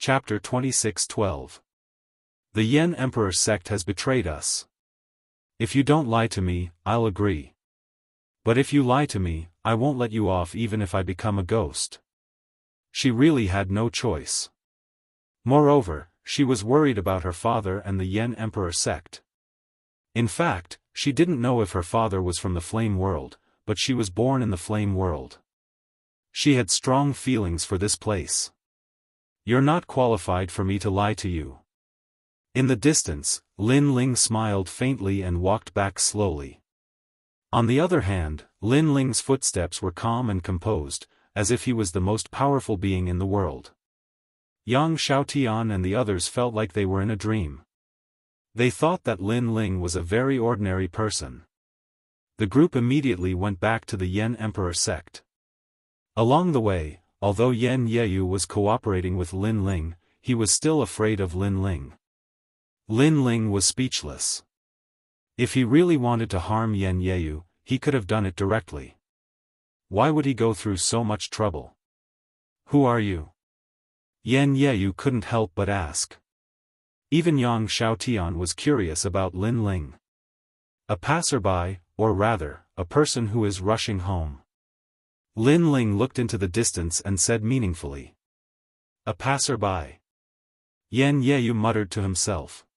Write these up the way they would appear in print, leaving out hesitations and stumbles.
Chapter 26:12. The Yen Emperor sect has betrayed us. If you don't lie to me, I'll agree. But if you lie to me, I won't let you off even if I become a ghost. She really had no choice. Moreover, she was worried about her father and the Yen Emperor sect. In fact, she didn't know if her father was from the Flame World, but she was born in the Flame World. She had strong feelings for this place. You're not qualified for me to lie to you. In the distance, Lin Ling smiled faintly and walked back slowly. On the other hand, Lin Ling's footsteps were calm and composed, as if he was the most powerful being in the world. Yang Xiaotian and the others felt like they were in a dream. They thought that Lin Ling was a very ordinary person. The group immediately went back to the Yen Emperor sect. Along the way, although Yen Yeyu was cooperating with Lin Ling, he was still afraid of Lin Ling. Lin Ling was speechless. If he really wanted to harm Yen Yeyu, he could have done it directly. Why would he go through so much trouble? Who are you? Yen Yeyu couldn't help but ask. Even Yang Xiaotian was curious about Lin Ling. A passerby, or rather, a person who is rushing home. Lin Ling looked into the distance and said meaningfully. A passerby. Yen Yeyu muttered to himself.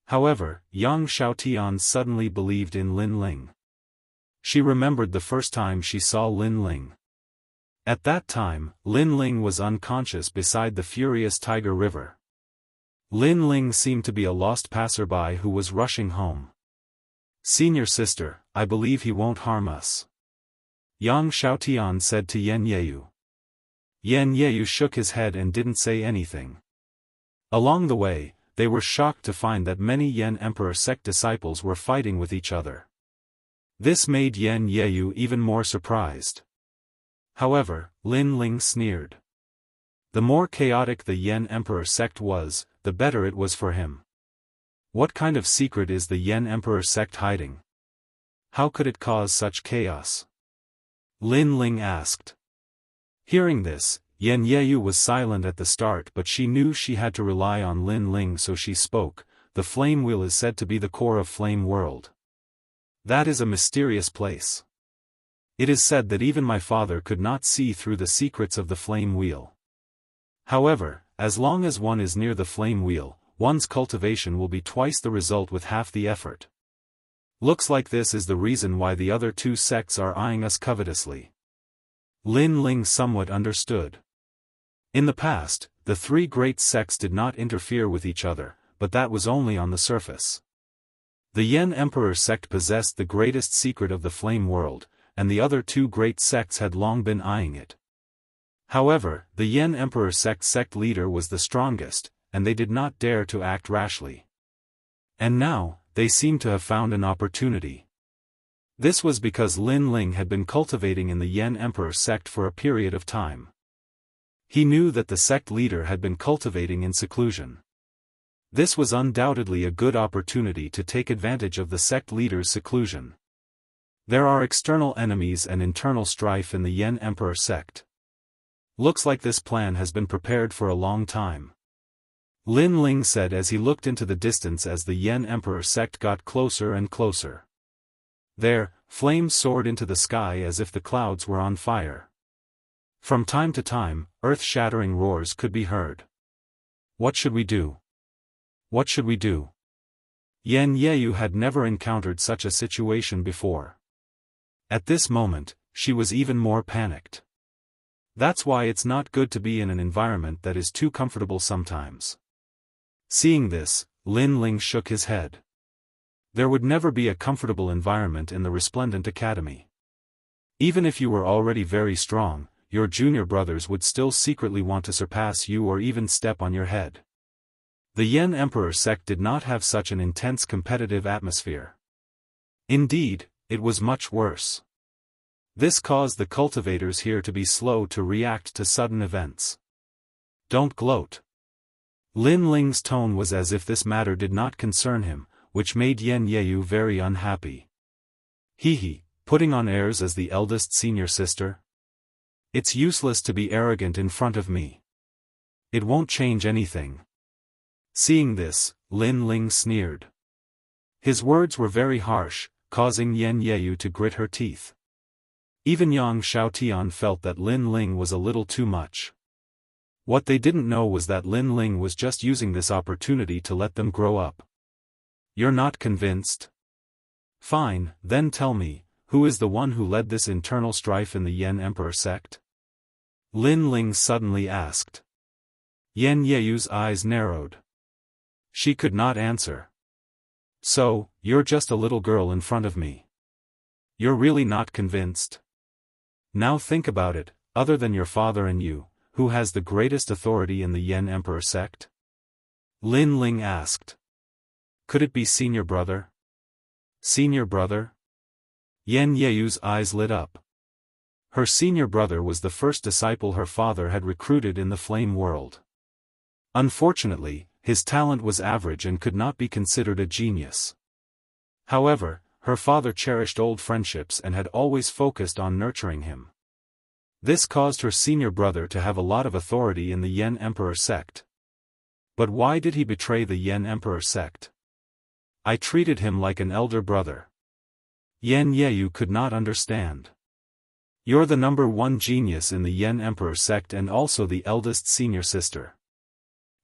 However, Yang Xiaotian suddenly believed in Lin Ling. She remembered the first time she saw Lin Ling. At that time, Lin Ling was unconscious beside the furious Tiger River. Lin Ling seemed to be a lost passerby who was rushing home. Senior sister, I believe he won't harm us. Yang Xiaotian said to Yen Yeyu. Yen Yeyu shook his head and didn't say anything. Along the way, they were shocked to find that many Yen Emperor sect disciples were fighting with each other. This made Yen Yeyu even more surprised. However, Lin Ling sneered. The more chaotic the Yen Emperor sect was, the better it was for him. What kind of secret is the Yen Emperor sect hiding? How could it cause such chaos? Lin Ling asked. Hearing this, Yen Yeyu was silent at the start, but she knew she had to rely on Lin Ling, so she spoke. The Flame Wheel is said to be the core of Flame World. That is a mysterious place. It is said that even my father could not see through the secrets of the Flame Wheel. However, as long as one is near the Flame Wheel, one's cultivation will be twice the result with half the effort. Looks like this is the reason why the other two sects are eyeing us covetously. Lin Ling somewhat understood. In the past, the three great sects did not interfere with each other, but that was only on the surface. The Yen Emperor sect possessed the greatest secret of the Flame World, and the other two great sects had long been eyeing it. However, the Yen Emperor sect leader was the strongest, and they did not dare to act rashly. And now, they seemed to have found an opportunity. This was because Lin Ling had been cultivating in the Yen Emperor sect for a period of time. He knew that the sect leader had been cultivating in seclusion. This was undoubtedly a good opportunity to take advantage of the sect leader's seclusion. There are external enemies and internal strife in the Yen Emperor sect. Looks like this plan has been prepared for a long time. Lin Ling said as he looked into the distance as the Yen Emperor sect got closer and closer. There, flames soared into the sky as if the clouds were on fire. From time to time, earth-shattering roars could be heard. What should we do? What should we do? Yen Yeyu had never encountered such a situation before. At this moment, she was even more panicked. That's why it's not good to be in an environment that is too comfortable sometimes. Seeing this, Lin Ling shook his head. There would never be a comfortable environment in the Resplendent Academy. Even if you were already very strong, your junior brothers would still secretly want to surpass you or even step on your head. The Yen Emperor sect did not have such an intense competitive atmosphere. Indeed, it was much worse. This caused the cultivators here to be slow to react to sudden events. Don't gloat. Lin Ling's tone was as if this matter did not concern him, which made Yen Yeyu very unhappy. He, putting on airs as the eldest senior sister? It's useless to be arrogant in front of me. It won't change anything. Seeing this, Lin Ling sneered. His words were very harsh, causing Yan Yeyu to grit her teeth. Even Yang Xiaotian felt that Lin Ling was a little too much. What they didn't know was that Lin Ling was just using this opportunity to let them grow up. You're not convinced? Fine, then tell me, who is the one who led this internal strife in the Yan Emperor sect? Lin Ling suddenly asked. Yan Yeyu's eyes narrowed. She could not answer. So, you're just a little girl in front of me. You're really not convinced? Now think about it, other than your father and you, who has the greatest authority in the Yan Emperor sect? Lin Ling asked. Could it be senior brother? Senior brother? Yan Yeyu's eyes lit up. Her senior brother was the first disciple her father had recruited in the flame world. Unfortunately, his talent was average and could not be considered a genius. However, her father cherished old friendships and had always focused on nurturing him. This caused her senior brother to have a lot of authority in the Yan Emperor sect. But why did he betray the Yan Emperor sect? I treated him like an elder brother. Yan Yeyu could not understand. You're the number one genius in the Yan Emperor sect and also the eldest senior sister.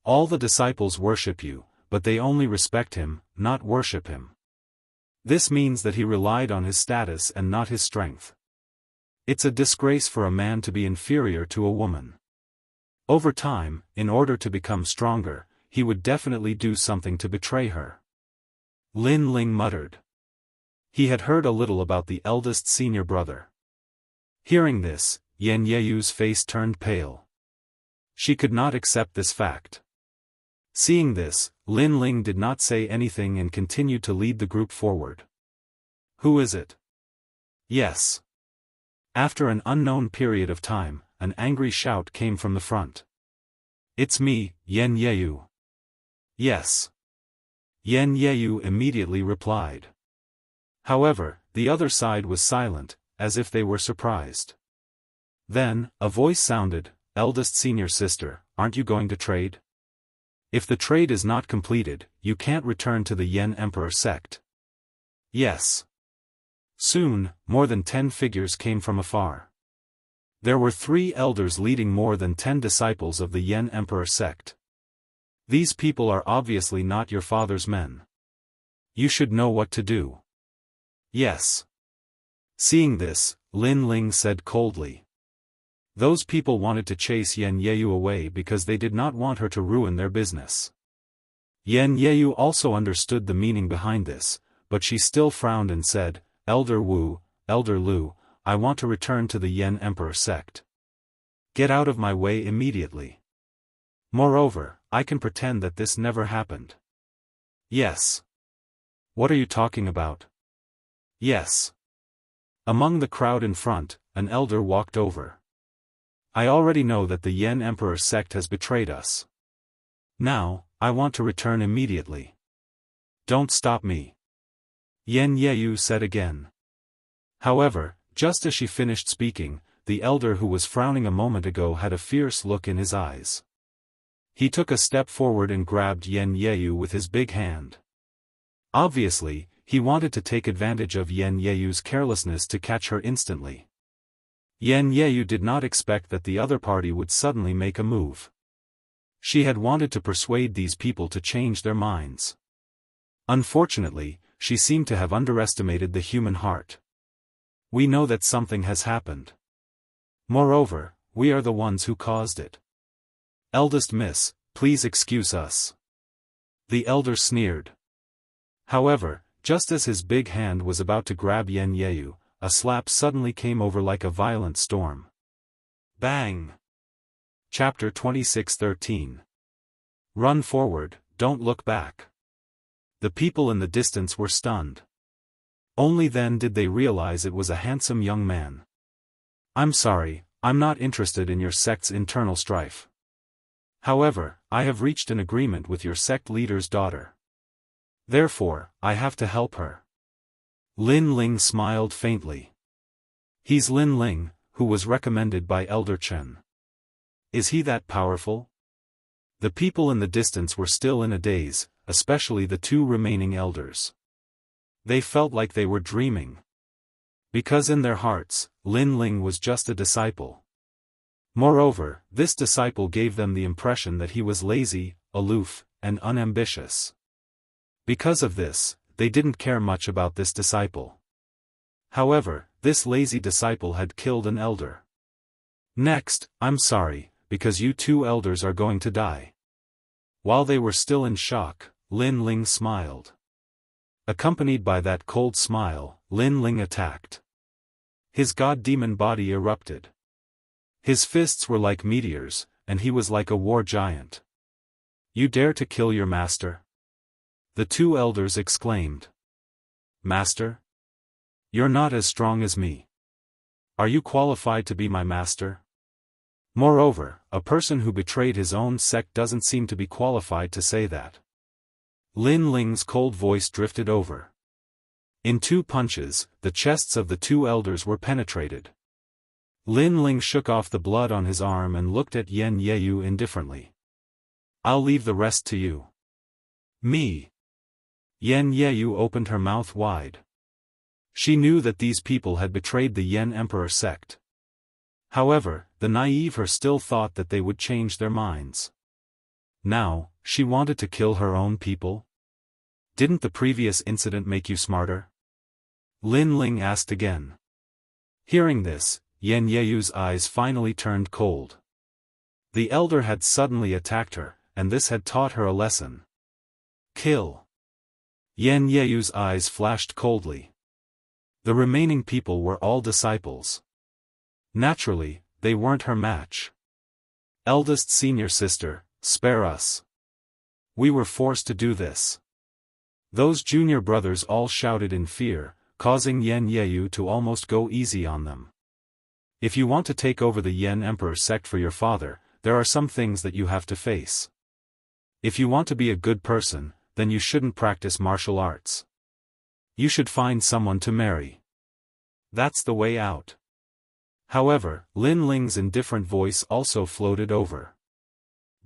All the disciples worship you, but they only respect him, not worship him. This means that he relied on his status and not his strength. It's a disgrace for a man to be inferior to a woman. Over time, in order to become stronger, he would definitely do something to betray her. Lin Ling muttered. He had heard a little about the eldest senior brother. Hearing this, Yan Yeyu's face turned pale. She could not accept this fact. Seeing this, Lin Ling did not say anything and continued to lead the group forward. Who is it? Yes. After an unknown period of time, an angry shout came from the front. It's me, Yan Yeyu. Yes. Yan Yeyu immediately replied. However, the other side was silent, as if they were surprised. Then, a voice sounded, Eldest senior sister, aren't you going to trade? If the trade is not completed, you can't return to the Yan Emperor sect. Yes. Soon, more than 10 figures came from afar. There were 3 elders leading more than 10 disciples of the Yan Emperor sect. These people are obviously not your father's men. You should know what to do. Yes. Seeing this, Lin Ling said coldly. Those people wanted to chase Yan Yeyu away because they did not want her to ruin their business. Yan Yeyu also understood the meaning behind this, but she still frowned and said, Elder Wu, Elder Lu, I want to return to the Yan Emperor sect. Get out of my way immediately. Moreover, I can pretend that this never happened. Yes. What are you talking about? Yes. Among the crowd in front, an elder walked over. I already know that the Yan Emperor sect has betrayed us. Now, I want to return immediately. Don't stop me. Yan Yeyu said again. However, just as she finished speaking, the elder who was frowning a moment ago had a fierce look in his eyes. He took a step forward and grabbed Yan Yeyu with his big hand. Obviously, he wanted to take advantage of Yan Yeyu's carelessness to catch her instantly. Yan Yeyu did not expect that the other party would suddenly make a move. She had wanted to persuade these people to change their minds. Unfortunately, she seemed to have underestimated the human heart. We know that something has happened. Moreover, we are the ones who caused it. Eldest miss, please excuse us. The elder sneered. However, just as his big hand was about to grab Yan Yeyu, a slap suddenly came over like a violent storm. Bang! Chapter 26:13. Run forward, don't look back. The people in the distance were stunned. Only then did they realize it was a handsome young man. I'm sorry, I'm not interested in your sect's internal strife. However, I have reached an agreement with your sect leader's daughter. Therefore, I have to help her. Lin Ling smiled faintly. He's Lin Ling, who was recommended by Elder Chen. Is he that powerful? The people in the distance were still in a daze, especially the two remaining elders. They felt like they were dreaming. Because in their hearts, Lin Ling was just a disciple. Moreover, this disciple gave them the impression that he was lazy, aloof, and unambitious. Because of this, they didn't care much about this disciple. However, this lazy disciple had killed an elder. Next, I'm sorry, because you two elders are going to die. While they were still in shock, Lin Ling smiled. Accompanied by that cold smile, Lin Ling attacked. His god-demon body erupted. His fists were like meteors, and he was like a war giant. You dare to kill your master? The two elders exclaimed. Master? You're not as strong as me. Are you qualified to be my master? Moreover, a person who betrayed his own sect doesn't seem to be qualified to say that. Lin Ling's cold voice drifted over. In 2 punches, the chests of the 2 elders were penetrated. Lin Ling shook off the blood on his arm and looked at Yen Yeyu indifferently. I'll leave the rest to you. Me. Yen Yeyu opened her mouth wide. She knew that these people had betrayed the Yen Emperor sect. However, the naive her still thought that they would change their minds. Now, she wanted to kill her own people? Didn't the previous incident make you smarter? Lin Ling asked again. Hearing this, Yen Yeyu's eyes finally turned cold. The elder had suddenly attacked her, and this had taught her a lesson. Kill. Yen Yeyu's eyes flashed coldly. The remaining people were all disciples. Naturally, they weren't her match. Eldest senior sister, spare us. We were forced to do this. Those junior brothers all shouted in fear, causing Yen Yeyu to almost go easy on them. If you want to take over the Yen Emperor sect for your father, there are some things that you have to face. If you want to be a good person, then you shouldn't practice martial arts. You should find someone to marry. That's the way out. However, Lin Ling's indifferent voice also floated over.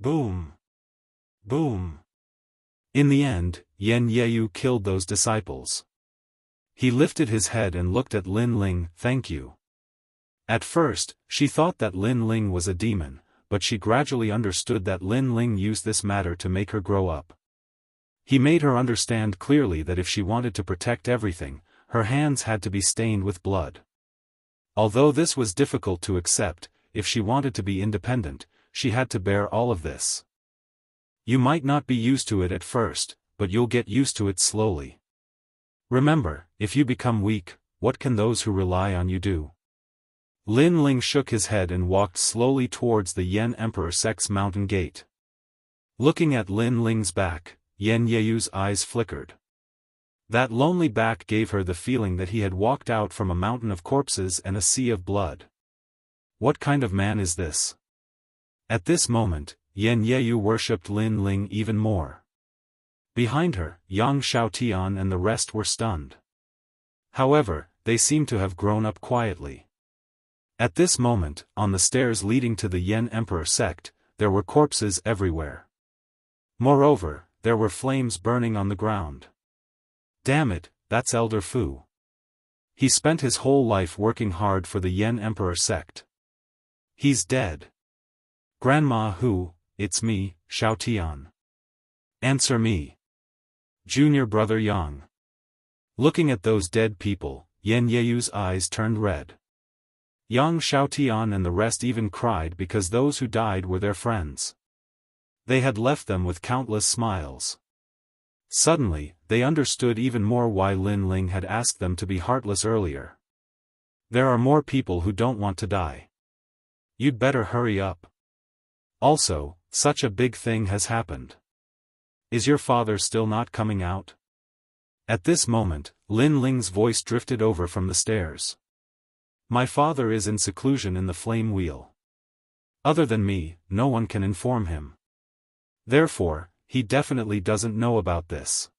Boom. Boom. In the end, Yen Yeyu killed those disciples. He lifted his head and looked at Lin Ling. Thank you. At first, she thought that Lin Ling was a demon, but she gradually understood that Lin Ling used this matter to make her grow up. He made her understand clearly that if she wanted to protect everything, her hands had to be stained with blood. Although this was difficult to accept, if she wanted to be independent, she had to bear all of this. You might not be used to it at first, but you'll get used to it slowly. Remember, if you become weak, what can those who rely on you do? Lin Ling shook his head and walked slowly towards the Yen Emperor sect's mountain gate. Looking at Lin Ling's back, Yen Yeyu's eyes flickered. That lonely back gave her the feeling that he had walked out from a mountain of corpses and a sea of blood. What kind of man is this? At this moment, Yen Yeyu worshipped Lin Ling even more. Behind her, Yang Xiaotian and the rest were stunned. However, they seemed to have grown up quietly. At this moment, on the stairs leading to the Yen Emperor sect, there were corpses everywhere. Moreover, there were flames burning on the ground. Damn it, that's Elder Fu. He spent his whole life working hard for the Yen Emperor sect. He's dead. Grandma Hu, it's me, Xiaotian. Answer me. Junior brother Yang. Looking at those dead people, Yen Yeyu's eyes turned red. Yang Xiaotian and the rest even cried because those who died were their friends. They had left them with countless smiles. Suddenly, they understood even more why Lin Ling had asked them to be heartless earlier. There are more people who don't want to die. You'd better hurry up. Also, such a big thing has happened. Is your father still not coming out? At this moment, Lin Ling's voice drifted over from the stairs. My father is in seclusion in the flame wheel. Other than me, no one can inform him. Therefore, he definitely doesn't know about this.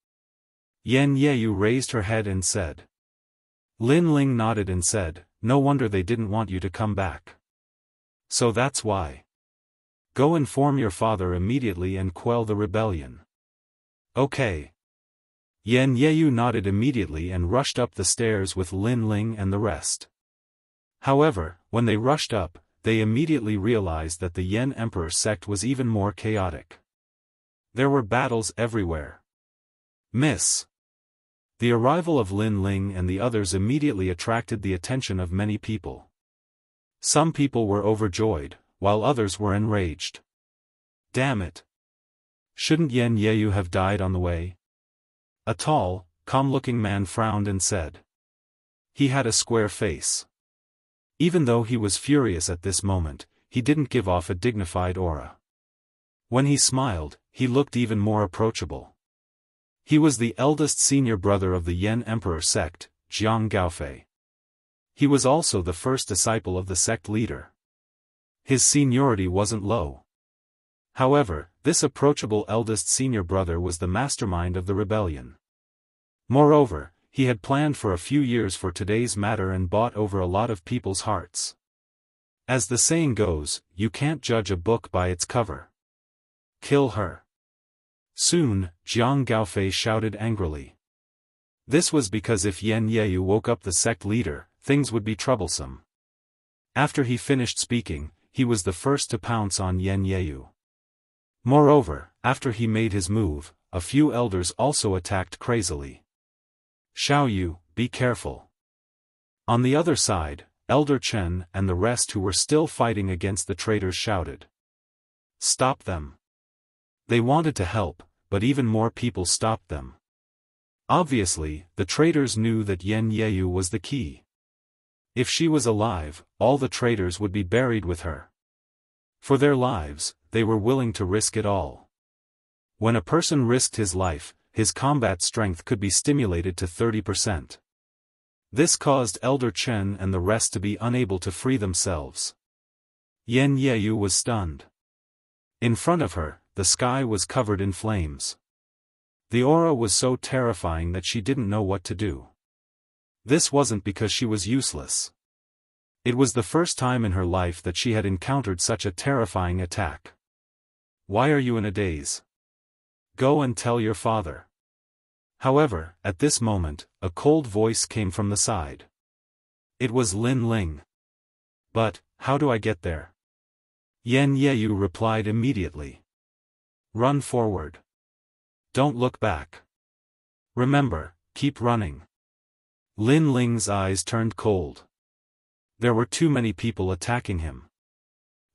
Yen Yeyu raised her head and said. Lin Ling nodded and said, no wonder they didn't want you to come back. So that's why. Go inform your father immediately and quell the rebellion. Okay. Yan Yeyu nodded immediately and rushed up the stairs with Lin Ling and the rest. However, when they rushed up, they immediately realized that the Yan Emperor sect was even more chaotic. There were battles everywhere. Miss. The arrival of Lin Ling and the others immediately attracted the attention of many people. Some people were overjoyed, while others were enraged. Damn it! Shouldn't Yan Yeyu have died on the way? A tall, calm-looking man frowned and said. He had a square face. Even though he was furious at this moment, he didn't give off a dignified aura. When he smiled, he looked even more approachable. He was the eldest senior brother of the Yan Emperor sect, Jianghu. He was also the first disciple of the sect leader. His seniority wasn't low. However, this approachable eldest senior brother was the mastermind of the rebellion. Moreover, he had planned for a few years for today's matter and bought over a lot of people's hearts. As the saying goes, you can't judge a book by its cover. Kill her. Soon, Jiang Gaofei shouted angrily. This was because if Yan Yeyu woke up the sect leader, things would be troublesome. After he finished speaking, he was the first to pounce on Yan Yeyu. Moreover, after he made his move, a few elders also attacked crazily. Xiao Yu, be careful. On the other side, Elder Chen and the rest who were still fighting against the traitors shouted. Stop them. They wanted to help, but even more people stopped them. Obviously, the traitors knew that Yan Yeyu was the key. If she was alive, all the traitors would be buried with her. For their lives, they were willing to risk it all. When a person risked his life, his combat strength could be stimulated to 30%. This caused Elder Chen and the rest to be unable to free themselves. Yan Yeyu was stunned. In front of her, the sky was covered in flames. The aura was so terrifying that she didn't know what to do. This wasn't because she was useless. It was the first time in her life that she had encountered such a terrifying attack. Why are you in a daze? Go and tell your father. However, at this moment, a cold voice came from the side. It was Lin Ling. But, how do I get there? Yan Yeyu replied immediately. Run forward. Don't look back. Remember, keep running. Lin Ling's eyes turned cold. There were too many people attacking him.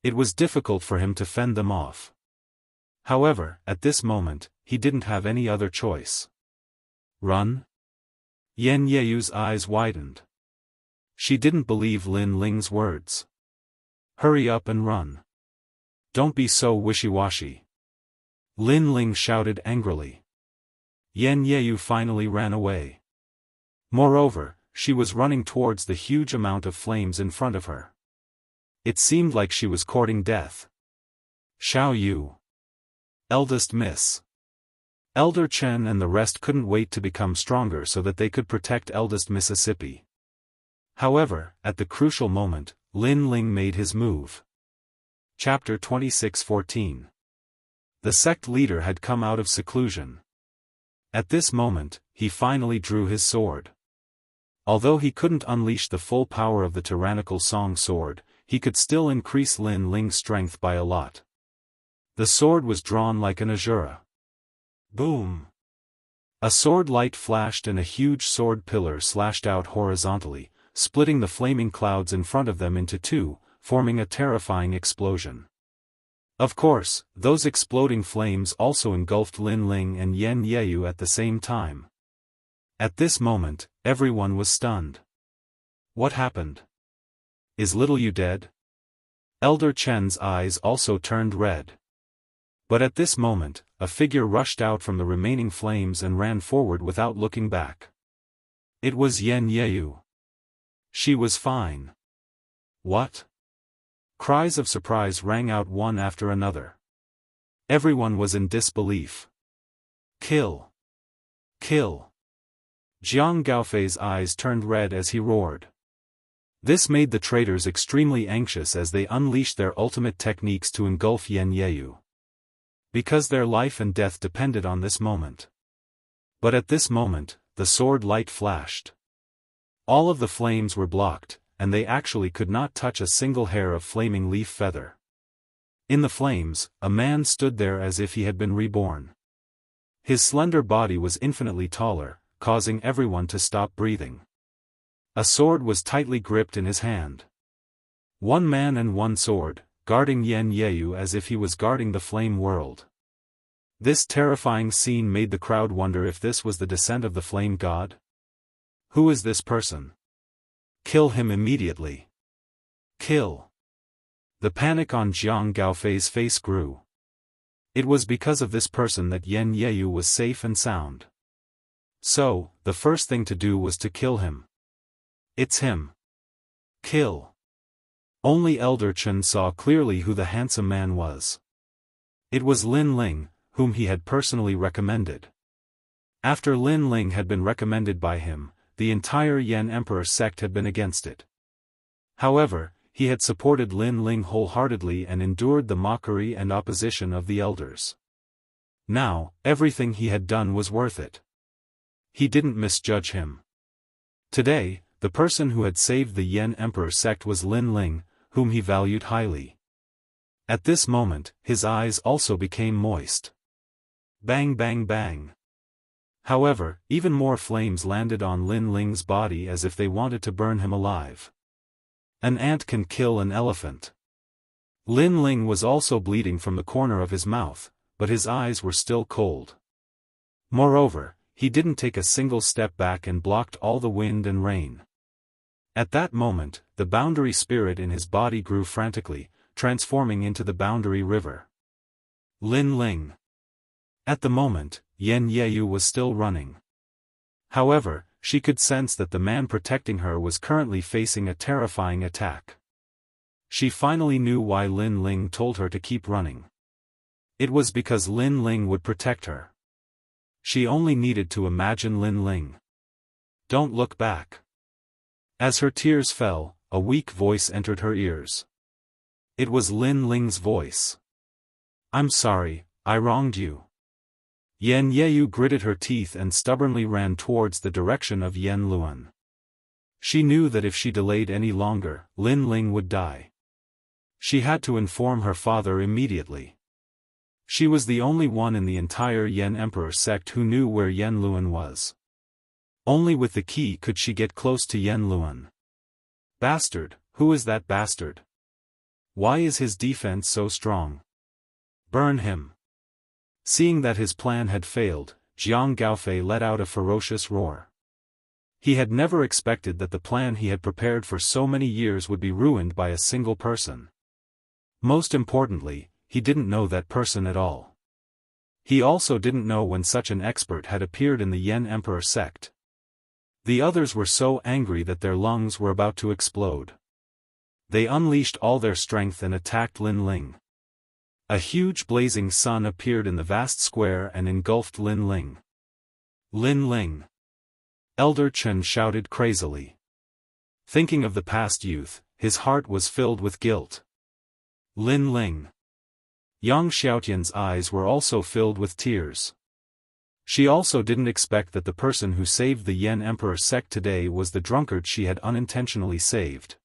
It was difficult for him to fend them off. However, at this moment, he didn't have any other choice. Run? Yan Yeyu's eyes widened. She didn't believe Lin Ling's words. Hurry up and run. Don't be so wishy-washy. Lin Ling shouted angrily. Yan Yeyu finally ran away. Moreover, she was running towards the huge amount of flames in front of her. It seemed like she was courting death. Xiao Yu. Eldest Miss. Elder Chen and the rest couldn't wait to become stronger so that they could protect eldest Mississippi. However, at the crucial moment, Lin Ling made his move. Chapter 26:14. The sect leader had come out of seclusion. At this moment, he finally drew his sword. Although he couldn't unleash the full power of the tyrannical song sword, he could still increase Lin Ling's strength by a lot. The sword was drawn like an azura. Boom! A sword light flashed and a huge sword pillar slashed out horizontally, splitting the flaming clouds in front of them into two, forming a terrifying explosion. Of course, those exploding flames also engulfed Lin Ling and Yan Yeyu at the same time. At this moment, everyone was stunned. What happened? Is little Yu dead? Elder Chen's eyes also turned red. But at this moment, a figure rushed out from the remaining flames and ran forward without looking back. It was Yan Yeyu. She was fine. What? Cries of surprise rang out one after another. Everyone was in disbelief. Kill! Kill! Jiang Gaofei's eyes turned red as he roared. This made the traitors extremely anxious as they unleashed their ultimate techniques to engulf Yan Yeyu. Because their life and death depended on this moment. But at this moment, the sword light flashed. All of the flames were blocked, and they actually could not touch a single hair of flaming leaf feather. In the flames, a man stood there as if he had been reborn. His slender body was infinitely taller, causing everyone to stop breathing. A sword was tightly gripped in his hand. One man and one sword, guarding Yan Yeyu as if he was guarding the flame world. This terrifying scene made the crowd wonder if this was the descent of the flame god. Who is this person? Kill him immediately. Kill. The panic on Jiang Gaofei's face grew. It was because of this person that Yan Yeyu was safe and sound. So, the first thing to do was to kill him. It's him. Kill. Only Elder Chen saw clearly who the handsome man was. It was Lin Ling, whom he had personally recommended. After Lin Ling had been recommended by him, the entire Yan Emperor sect had been against it. However, he had supported Lin Ling wholeheartedly and endured the mockery and opposition of the elders. Now, everything he had done was worth it. He didn't misjudge him. Today, the person who had saved the Yan Emperor sect was Lin Ling, whom he valued highly. At this moment, his eyes also became moist. Bang bang bang. However, even more flames landed on Lin Ling's body as if they wanted to burn him alive. An ant can kill an elephant. Lin Ling was also bleeding from the corner of his mouth, but his eyes were still cold. Moreover, he didn't take a single step back and blocked all the wind and rain. At that moment, the boundary spirit in his body grew frantically, transforming into the boundary river. Lin Ling. At the moment, Yan Yeyu was still running. However, she could sense that the man protecting her was currently facing a terrifying attack. She finally knew why Lin Ling told her to keep running. It was because Lin Ling would protect her. She only needed to imagine Lin Ling. Don't look back. As her tears fell, a weak voice entered her ears. It was Lin Ling's voice. I'm sorry, I wronged you. Yan Yeyu gritted her teeth and stubbornly ran towards the direction of Yan Luan. She knew that if she delayed any longer, Lin Ling would die. She had to inform her father immediately. She was the only one in the entire Yan Emperor sect who knew where Yan Luan was. Only with the key could she get close to Yan Luan. Bastard, who is that bastard? Why is his defense so strong? Burn him. Seeing that his plan had failed, Jiang Gaofei let out a ferocious roar. He had never expected that the plan he had prepared for so many years would be ruined by a single person. Most importantly, he didn't know that person at all. He also didn't know when such an expert had appeared in the Yan Emperor sect. The others were so angry that their lungs were about to explode. They unleashed all their strength and attacked Lin Ling. A huge blazing sun appeared in the vast square and engulfed Lin Ling. Lin Ling. Elder Chen shouted crazily. Thinking of the past youth, his heart was filled with guilt. Lin Ling. Yang Xiaotian's eyes were also filled with tears. She also didn't expect that the person who saved the Yan Emperor sect today was the drunkard she had unintentionally saved.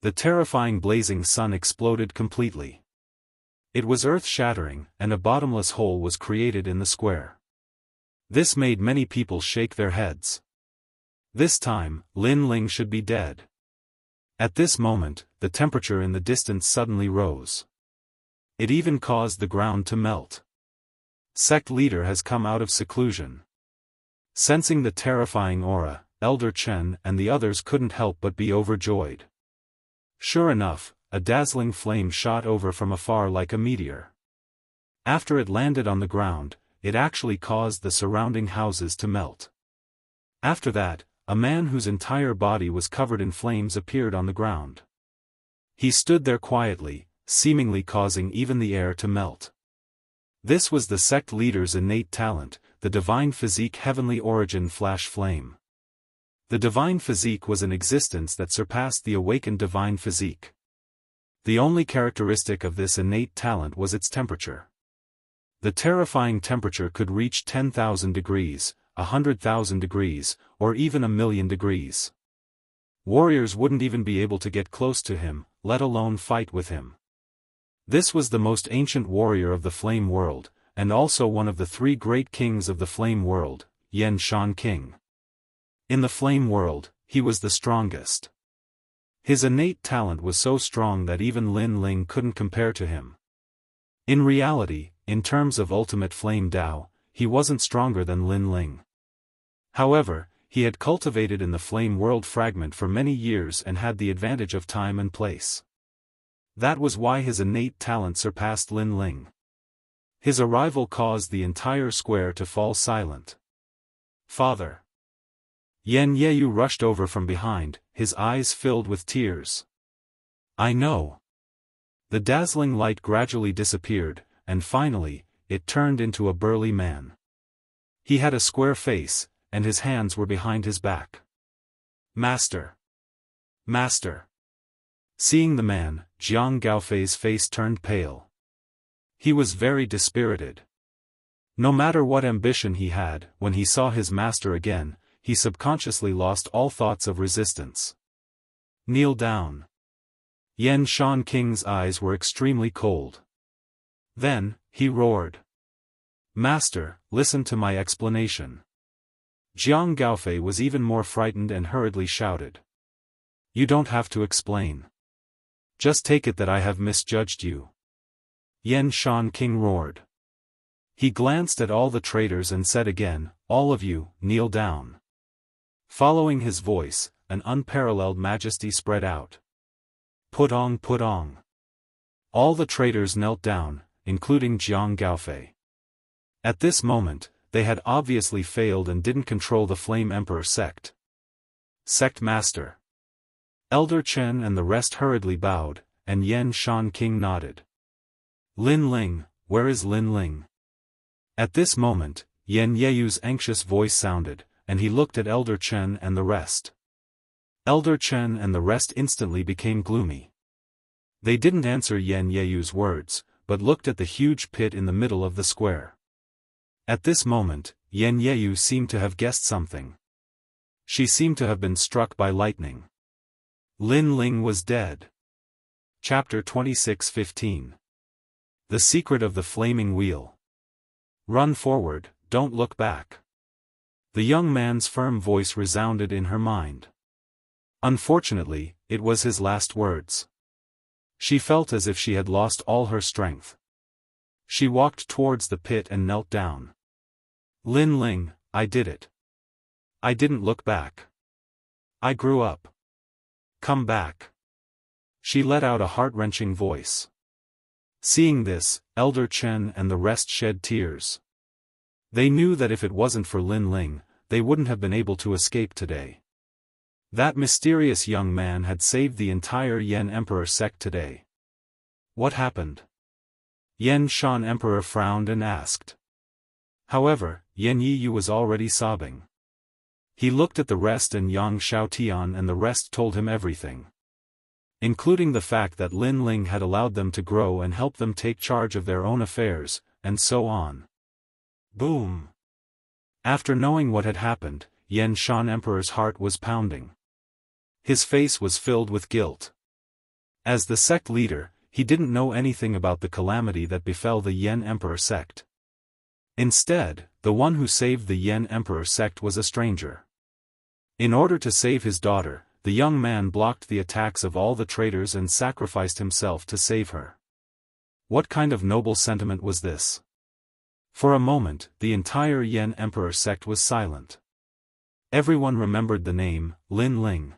The terrifying blazing sun exploded completely. It was earth-shattering, and a bottomless hole was created in the square. This made many people shake their heads. This time, Lin Ling should be dead. At this moment, the temperature in the distance suddenly rose. It even caused the ground to melt. Sect leader has come out of seclusion. Sensing the terrifying aura, Elder Chen and the others couldn't help but be overjoyed. Sure enough, a dazzling flame shot over from afar like a meteor. After it landed on the ground, it actually caused the surrounding houses to melt. After that, a man whose entire body was covered in flames appeared on the ground. He stood there quietly, seemingly causing even the air to melt. This was the sect leader's innate talent, the divine physique heavenly origin flash flame. The divine physique was an existence that surpassed the awakened divine physique. The only characteristic of this innate talent was its temperature. The terrifying temperature could reach 10,000 degrees, 100,000 degrees, or even 1,000,000 degrees. Warriors wouldn't even be able to get close to him, let alone fight with him. This was the most ancient warrior of the Flame World, and also one of the 3 great kings of the Flame World, Yan Shan King. In the Flame World, he was the strongest. His innate talent was so strong that even Lin Ling couldn't compare to him. In reality, in terms of ultimate flame Dao, he wasn't stronger than Lin Ling. However, he had cultivated in the Flame World fragment for many years and had the advantage of time and place. That was why his innate talent surpassed Lin Ling. His arrival caused the entire square to fall silent. "Father!" Yan Yeyu rushed over from behind, his eyes filled with tears. "I know." The dazzling light gradually disappeared, and finally, it turned into a burly man. He had a square face, and his hands were behind his back. "Master! Master!" Seeing the man, Jiang Gaofei's face turned pale. He was very dispirited. No matter what ambition he had, when he saw his master again, he subconsciously lost all thoughts of resistance. "Kneel down." Yan Shan King's eyes were extremely cold. Then, he roared. "Master, listen to my explanation." Jiang Gaofei was even more frightened and hurriedly shouted. "You don't have to explain. Just take it that I have misjudged you." Yan Shan King roared. He glanced at all the traders and said again, "All of you, kneel down." Following his voice, an unparalleled majesty spread out. "Put on." All the traders knelt down, including Jiang Gaofei. At this moment, they had obviously failed and didn't control the Flame Emperor sect. "Sect Master." Elder Chen and the rest hurriedly bowed, and Yan Shan King nodded. "Lin Ling, where is Lin Ling?" At this moment, Yan Yeyu's anxious voice sounded, and he looked at Elder Chen and the rest. Elder Chen and the rest instantly became gloomy. They didn't answer Yan Yeyu's words, but looked at the huge pit in the middle of the square. At this moment, Yan Yeyu seemed to have guessed something. She seemed to have been struck by lightning. Lin Ling was dead. Chapter 26:15. The Secret of the Flaming Wheel. "Run forward, don't look back." The young man's firm voice resounded in her mind. Unfortunately, it was his last words. She felt as if she had lost all her strength. She walked towards the pit and knelt down. "Lin Ling, I did it. I didn't look back. I grew up. Come back." She let out a heart-wrenching voice. Seeing this, Elder Chen and the rest shed tears. They knew that if it wasn't for Lin Ling, they wouldn't have been able to escape today. That mysterious young man had saved the entire Yan Emperor sect today. What happened? Yan Shan Emperor frowned and asked. However, Yan Yiyu was already sobbing. He looked at the rest and Yang Xiaotian and the rest told him everything. Including the fact that Lin Ling had allowed them to grow and help them take charge of their own affairs, and so on. Boom! After knowing what had happened, Yan Shan Emperor's heart was pounding. His face was filled with guilt. As the sect leader, he didn't know anything about the calamity that befell the Yan Emperor sect. Instead, the one who saved the Yan Emperor sect was a stranger. In order to save his daughter, the young man blocked the attacks of all the traitors and sacrificed himself to save her. What kind of noble sentiment was this? For a moment, the entire Yan Emperor sect was silent. Everyone remembered the name, Lin Ling.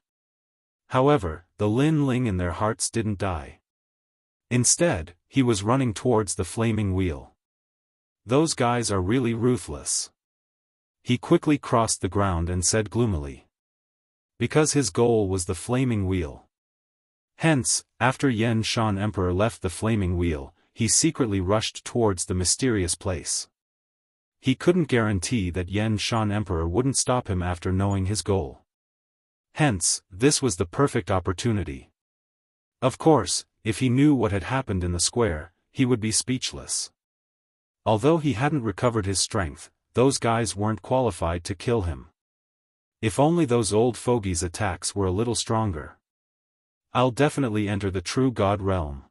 However, the Lin Ling in their hearts didn't die. Instead, he was running towards the flaming wheel. Those guys are really ruthless. He quickly crossed the ground and said gloomily. Because his goal was the flaming wheel. Hence, after Yan Shan Emperor left the flaming wheel, he secretly rushed towards the mysterious place. He couldn't guarantee that Yan Shan Emperor wouldn't stop him after knowing his goal. Hence, this was the perfect opportunity. Of course, if he knew what had happened in the square, he would be speechless. Although he hadn't recovered his strength, those guys weren't qualified to kill him. If only those old fogies' attacks were a little stronger. I'll definitely enter the true God realm.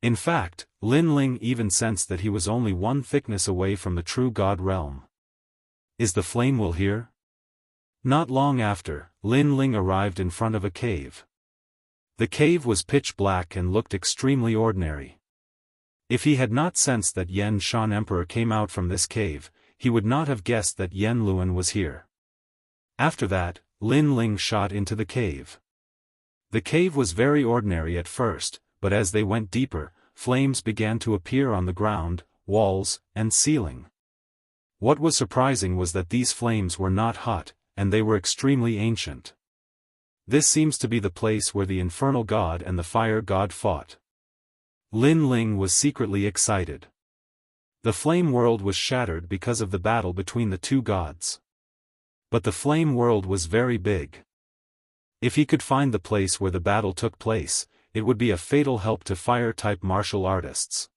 In fact, Lin Ling even sensed that he was only one thickness away from the true God realm. Is the flame will here? Not long after, Lin Ling arrived in front of a cave. The cave was pitch black and looked extremely ordinary. If he had not sensed that Yan Shan Emperor came out from this cave, he would not have guessed that Yan Luan was here. After that, Lin Ling shot into the cave. The cave was very ordinary at first, but as they went deeper, flames began to appear on the ground, walls, and ceiling. What was surprising was that these flames were not hot, and they were extremely ancient. This seems to be the place where the infernal god and the fire god fought. Lin Ling was secretly excited. The flame world was shattered because of the battle between the two gods. But the flame world was very big. If he could find the place where the battle took place, it would be a fatal help to fire-type martial artists.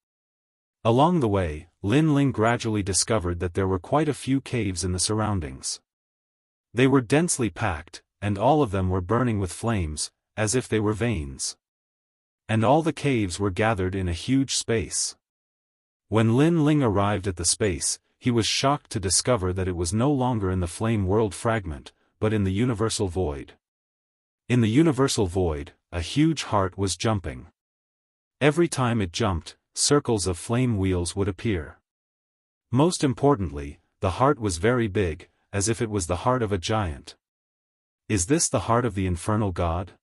Along the way, Lin Ling gradually discovered that there were quite a few caves in the surroundings. They were densely packed, and all of them were burning with flames, as if they were veins. And all the caves were gathered in a huge space. When Lin Ling arrived at the space, he was shocked to discover that it was no longer in the flame world fragment, but in the universal void. In the universal void, a huge heart was jumping. Every time it jumped, circles of flame wheels would appear. Most importantly, the heart was very big, as if it was the heart of a giant. Is this the heart of the infernal god?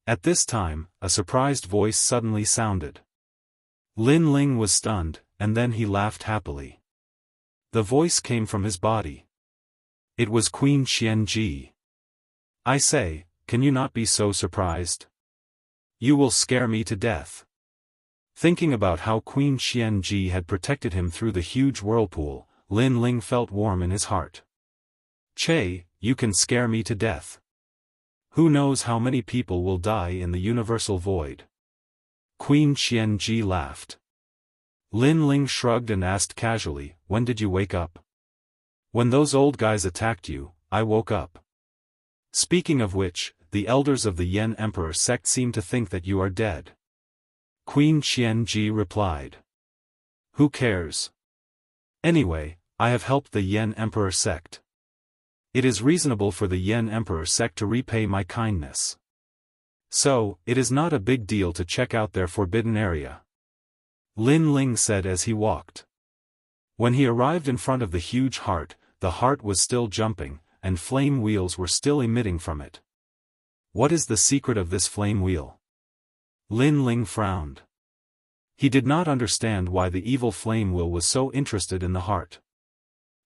At this time, a surprised voice suddenly sounded. Lin Ling was stunned, and then he laughed happily. The voice came from his body. It was Queen Xianxia. I say, can you not be so surprised? You will scare me to death. Thinking about how Queen Xianxia had protected him through the huge whirlpool, Lin Ling felt warm in his heart. Che, you can scare me to death. Who knows how many people will die in the universal void? Queen Xianxia laughed. Lin Ling shrugged and asked casually, when did you wake up? When those old guys attacked you, I woke up. Speaking of which, the elders of the Yan Emperor sect seem to think that you are dead. Queen Xianxia replied. Who cares? Anyway, I have helped the Yan Emperor sect. It is reasonable for the Yan Emperor sect to repay my kindness. So, it is not a big deal to check out their forbidden area. Lin Ling said as he walked. When he arrived in front of the huge heart, the heart was still jumping, and flame wheels were still emitting from it. What is the secret of this flame wheel? Lin Ling frowned. He did not understand why the evil flame wheel was so interested in the heart.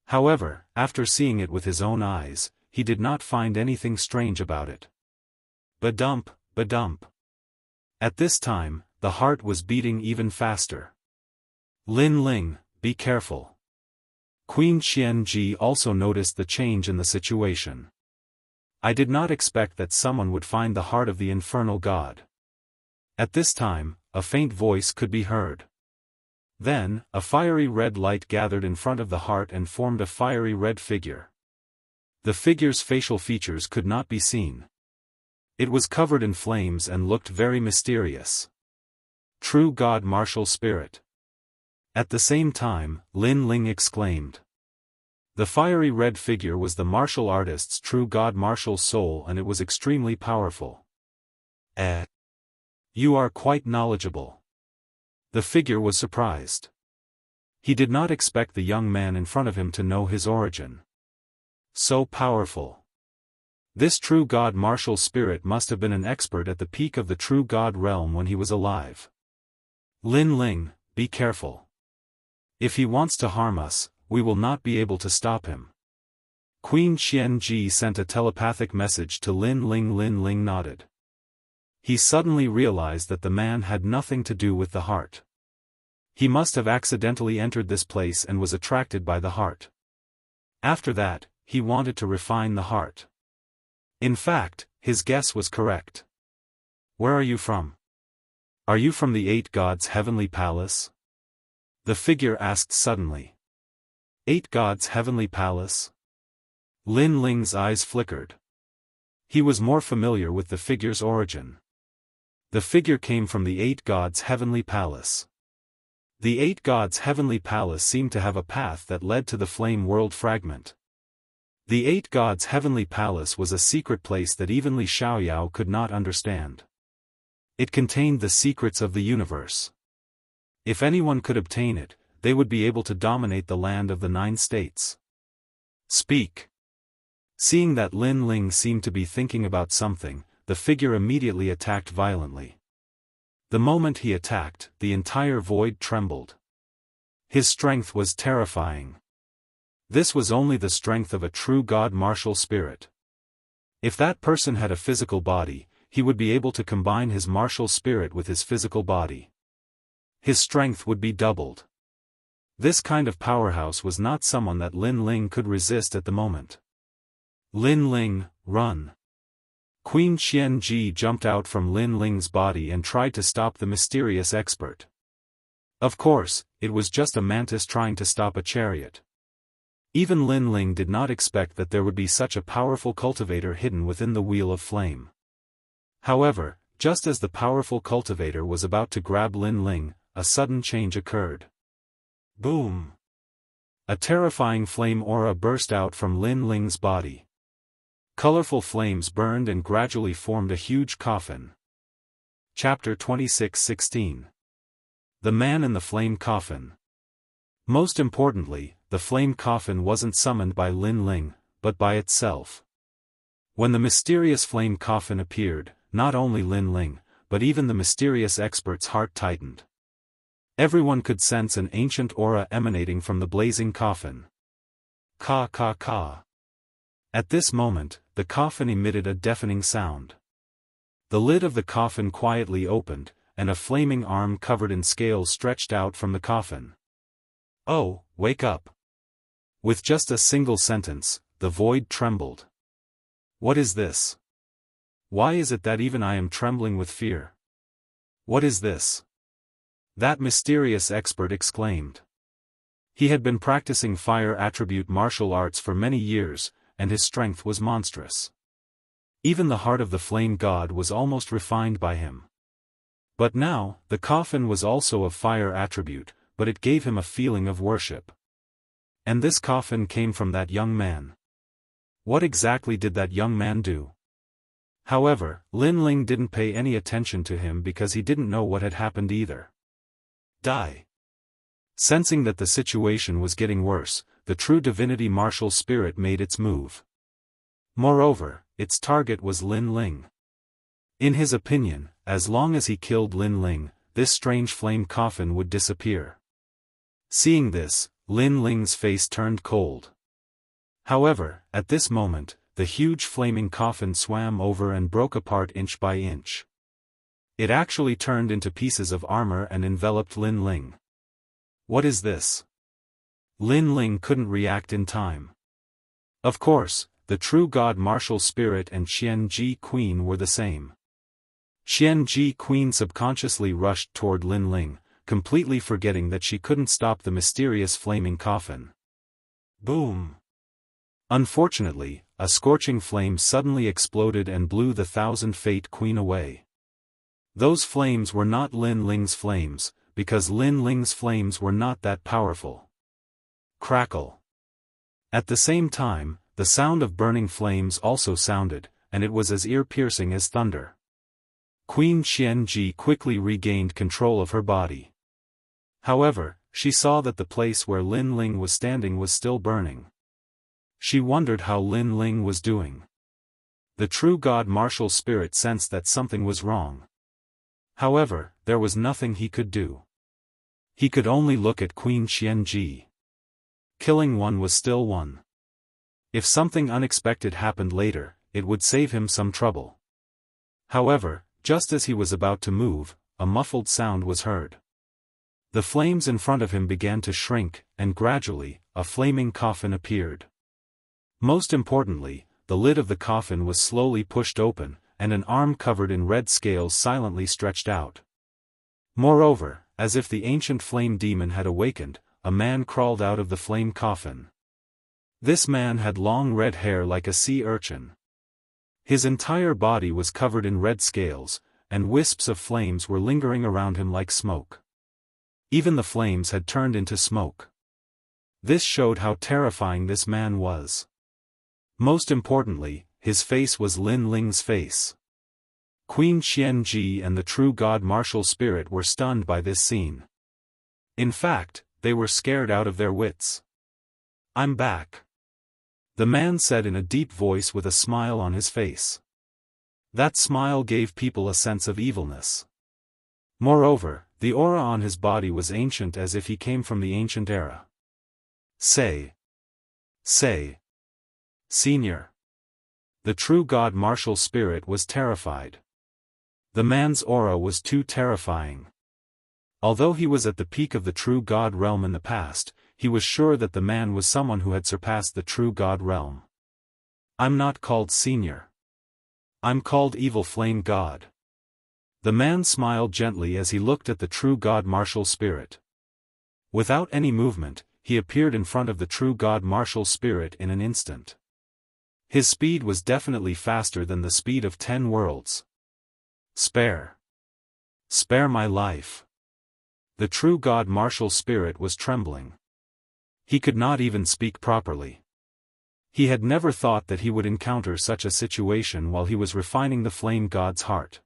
However, after seeing it with his own eyes, he did not find anything strange about it. Ba-dump, ba-dump. At this time, the heart was beating even faster. Lin Ling, be careful. Queen Xianxia also noticed the change in the situation. I did not expect that someone would find the heart of the infernal god. At this time, a faint voice could be heard. Then, a fiery red light gathered in front of the heart and formed a fiery red figure. The figure's facial features could not be seen. It was covered in flames and looked very mysterious. True God Martial Spirit. At the same time, Lin Ling exclaimed. The fiery red figure was the martial artist's true God Martial Soul, and it was extremely powerful. You are quite knowledgeable. The figure was surprised. He did not expect the young man in front of him to know his origin. So powerful. This true God Martial Spirit must have been an expert at the peak of the true God realm when he was alive. Lin Ling, be careful. If he wants to harm us, we will not be able to stop him. Queen Xianxia sent a telepathic message to Lin Ling. Lin Ling nodded. He suddenly realized that the man had nothing to do with the heart. He must have accidentally entered this place and was attracted by the heart. After that, he wanted to refine the heart. In fact, his guess was correct. Where are you from? Are you from the 8 gods' heavenly palace? The figure asked suddenly. 8 gods' heavenly palace? Lin Ling's eyes flickered. He was more familiar with the figure's origin. The figure came from the 8 gods' heavenly palace. The 8 gods' heavenly palace seemed to have a path that led to the flame world fragment. The 8 gods' heavenly palace was a secret place that even Li Xiaoyao could not understand. It contained the secrets of the universe. If anyone could obtain it, they would be able to dominate the land of the 9 states. Speak. Seeing that Lin Ling seemed to be thinking about something, the figure immediately attacked violently. The moment he attacked, the entire void trembled. His strength was terrifying. This was only the strength of a true god martial spirit. If that person had a physical body, he would be able to combine his martial spirit with his physical body. His strength would be doubled. This kind of powerhouse was not someone that Lin Ling could resist at the moment. Lin Ling, run! Queen Xianxia jumped out from Lin Ling's body and tried to stop the mysterious expert. Of course, it was just a mantis trying to stop a chariot. Even Lin Ling did not expect that there would be such a powerful cultivator hidden within the wheel of flame. However, just as the powerful cultivator was about to grab Lin Ling, a sudden change occurred. Boom! A terrifying flame aura burst out from Lin Ling's body. Colorful flames burned and gradually formed a huge coffin. Chapter 26:16. The Man in the Flame Coffin. Most importantly, the flame coffin wasn't summoned by Lin Ling, but by itself. When the mysterious flame coffin appeared, not only Lin Ling, but even the mysterious expert's heart tightened. Everyone could sense an ancient aura emanating from the blazing coffin. Ka ka ka. At this moment, the coffin emitted a deafening sound. The lid of the coffin quietly opened, and a flaming arm covered in scales stretched out from the coffin. Oh, wake up! With just a single sentence, the void trembled. What is this? Why is it that even I am trembling with fear? What is this? That mysterious expert exclaimed. He had been practicing fire attribute martial arts for many years, and his strength was monstrous. Even the heart of the flame god was almost refined by him. But now, the coffin was also of fire attribute, but it gave him a feeling of worship. And this coffin came from that young man. What exactly did that young man do? However, Lin Ling didn't pay any attention to him because he didn't know what had happened either. Die. Sensing that the situation was getting worse, the true divinity martial spirit made its move. Moreover, its target was Lin Ling. In his opinion, as long as he killed Lin Ling, this strange flame coffin would disappear. Seeing this, Lin Ling's face turned cold. However, at this moment, the huge flaming coffin swam over and broke apart inch by inch. It actually turned into pieces of armor and enveloped Lin Ling. What is this? Lin Ling couldn't react in time. Of course, the true god martial spirit and Xianxia Queen were the same. Xianxia Queen subconsciously rushed toward Lin Ling, completely forgetting that she couldn't stop the mysterious flaming coffin. Boom! Unfortunately, a scorching flame suddenly exploded and blew the Thousand Fate Queen away. Those flames were not Lin Ling's flames, because Lin Ling's flames were not that powerful. Crackle! At the same time, the sound of burning flames also sounded, and it was as ear-piercing as thunder. Queen Xianxia quickly regained control of her body. However, she saw that the place where Lin Ling was standing was still burning. She wondered how Lin Ling was doing. The true god martial spirit sensed that something was wrong. However, there was nothing he could do. He could only look at Queen Xianxia. Killing one was still one. If something unexpected happened later, it would save him some trouble. However, just as he was about to move, a muffled sound was heard. The flames in front of him began to shrink, and gradually, a flaming coffin appeared. Most importantly, the lid of the coffin was slowly pushed open, and an arm covered in red scales silently stretched out. Moreover, as if the ancient flame demon had awakened, a man crawled out of the flame coffin. This man had long red hair like a sea urchin. His entire body was covered in red scales, and wisps of flames were lingering around him like smoke. Even the flames had turned into smoke. This showed how terrifying this man was. Most importantly, his face was Lin Ling's face. Queen Xianxia and the true god martial spirit were stunned by this scene. In fact, they were scared out of their wits. "I'm back," the man said in a deep voice with a smile on his face. That smile gave people a sense of evilness. Moreover, the aura on his body was ancient, as if he came from the ancient era. Say, Senior. The true god martial spirit was terrified. The man's aura was too terrifying. Although he was at the peak of the true god realm in the past, he was sure that the man was someone who had surpassed the true god realm. "I'm not called Senior. I'm called Evil Flame God." The man smiled gently as he looked at the true god martial spirit. Without any movement, he appeared in front of the true god martial spirit in an instant. His speed was definitely faster than the speed of 10 worlds. Spare my life." The true god martial spirit was trembling. He could not even speak properly. He had never thought that he would encounter such a situation while he was refining the flame god's heart.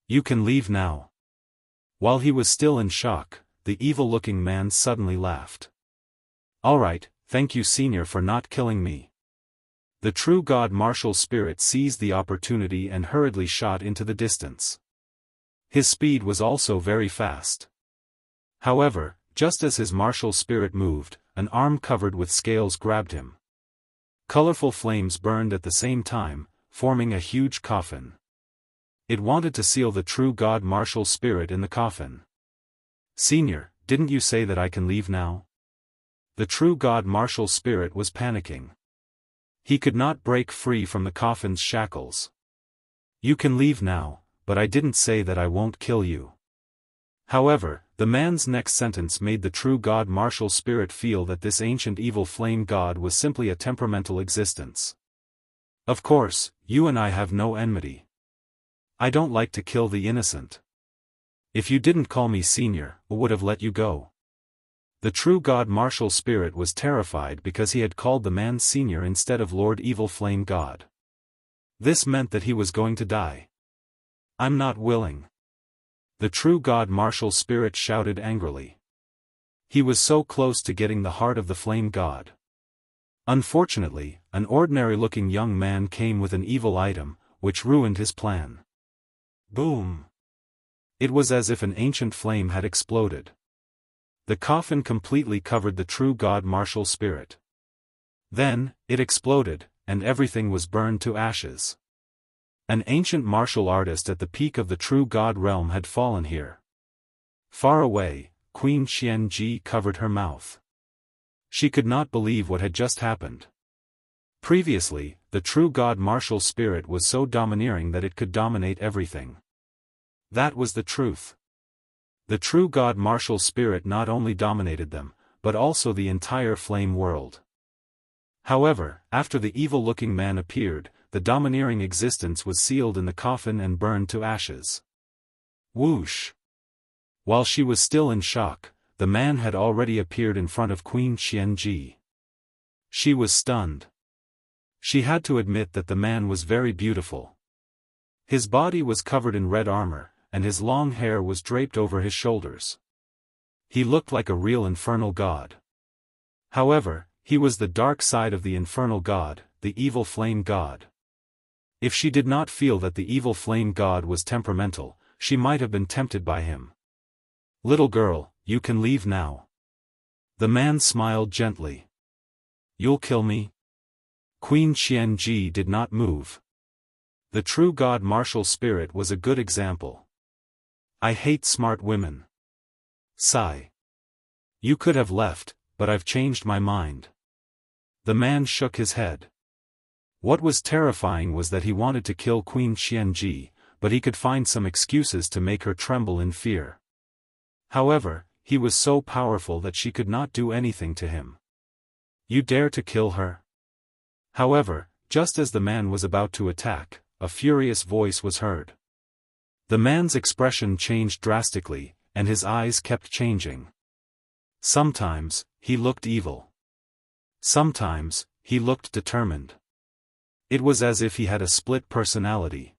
"You can leave now." While he was still in shock, the evil-looking man suddenly laughed. "All right, thank you Senior for not killing me." The true god martial spirit seized the opportunity and hurriedly shot into the distance. His speed was also very fast. However, just as his martial spirit moved, an arm covered with scales grabbed him. Colorful flames burned at the same time, forming a huge coffin. It wanted to seal the true god martial spirit in the coffin. "Senior, didn't you say that I can leave now?" The true god martial spirit was panicking. He could not break free from the coffin's shackles. "You can leave now, but I didn't say that I won't kill you." However, the man's next sentence made the true god martial spirit feel that this ancient evil flame god was simply a temperamental existence. "Of course, you and I have no enmity. I don't like to kill the innocent. If you didn't call me Senior, I would have let you go." The true god martial spirit was terrified because he had called the man Senior instead of Lord Evil Flame God. This meant that he was going to die. "I'm not willing," the true god martial spirit shouted angrily. He was so close to getting the heart of the flame god. Unfortunately, an ordinary-looking young man came with an evil item, which ruined his plan. Boom! It was as if an ancient flame had exploded. The coffin completely covered the true god martial spirit. Then, it exploded, and everything was burned to ashes. An ancient martial artist at the peak of the true god realm had fallen here. Far away, Queen Xianxia covered her mouth. She could not believe what had just happened. Previously, the true god martial spirit was so domineering that it could dominate everything. That was the truth. The true god martial spirit not only dominated them, but also the entire flame world. However, after the evil-looking man appeared, the domineering existence was sealed in the coffin and burned to ashes. Whoosh! While she was still in shock, the man had already appeared in front of Queen Xianxia. She was stunned. She had to admit that the man was very beautiful. His body was covered in red armor, and his long hair was draped over his shoulders. He looked like a real infernal god. However, he was the dark side of the infernal god, the evil flame god. If she did not feel that the evil flame god was temperamental, she might have been tempted by him. "Little girl, you can leave now." The man smiled gently. "You'll kill me?" Queen Xianxia did not move. The true god martial spirit was a good example. "I hate smart women." Sigh. "You could have left, but I've changed my mind." The man shook his head. What was terrifying was that he wanted to kill Queen Xianxia, but he could find some excuses to make her tremble in fear. However, he was so powerful that she could not do anything to him. You dare to kill her? However, just as the man was about to attack, a furious voice was heard. The man's expression changed drastically, and his eyes kept changing. Sometimes, he looked evil. Sometimes, he looked determined. It was as if he had a split personality.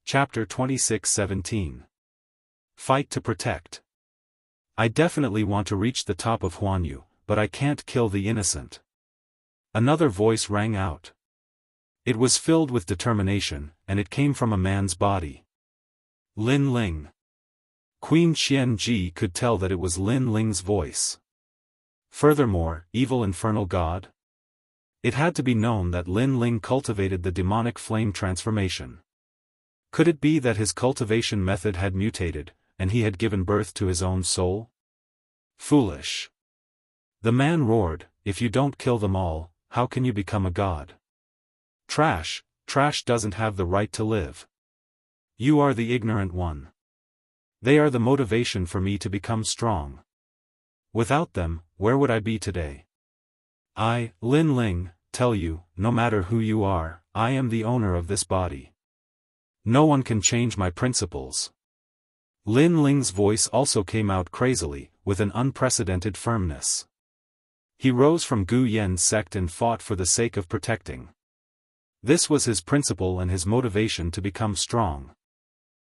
Chapter 26:17. Fight to protect. I definitely want to reach the top of Huanyu, but I can't kill the innocent. Another voice rang out. It was filled with determination, and it came from a man's body. Lin Ling. Queen Xianxia could tell that it was Lin Ling's voice. Furthermore, evil infernal god? It had to be known that Lin Ling cultivated the demonic flame transformation. Could it be that his cultivation method had mutated, and he had given birth to his own soul? Foolish. The man roared, if you don't kill them all, how can you become a god? Trash doesn't have the right to live. You are the ignorant one. They are the motivation for me to become strong. Without them, where would I be today? I, Lin Ling, tell you, no matter who you are, I am the owner of this body. No one can change my principles. Lin Ling's voice also came out crazily, with an unprecedented firmness. He rose from Gu Yan's sect and fought for the sake of protecting. This was his principle and his motivation to become strong.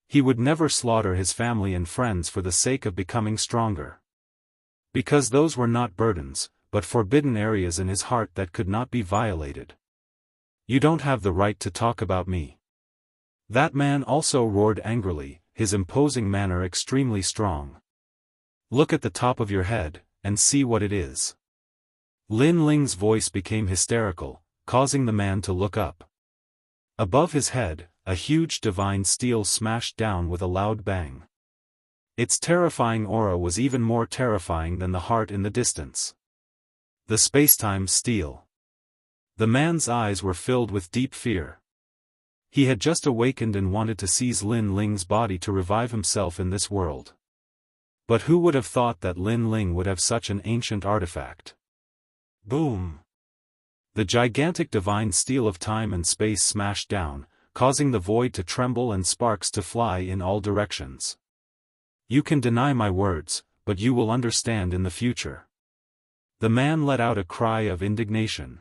He would never slaughter his family and friends for the sake of becoming stronger. Because those were not burdens, but forbidden areas in his heart that could not be violated. You don't have the right to talk about me. That man also roared angrily, his imposing manner extremely strong. Look at the top of your head, and see what it is. Lin Ling's voice became hysterical, causing the man to look up. Above his head, a huge divine steel smashed down with a loud bang. Its terrifying aura was even more terrifying than the heart in the distance. The spacetime steel. The man's eyes were filled with deep fear. He had just awakened and wanted to seize Lin Ling's body to revive himself in this world. But who would have thought that Lin Ling would have such an ancient artifact? Boom! The gigantic divine steel of time and space smashed down, causing the void to tremble and sparks to fly in all directions. You can deny my words, but you will understand in the future. The man let out a cry of indignation.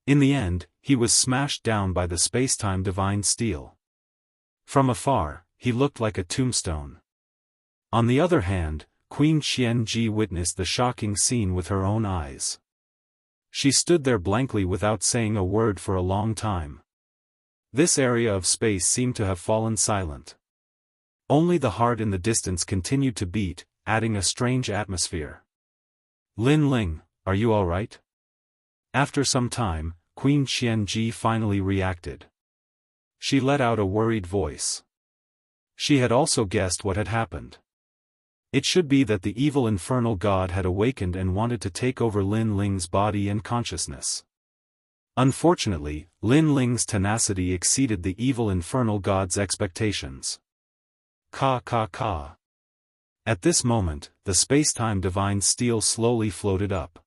In the end, he was smashed down by the spacetime divine steel. From afar, he looked like a tombstone. On the other hand, Queen Xianxia witnessed the shocking scene with her own eyes. She stood there blankly without saying a word for a long time. This area of space seemed to have fallen silent. Only the heart in the distance continued to beat, adding a strange atmosphere. Lin Ling, are you all right? After some time, Queen Xianxia finally reacted. She let out a worried voice. She had also guessed what had happened. It should be that the evil infernal god had awakened and wanted to take over Lin Ling's body and consciousness. Unfortunately, Lin Ling's tenacity exceeded the evil infernal god's expectations. Ka ka ka. At this moment, the spacetime divine steel slowly floated up.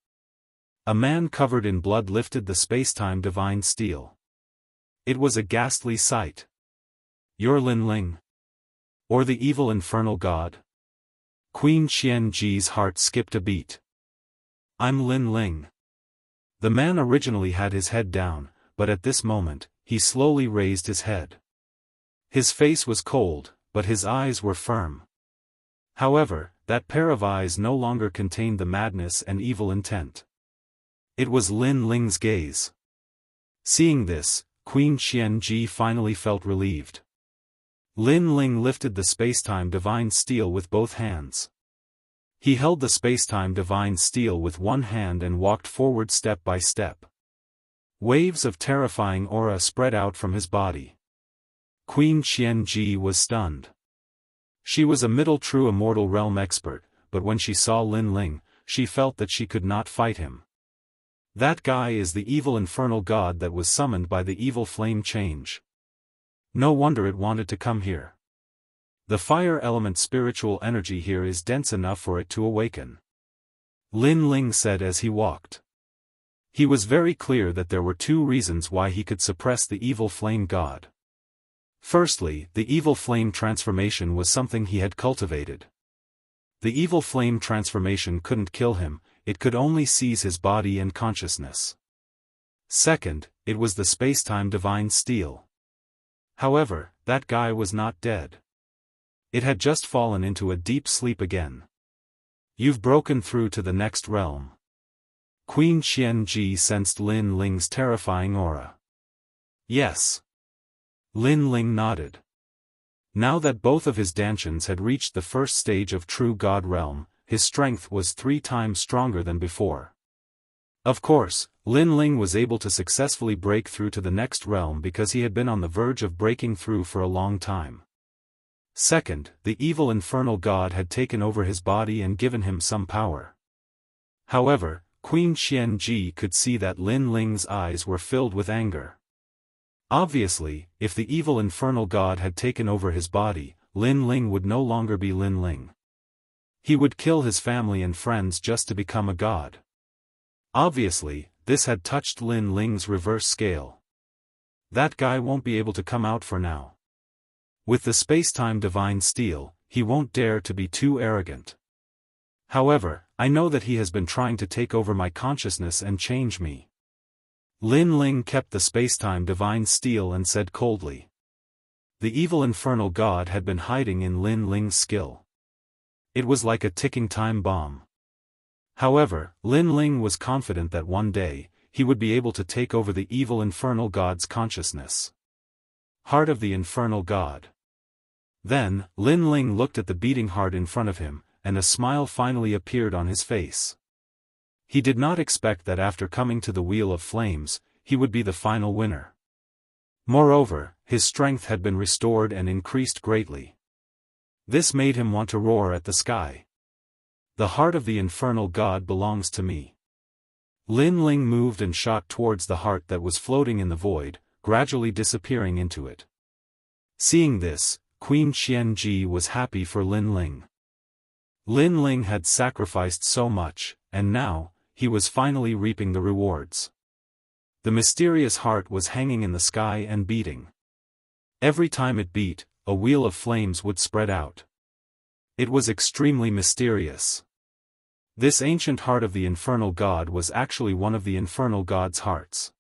A man covered in blood lifted the spacetime divine steel. It was a ghastly sight. You're Lin Ling? Or the evil infernal god? Queen Xianxia's heart skipped a beat. I'm Lin Ling. The man originally had his head down, but at this moment, he slowly raised his head. His face was cold, but his eyes were firm. However, that pair of eyes no longer contained the madness and evil intent. It was Lin Ling's gaze. Seeing this, Queen Xianxia finally felt relieved. Lin Ling lifted the spacetime divine steel with both hands. He held the spacetime divine steel with one hand and walked forward step by step. Waves of terrifying aura spread out from his body. Queen Xianxia was stunned. She was a middle true immortal realm expert, but when she saw Lin Ling, she felt that she could not fight him. That guy is the evil infernal god that was summoned by the evil flame change. No wonder it wanted to come here. The fire element spiritual energy here is dense enough for it to awaken. Lin Ling said as he walked. He was very clear that there were two reasons why he could suppress the evil flame god. Firstly, the evil flame transformation was something he had cultivated. The evil flame transformation couldn't kill him, it could only seize his body and consciousness. Second, it was the spacetime divine steel. However, that guy was not dead. It had just fallen into a deep sleep again. You've broken through to the next realm. Queen Xianxia sensed Lin Ling's terrifying aura. Yes. Lin Ling nodded. Now that both of his Dantians had reached the first stage of true God realm, his strength was 3 times stronger than before. Of course, Lin Ling was able to successfully break through to the next realm because he had been on the verge of breaking through for a long time. Second, the evil infernal god had taken over his body and given him some power. However, Queen Xianxia could see that Lin Ling's eyes were filled with anger. Obviously, if the evil infernal god had taken over his body, Lin Ling would no longer be Lin Ling. He would kill his family and friends just to become a god. Obviously, this had touched Lin Ling's reverse scale. That guy won't be able to come out for now. With the spacetime divine steel, he won't dare to be too arrogant. However, I know that he has been trying to take over my consciousness and change me. Lin Ling kept the spacetime divine steel and said coldly. The evil infernal god had been hiding in Lin Ling's skill. It was like a ticking time bomb. However, Lin Ling was confident that one day, he would be able to take over the evil infernal god's consciousness. Heart of the infernal god. Then, Lin Ling looked at the beating heart in front of him, and a smile finally appeared on his face. He did not expect that after coming to the Wheel of Flames, he would be the final winner. Moreover, his strength had been restored and increased greatly. This made him want to roar at the sky. The heart of the infernal god belongs to me. Lin Ling moved and shot towards the heart that was floating in the void, gradually disappearing into it. Seeing this, Queen Xianxia was happy for Lin Ling. Lin Ling had sacrificed so much, and now, he was finally reaping the rewards. The mysterious heart was hanging in the sky and beating. Every time it beat, a wheel of flames would spread out. It was extremely mysterious. This ancient heart of the infernal god was actually one of the infernal god's hearts.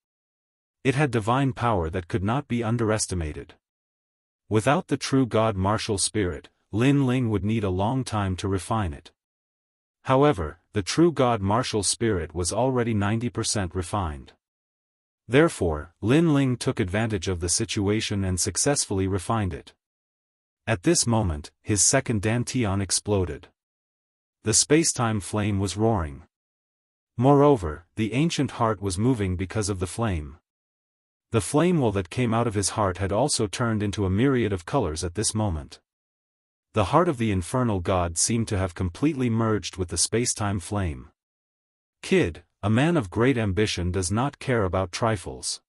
It had divine power that could not be underestimated. Without the true god martial spirit, Lin Ling would need a long time to refine it. However, the true god martial spirit was already 90% refined. Therefore, Lin Ling took advantage of the situation and successfully refined it. At this moment, his second dantian exploded. The spacetime flame was roaring. Moreover, the ancient heart was moving because of the flame. The flame wheel that came out of his heart had also turned into a myriad of colors at this moment. The heart of the infernal god seemed to have completely merged with the spacetime flame. Kid, a man of great ambition does not care about trifles.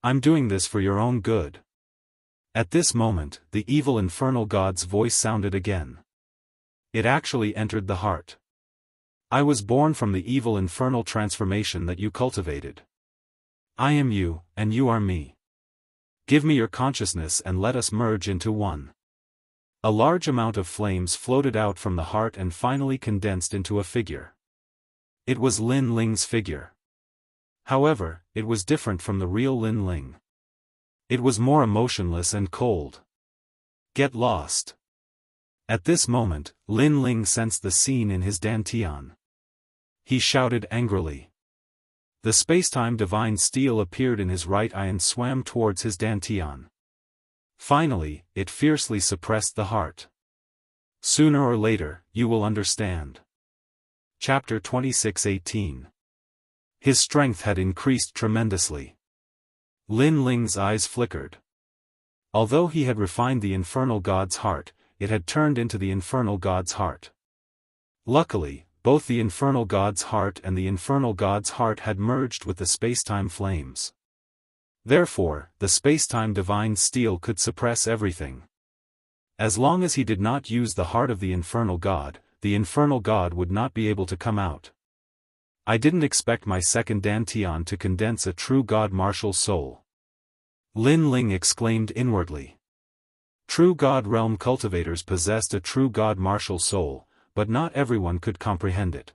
I'm doing this for your own good. At this moment, the evil infernal god's voice sounded again. It actually entered the heart. I was born from the evil infernal transformation that you cultivated. I am you, and you are me. Give me your consciousness and let us merge into one. A large amount of flames floated out from the heart and finally condensed into a figure. It was Lin Ling's figure. However, it was different from the real Lin Ling. It was more emotionless and cold. Get lost. At this moment, Lin Ling sensed the scene in his dantian. He shouted angrily. The spacetime divine steel appeared in his right eye and swam towards his dantian. Finally, it fiercely suppressed the heart. Sooner or later, you will understand. Chapter 26:18. His strength had increased tremendously. Lin Ling's eyes flickered. Although he had refined the infernal god's heart, it had turned into the infernal god's heart. Luckily, both the infernal god's heart and the infernal god's heart had merged with the spacetime flames. Therefore, the spacetime divine steel could suppress everything. As long as he did not use the heart of the infernal god would not be able to come out. I didn't expect my second Dantian to condense a true god martial soul. Lin Ling exclaimed inwardly. True god realm cultivators possessed a true god martial soul, but not everyone could comprehend it.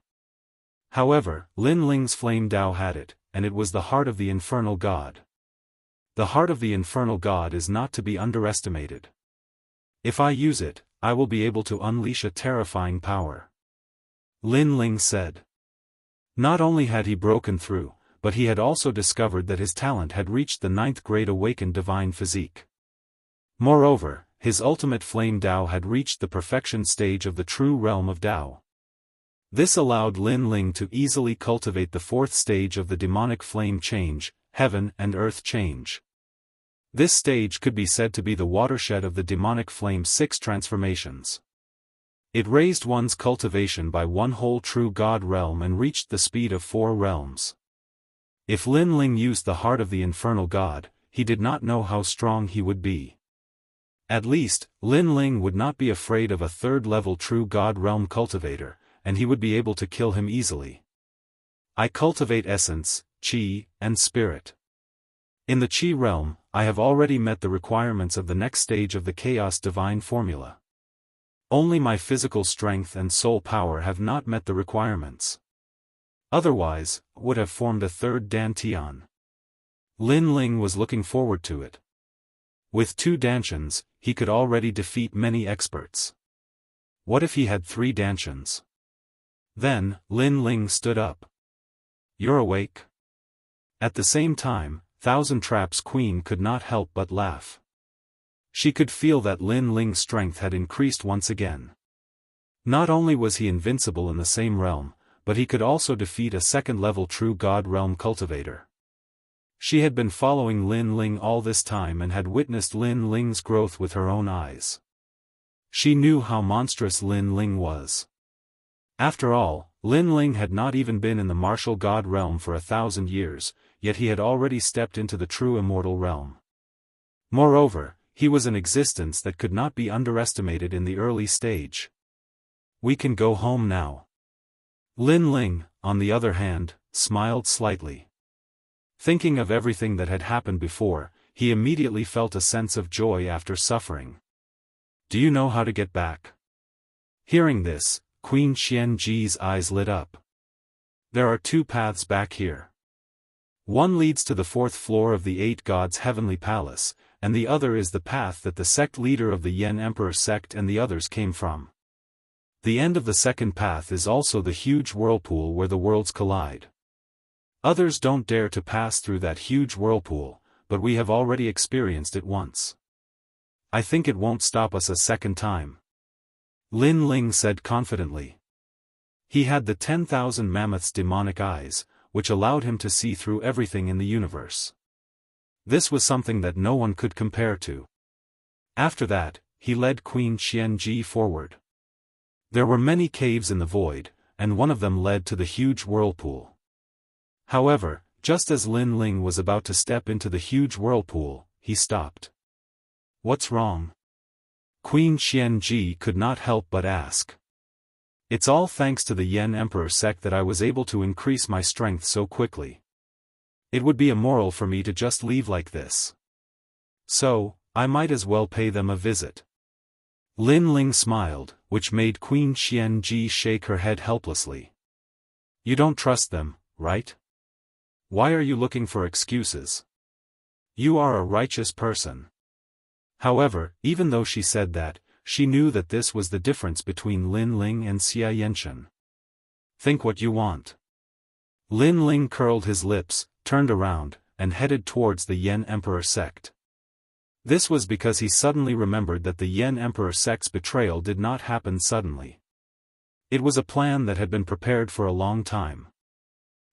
However, Lin Ling's flame Dao had it, and it was the heart of the infernal god. The heart of the infernal god is not to be underestimated. If I use it, I will be able to unleash a terrifying power. Lin Ling said. Not only had he broken through, but he had also discovered that his talent had reached the 9th grade awakened divine physique. Moreover, his ultimate flame Dao had reached the perfection stage of the true realm of Dao. This allowed Lin Ling to easily cultivate the 4th stage of the demonic flame change, heaven and earth change. This stage could be said to be the watershed of the demonic flame's 6 transformations. It raised one's cultivation by one whole true god realm and reached the speed of 4 realms. If Lin Ling used the heart of the infernal god, he did not know how strong he would be. At least, Lin Ling would not be afraid of a 3rd-level true god realm cultivator, and he would be able to kill him easily. I cultivate essence, qi, and spirit. In the qi realm, I have already met the requirements of the next stage of the chaos divine formula. Only my physical strength and soul power have not met the requirements. Otherwise, would have formed a 3rd Dantian. Lin Ling was looking forward to it. With 2 Dantians, he could already defeat many experts. What if he had 3 Dantians? Then, Lin Ling stood up. You're awake? At the same time, Thousand Traps Queen could not help but laugh. She could feel that Lin Ling's strength had increased once again. Not only was he invincible in the same realm, but he could also defeat a 2nd-level true god realm cultivator. She had been following Lin Ling all this time and had witnessed Lin Ling's growth with her own eyes. She knew how monstrous Lin Ling was. After all, Lin Ling had not even been in the martial god realm for 1,000 years, yet he had already stepped into the true immortal realm. Moreover, he was an existence that could not be underestimated in the early stage. We can go home now. Lin Ling, on the other hand, smiled slightly. Thinking of everything that had happened before, he immediately felt a sense of joy after suffering. Do you know how to get back? Hearing this, Queen Xianji's eyes lit up. There are 2 paths back here. One leads to the 4th floor of the 8 gods' heavenly palace, and the other is the path that the sect leader of the Yan Emperor sect and the others came from. The end of the 2nd path is also the huge whirlpool where the worlds collide. Others don't dare to pass through that huge whirlpool, but we have already experienced it once. I think it won't stop us a 2nd time. Lin Ling said confidently. He had the 10,000 mammoths' demonic eyes, which allowed him to see through everything in the universe. This was something that no one could compare to. After that, he led Queen Xianji forward. There were many caves in the void, and one of them led to the huge whirlpool. However, just as Lin Ling was about to step into the huge whirlpool, he stopped. What's wrong? Queen Xianji could not help but ask. It's all thanks to the Yan Emperor sect that I was able to increase my strength so quickly. It would be immoral for me to just leave like this. So, I might as well pay them a visit. Lin Ling smiled, which made Queen Xianji shake her head helplessly. You don't trust them, right? Why are you looking for excuses? You are a righteous person. However, even though she said that, she knew that this was the difference between Lin Ling and Xia Yenshen. Think what you want. Lin Ling curled his lips, turned around, and headed towards the Yan Emperor sect. This was because he suddenly remembered that the Yan Emperor sect's betrayal did not happen suddenly. It was a plan that had been prepared for a long time.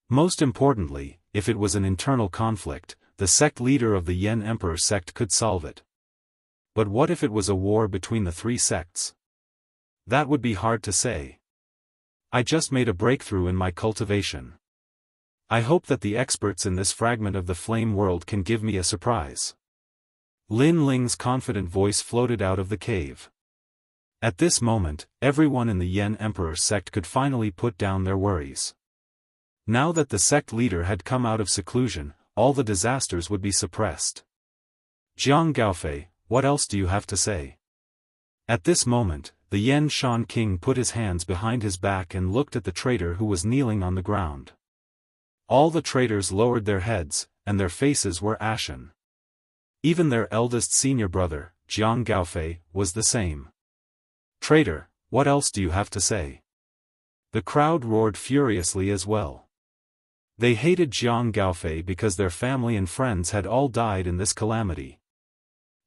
Most importantly, if it was an internal conflict, the sect leader of the Yan Emperor sect could solve it. But what if it was a war between the 3 sects? That would be hard to say. I just made a breakthrough in my cultivation. I hope that the experts in this fragment of the flame world can give me a surprise. Lin Ling's confident voice floated out of the cave. At this moment, everyone in the Yen Emperor sect could finally put down their worries. Now that the sect leader had come out of seclusion, all the disasters would be suppressed. Jiang Gaofei, what else do you have to say? At this moment, the Yen Shan King put his hands behind his back and looked at the traitor who was kneeling on the ground. All the traitors lowered their heads, and their faces were ashen. Even their eldest senior brother, Jiang Gaofei, was the same. Traitor, what else do you have to say? The crowd roared furiously as well. They hated Jiang Gaofei because their family and friends had all died in this calamity.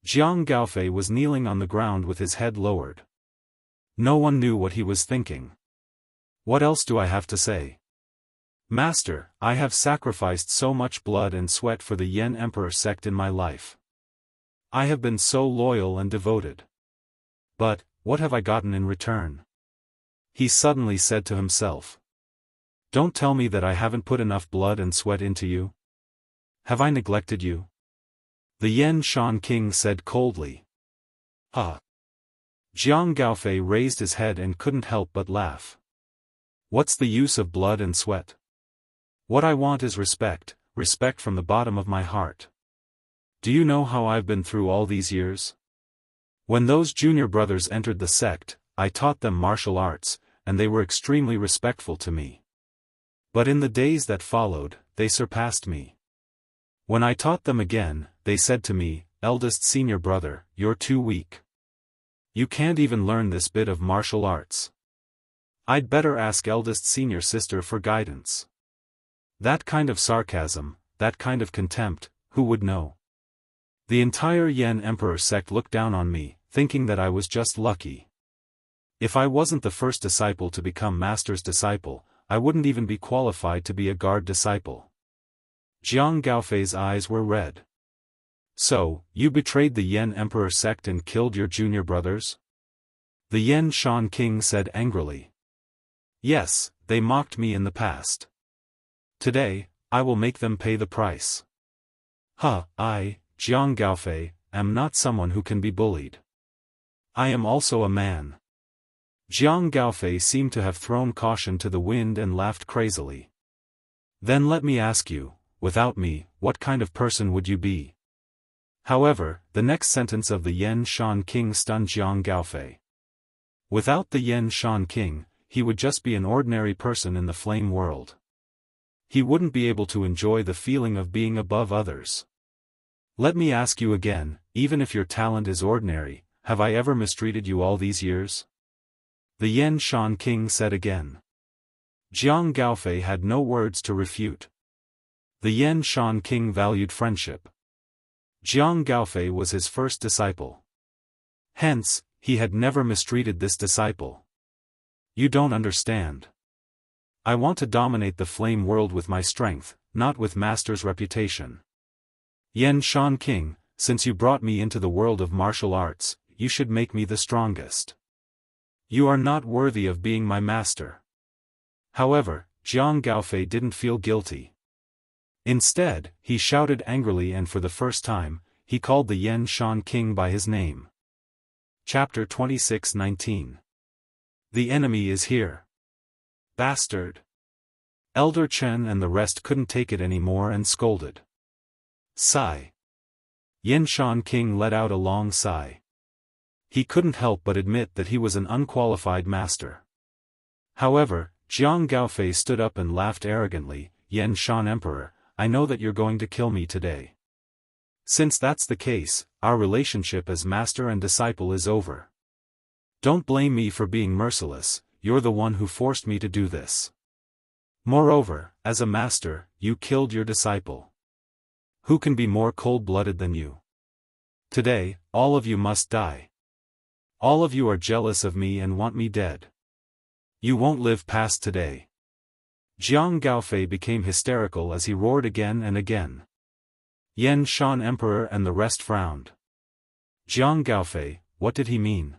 Jiang Gaofei was kneeling on the ground with his head lowered. No one knew what he was thinking. What else do I have to say? Master, I have sacrificed so much blood and sweat for the Yen Emperor sect in my life. I have been so loyal and devoted. But, what have I gotten in return? He suddenly said to himself. Don't tell me that I haven't put enough blood and sweat into you. Have I neglected you? The Yen Shan King said coldly. Ha! Jiang Gaofei raised his head and couldn't help but laugh. What's the use of blood and sweat? What I want is respect, respect from the bottom of my heart. Do you know how I've been through all these years? When those junior brothers entered the sect, I taught them martial arts, and they were extremely respectful to me. But in the days that followed, they surpassed me. When I taught them again, they said to me, eldest senior brother, you're too weak. You can't even learn this bit of martial arts. I'd better ask eldest senior sister for guidance. That kind of sarcasm, that kind of contempt, who would know? The entire Yen Emperor sect looked down on me, thinking that I was just lucky. If I wasn't the first disciple to become master's disciple, I wouldn't even be qualified to be a guard disciple. Jiang Gaofei's eyes were red. So, you betrayed the Yen Emperor sect and killed your junior brothers? The Yen Shan King said angrily. Yes, they mocked me in the past. Today, I will make them pay the price. I, Jiang Gaofei, am not someone who can be bullied. I am also a man. Jiang Gaofei seemed to have thrown caution to the wind and laughed crazily. Then let me ask you, without me, what kind of person would you be? However, the next sentence of the Yen Shan King stunned Jiang Gaofei. Without the Yen Shan King, he would just be an ordinary person in the flame world. He wouldn't be able to enjoy the feeling of being above others. Let me ask you again, even if your talent is ordinary, have I ever mistreated you all these years? The Yen Shan King said again. Jiang Gaofei had no words to refute. The Yen Shan King valued friendship. Jiang Gaofei was his first disciple. Hence, he had never mistreated this disciple. You don't understand. I want to dominate the flame world with my strength, not with master's reputation. Yen Shan King, since you brought me into the world of martial arts, you should make me the strongest. You are not worthy of being my master. However, Jiang Gaofei didn't feel guilty. Instead, he shouted angrily and for the first time, he called the Yen Shan King by his name. Chapter 26:19. The enemy is here. Bastard! Elder Chen and the rest couldn't take it anymore and scolded. Sigh. Yen Shan King let out a long sigh. He couldn't help but admit that he was an unqualified master. However, Jiang Gaofei stood up and laughed arrogantly. Yen Shan Emperor, I know that you're going to kill me today. Since that's the case, our relationship as master and disciple is over. Don't blame me for being merciless, you're the one who forced me to do this. Moreover, as a master, you killed your disciple. Who can be more cold-blooded than you? Today, all of you must die. All of you are jealous of me and want me dead. You won't live past today. Jiang Gaofei became hysterical as he roared again and again. Yen Shan Emperor and the rest frowned. Jiang Gaofei, what did he mean?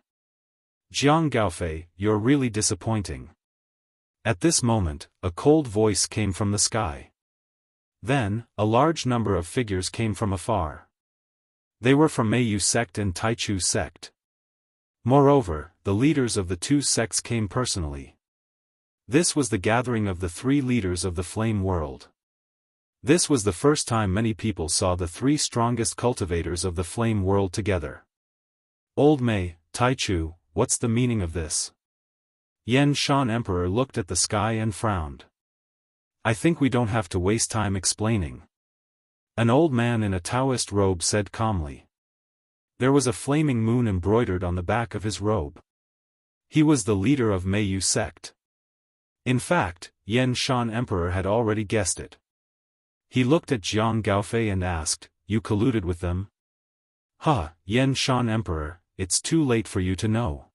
Jiang Gaofei, you're really disappointing. At this moment, a cold voice came from the sky. Then, a large number of figures came from afar. They were from Meiyu sect and Taichu sect. Moreover, the leaders of the two sects came personally. This was the gathering of the three leaders of the flame world. This was the first time many people saw the three strongest cultivators of the flame world together. Old Mei, Taichu, what's the meaning of this? Yan Shan Emperor looked at the sky and frowned. I think we don't have to waste time explaining. An old man in a Daoist robe said calmly. There was a flaming moon embroidered on the back of his robe. He was the leader of Meiyu sect. In fact, Yan Shan Emperor had already guessed it. He looked at Jiang Gaofei and asked, You colluded with them? Yan Shan Emperor, it's too late for you to know.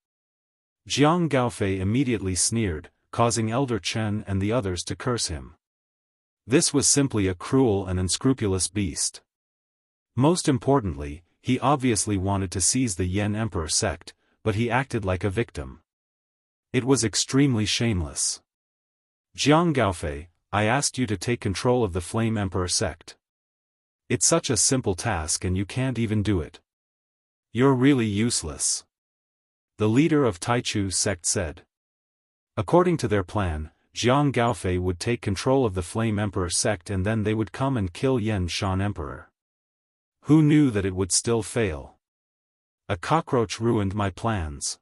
Jiang Gaofei immediately sneered, causing Elder Chen and the others to curse him. This was simply a cruel and unscrupulous beast. Most importantly, he obviously wanted to seize the Yan Emperor sect, but he acted like a victim. It was extremely shameless. Jiang Gaofei, I asked you to take control of the Flame Emperor sect. It's such a simple task and you can't even do it. You're really useless. The leader of Taichu sect said. According to their plan, Jiang Gaofei would take control of the Flame Emperor sect and then they would come and kill Yan Shan Emperor. Who knew that it would still fail? A cockroach ruined my plans.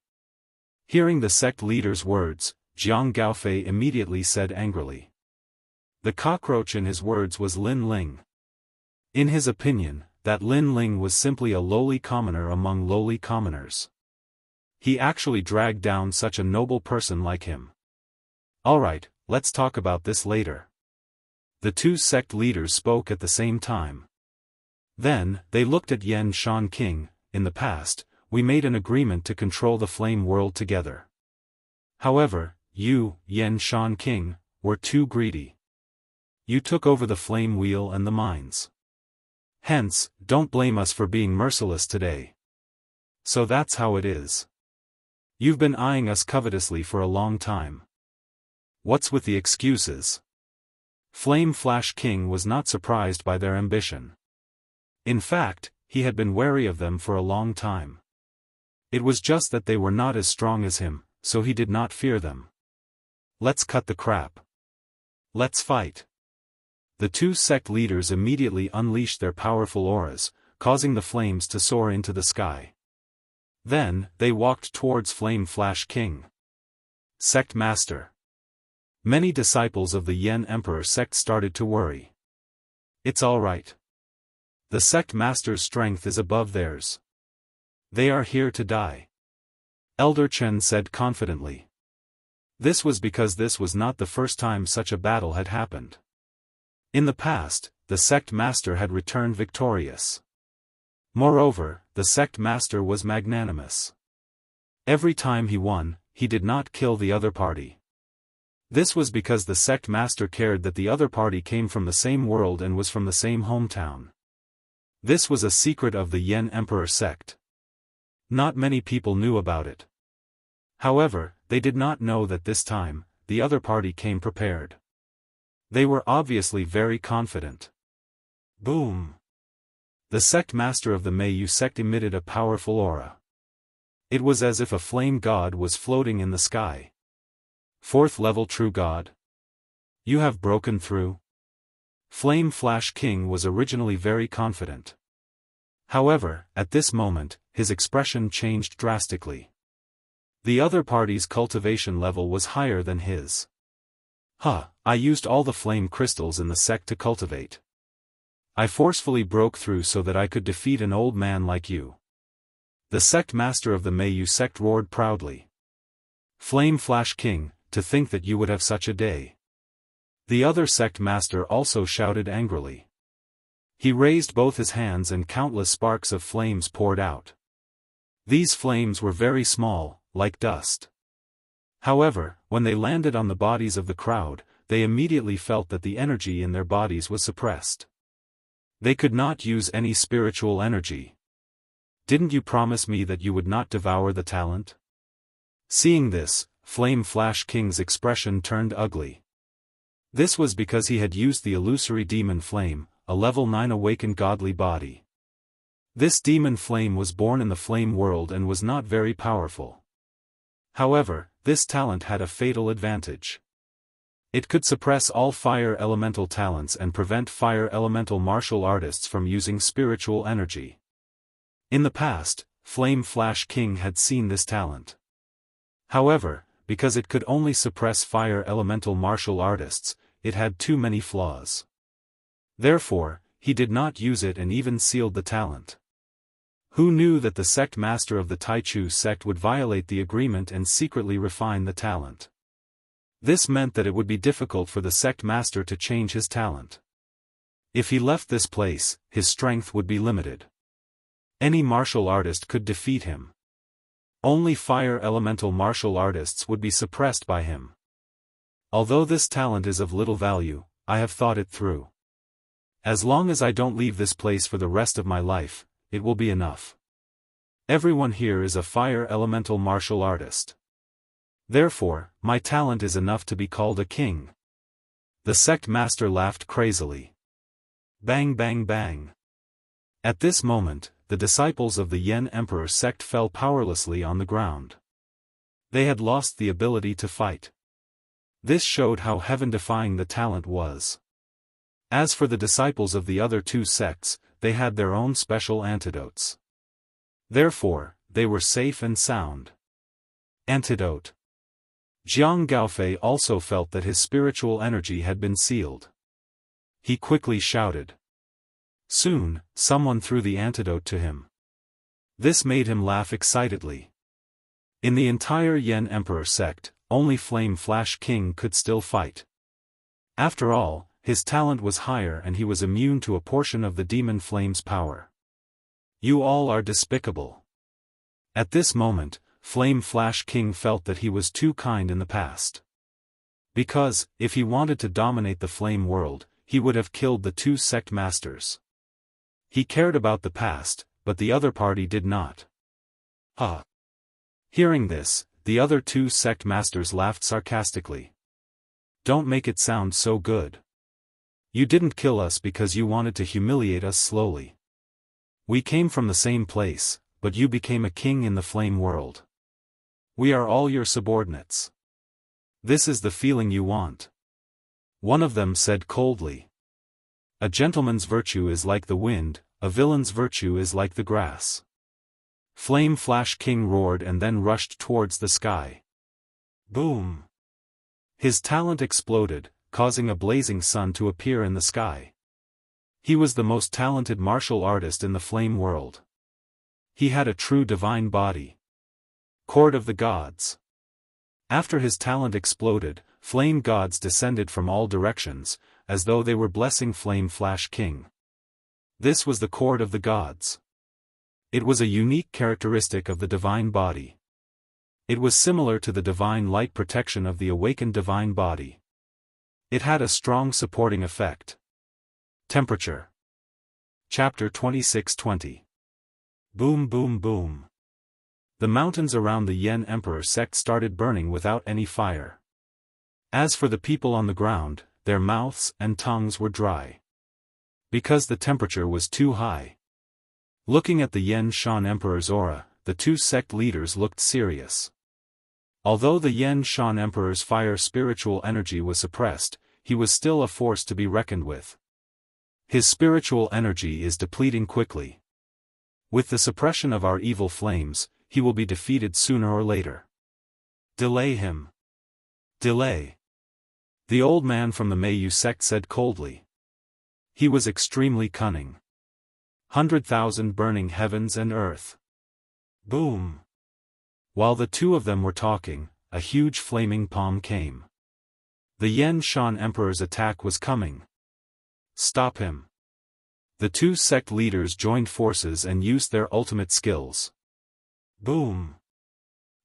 Hearing the sect leader's words, Jiang Gaofei immediately said angrily. The cockroach in his words was Lin Ling. In his opinion, that Lin Ling was simply a lowly commoner among lowly commoners. He actually dragged down such a noble person like him. Alright, let's talk about this later. The two sect leaders spoke at the same time. Then, they looked at Yan Shan King. In the past, we made an agreement to control the flame world together. However, you, Yan Shan King, were too greedy. You took over the flame wheel and the mines. Hence, don't blame us for being merciless today. So that's how it is. You've been eyeing us covetously for a long time. What's with the excuses? Flame Flash King was not surprised by their ambition. In fact, he had been wary of them for a long time. It was just that they were not as strong as him, so he did not fear them. Let's cut the crap. Let's fight. The two sect leaders immediately unleashed their powerful auras, causing the flames to soar into the sky. Then, they walked towards Flame Flash King. Sect Master. Many disciples of the Yan Emperor sect started to worry. It's alright. The sect master's strength is above theirs. They are here to die. Elder Chen said confidently. This was because this was not the first time such a battle had happened. In the past, the sect master had returned victorious. Moreover, the sect master was magnanimous. Every time he won, he did not kill the other party. This was because the sect master cared that the other party came from the same world and was from the same hometown. This was a secret of the Yan Emperor sect. Not many people knew about it. However, they did not know that this time, the other party came prepared. They were obviously very confident. Boom! The sect master of the Meiyu sect emitted a powerful aura. It was as if a flame god was floating in the sky. 4th level true god? You have broken through? Flame Flash King was originally very confident. However, at this moment, his expression changed drastically. The other party's cultivation level was higher than his. I used all the flame crystals in the sect to cultivate. I forcefully broke through so that I could defeat an old man like you. The sect master of the Meiyu sect roared proudly. Flame Flash King, to think that you would have such a day. The other sect master also shouted angrily. He raised both his hands and countless sparks of flames poured out. These flames were very small, like dust. However, when they landed on the bodies of the crowd, they immediately felt that the energy in their bodies was suppressed. They could not use any spiritual energy. Didn't you promise me that you would not devour the talent? Seeing this, Flame Flash King's expression turned ugly. This was because he had used the illusory demon flame, a level 9 awakened godly body. This demon flame was born in the flame world and was not very powerful. However, this talent had a fatal advantage. It could suppress all fire elemental talents and prevent fire elemental martial artists from using spiritual energy. In the past, Flame Flash King had seen this talent. However, because it could only suppress fire elemental martial artists, it had too many flaws. Therefore, he did not use it and even sealed the talent. Who knew that the sect master of the Taichu sect would violate the agreement and secretly refine the talent? This meant that it would be difficult for the sect master to change his talent. If he left this place, his strength would be limited. Any martial artist could defeat him. Only fire elemental martial artists would be suppressed by him. Although this talent is of little value, I have thought it through. As long as I don't leave this place for the rest of my life, it will be enough. Everyone here is a fire elemental martial artist. Therefore, my talent is enough to be called a king. The sect master laughed crazily. Bang bang bang. At this moment, the disciples of the Yen Emperor sect fell powerlessly on the ground. They had lost the ability to fight. This showed how heaven-defying the talent was. As for the disciples of the other two sects, they had their own special antidotes. Therefore, they were safe and sound. Antidote. Jiang Gaofei also felt that his spiritual energy had been sealed. He quickly shouted. Soon, someone threw the antidote to him. This made him laugh excitedly. In the entire Yen Emperor sect, only Flame Flash King could still fight. After all, his talent was higher and he was immune to a portion of the demon flame's power. You all are despicable. At this moment, Flame Flash King felt that he was too kind in the past. Because, if he wanted to dominate the flame world, he would have killed the two sect masters. He cared about the past, but the other party did not. Ha! Hearing this, the other two sect masters laughed sarcastically. Don't make it sound so good. You didn't kill us because you wanted to humiliate us slowly. We came from the same place, but you became a king in the flame world. We are all your subordinates. This is the feeling you want. One of them said coldly. A gentleman's virtue is like the wind, a villain's virtue is like the grass. Flame Flash King roared and then rushed towards the sky. Boom! His talent exploded, causing a blazing sun to appear in the sky. He was the most talented martial artist in the flame world. He had a true divine body. Court of the Gods. After his talent exploded, flame gods descended from all directions, as though they were blessing Flame Flash King. This was the Court of the Gods. It was a unique characteristic of the divine body. It was similar to the divine light protection of the awakened divine body. It had a strong supporting effect. Temperature. Chapter 26:20. Boom boom boom. The mountains around the Yen Emperor sect started burning without any fire. As for the people on the ground, their mouths and tongues were dry. Because the temperature was too high. Looking at the Yen Shan Emperor's aura, the two sect leaders looked serious. Although the Yen Shan Emperor's fire spiritual energy was suppressed, he was still a force to be reckoned with. His spiritual energy is depleting quickly. With the suppression of our evil flames, he will be defeated sooner or later. Delay him. Delay. The old man from the Meiyu sect said coldly. He was extremely cunning. 100,000 burning heavens and earth. Boom. While the two of them were talking, a huge flaming palm came. The Yen Shan Emperor's attack was coming. Stop him. The two sect leaders joined forces and used their ultimate skills. Boom.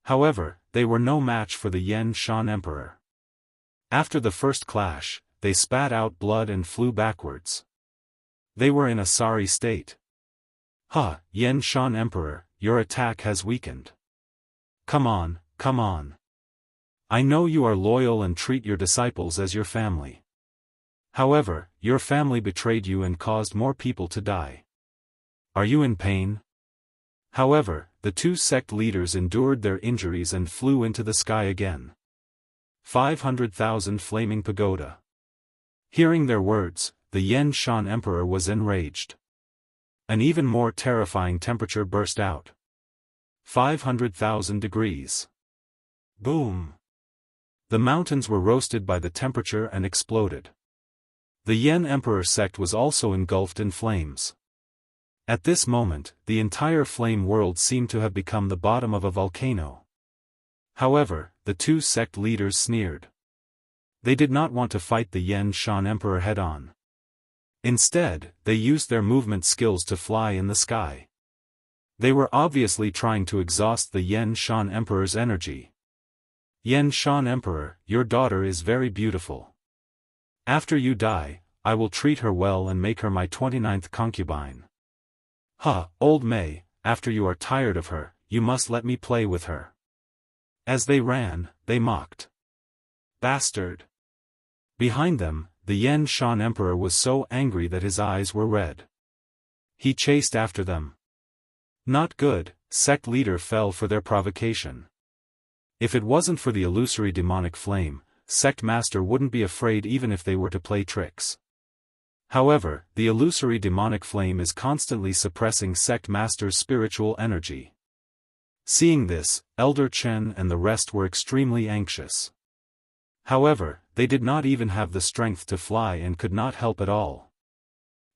However, they were no match for the Yen Shan Emperor. After the first clash, they spat out blood and flew backwards. They were in a sorry state. Ha, Yen Shan Emperor, your attack has weakened. Come on, come on. I know you are loyal and treat your disciples as your family. However, your family betrayed you and caused more people to die. Are you in pain? However, the two sect leaders endured their injuries and flew into the sky again. 500,000 flaming pagoda. Hearing their words, the Yan Shan Emperor was enraged. An even more terrifying temperature burst out. 500,000 degrees. Boom! The mountains were roasted by the temperature and exploded. The Yan Emperor sect was also engulfed in flames. At this moment, the entire flame world seemed to have become the bottom of a volcano. However, the two sect leaders sneered. They did not want to fight the Yan Shan Emperor head-on. Instead, they used their movement skills to fly in the sky. They were obviously trying to exhaust the Yan Shan Emperor's energy. Yan Shan Emperor, your daughter is very beautiful. After you die, I will treat her well and make her my 29th concubine. Old May, after you are tired of her, you must let me play with her. As they ran, they mocked. Bastard! Behind them, the Yan Shan Emperor was so angry that his eyes were red. He chased after them. Not good, sect leader fell for their provocation. If it wasn't for the illusory demonic flame, sect master wouldn't be afraid even if they were to play tricks. However, the illusory demonic flame is constantly suppressing sect master's spiritual energy. Seeing this, Elder Chen and the rest were extremely anxious. However, they did not even have the strength to fly and could not help at all.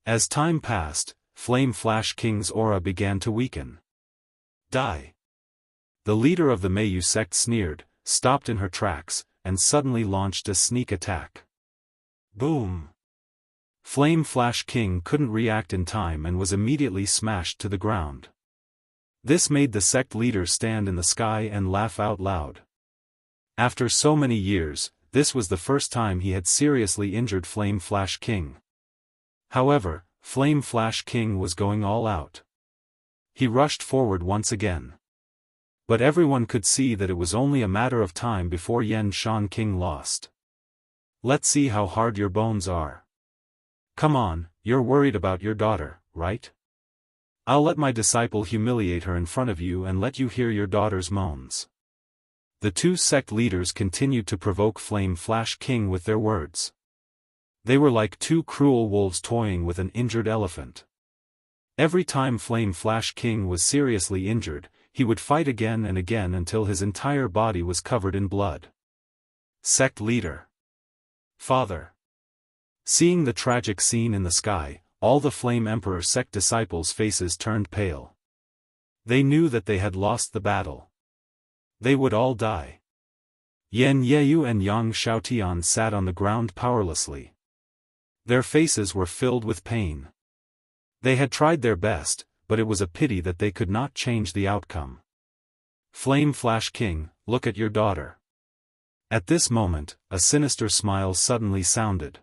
As time passed, Flame Flash King's aura began to weaken. Die! The leader of the Meiyu sect sneered, stopped in her tracks, and suddenly launched a sneak attack. Boom! Flame Flash King couldn't react in time and was immediately smashed to the ground. This made the sect leader stand in the sky and laugh out loud. After so many years, this was the first time he had seriously injured Flame Flash King. However, Flame Flash King was going all out. He rushed forward once again. But everyone could see that it was only a matter of time before Yan Shan King lost. Let's see how hard your bones are. Come on, you're worried about your daughter, right? I'll let my disciple humiliate her in front of you and let you hear your daughter's moans. The two sect leaders continued to provoke Flame Flash King with their words. They were like two cruel wolves toying with an injured elephant. Every time Flame Flash King was seriously injured, he would fight again and again until his entire body was covered in blood. Sect leader. Father. Seeing the tragic scene in the sky, all the Flame Emperor sect disciples' faces turned pale. They knew that they had lost the battle. They would all die. Yan Yeyu and Yang Xiaotian sat on the ground powerlessly. Their faces were filled with pain. They had tried their best, but it was a pity that they could not change the outcome. Flame Flash King, look at your daughter. At this moment, a sinister smile suddenly sounded.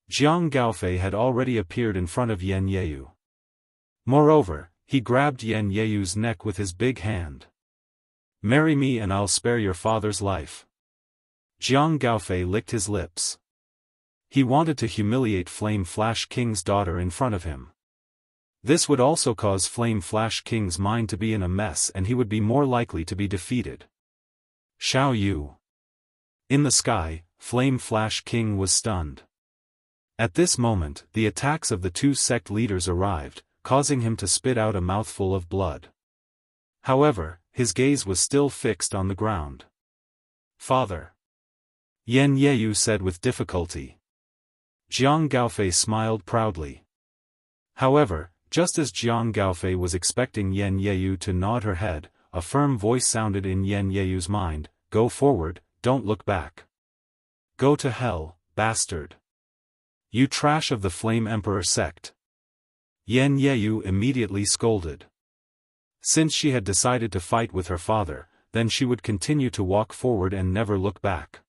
Jiang Gaofei had already appeared in front of Yan Yeyu. Moreover, he grabbed Yan Yeyu's neck with his big hand. Marry me and I'll spare your father's life. Jiang Gaofei licked his lips. He wanted to humiliate Flame Flash King's daughter in front of him. This would also cause Flame Flash King's mind to be in a mess and he would be more likely to be defeated. Xiao Yu. In the sky, Flame Flash King was stunned. At this moment, the attacks of the two sect leaders arrived, causing him to spit out a mouthful of blood. However, his gaze was still fixed on the ground. Father. Yan Yeyu said with difficulty. Jiang Gaofei smiled proudly. However, just as Jiang Gaofei was expecting Yan Yeyu to nod her head, a firm voice sounded in Yan Yeyu's mind, go forward, don't look back. Go to hell, bastard. You trash of the Flame Emperor sect. Yan Yeyu immediately scolded. Since she had decided to fight with her father, then she would continue to walk forward and never look back.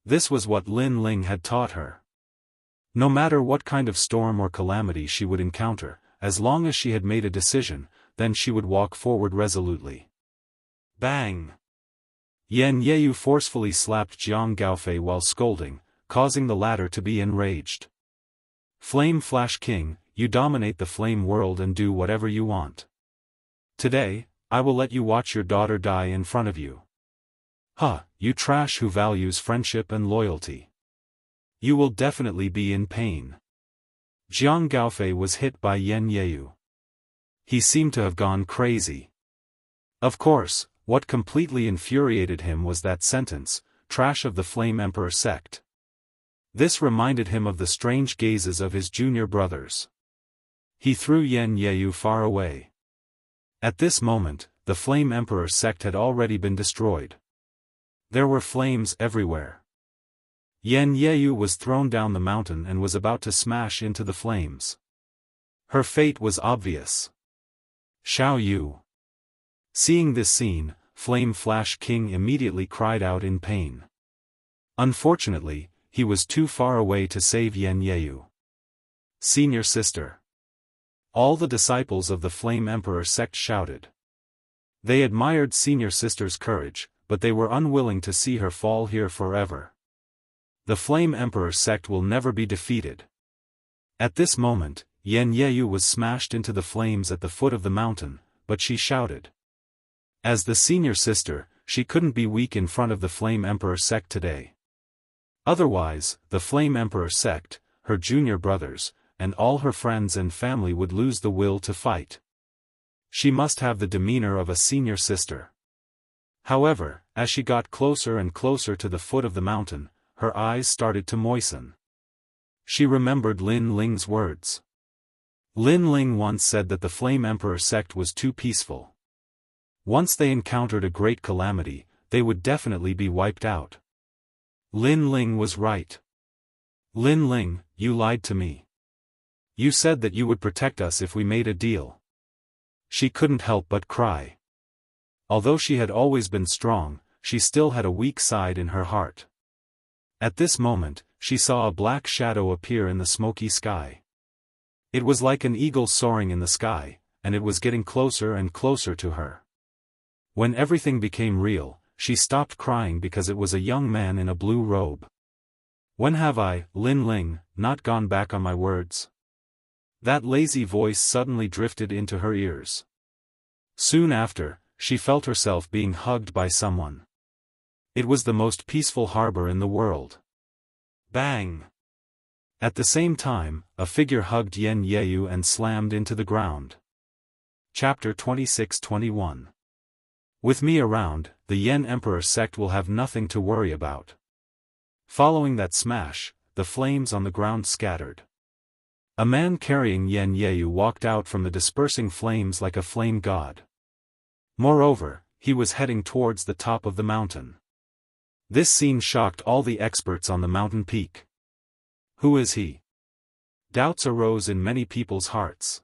This was what Lin Ling had taught her. No matter what kind of storm or calamity she would encounter, as long as she had made a decision, then she would walk forward resolutely. Bang! Yan Yeyu forcefully slapped Jiang Gaofei while scolding, causing the latter to be enraged. Flame Flash King, you dominate the flame world and do whatever you want. Today, I will let you watch your daughter die in front of you. Huh, you trash who values friendship and loyalty. You will definitely be in pain. Jiang Gaofei was hit by Yan Yeyu. He seemed to have gone crazy. Of course, what completely infuriated him was that sentence, trash of the Flame Emperor sect. This reminded him of the strange gazes of his junior brothers. He threw Yan Yeyu far away. At this moment, the Flame Emperor sect had already been destroyed. There were flames everywhere. Yan Yeyu was thrown down the mountain and was about to smash into the flames. Her fate was obvious. Xiao Yu. Seeing this scene, Flame Flash King immediately cried out in pain. Unfortunately, he was too far away to save Yan Yeyu. Senior sister. All the disciples of the Flame Emperor sect shouted. They admired senior sister's courage, but they were unwilling to see her fall here forever. The Flame Emperor sect will never be defeated. At this moment, Yan Yeyu was smashed into the flames at the foot of the mountain, but she shouted. As the senior sister, she couldn't be weak in front of the Flame Emperor sect today. Otherwise, the Flame Emperor sect, her junior brothers, and all her friends and family would lose the will to fight. She must have the demeanor of a senior sister. However, as she got closer and closer to the foot of the mountain, her eyes started to moisten. She remembered Lin Ling's words. Lin Ling once said that the Flame Emperor sect was too peaceful. Once they encountered a great calamity, they would definitely be wiped out. Lin Ling was right. Lin Ling, you lied to me. You said that you would protect us if we made a deal. She couldn't help but cry. Although she had always been strong, she still had a weak side in her heart. At this moment, she saw a black shadow appear in the smoky sky. It was like an eagle soaring in the sky, and it was getting closer and closer to her. When everything became real, she stopped crying because it was a young man in a blue robe. When have I, Lin Ling, not gone back on my words? That lazy voice suddenly drifted into her ears. Soon after, she felt herself being hugged by someone. It was the most peaceful harbor in the world. Bang! At the same time, a figure hugged Yan Yeyu and slammed into the ground. Chapter 26-21. With me around, the Yan Emperor sect will have nothing to worry about. Following that smash, the flames on the ground scattered. A man carrying Yan Yeyu walked out from the dispersing flames like a flame god. Moreover, he was heading towards the top of the mountain. This scene shocked all the experts on the mountain peak. Who is he? Doubts arose in many people's hearts.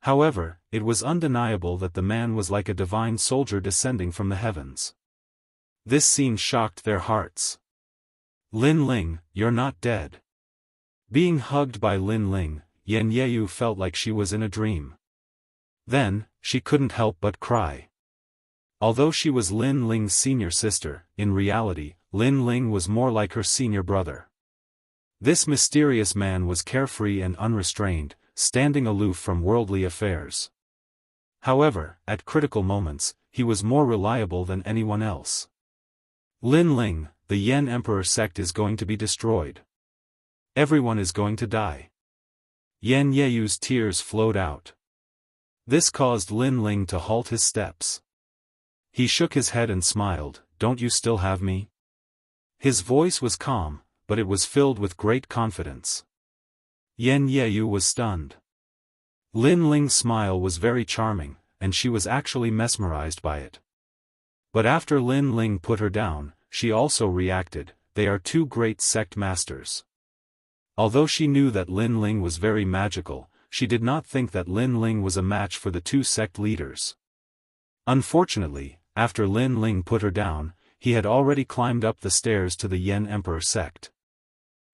However, it was undeniable that the man was like a divine soldier descending from the heavens. This scene shocked their hearts. Lin Ling, you're not dead. Being hugged by Lin Ling, Yan Yeyu felt like she was in a dream. Then, she couldn't help but cry. Although she was Lin Ling's senior sister, in reality, Lin Ling was more like her senior brother. This mysterious man was carefree and unrestrained, standing aloof from worldly affairs. However, at critical moments, he was more reliable than anyone else. Lin Ling, the Yan Emperor sect is going to be destroyed. Everyone is going to die. Yan Yeyu's tears flowed out. This caused Lin Ling to halt his steps. He shook his head and smiled, "Don't you still have me?" His voice was calm, but it was filled with great confidence. Yan Yeyu was stunned. Lin Ling's smile was very charming, and she was actually mesmerized by it. But after Lin Ling put her down, she also reacted, they are two great sect masters. Although she knew that Lin Ling was very magical, she did not think that Lin Ling was a match for the two sect leaders. Unfortunately, after Lin Ling put her down, he had already climbed up the stairs to the Yan Emperor sect.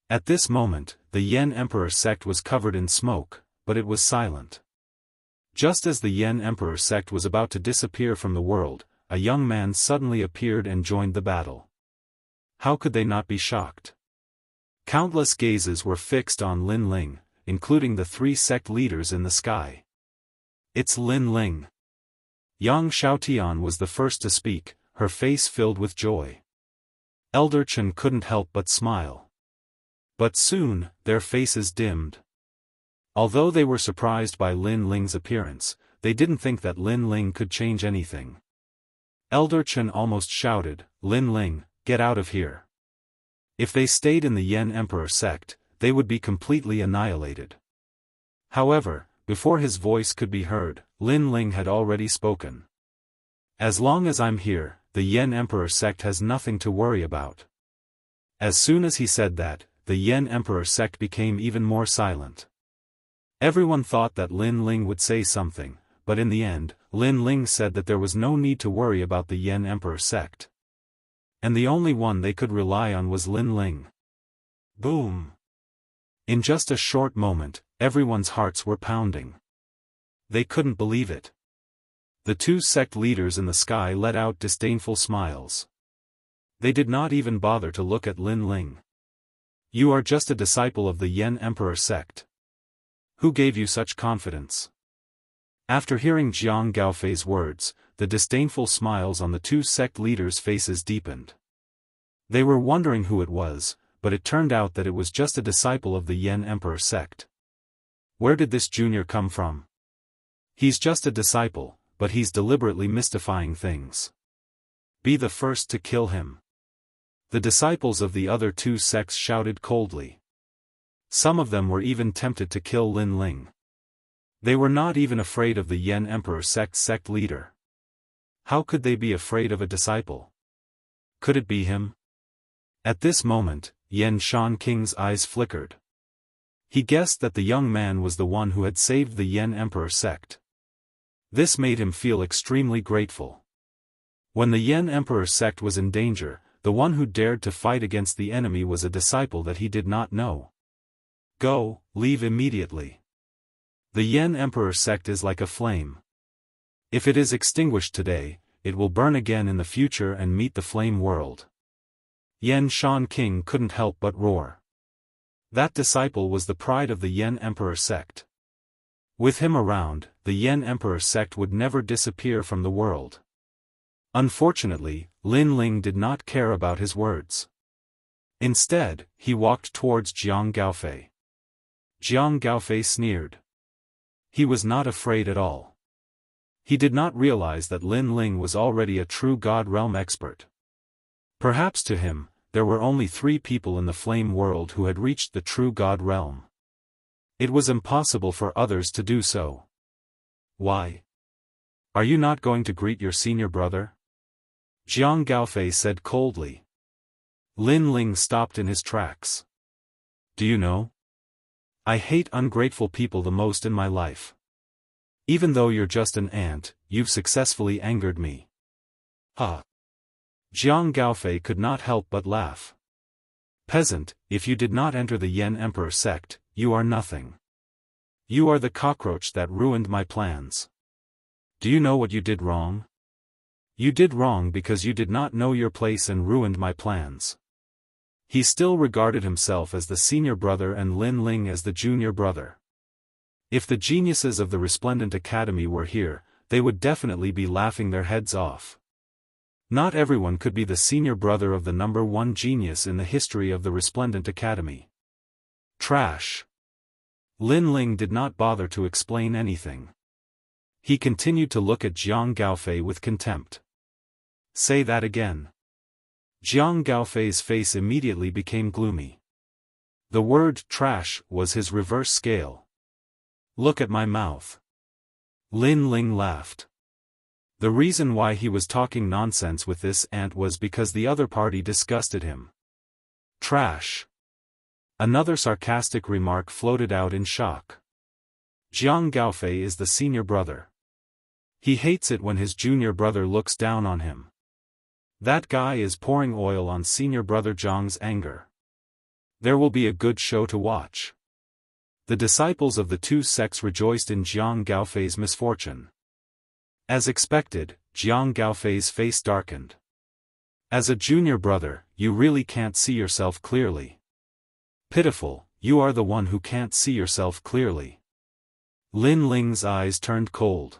At this moment, the Yan Emperor sect was covered in smoke, but it was silent. Just as the Yan Emperor sect was about to disappear from the world, a young man suddenly appeared and joined the battle. How could they not be shocked? Countless gazes were fixed on Lin Ling, including the 3 sect leaders in the sky. It's Lin Ling. Yang Xiaotian was the first to speak, her face filled with joy. Elder Chen couldn't help but smile. But soon, their faces dimmed. Although they were surprised by Lin Ling's appearance, they didn't think that Lin Ling could change anything. Elder Chen almost shouted, "Lin Ling, get out of here." If they stayed in the Yan Emperor sect, they would be completely annihilated. However, before his voice could be heard, Lin Ling had already spoken. As long as I'm here, the Yan Emperor sect has nothing to worry about. As soon as he said that, the Yan Emperor sect became even more silent. Everyone thought that Lin Ling would say something, but in the end, Lin Ling said that there was no need to worry about the Yan Emperor sect. And the only one they could rely on was Lin Ling. Boom! In just a short moment, everyone's hearts were pounding. They couldn't believe it. The 2 sect leaders in the sky let out disdainful smiles. They did not even bother to look at Lin Ling. You are just a disciple of the Yan Emperor sect. Who gave you such confidence? After hearing Jiang Gaofei's words, the disdainful smiles on the 2 sect leaders' faces deepened. They were wondering who it was, but it turned out that it was just a disciple of the Yan Emperor sect. Where did this junior come from? He's just a disciple, but he's deliberately mystifying things. Be the first to kill him. The disciples of the other 2 sects shouted coldly. Some of them were even tempted to kill Lin Ling. They were not even afraid of the Yan Emperor sect leader. How could they be afraid of a disciple? Could it be him? At this moment, Yan Shanqing's eyes flickered. He guessed that the young man was the one who had saved the Yan Emperor sect. This made him feel extremely grateful. When the Yan Emperor sect was in danger, the one who dared to fight against the enemy was a disciple that he did not know. Go, leave immediately. The Yan Emperor sect is like a flame. If it is extinguished today, it will burn again in the future and meet the flame world. Yan Shanqing couldn't help but roar. That disciple was the pride of the Yan Emperor sect. With him around, the Yan Emperor sect would never disappear from the world. Unfortunately, Lin Ling did not care about his words. Instead, he walked towards Jiang Gaofei. Jiang Gaofei sneered. He was not afraid at all. He did not realize that Lin Ling was already a true God realm expert. Perhaps to him, there were only 3 people in the flame world who had reached the true God realm. It was impossible for others to do so. Why? Are you not going to greet your senior brother? Jiang Gaofei said coldly. Lin Ling stopped in his tracks. Do you know? I hate ungrateful people the most in my life. Even though you're just an ant, you've successfully angered me. Ha! Jiang Gaofei could not help but laugh. Peasant, if you did not enter the Yan Emperor sect, you are nothing. You are the cockroach that ruined my plans. Do you know what you did wrong? You did wrong because you did not know your place and ruined my plans. He still regarded himself as the senior brother and Lin Ling as the junior brother. If the geniuses of the Resplendent Academy were here, they would definitely be laughing their heads off. Not everyone could be the senior brother of the number 1 genius in the history of the Resplendent Academy. Trash. Lin Ling did not bother to explain anything. He continued to look at Jiang Gaofei with contempt. Say that again. Jiang Gaofei's face immediately became gloomy. The word trash was his reverse scale. Look at my mouth. Lin Ling laughed. The reason why he was talking nonsense with this ant was because the other party disgusted him. Trash. Another sarcastic remark floated out in shock. Jiang Gaofei is the senior brother. He hates it when his junior brother looks down on him. That guy is pouring oil on senior brother Jiang's anger. There will be a good show to watch. The disciples of the 2 sects rejoiced in Jiang Gaofei's misfortune. As expected, Jiang Gaofei's face darkened. As a junior brother, you really can't see yourself clearly. Pitiful, you are the one who can't see yourself clearly. Lin Ling's eyes turned cold.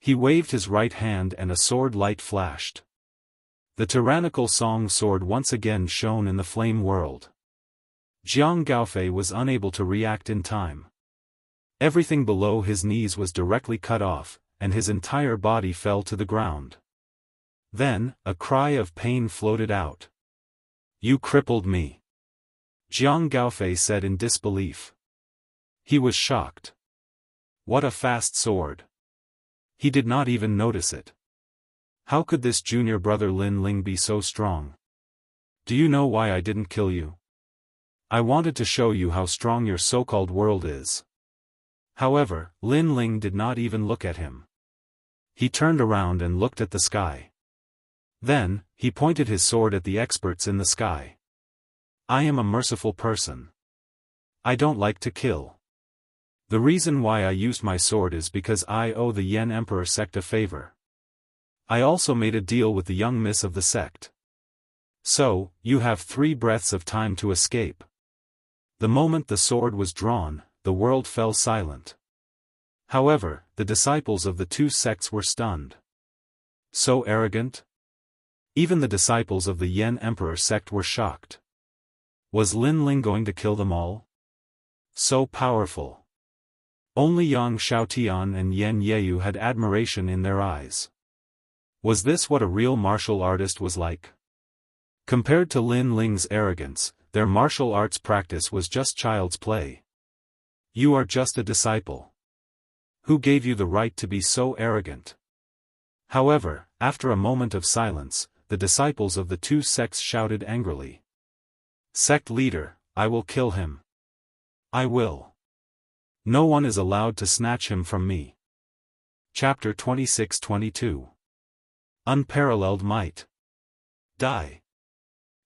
He waved his right hand and a sword light flashed. The tyrannical song sword once again shone in the flame world. Jiang Gaofei was unable to react in time. Everything below his knees was directly cut off, and his entire body fell to the ground. Then, a cry of pain floated out. You crippled me. Jiang Gaofei said in disbelief. He was shocked. What a fast sword. He did not even notice it. How could this junior brother Lin Ling be so strong? Do you know why I didn't kill you? I wanted to show you how strong your so-called world is. However, Lin Ling did not even look at him. He turned around and looked at the sky. Then, he pointed his sword at the experts in the sky. I am a merciful person. I don't like to kill. The reason why I used my sword is because I owe the Yan Emperor sect a favor. I also made a deal with the young miss of the sect. So, you have 3 breaths of time to escape. The moment the sword was drawn, the world fell silent. However, the disciples of the 2 sects were stunned. So arrogant? Even the disciples of the Yan Emperor sect were shocked. Was Lin Ling going to kill them all? So powerful. Only Yang Xiaotian and Yan Yeyu had admiration in their eyes. Was this what a real martial artist was like? Compared to Lin Ling's arrogance, their martial arts practice was just child's play. You are just a disciple. Who gave you the right to be so arrogant? However, after a moment of silence, the disciples of the 2 sects shouted angrily. Sect leader, I will kill him. I will. No one is allowed to snatch him from me. Chapter 26-22. Unparalleled Might. Die.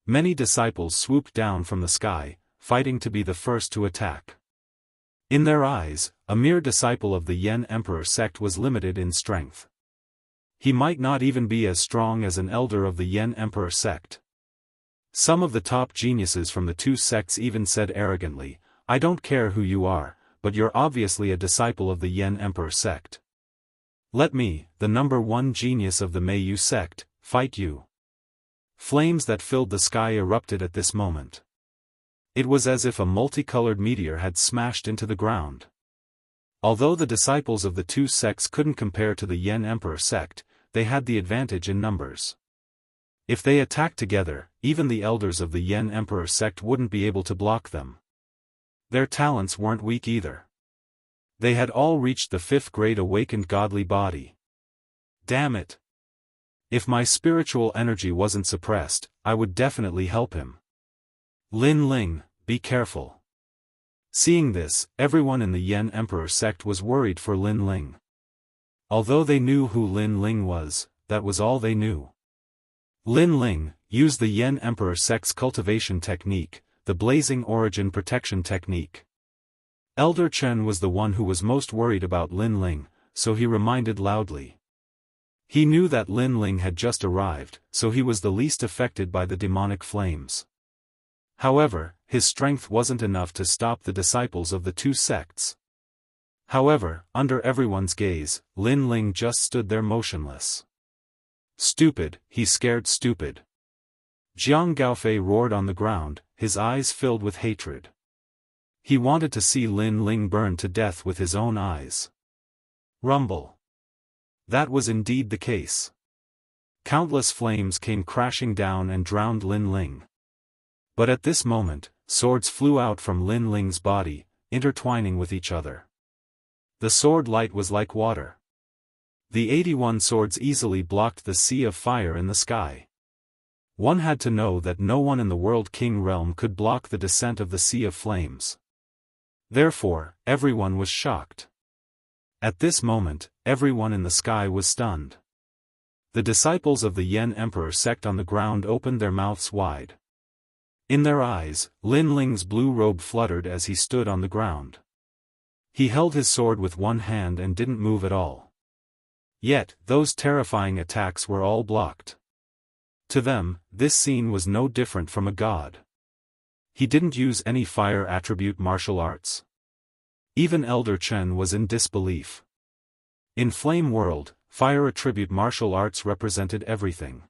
Many disciples swooped down from the sky, fighting to be the first to attack. In their eyes, a mere disciple of the Yan Emperor sect was limited in strength. He might not even be as strong as an elder of the Yan Emperor sect. Some of the top geniuses from the 2 sects even said arrogantly, I don't care who you are, but you're obviously a disciple of the Yan Emperor sect. Let me, the number 1 genius of the Meiyu sect, fight you. Flames that filled the sky erupted at this moment. It was as if a multicolored meteor had smashed into the ground. Although the disciples of the 2 sects couldn't compare to the Yan Emperor sect, they had the advantage in numbers. If they attacked together, even the elders of the Yan Emperor sect wouldn't be able to block them. Their talents weren't weak either. They had all reached the 5th grade awakened godly body. Damn it! If my spiritual energy wasn't suppressed, I would definitely help him. Lin Ling, be careful. Seeing this, everyone in the Yan Emperor sect was worried for Lin Ling. Although they knew who Lin Ling was, that was all they knew. Lin Ling used the Yan Emperor sect's cultivation technique, the blazing origin protection technique. Elder Chen was the one who was most worried about Lin Ling, so he reminded loudly. He knew that Lin Ling had just arrived, so he was the least affected by the demonic flames. However, his strength wasn't enough to stop the disciples of the 2 sects. However, under everyone's gaze, Lin Ling just stood there motionless. Stupid, he's scared stupid. Jiang Gaofei roared on the ground, his eyes filled with hatred. He wanted to see Lin Ling burn to death with his own eyes. Rumble. That was indeed the case. Countless flames came crashing down and drowned Lin Ling. But at this moment, swords flew out from Lin Ling's body, intertwining with each other. The sword light was like water. The 81 swords easily blocked the sea of fire in the sky. One had to know that no one in the World King realm could block the descent of the sea of flames. Therefore, everyone was shocked. At this moment, everyone in the sky was stunned. The disciples of the Yan Emperor sect on the ground opened their mouths wide. In their eyes, Lin Ling's blue robe fluttered as he stood on the ground. He held his sword with one hand and didn't move at all. Yet, those terrifying attacks were all blocked. To them, this scene was no different from a god. He didn't use any fire attribute martial arts. Even Elder Chen was in disbelief. In Flame World, fire attribute martial arts represented everything.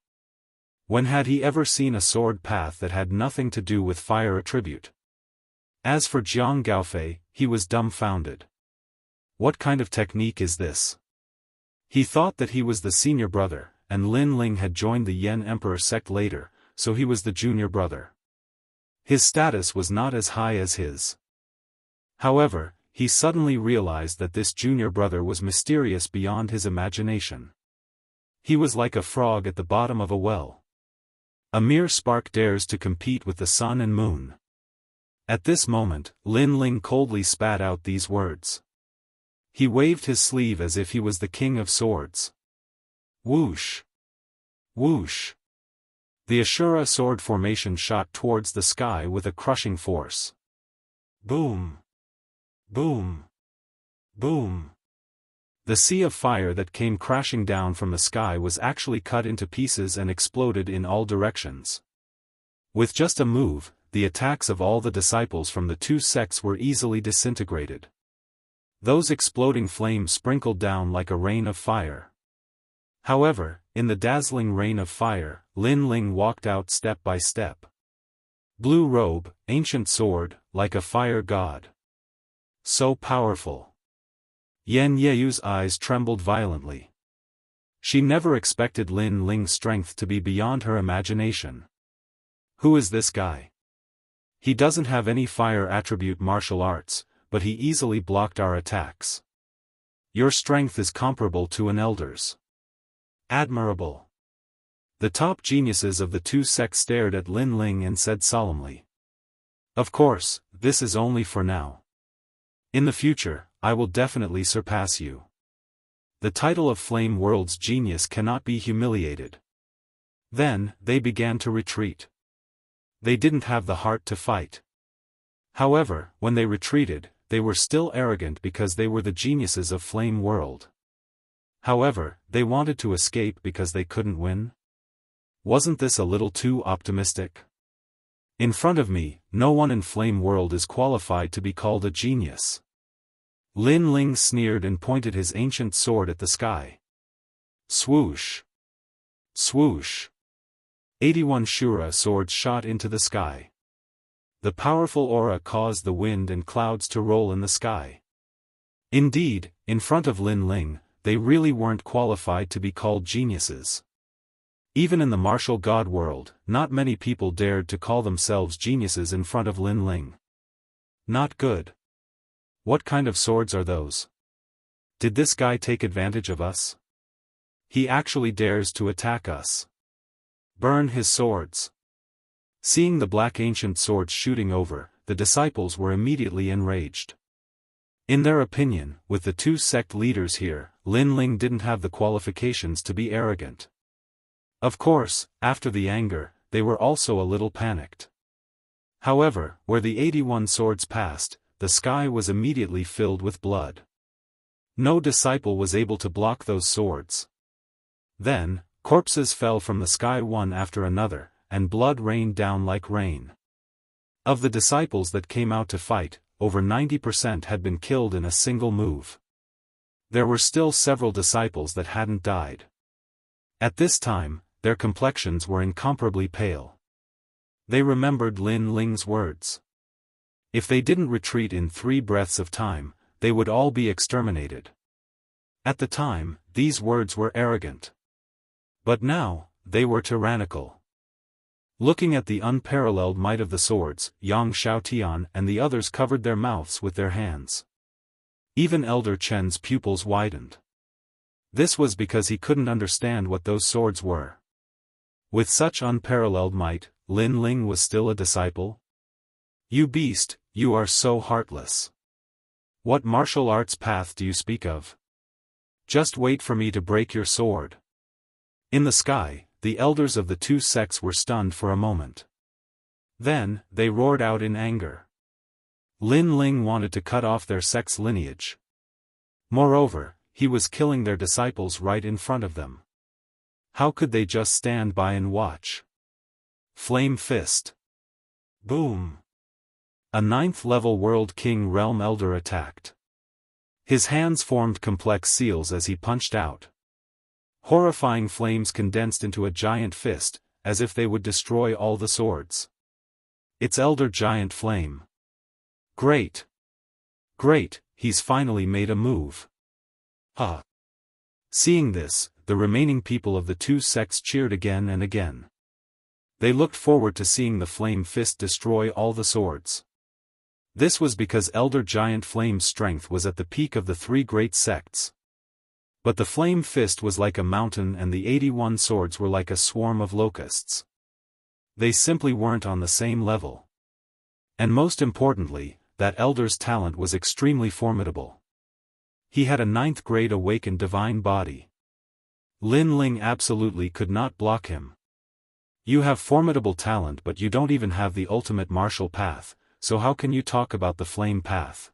When had he ever seen a sword path that had nothing to do with fire attribute? As for Jiang Gaofei, he was dumbfounded. What kind of technique is this? He thought that he was the senior brother, and Lin Ling had joined the Yan Emperor sect later, so he was the junior brother. His status was not as high as his. However, he suddenly realized that this junior brother was mysterious beyond his imagination. He was like a frog at the bottom of a well. A mere spark dares to compete with the sun and moon. At this moment, Lin Ling coldly spat out these words. He waved his sleeve as if he was the king of swords. Whoosh! Whoosh! The Ashura sword formation shot towards the sky with a crushing force. Boom! Boom! Boom! The sea of fire that came crashing down from the sky was actually cut into pieces and exploded in all directions. With just a move, the attacks of all the disciples from the two sects were easily disintegrated. Those exploding flames sprinkled down like a rain of fire. However, in the dazzling rain of fire, Lin Ling walked out step by step. Blue robe, ancient sword, like a fire god. So powerful. Yan Yeyu's eyes trembled violently. She never expected Lin Ling's strength to be beyond her imagination. Who is this guy? He doesn't have any fire attribute martial arts, but he easily blocked our attacks. Your strength is comparable to an elder's. Admirable. The top geniuses of the two sects stared at Lin Ling and said solemnly. Of course, this is only for now. In the future, I will definitely surpass you. The title of Flame World's genius cannot be humiliated. Then, they began to retreat. They didn't have the heart to fight. However, when they retreated, they were still arrogant because they were the geniuses of Flame World. However, they wanted to escape because they couldn't win? Wasn't this a little too optimistic? In front of me, no one in Flame World is qualified to be called a genius. Lin Ling sneered and pointed his ancient sword at the sky. Swoosh! Swoosh! 81 Shura swords shot into the sky. The powerful aura caused the wind and clouds to roll in the sky. Indeed, in front of Lin Ling, they really weren't qualified to be called geniuses. Even in the martial god world, not many people dared to call themselves geniuses in front of Lin Ling. Not good. What kind of swords are those? Did this guy take advantage of us? He actually dares to attack us. Burn his swords. Seeing the black ancient swords shooting over, the disciples were immediately enraged. In their opinion, with the two sect leaders here, Lin Ling didn't have the qualifications to be arrogant. Of course, after the anger, they were also a little panicked. However, where the 81 swords passed, the sky was immediately filled with blood. No disciple was able to block those swords. Then, corpses fell from the sky one after another, and blood rained down like rain. Of the disciples that came out to fight, over 90% had been killed in a single move. There were still several disciples that hadn't died. At this time, their complexions were incomparably pale. They remembered Lin Ling's words. If they didn't retreat in 3 breaths of time, they would all be exterminated. At the time, these words were arrogant. But now, they were tyrannical. Looking at the unparalleled might of the swords, Yang Xiaotian and the others covered their mouths with their hands. Even Elder Chen's pupils widened. This was because he couldn't understand what those swords were. With such unparalleled might, Lin Ling was still a disciple? You beast, you are so heartless. What martial arts path do you speak of? Just wait for me to break your sword. In the sky, the elders of the two sects were stunned for a moment. Then, they roared out in anger. Lin Ling wanted to cut off their sect's lineage. Moreover, he was killing their disciples right in front of them. How could they just stand by and watch? Flame Fist. Boom. A 9th-level World King Realm Elder attacked. His hands formed complex seals as he punched out. Horrifying flames condensed into a giant fist, as if they would destroy all the swords. It's Elder Giant Flame. Great. Great, he's finally made a move. Huh. Seeing this, the remaining people of the two sects cheered again and again. They looked forward to seeing the Flame Fist destroy all the swords. This was because Elder Giant Flame's strength was at the peak of the three great sects. But the Flame Fist was like a mountain and the 81 swords were like a swarm of locusts. They simply weren't on the same level. And most importantly, that Elder's talent was extremely formidable. He had a 9th-grade awakened divine body. Lin Ling absolutely could not block him. You have formidable talent but you don't even have the ultimate martial path, so how can you talk about the flame path?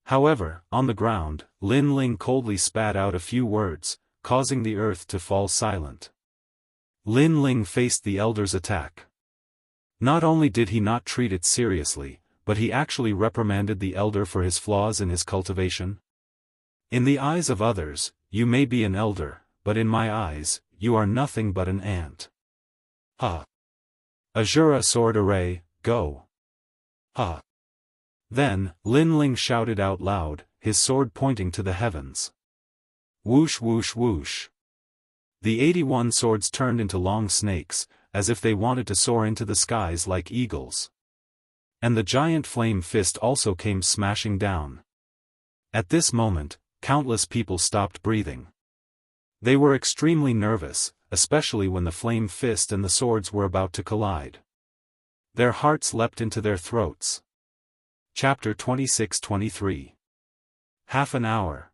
However, on the ground, Lin Ling coldly spat out a few words, causing the earth to fall silent. Lin Ling faced the Elder's attack. Not only did he not treat it seriously, but he actually reprimanded the Elder for his flaws in his cultivation. In the eyes of others, you may be an Elder, but in my eyes, you are nothing but an ant. Azura Sword Array, go. Then, Lin Ling shouted out loud, his sword pointing to the heavens. Whoosh whoosh whoosh. The 81 swords turned into long snakes, as if they wanted to soar into the skies like eagles. And the giant flame fist also came smashing down. At this moment, countless people stopped breathing. They were extremely nervous, especially when the flame fist and the swords were about to collide. Their hearts leapt into their throats. Chapter 26-23. Half an hour.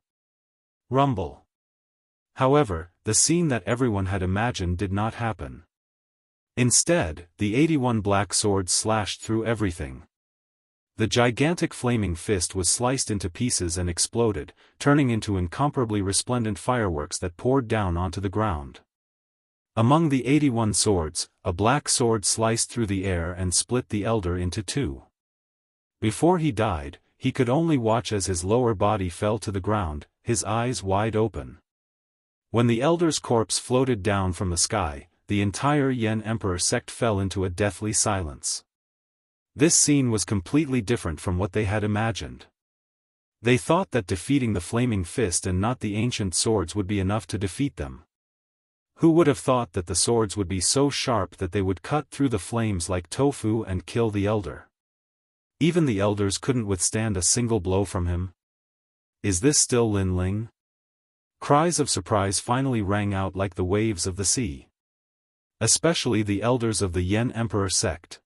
Rumble. However, the scene that everyone had imagined did not happen. Instead, the 81 black swords slashed through everything. The gigantic flaming fist was sliced into pieces and exploded, turning into incomparably resplendent fireworks that poured down onto the ground. Among the 81 swords, a black sword sliced through the air and split the Elder into two. Before he died, he could only watch as his lower body fell to the ground, his eyes wide open. When the Elder's corpse floated down from the sky, the entire Yen Emperor sect fell into a deathly silence. This scene was completely different from what they had imagined. They thought that defeating the flaming fist and not the ancient swords would be enough to defeat them. Who would have thought that the swords would be so sharp that they would cut through the flames like tofu and kill the Elder? Even the Elders couldn't withstand a single blow from him. Is this still Lin Ling? Cries of surprise finally rang out like the waves of the sea. Especially the Elders of the Yen Emperor sect.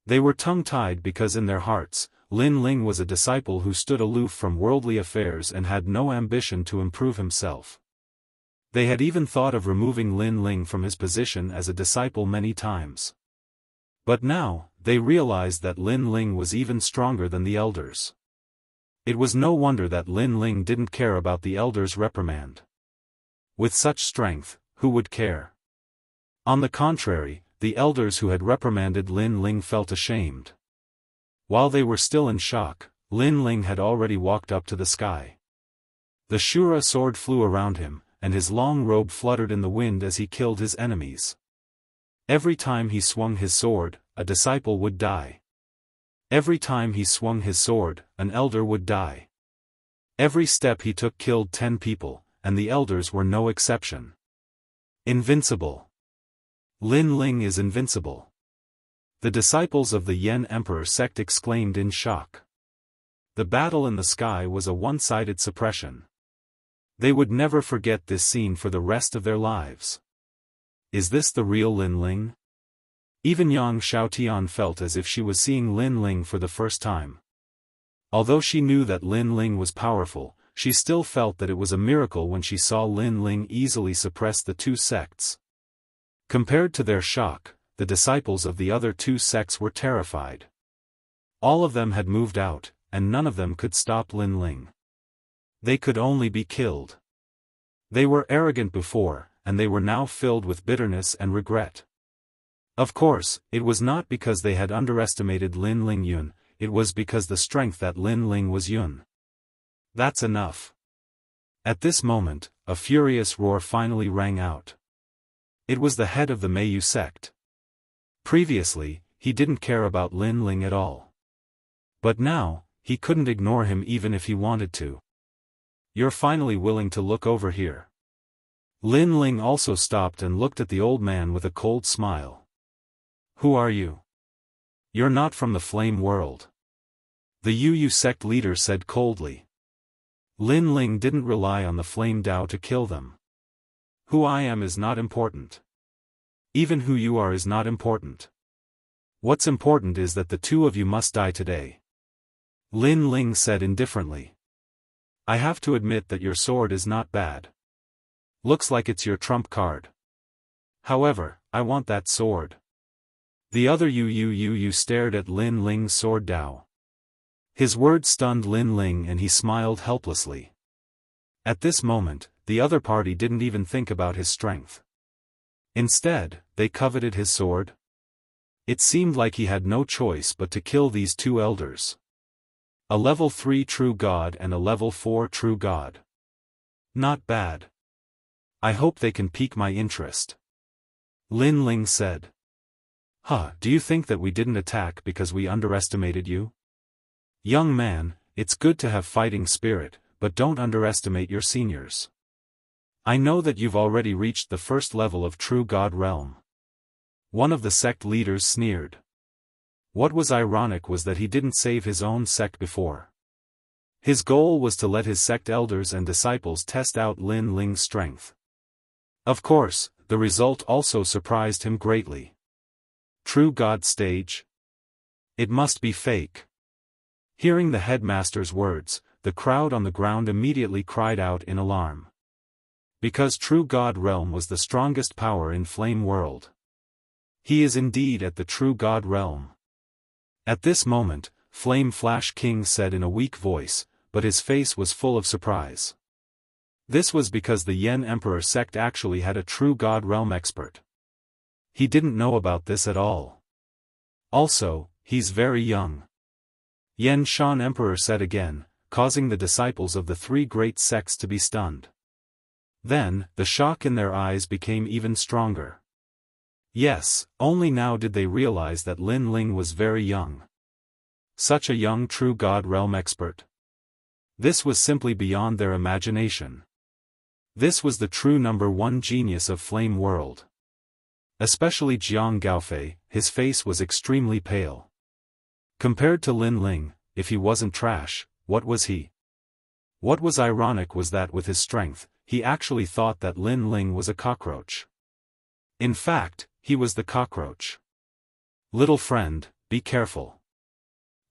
They were tongue-tied because in their hearts, Lin Ling was a disciple who stood aloof from worldly affairs and had no ambition to improve himself. They had even thought of removing Lin Ling from his position as a disciple many times. But now, they realized that Lin Ling was even stronger than the Elders. It was no wonder that Lin Ling didn't care about the Elders' reprimand. With such strength, who would care? On the contrary, the Elders who had reprimanded Lin Ling felt ashamed. While they were still in shock, Lin Ling had already walked up to the sky. The Shura sword flew around him, and his long robe fluttered in the wind as he killed his enemies. Every time he swung his sword, a disciple would die. Every time he swung his sword, an Elder would die. Every step he took killed 10 people, and the Elders were no exception. Invincible. Lin Ling is invincible. The disciples of the Yen Emperor sect exclaimed in shock. The battle in the sky was a one-sided suppression. They would never forget this scene for the rest of their lives. Is this the real Lin Ling? Even Yang Xiaotian felt as if she was seeing Lin Ling for the first time. Although she knew that Lin Ling was powerful, she still felt that it was a miracle when she saw Lin Ling easily suppress the two sects. Compared to their shock, the disciples of the other two sects were terrified. All of them had moved out, and none of them could stop Lin Ling. They could only be killed. They were arrogant before, and they were now filled with bitterness and regret. Of course, it was not because they had underestimated Lin Ling Yun, it was because the strength that Lin Ling was Yun. That's enough. At this moment, a furious roar finally rang out. It was the head of the Meiyu sect. Previously, he didn't care about Lin Ling at all. But now, he couldn't ignore him even if he wanted to. You're finally willing to look over here. Lin Ling also stopped and looked at the old man with a cold smile. Who are you? You're not from the flame world. The Yu sect leader said coldly. Lin Ling didn't rely on the flame Dao to kill them. Who I am is not important. Even who you are is not important. What's important is that the two of you must die today. Lin Ling said indifferently. I have to admit that your sword is not bad. Looks like it's your trump card. However, I want that sword. The other Yu stared at Lin Ling's sword Dao. His words stunned Lin Ling and he smiled helplessly. At this moment, the other party didn't even think about his strength. Instead, they coveted his sword. It seemed like he had no choice but to kill these two elders. A level 3 true god and a level 4 true god. Not bad. I hope they can pique my interest. Lin Ling said. Do you think that we didn't attack because we underestimated you? Young man, it's good to have fighting spirit, but don't underestimate your seniors. I know that you've already reached the first level of true god realm. One of the sect leaders sneered. What was ironic was that he didn't save his own sect before. His goal was to let his sect elders and disciples test out Lin Ling's strength. Of course, the result also surprised him greatly. True God stage? It must be fake. Hearing the headmaster's words, the crowd on the ground immediately cried out in alarm. Because True God Realm was the strongest power in Flame World. He is indeed at the True God Realm. At this moment, Flame Flash King said in a weak voice, but his face was full of surprise. This was because the Yen Emperor sect actually had a True God Realm expert. He didn't know about this at all. Also, he's very young. Yen Shan Emperor said again, causing the disciples of the three great sects to be stunned. Then, the shock in their eyes became even stronger. Yes, only now did they realize that Lin Ling was very young. Such a young True God Realm expert. This was simply beyond their imagination. This was the true #1 genius of Flame World. Especially Jiang Gaofei, his face was extremely pale. Compared to Lin Ling, if he wasn't trash, what was he? What was ironic was that with his strength, he actually thought that Lin Ling was a cockroach. In fact, he was the cockroach. Little friend, be careful.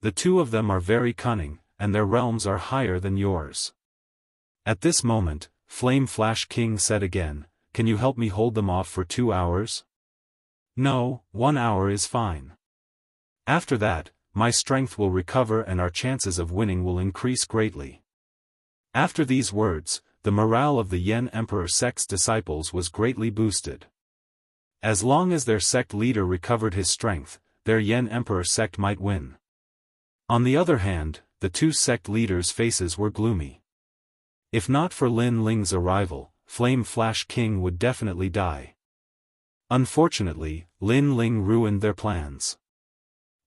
The two of them are very cunning, and their realms are higher than yours. At this moment, Flame Flash King said again, can you help me hold them off for 2 hours? No, 1 hour is fine. After that, my strength will recover and our chances of winning will increase greatly. After these words, the morale of the Yen Emperor sect's disciples was greatly boosted. As long as their sect leader recovered his strength, their Yen Emperor sect might win. On the other hand, the two sect leaders' faces were gloomy. If not for Lin Ling's arrival, Flame Flash King would definitely die. Unfortunately, Lin Ling ruined their plans.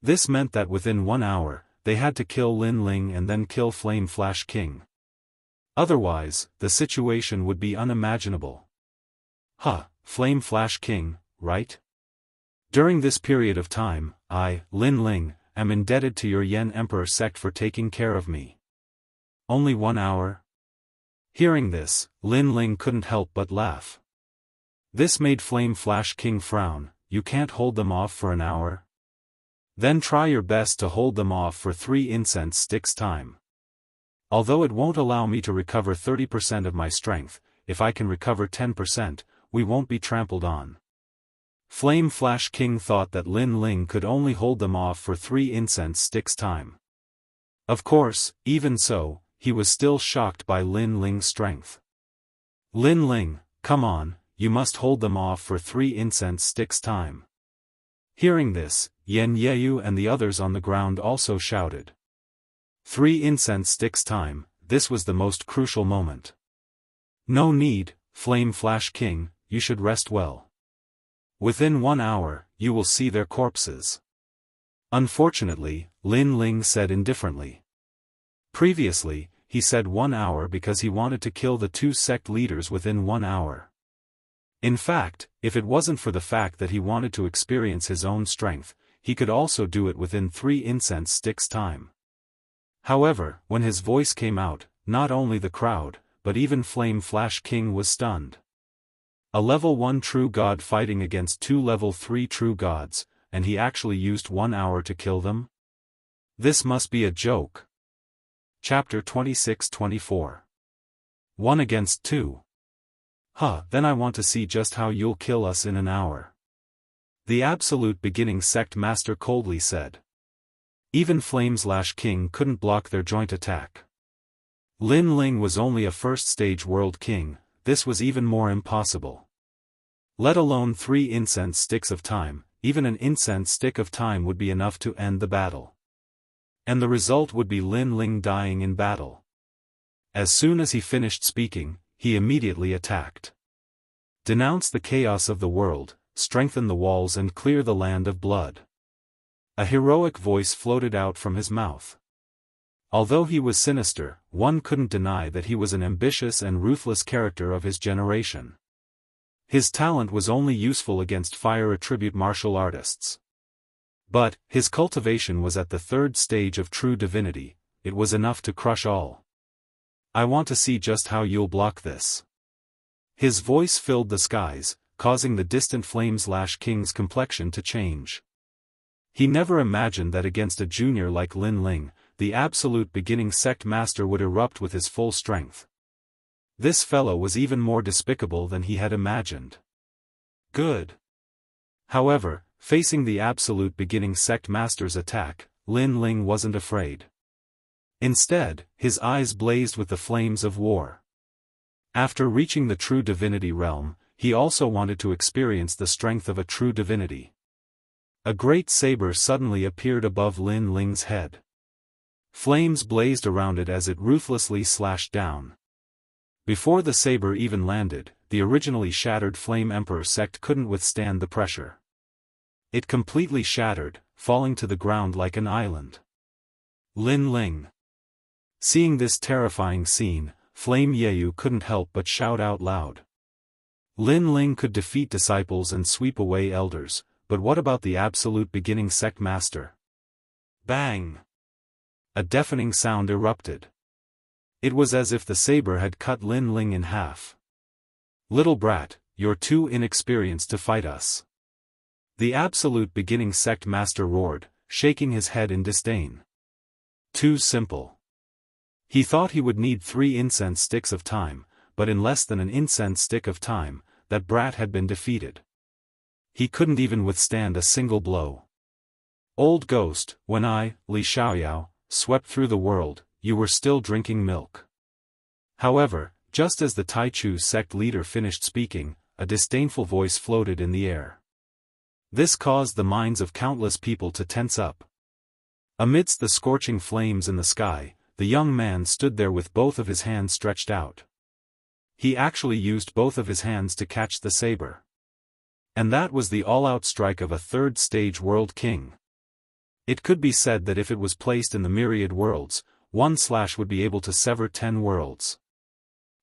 This meant that within 1 hour, they had to kill Lin Ling and then kill Flame Flash King. Otherwise, the situation would be unimaginable. Flame Flash King, right? During this period of time, I, Lin Ling, am indebted to your Yen Emperor sect for taking care of me. Only 1 hour? Hearing this, Lin Ling couldn't help but laugh. This made Flame Flash King frown. You can't hold them off for an hour? Then try your best to hold them off for 3 incense sticks time. Although it won't allow me to recover 30% of my strength, if I can recover 10%, we won't be trampled on. Flame Flash King thought that Lin Ling could only hold them off for 3 incense sticks time. Of course, even so, he was still shocked by Lin Ling's strength. Lin Ling, come on, you must hold them off for 3 incense sticks time. Hearing this, Yan Yeyu and the others on the ground also shouted. 3 incense sticks time, this was the most crucial moment. No need, Flame Flash King, you should rest well. Within 1 hour, you will see their corpses. Unfortunately, Lin Ling said indifferently. Previously, he said 1 hour because he wanted to kill the 2 sect leaders within 1 hour. In fact, if it wasn't for the fact that he wanted to experience his own strength, he could also do it within 3 incense sticks time. However, when his voice came out, not only the crowd, but even Flame Flash King was stunned. A level 1 true god fighting against 2 level 3 true gods, and he actually used 1 hour to kill them? This must be a joke. Chapter 26-24. 1 against 2. Huh, then I want to see just how you'll kill us in an hour. The Absolute Beginning Sect Master coldly said. Even Flameslash King couldn't block their joint attack. Lin Ling was only a first-stage world king, this was even more impossible. Let alone 3 incense sticks of time, even an incense stick of time would be enough to end the battle. And the result would be Lin Ling dying in battle. As soon as he finished speaking, he immediately attacked. Denounce the chaos of the world, strengthen the walls and clear the land of blood. A heroic voice floated out from his mouth. Although he was sinister, one couldn't deny that he was an ambitious and ruthless character of his generation. His talent was only useful against fire attribute martial artists. But, his cultivation was at the 3rd stage of true divinity, it was enough to crush all. I want to see just how you'll block this. His voice filled the skies, causing the distant Flameslash King's complexion to change. He never imagined that against a junior like Lin Ling, the Absolute Beginning Sect Master would erupt with his full strength. This fellow was even more despicable than he had imagined. Good. However, facing the Absolute Beginning Sect Master's attack, Lin Ling wasn't afraid. Instead, his eyes blazed with the flames of war. After reaching the true divinity realm, he also wanted to experience the strength of a true divinity. A great saber suddenly appeared above Lin Ling's head. Flames blazed around it as it ruthlessly slashed down. Before the saber even landed, the originally shattered Flame Emperor sect couldn't withstand the pressure. It completely shattered, falling to the ground like an island. Lin Ling. Seeing this terrifying scene, Flame Yeyu couldn't help but shout out loud. Lin Ling could defeat disciples and sweep away elders, but what about the Absolute Beginning Sect Master? Bang! A deafening sound erupted. It was as if the saber had cut Lin Ling in half. Little brat, you're too inexperienced to fight us. The Absolute Beginning Sect Master roared, shaking his head in disdain. Too simple. He thought he would need 3 incense sticks of time, but in less than an incense stick of time, that brat had been defeated. He couldn't even withstand a single blow. Old ghost, when I, Li Xiaoyao, swept through the world, you were still drinking milk. However, just as the Taichu sect leader finished speaking, a disdainful voice floated in the air. This caused the minds of countless people to tense up. Amidst the scorching flames in the sky, the young man stood there with both of his hands stretched out. He actually used both of his hands to catch the saber. And that was the all-out strike of a 3rd stage world king. It could be said that if it was placed in the myriad worlds, one slash would be able to sever 10 worlds.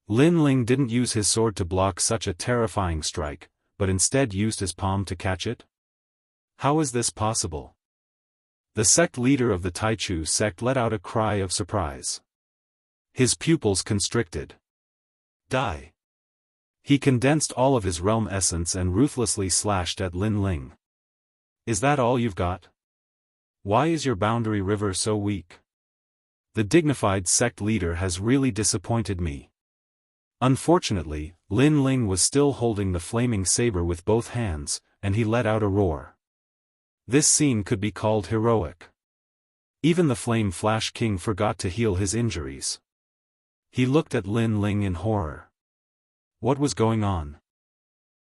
Lin Ling didn't use his sword to block such a terrifying strike, but instead used his palm to catch it? How is this possible? The sect leader of the Taichu sect let out a cry of surprise. His pupils constricted. Die. He condensed all of his realm essence and ruthlessly slashed at Lin Ling. Is that all you've got? Why is your boundary river so weak? The dignified sect leader has really disappointed me. Unfortunately, Lin Ling was still holding the flaming saber with both hands, and he let out a roar. This scene could be called heroic. Even the Flame Flash King forgot to heal his injuries. He looked at Lin Ling in horror. What was going on?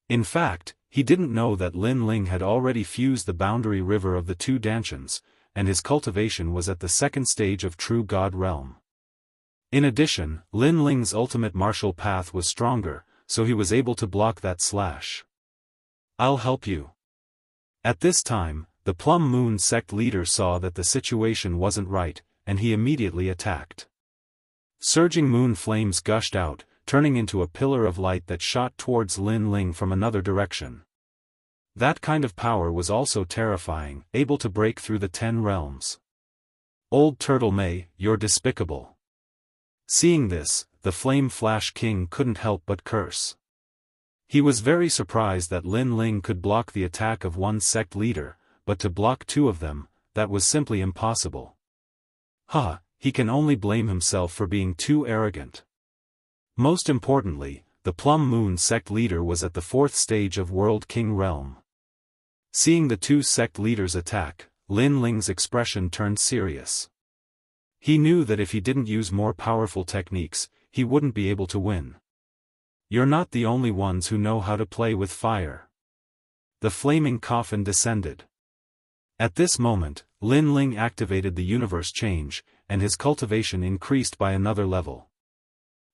In fact, he didn't know that Lin Ling had already fused the boundary river of the two Dantians, and his cultivation was at the second stage of True God realm. In addition, Lin Ling's ultimate martial path was stronger, so he was able to block that slash. I'll help you. At this time, the Plum Moon sect leader saw that the situation wasn't right, and he immediately attacked. Surging moon flames gushed out, turning into a pillar of light that shot towards Lin Ling from another direction. That kind of power was also terrifying, able to break through the 10 realms. Old Turtle May, you're despicable. Seeing this, the Flame Flash King couldn't help but curse. He was very surprised that Lin Ling could block the attack of one sect leader, but to block 2 of them, that was simply impossible. He can only blame himself for being too arrogant. Most importantly, the Plum Moon sect leader was at the 4th stage of World King realm. Seeing the 2 sect leaders attack, Lin Ling's expression turned serious. He knew that if he didn't use more powerful techniques, he wouldn't be able to win. You're not the only ones who know how to play with fire. The flaming coffin descended. At this moment, Lin Ling activated the universe change, and his cultivation increased by another level.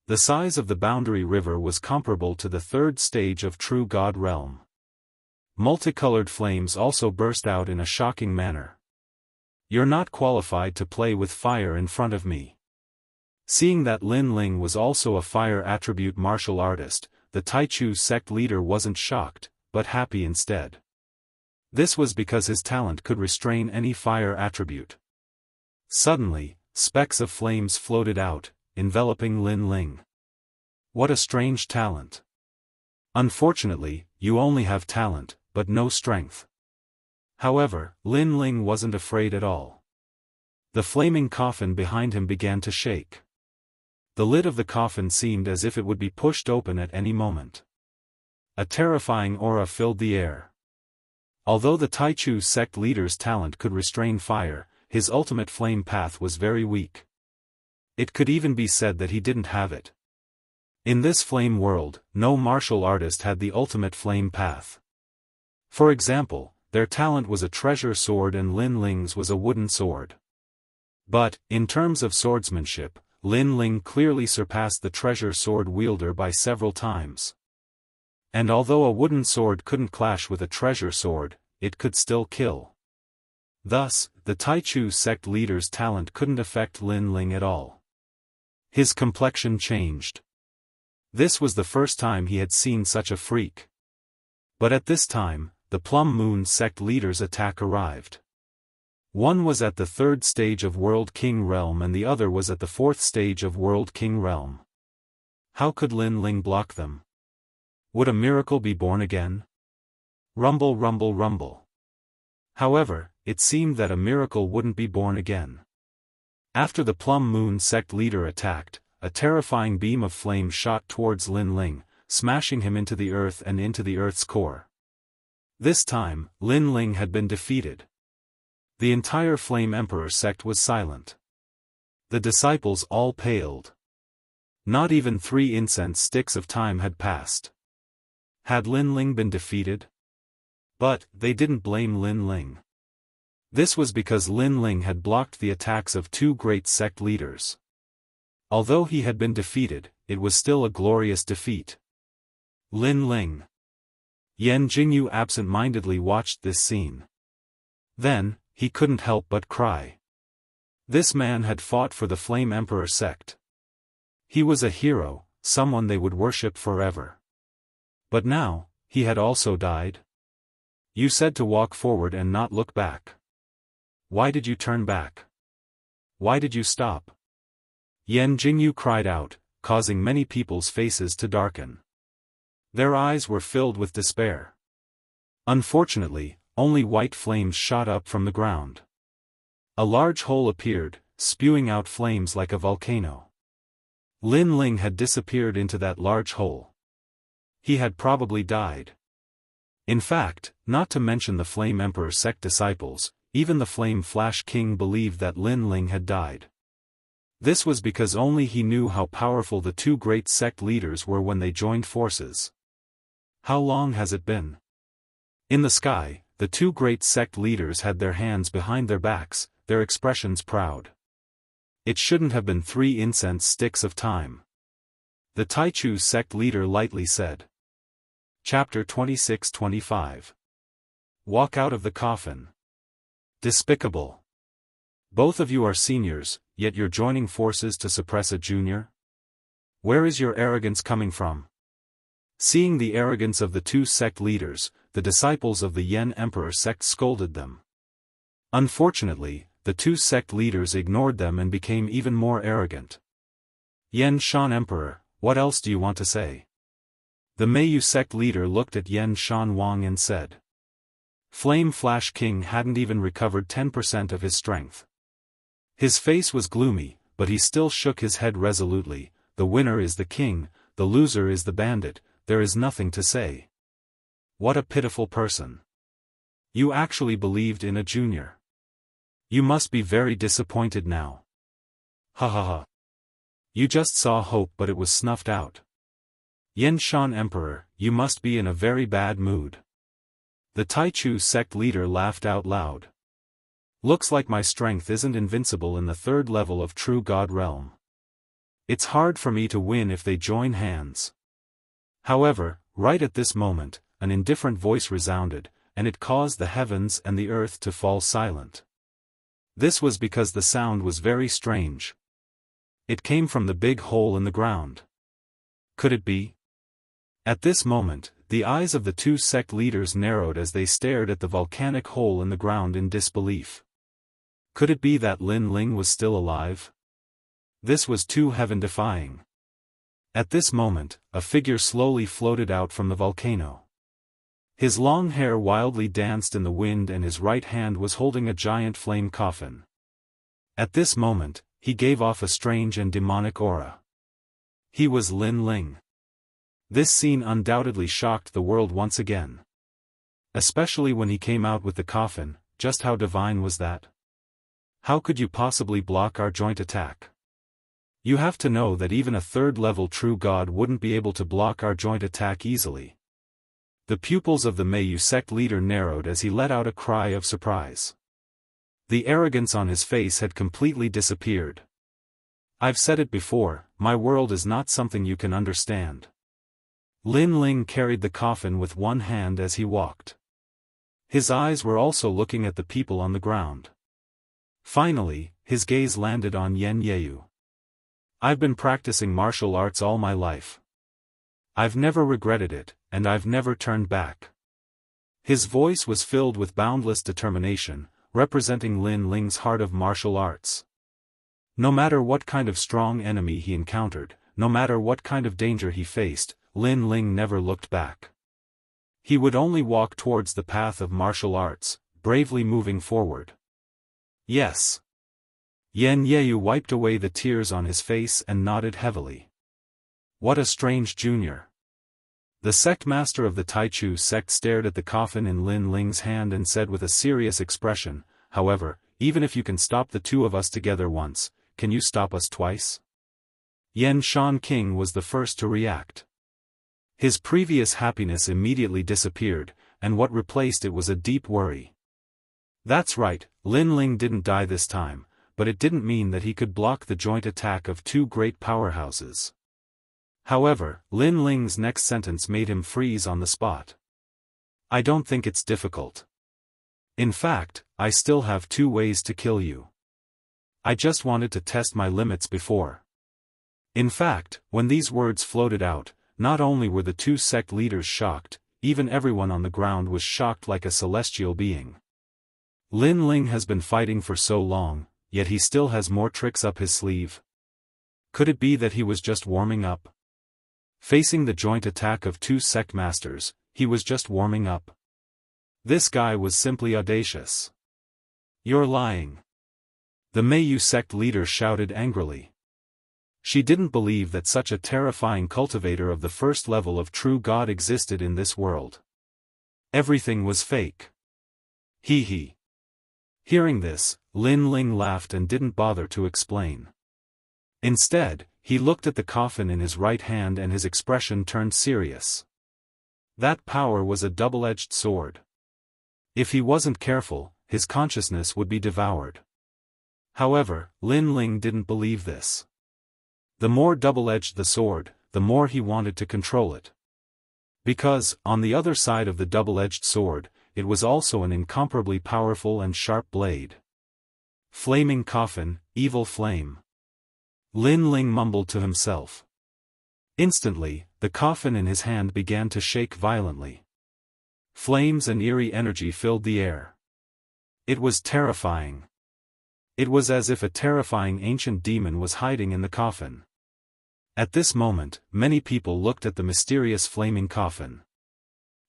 The size of the boundary river was comparable to the 3rd stage of True God realm. Multicolored flames also burst out in a shocking manner. You're not qualified to play with fire in front of me. Seeing that Lin Ling was also a fire attribute martial artist, the Taichu sect leader wasn't shocked, but happy instead. This was because his talent could restrain any fire attribute. Suddenly, specks of flames floated out, enveloping Lin Ling. What a strange talent. Unfortunately, you only have talent, but no strength. However, Lin Ling wasn't afraid at all. The flaming coffin behind him began to shake. The lid of the coffin seemed as if it would be pushed open at any moment. A terrifying aura filled the air. Although the Taichu sect leader's talent could restrain fire, his ultimate flame path was very weak. It could even be said that he didn't have it. In this flame world, no martial artist had the ultimate flame path. For example, their talent was a treasure sword and Lin Ling's was a wooden sword. But, in terms of swordsmanship, Lin Ling clearly surpassed the treasure sword wielder by several times. And although a wooden sword couldn't clash with a treasure sword, it could still kill. Thus, the Taichu sect leader's talent couldn't affect Lin Ling at all. His complexion changed. This was the first time he had seen such a freak. But at this time, the Plum Moon sect leader's attack arrived. One was at the 3rd stage of World King realm and the other was at the 4th stage of World King realm. How could Lin Ling block them? Would a miracle be born again? Rumble, rumble, rumble. However, it seemed that a miracle wouldn't be born again. After the Plum Moon sect leader attacked, a terrifying beam of flame shot towards Lin Ling, smashing him into the earth and into the earth's core. This time, Lin Ling had been defeated. The entire Flame Emperor sect was silent. The disciples all paled. Not even 3 incense sticks of time had passed. Had Lin Ling been defeated? But, they didn't blame Lin Ling. This was because Lin Ling had blocked the attacks of 2 great sect leaders. Although he had been defeated, it was still a glorious defeat. Lin Ling. Yan Jingyu absent-mindedly watched this scene. Then, he couldn't help but cry. This man had fought for the Flame Emperor sect. He was a hero, someone they would worship forever. But now, he had also died. You said to walk forward and not look back. Why did you turn back? Why did you stop? Yan Jingyu cried out, causing many people's faces to darken. Their eyes were filled with despair. Unfortunately, only white flames shot up from the ground. A large hole appeared, spewing out flames like a volcano. Lin Ling had disappeared into that large hole. He had probably died. In fact, not to mention the Flame Emperor sect disciples, even the Flame Flash King believed that Lin Ling had died. This was because only he knew how powerful the two great sect leaders were when they joined forces. How long has it been? In the sky, the two great sect leaders had their hands behind their backs, their expressions proud. It shouldn't have been 3 incense sticks of time. The Taichu sect leader lightly said. Chapter 26-25. Walk out of the coffin. Despicable. Both of you are seniors, yet you're joining forces to suppress a junior? Where is your arrogance coming from? Seeing the arrogance of the two sect leaders, the disciples of the Yan Emperor sect scolded them. Unfortunately, the two sect leaders ignored them and became even more arrogant. Yan Shan Emperor, what else do you want to say? The Meiyu sect leader looked at Yan Shan Wang and said. Flame Flash King hadn't even recovered 10% of his strength. His face was gloomy, but he still shook his head resolutely. The winner is the king, the loser is the bandit, there is nothing to say. What a pitiful person. You actually believed in a junior. You must be very disappointed now. Ha ha ha. You just saw hope but it was snuffed out. Yan Shan Emperor, you must be in a very bad mood. The Taichu sect leader laughed out loud. Looks like my strength isn't invincible in the 3rd level of True God realm. It's hard for me to win if they join hands. However, right at this moment, an indifferent voice resounded, and it caused the heavens and the earth to fall silent. This was because the sound was very strange. It came from the big hole in the ground. Could it be? At this moment, the eyes of the two sect leaders narrowed as they stared at the volcanic hole in the ground in disbelief. Could it be that Lin Ling was still alive? This was too heaven-defying. At this moment, a figure slowly floated out from the volcano. His long hair wildly danced in the wind and his right hand was holding a giant flame coffin. At this moment, he gave off a strange and demonic aura. He was Lin Ling. This scene undoubtedly shocked the world once again. Especially when he came out with the coffin, just how divine was that? How could you possibly block our joint attack? You have to know that even a 3rd-level true god wouldn't be able to block our joint attack easily. The pupils of the Meiyu sect leader narrowed as he let out a cry of surprise. The arrogance on his face had completely disappeared. I've said it before, my world is not something you can understand. Lin Ling carried the coffin with one hand as he walked. His eyes were also looking at the people on the ground. Finally, his gaze landed on Yan Yeyu. I've been practicing martial arts all my life. I've never regretted it, and I've never turned back. His voice was filled with boundless determination, representing Lin Ling's heart of martial arts. No matter what kind of strong enemy he encountered, no matter what kind of danger he faced, Lin Ling never looked back. He would only walk towards the path of martial arts, bravely moving forward. Yes. Yan Yeyu wiped away the tears on his face and nodded heavily. What a strange junior. The sect master of the Taichu sect stared at the coffin in Lin Ling's hand and said with a serious expression, however, even if you can stop the two of us together once, can you stop us twice? Yan Shan King was the first to react. His previous happiness immediately disappeared, and what replaced it was a deep worry. That's right, Lin Ling didn't die this time, but it didn't mean that he could block the joint attack of two great powerhouses. However, Lin Ling's next sentence made him freeze on the spot. I don't think it's difficult. In fact, I still have 2 ways to kill you. I just wanted to test my limits before. In fact, when these words floated out, not only were the 2 sect leaders shocked, even everyone on the ground was shocked like a celestial being. Lin Ling has been fighting for so long, yet he still has more tricks up his sleeve. Could it be that he was just warming up? Facing the joint attack of 2 sect masters, he was just warming up. This guy was simply audacious. You're lying. The Meiyu sect leader shouted angrily. She didn't believe that such a terrifying cultivator of the 1st level of true God existed in this world. Everything was fake. Hee hee. Hearing this, Lin Ling laughed and didn't bother to explain. Instead, he looked at the coffin in his right hand and his expression turned serious. That power was a double-edged sword. If he wasn't careful, his consciousness would be devoured. However, Lin Ling didn't believe this. The more double-edged the sword, the more he wanted to control it. Because, on the other side of the double-edged sword, it was also an incomparably powerful and sharp blade. Flaming coffin, evil flame. Lin Ling mumbled to himself. Instantly, the coffin in his hand began to shake violently. Flames and eerie energy filled the air. It was terrifying. It was as if a terrifying ancient demon was hiding in the coffin. At this moment, many people looked at the mysterious flaming coffin.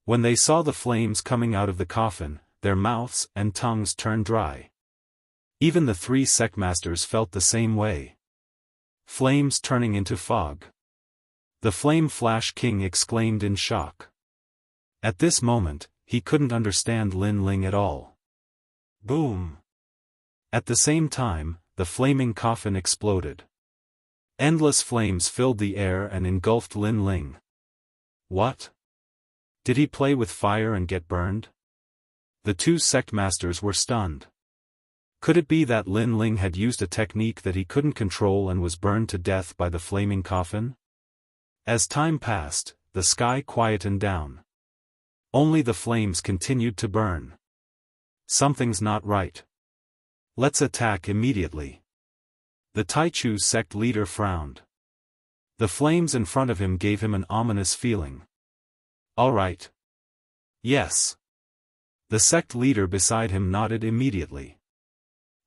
When they saw the flames coming out of the coffin, their mouths and tongues turned dry. Even the 3 sect masters felt the same way. Flames turning into fog. The Flame Flash King exclaimed in shock. At this moment, he couldn't understand Lin Ling at all. Boom! At the same time, the flaming coffin exploded. Endless flames filled the air and engulfed Lin Ling. What? Did he play with fire and get burned? The 2 sect masters were stunned. Could it be that Lin Ling had used a technique that he couldn't control and was burned to death by the flaming coffin? As time passed, the sky quietened down. Only the flames continued to burn. Something's not right. Let's attack immediately. The Taichu sect leader frowned. The flames in front of him gave him an ominous feeling. All right. Yes. The sect leader beside him nodded immediately.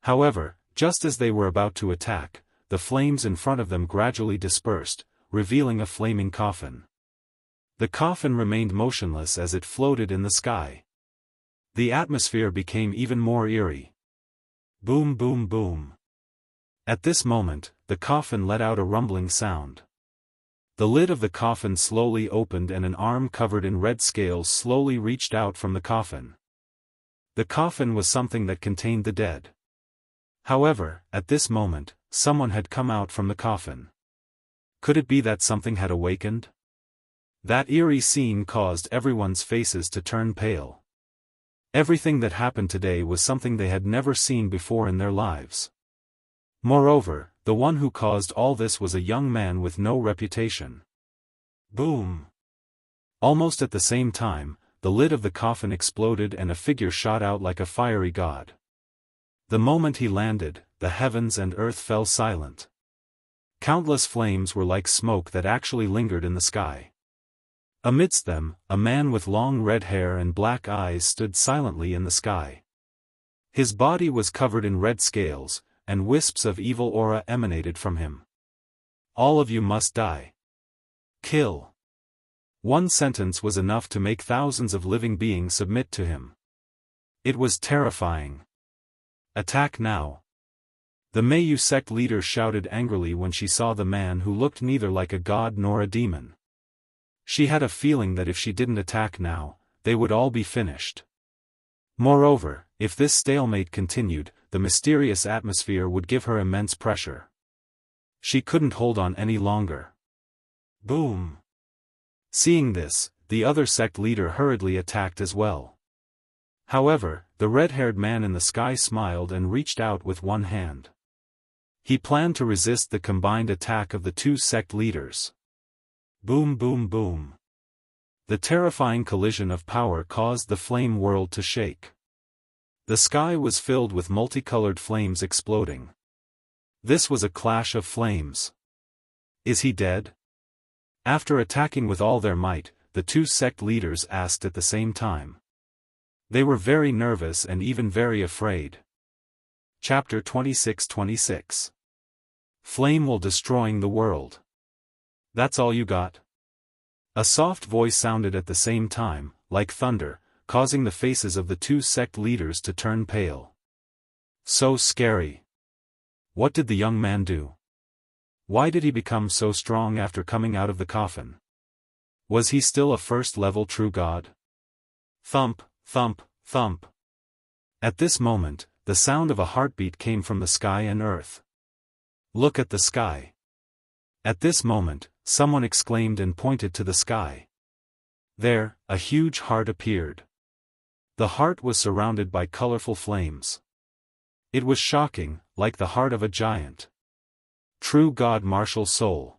However, just as they were about to attack, the flames in front of them gradually dispersed, revealing a flaming coffin. The coffin remained motionless as it floated in the sky. The atmosphere became even more eerie. Boom, boom, boom. At this moment, the coffin let out a rumbling sound. The lid of the coffin slowly opened and an arm covered in red scales slowly reached out from the coffin. The coffin was something that contained the dead. However, at this moment, someone had come out from the coffin. Could it be that something had awakened? That eerie scene caused everyone's faces to turn pale. Everything that happened today was something they had never seen before in their lives. Moreover, the one who caused all this was a young man with no reputation. Boom! Almost at the same time, the lid of the coffin exploded and a figure shot out like a fiery god. The moment he landed, the heavens and earth fell silent. Countless flames were like smoke that actually lingered in the sky. Amidst them, a man with long red hair and black eyes stood silently in the sky. His body was covered in red scales, and wisps of evil aura emanated from him. All of you must die. Kill. One sentence was enough to make thousands of living beings submit to him. It was terrifying. Attack now. The Meiyu sect leader shouted angrily when she saw the man who looked neither like a god nor a demon. She had a feeling that if she didn't attack now, they would all be finished. Moreover, if this stalemate continued, the mysterious atmosphere would give her immense pressure. She couldn't hold on any longer. Boom! Seeing this, the other sect leader hurriedly attacked as well. However, the red-haired man in the sky smiled and reached out with one hand. He planned to resist the combined attack of the 2 sect leaders. Boom, boom, boom. The terrifying collision of power caused the flame world to shake. The sky was filled with multicolored flames exploding. This was a clash of flames. Is he dead? After attacking with all their might, the 2 sect leaders asked at the same time. They were very nervous and even very afraid. Chapter 26-26. Flame will destroying the world. That's all you got? A soft voice sounded at the same time, like thunder, causing the faces of the 2 sect leaders to turn pale. So scary. What did the young man do? Why did he become so strong after coming out of the coffin? Was he still a first-level true god? Thump, thump, thump. At this moment, the sound of a heartbeat came from the sky and earth. Look at the sky. At this moment, someone exclaimed and pointed to the sky. There, a huge heart appeared. The heart was surrounded by colorful flames. It was shocking, like the heart of a giant. True God martial soul.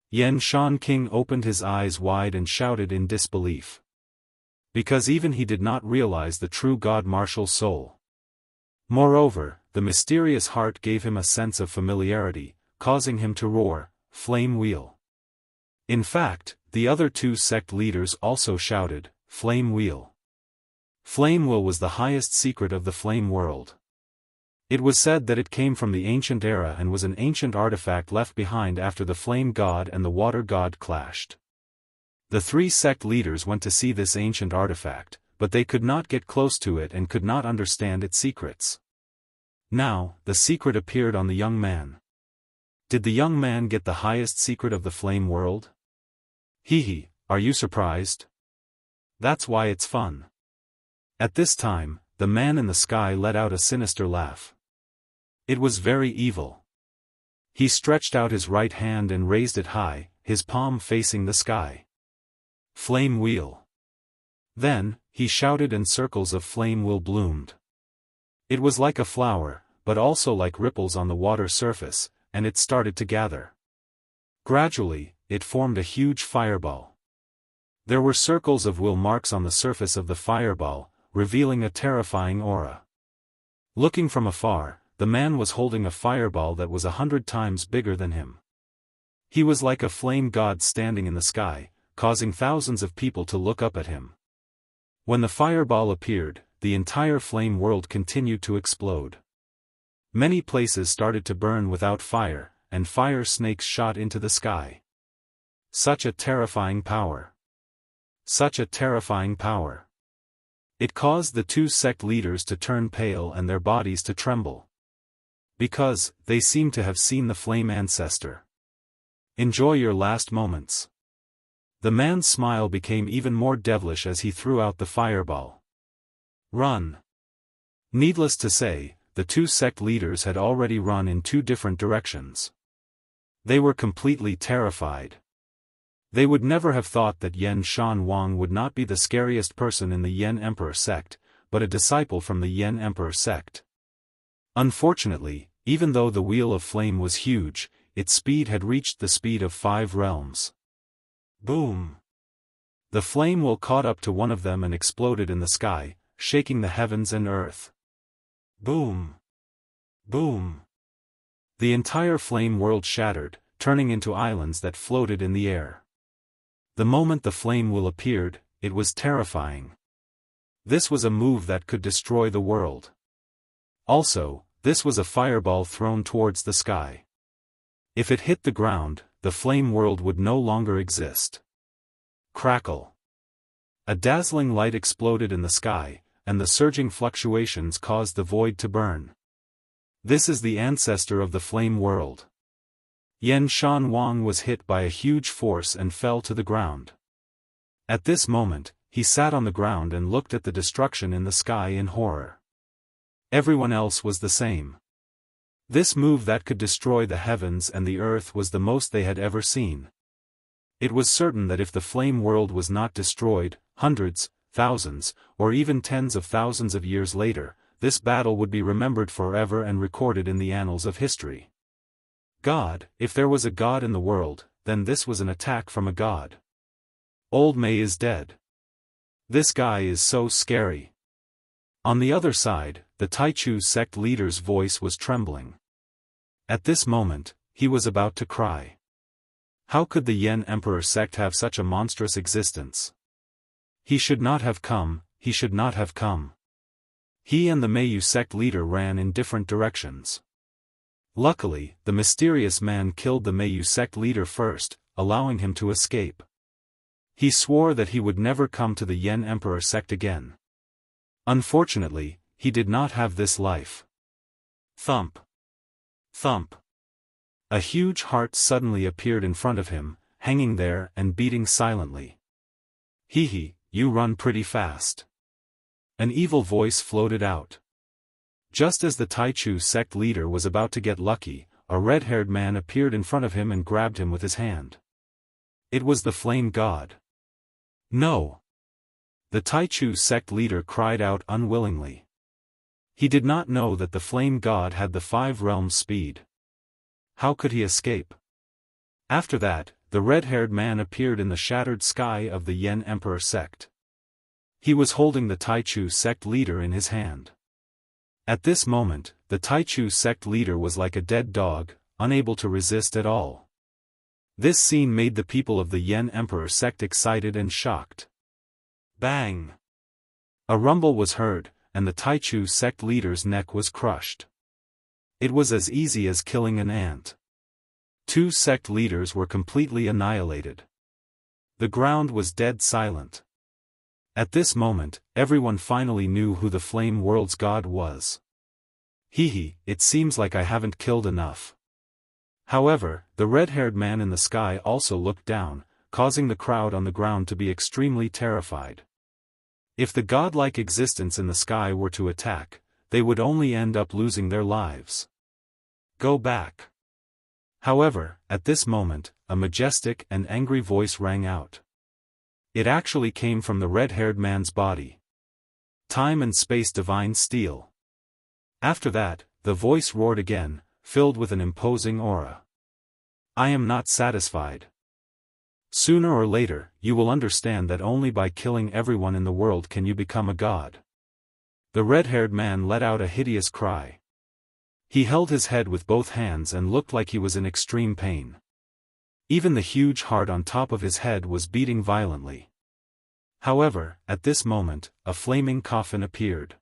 Yan Shan King opened his eyes wide and shouted in disbelief. Because even he did not realize the true God martial soul. Moreover, the mysterious heart gave him a sense of familiarity, causing him to roar, "Flame wheel." In fact, the other two sect leaders also shouted, "Flame wheel." Flame wheel was the highest secret of the flame world. It was said that it came from the ancient era and was an ancient artifact left behind after the flame god and the water god clashed. The three sect leaders went to see this ancient artifact, but they could not get close to it and could not understand its secrets. Now, the secret appeared on the young man. Did the young man get the highest secret of the flame world? Hee, are you surprised? That's why it's fun. At this time, the man in the sky let out a sinister laugh. It was very evil. He stretched out his right hand and raised it high, his palm facing the sky. Flame wheel. Then, he shouted and circles of flame wheel bloomed. It was like a flower, but also like ripples on the water surface, and it started to gather. Gradually, it formed a huge fireball. There were circles of will marks on the surface of the fireball, revealing a terrifying aura. Looking from afar, the man was holding a fireball that was 100 times bigger than him. He was like a flame god standing in the sky, causing thousands of people to look up at him. When the fireball appeared, the entire flame world continued to explode. Many places started to burn without fire, and fire snakes shot into the sky. Such a terrifying power. Such a terrifying power. It caused the two sect leaders to turn pale and their bodies to tremble. Because, they seemed to have seen the flame ancestor. Enjoy your last moments. The man's smile became even more devilish as he threw out the fireball. Run. Needless to say, the two sect leaders had already run in two different directions. They were completely terrified. They would never have thought that Yan Shan Wang would not be the scariest person in the Yan Emperor sect, but a disciple from the Yan Emperor sect. Unfortunately, even though the wheel of flame was huge, its speed had reached the speed of 5 realms. Boom! The flame wheel caught up to one of them and exploded in the sky, shaking the heavens and earth. Boom! Boom! The entire flame world shattered, turning into islands that floated in the air. The moment the flame wheel appeared, it was terrifying. This was a move that could destroy the world. Also, this was a fireball thrown towards the sky. If it hit the ground, the flame world would no longer exist. Crackle. A dazzling light exploded in the sky, and the surging fluctuations caused the void to burn. This is the ancestor of the flame world. Yan Shan Wang was hit by a huge force and fell to the ground. At this moment, he sat on the ground and looked at the destruction in the sky in horror. Everyone else was the same. This move that could destroy the heavens and the earth was the most they had ever seen. It was certain that if the flame world was not destroyed, hundreds, thousands, or even tens of thousands of years later, this battle would be remembered forever and recorded in the annals of history. God, if there was a God in the world, then this was an attack from a God. Old Mei is dead. This guy is so scary. On the other side, the Taichu sect leader's voice was trembling. At this moment, he was about to cry. How could the Yan Emperor sect have such a monstrous existence? He should not have come, he should not have come. He and the Meiyu sect leader ran in different directions. Luckily, the mysterious man killed the Meiyu sect leader first, allowing him to escape. He swore that he would never come to the Yan Emperor sect again. Unfortunately, he did not have this life. Thump. Thump. A huge heart suddenly appeared in front of him, hanging there and beating silently. Hee, you run pretty fast. An evil voice floated out. Just as the Taichu sect leader was about to get lucky, a red-haired man appeared in front of him and grabbed him with his hand. It was the flame god. No! The Taichu sect leader cried out unwillingly. He did not know that the flame god had the 5 realms speed. How could he escape? After that, the red-haired man appeared in the shattered sky of the Yen Emperor sect. He was holding the Taichu sect leader in his hand. At this moment, the Taichu sect leader was like a dead dog, unable to resist at all. This scene made the people of the Yen Emperor sect excited and shocked. Bang! A rumble was heard, and the Taichu sect leader's neck was crushed. It was as easy as killing an ant. 2 sect leaders were completely annihilated. The ground was dead silent. At this moment, everyone finally knew who the Flame World's god was. Hee, it seems like I haven't killed enough. However, the red-haired man in the sky also looked down, causing the crowd on the ground to be extremely terrified. If the godlike existence in the sky were to attack, they would only end up losing their lives. Go back. However, at this moment, a majestic and angry voice rang out. It actually came from the red-haired man's body. Time and space divine steel. After that, the voice roared again, filled with an imposing aura. I am not satisfied. Sooner or later, you will understand that only by killing everyone in the world can you become a god. The red-haired man let out a hideous cry. He held his head with both hands and looked like he was in extreme pain. Even the huge heart on top of his head was beating violently. However, at this moment, a flaming coffin appeared.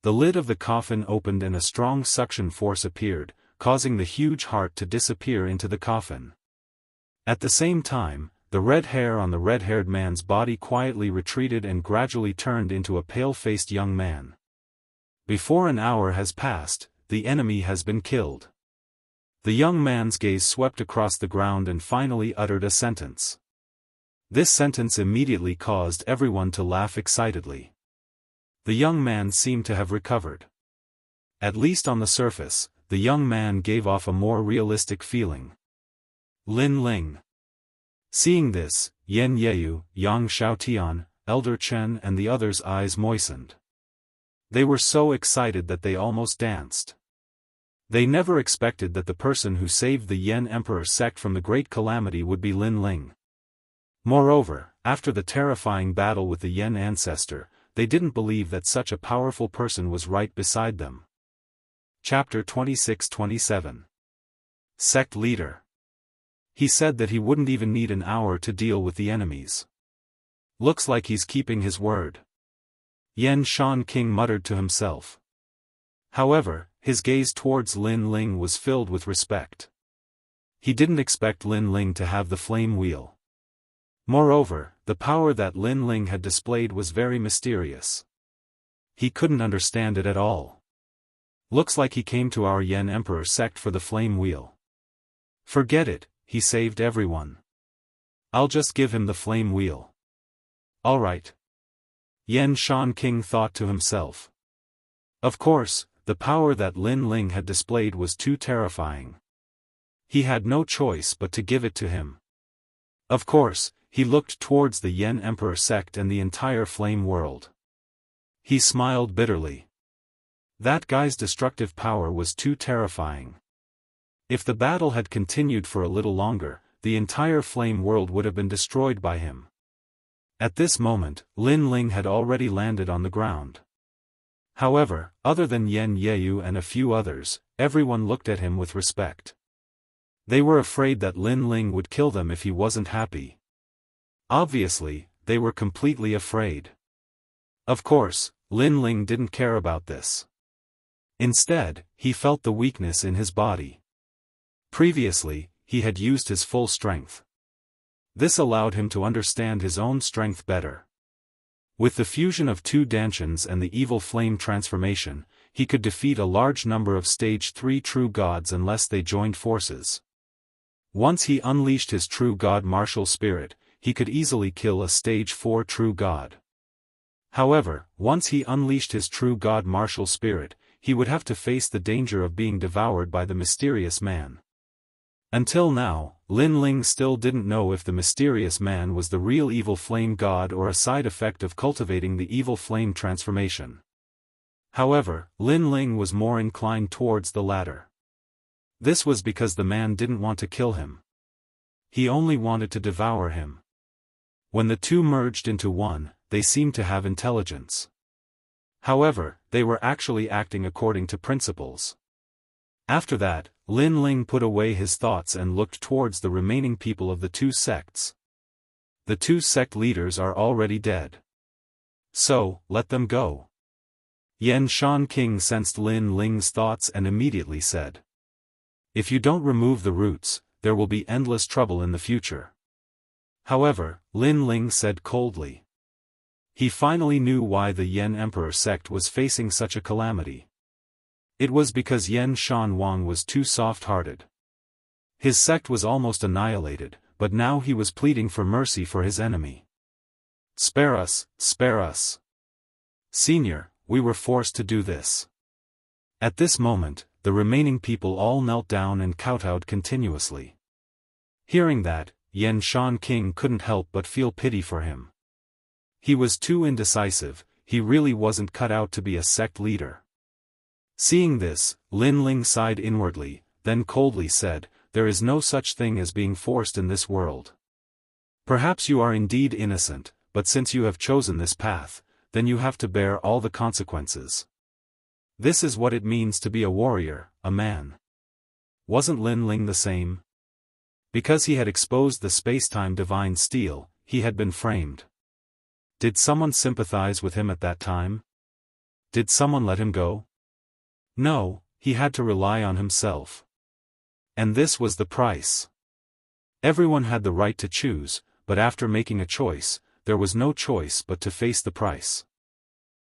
The lid of the coffin opened and a strong suction force appeared, causing the huge heart to disappear into the coffin. At the same time, the red hair on the red-haired man's body quietly retreated and gradually turned into a pale-faced young man. Before an hour has passed, the enemy has been killed. The young man's gaze swept across the ground and finally uttered a sentence. This sentence immediately caused everyone to laugh excitedly. The young man seemed to have recovered. At least on the surface, the young man gave off a more realistic feeling. Lin Ling. Seeing this, Yen Yeyu, Yang Xiaotian, Elder Chen and the others' eyes moistened. They were so excited that they almost danced. They never expected that the person who saved the Yen Emperor sect from the great calamity would be Lin Ling. Moreover, after the terrifying battle with the Yen ancestor, they didn't believe that such a powerful person was right beside them. Chapter 26-27. Sect Leader. He said that he wouldn't even need an hour to deal with the enemies. Looks like he's keeping his word. Yen Shan King muttered to himself. However, his gaze towards Lin Ling was filled with respect. He didn't expect Lin Ling to have the flame wheel. Moreover, the power that Lin Ling had displayed was very mysterious. He couldn't understand it at all. Looks like he came to our Yen Emperor sect for the flame wheel. Forget it, he saved everyone. I'll just give him the flame wheel. Alright. Yen Shan King thought to himself. Of course, the power that Lin Ling had displayed was too terrifying. He had no choice but to give it to him. Of course, he looked towards the Yen Emperor sect and the entire flame world. He smiled bitterly. That guy's destructive power was too terrifying. If the battle had continued for a little longer, the entire flame world would have been destroyed by him. At this moment, Lin Ling had already landed on the ground. However, other than Yen Yeyu and a few others, everyone looked at him with respect. They were afraid that Lin Ling would kill them if he wasn't happy. Obviously, they were completely afraid. Of course, Lin Ling didn't care about this. Instead, he felt the weakness in his body. Previously, he had used his full strength. This allowed him to understand his own strength better. With the fusion of 2 Dantians and the evil flame transformation, he could defeat a large number of stage 3 true gods unless they joined forces. Once he unleashed his true god martial spirit, he could easily kill a stage 4 true god. However, once he unleashed his true god martial spirit, he would have to face the danger of being devoured by the mysterious man. Until now, Lin Ling still didn't know if the mysterious man was the real evil flame god or a side effect of cultivating the evil flame transformation. However, Lin Ling was more inclined towards the latter. This was because the man didn't want to kill him. He only wanted to devour him. When the two merged into one, they seemed to have intelligence. However, they were actually acting according to principles. After that, Lin Ling put away his thoughts and looked towards the remaining people of the two sects. The two sect leaders are already dead. So, let them go. Yan Shanqing sensed Lin Ling's thoughts and immediately said, "If you don't remove the roots, there will be endless trouble in the future." However, Lin Ling said coldly. He finally knew why the Yan Emperor sect was facing such a calamity. It was because Yan Shan Wang was too soft-hearted. His sect was almost annihilated, but now he was pleading for mercy for his enemy. "Spare us, spare us. Senior, we were forced to do this." At this moment, the remaining people all knelt down and kowtowed continuously. Hearing that, Yan Shanqing couldn't help but feel pity for him. He was too indecisive, he really wasn't cut out to be a sect leader. Seeing this, Lin Ling sighed inwardly, then coldly said, "There is no such thing as being forced in this world. Perhaps you are indeed innocent, but since you have chosen this path, then you have to bear all the consequences. This is what it means to be a warrior, a man." Wasn't Lin Ling the same? Because he had exposed the space-time divine steel, he had been framed. Did someone sympathize with him at that time? Did someone let him go? No, he had to rely on himself. And this was the price. Everyone had the right to choose, but after making a choice, there was no choice but to face the price.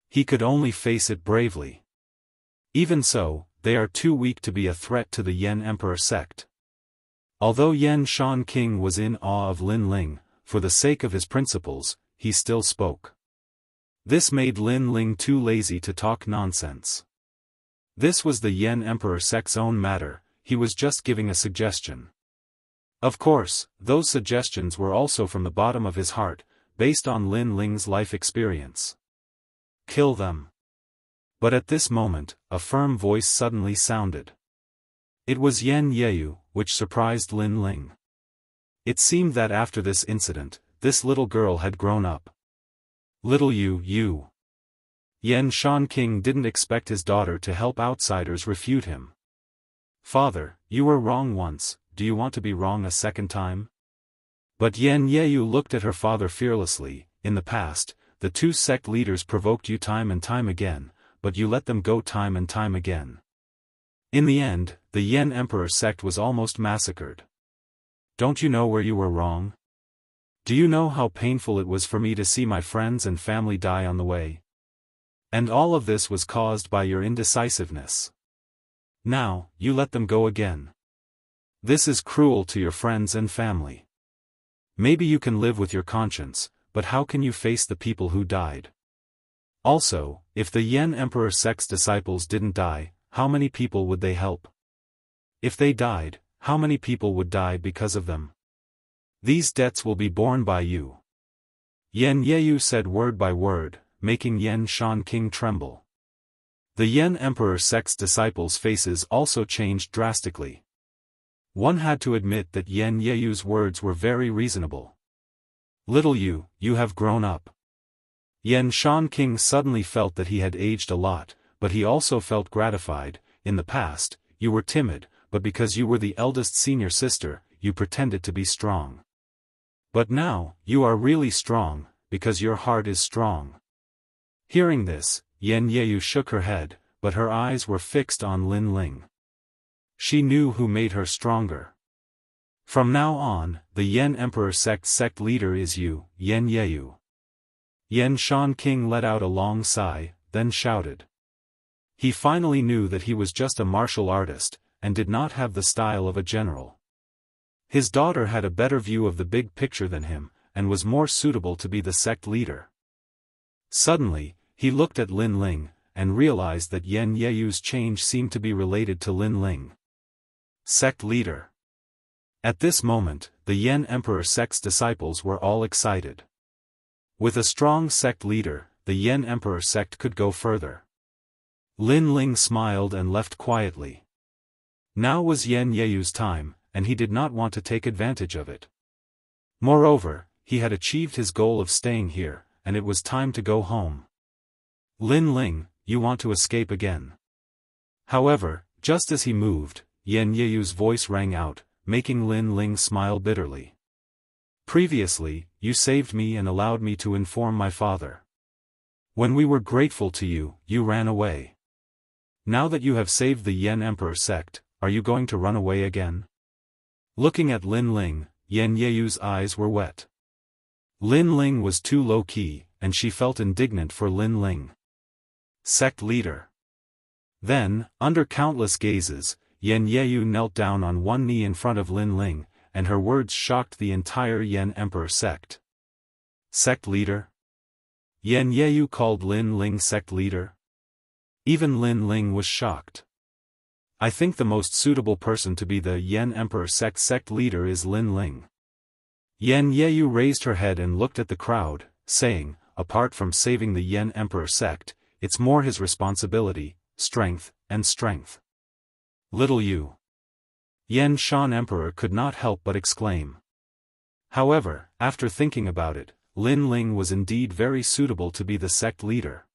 He could only face it bravely. Even so, they are too weak to be a threat to the Yan Emperor sect. Although Yan Shanqing was in awe of Lin Ling, for the sake of his principles, he still spoke. This made Lin Ling too lazy to talk nonsense. This was the Yan Emperor sect's own matter, he was just giving a suggestion. Of course, those suggestions were also from the bottom of his heart, based on Lin Ling's life experience. Kill them. But at this moment, a firm voice suddenly sounded. It was Yan Yeyu, which surprised Lin Ling. It seemed that after this incident, this little girl had grown up. "Little you. Yan Shanqing didn't expect his daughter to help outsiders refute him. "Father, you were wrong once, do you want to be wrong a second time?" But Yan Yeyu looked at her father fearlessly. "In the past, the two sect leaders provoked you time and time again, but you let them go time and time again. In the end, the Yan Emperor sect was almost massacred. Don't you know where you were wrong? Do you know how painful it was for me to see my friends and family die on the way? And all of this was caused by your indecisiveness. Now, you let them go again. This is cruel to your friends and family. Maybe you can live with your conscience, but how can you face the people who died? Also, if the Yan Emperor sect's disciples didn't die, how many people would they help? If they died, how many people would die because of them? These debts will be borne by you." Yan Yeyu said word by word, making Yan Shanqing tremble. The Yan Emperor sect's disciples' faces also changed drastically. One had to admit that Yan Yeyu's words were very reasonable. "Little you have grown up." Yan Shanqing suddenly felt that he had aged a lot, but he also felt gratified. "In the past, you were timid, but because you were the eldest senior sister, you pretended to be strong. But now, you are really strong, because your heart is strong." Hearing this, Yan Yeyu shook her head, but her eyes were fixed on Lin Ling. She knew who made her stronger. "From now on, the Yan Emperor sect leader is you, Yan Yeyu." Yan Shanqing let out a long sigh, then shouted. He finally knew that he was just a martial artist, and did not have the style of a general. His daughter had a better view of the big picture than him, and was more suitable to be the sect leader. Suddenly, he looked at Lin Ling, and realized that Yan Yeyu's change seemed to be related to Lin Ling. Sect leader. At this moment, the Yan Emperor sect's disciples were all excited. With a strong sect leader, the Yan Emperor sect could go further. Lin Ling smiled and left quietly. Now was Yan Yeyu's time, and he did not want to take advantage of it. Moreover, he had achieved his goal of staying here, and it was time to go home. Lin Ling, you want to escape again. However, just as he moved, Yan Yeyu's voice rang out, making Lin Ling smile bitterly. Previously, you saved me and allowed me to inform my father. When we were grateful to you, you ran away. Now that you have saved the Yan Emperor sect, are you going to run away again? Looking at Lin Ling, Yan Yeyu's eyes were wet. Lin Ling was too low-key, and she felt indignant for Lin Ling. Sect leader. Then, under countless gazes, Yan Yeyu knelt down on one knee in front of Lin Ling, and her words shocked the entire Yan Emperor sect. Sect leader? Yan Yeyu called Lin Ling sect leader? Even Lin Ling was shocked. I think the most suitable person to be the Yan Emperor sect leader is Lin Ling. Yan Yeyu raised her head and looked at the crowd, saying, apart from saving the Yan Emperor sect, it's more his responsibility, strength, and strength. Little you. Yan Shan Emperor could not help but exclaim. However, after thinking about it, Lin Ling was indeed very suitable to be the sect leader.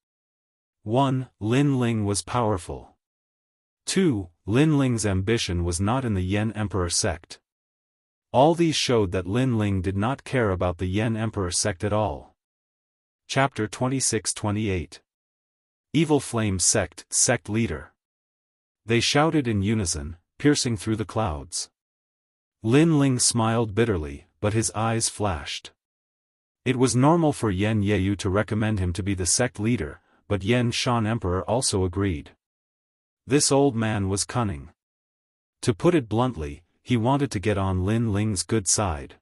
1. Lin Ling was powerful. 2. Lin Ling's ambition was not in the Yan Emperor sect. All these showed that Lin Ling did not care about the Yan Emperor sect at all. Chapter 26-28. Evil Flame Sect leader. They shouted in unison, piercing through the clouds. Lin Ling smiled bitterly, but his eyes flashed. It was normal for Yan Yeyu to recommend him to be the sect leader, but Yan Shan Emperor also agreed. This old man was cunning. To put it bluntly, he wanted to get on Lin Ling's good side.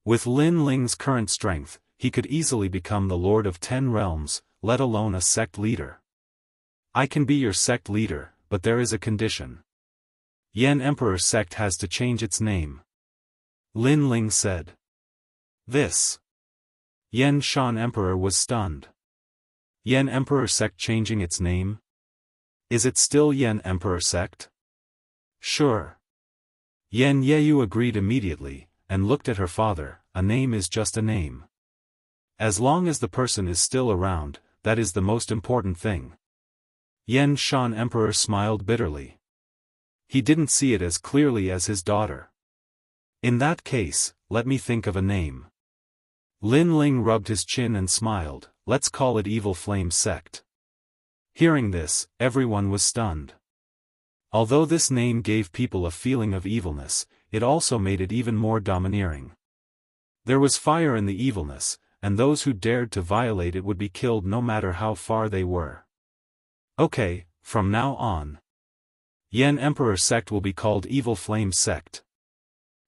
With Lin Ling's current strength, he could easily become the Lord of 10 realms, let alone a sect leader. I can be your sect leader, but there is a condition. Yan Emperor sect has to change its name. Lin Ling said. This. Yan Shan Emperor was stunned. Yan Emperor sect changing its name? Is it still Yan Emperor sect? Sure. Yan Yeyu agreed immediately, and looked at her father. A name is just a name. As long as the person is still around, that is the most important thing. Yan Shan Emperor smiled bitterly. He didn't see it as clearly as his daughter. In that case, let me think of a name. Lin Ling rubbed his chin and smiled. Let's call it Evil Flame Sect. Hearing this, everyone was stunned. Although this name gave people a feeling of evilness, it also made it even more domineering. There was fire in the evilness, and those who dared to violate it would be killed no matter how far they were. Okay, from now on, Yan Emperor Sect will be called Evil Flame Sect.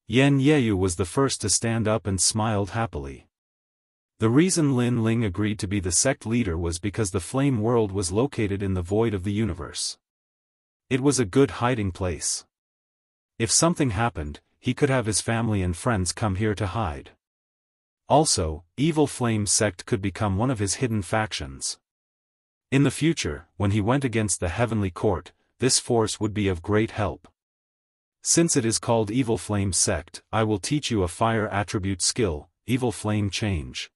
Yan Yeyu was the first to stand up and smiled happily. The reason Lin Ling agreed to be the sect leader was because the flame world was located in the void of the universe. It was a good hiding place. If something happened, he could have his family and friends come here to hide. Also, Evil Flame Sect could become one of his hidden factions. In the future, when he went against the Heavenly Court, this force would be of great help. Since it is called Evil Flame Sect, I will teach you a fire attribute skill, Evil Flame Change.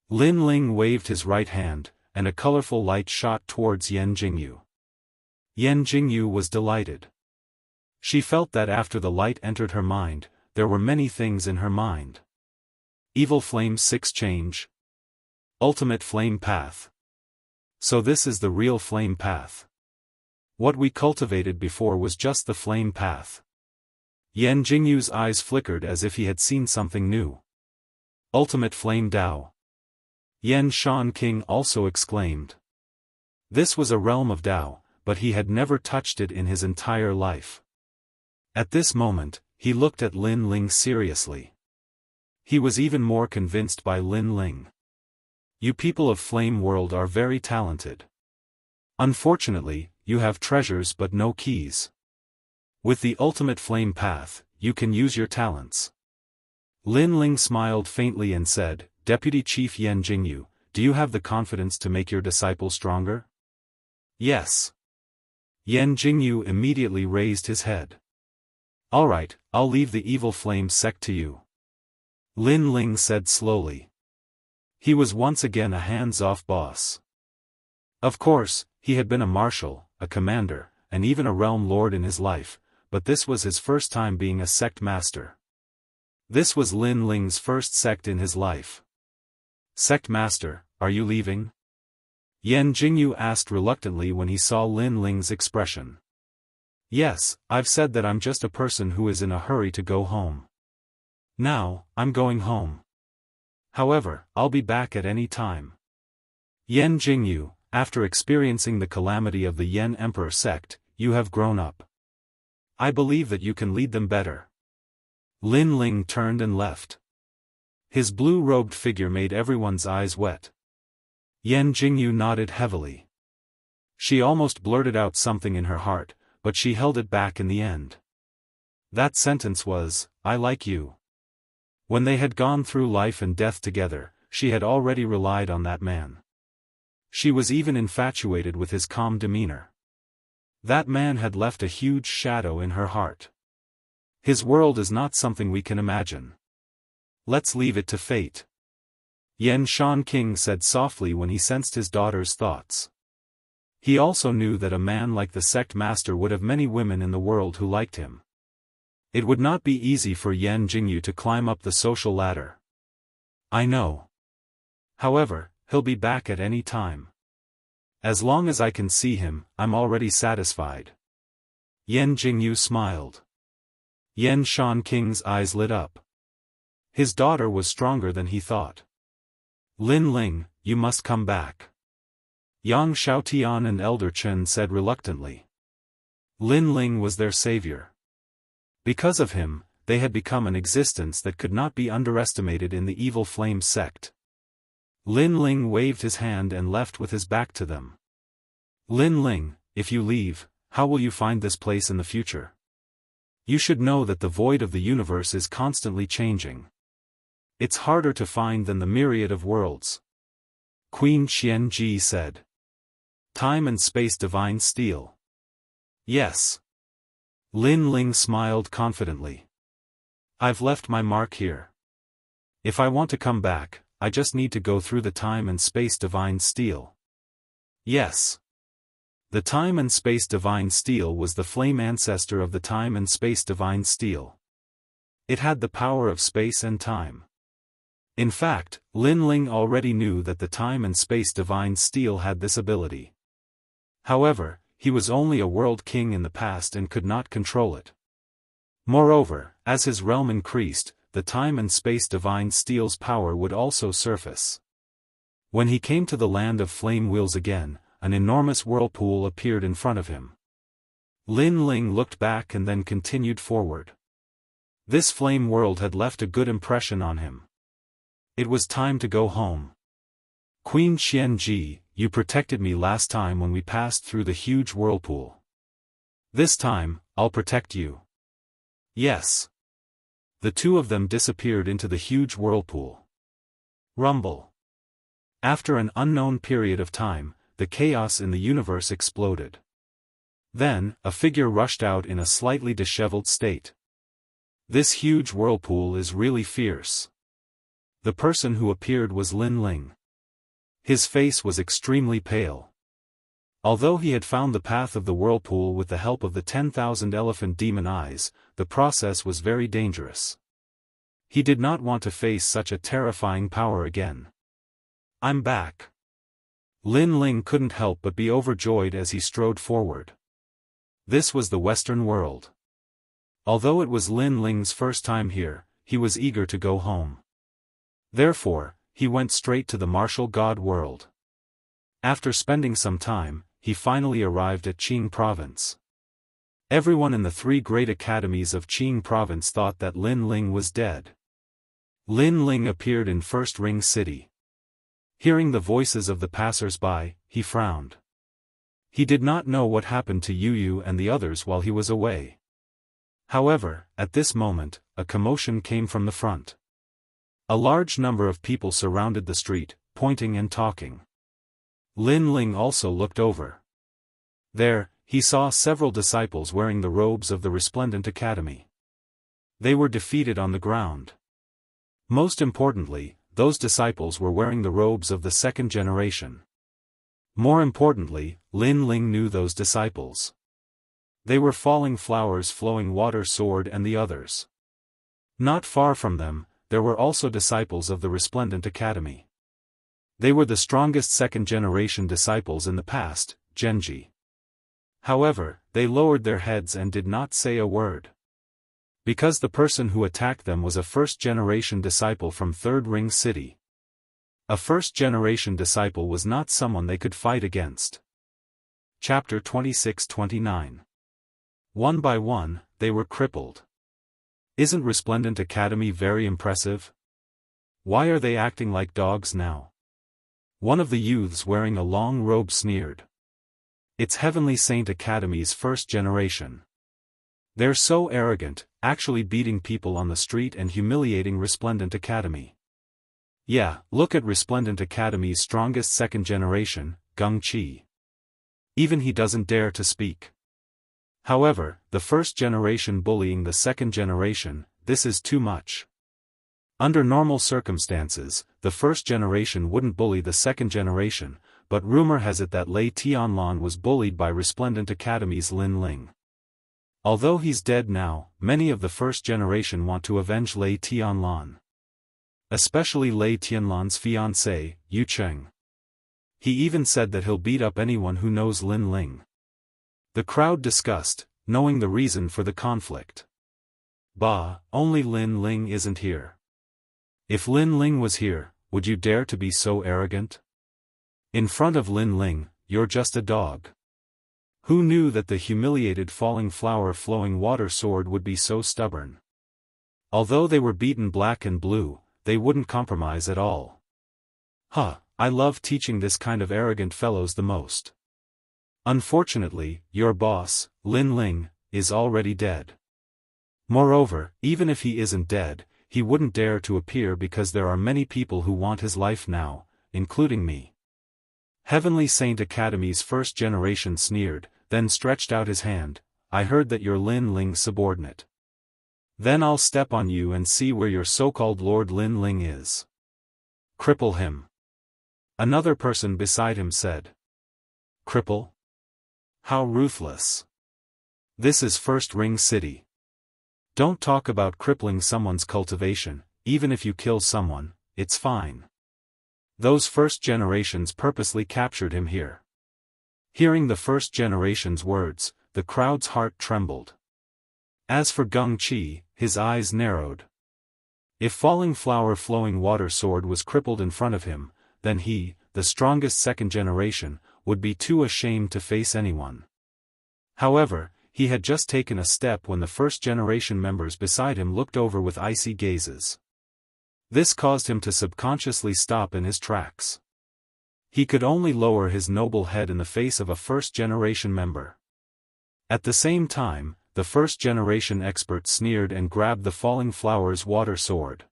Lin Ling waved his right hand, and a colorful light shot towards Yan Jingyu. Yan Jingyu was delighted. She felt that after the light entered her mind, there were many things in her mind. Evil Flame 6 Change. Ultimate Flame Path. So this is the real flame path. What we cultivated before was just the flame path. Yan Jingyu's eyes flickered as if he had seen something new. Ultimate Flame Dao. Yan Shan King also exclaimed. This was a realm of Dao, but he had never touched it in his entire life. At this moment, he looked at Lin Ling seriously. He was even more convinced by Lin Ling. You people of Flame World are very talented. Unfortunately, you have treasures but no keys. With the ultimate flame path, you can use your talents. Lin Ling smiled faintly and said, Deputy Chief Yan Jingyu, do you have the confidence to make your disciple stronger? Yes. Yan Jingyu immediately raised his head. Alright, I'll leave the evil flame sect to you. Lin Ling said slowly. He was once again a hands-off boss. Of course, he had been a marshal, a commander, and even a realm lord in his life, but this was his first time being a sect master. This was Lin Ling's first sect in his life. Sect master, are you leaving? Yan Jingyu asked reluctantly when he saw Lin Ling's expression. Yes, I've said that I'm just a person who is in a hurry to go home. Now, I'm going home. However, I'll be back at any time. Yan Jingyu, after experiencing the calamity of the Yan Emperor sect, you have grown up. I believe that you can lead them better. Lin Ling turned and left. His blue-robed figure made everyone's eyes wet. Yan Jingyu nodded heavily. She almost blurted out something in her heart, but she held it back in the end. That sentence was, I like you. When they had gone through life and death together, she had already relied on that man. She was even infatuated with his calm demeanor. That man had left a huge shadow in her heart. His world is not something we can imagine. Let's leave it to fate. Yan Shanqing said softly when he sensed his daughter's thoughts. He also knew that a man like the sect master would have many women in the world who liked him. It would not be easy for Yan Jingyu to climb up the social ladder. I know. However, he'll be back at any time. As long as I can see him, I'm already satisfied. Yan Jingyu smiled. Yan Shanqing's eyes lit up. His daughter was stronger than he thought. Lin Ling, you must come back. Yang Xiaotian and Elder Chen said reluctantly. Lin Ling was their savior. Because of him, they had become an existence that could not be underestimated in the evil flame sect. Lin Ling waved his hand and left with his back to them. Lin Ling, if you leave, how will you find this place in the future? You should know that the void of the universe is constantly changing. It's harder to find than the myriad of worlds. Queen Qianji said. Time and space divine steel. Yes. Lin Ling smiled confidently. I've left my mark here. If I want to come back, I just need to go through the time and space divine steel. Yes. The time and space divine steel was the flame ancestor of the time and space divine steel. It had the power of space and time. In fact, Lin Ling already knew that the time and space divine steel had this ability. However, he was only a world king in the past and could not control it. Moreover, as his realm increased, the time and space divine steel's power would also surface. When he came to the land of flame wheels again, an enormous whirlpool appeared in front of him. Lin Ling looked back and then continued forward. This flame world had left a good impression on him. It was time to go home. Queen Qianji, you protected me last time when we passed through the huge whirlpool. This time, I'll protect you. Yes. The two of them disappeared into the huge whirlpool. Rumble. After an unknown period of time, the chaos in the universe exploded. Then, a figure rushed out in a slightly disheveled state. This huge whirlpool is really fierce. The person who appeared was Lin Ling. His face was extremely pale. Although he had found the path of the whirlpool with the help of the 10,000 elephant demon eyes, the process was very dangerous. He did not want to face such a terrifying power again. I'm back. Lin Ling couldn't help but be overjoyed as he strode forward. This was the Western world. Although it was Lin Ling's first time here, he was eager to go home. Therefore, he went straight to the martial god world. After spending some time, he finally arrived at Qing province. Everyone in the three great academies of Qing province thought that Lin Ling was dead. Lin Ling appeared in First Ring City. Hearing the voices of the passers-by, he frowned. He did not know what happened to Yu and the others while he was away. However, at this moment, a commotion came from the front. A large number of people surrounded the street, pointing and talking. Lin Ling also looked over. There, he saw several disciples wearing the robes of the Resplendent Academy. They were defeated on the ground. Most importantly, those disciples were wearing the robes of the second generation. More importantly, Lin Ling knew those disciples. They were Falling Flowers, Flowing Water Sword and the others. Not far from them, there were also disciples of the Resplendent Academy. They were the strongest second-generation disciples in the past, Genji. However, they lowered their heads and did not say a word. Because the person who attacked them was a first-generation disciple from Third Ring City. A first-generation disciple was not someone they could fight against. Chapter 26-29. One by one, they were crippled. Isn't Resplendent Academy very impressive? Why are they acting like dogs now? One of the youths wearing a long robe sneered. It's Heavenly Saint Academy's first generation. They're so arrogant, actually beating people on the street and humiliating Resplendent Academy. Yeah, look at Resplendent Academy's strongest second generation, Gung Qi. Even he doesn't dare to speak. However, the first generation bullying the second generation, this is too much. Under normal circumstances, the first generation wouldn't bully the second generation, but rumor has it that Lei Tianlan was bullied by Resplendent Academy's Lin Ling. Although he's dead now, many of the first generation want to avenge Lei Tianlan. Especially Lei Tianlan's fiancé, Yu Cheng. He even said that he'll beat up anyone who knows Lin Ling. The crowd discussed, knowing the reason for the conflict. Bah, only Lin Ling isn't here. If Lin Ling was here, would you dare to be so arrogant? In front of Lin Ling, you're just a dog. Who knew that the humiliated Falling Flower Flowing Water Sword would be so stubborn? Although they were beaten black and blue, they wouldn't compromise at all. Huh, I love teaching this kind of arrogant fellows the most. Unfortunately, your boss, Lin Ling, is already dead. Moreover, even if he isn't dead, he wouldn't dare to appear because there are many people who want his life now, including me. Heavenly Saint Academy's first generation sneered, then stretched out his hand. I heard that you're Lin Ling's subordinate. Then I'll step on you and see where your so-called Lord Lin Ling is. Cripple him. Another person beside him said. Cripple? How ruthless. This is First Ring City. Don't talk about crippling someone's cultivation, even if you kill someone, it's fine. Those first generations purposely captured him here. Hearing the first generation's words, the crowd's heart trembled. As for Gung Qi, his eyes narrowed. If Falling Flower Flowing Water Sword was crippled in front of him, then he, the strongest second generation, would be too ashamed to face anyone. However, he had just taken a step when the first generation members beside him looked over with icy gazes. This caused him to subconsciously stop in his tracks. He could only lower his noble head in the face of a first-generation member. At the same time, the first-generation expert sneered and grabbed the Falling Flower's water sword.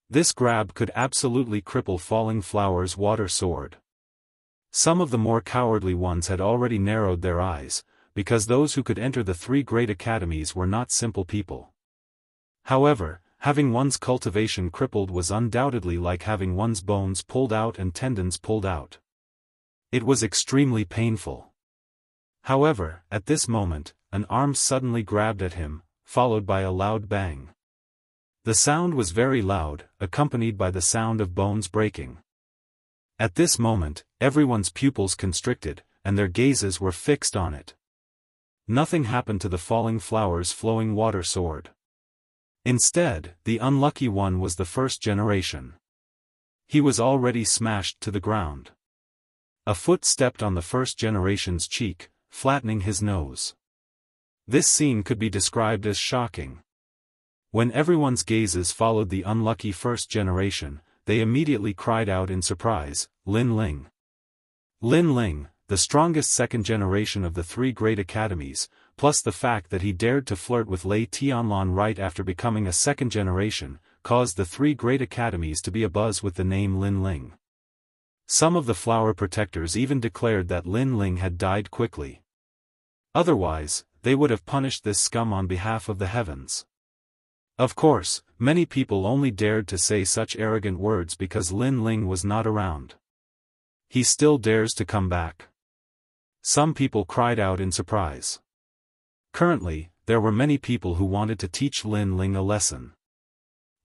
This grab could absolutely cripple Falling Flower's water sword. Some of the more cowardly ones had already narrowed their eyes, because those who could enter the three great academies were not simple people. However, having one's cultivation crippled was undoubtedly like having one's bones pulled out and tendons pulled out. It was extremely painful. However, at this moment, an arm suddenly grabbed at him, followed by a loud bang. The sound was very loud, accompanied by the sound of bones breaking. At this moment, everyone's pupils constricted, and their gazes were fixed on it. Nothing happened to the Falling Flower's Flowing Water Sword. Instead, the unlucky one was the first generation. He was already smashed to the ground. A foot stepped on the first generation's cheek, flattening his nose. This scene could be described as shocking. When everyone's gazes followed the unlucky first generation, they immediately cried out in surprise, Lin Ling. Lin Ling, the strongest second generation of the three great academies, plus the fact that he dared to flirt with Lei Tianlan right after becoming a second generation, caused the three great academies to be abuzz with the name Lin Ling. Some of the flower protectors even declared that Lin Ling had died quickly. Otherwise, they would have punished this scum on behalf of the heavens. Of course, many people only dared to say such arrogant words because Lin Ling was not around. He still dares to come back. Some people cried out in surprise. Currently, there were many people who wanted to teach Lin Ling a lesson.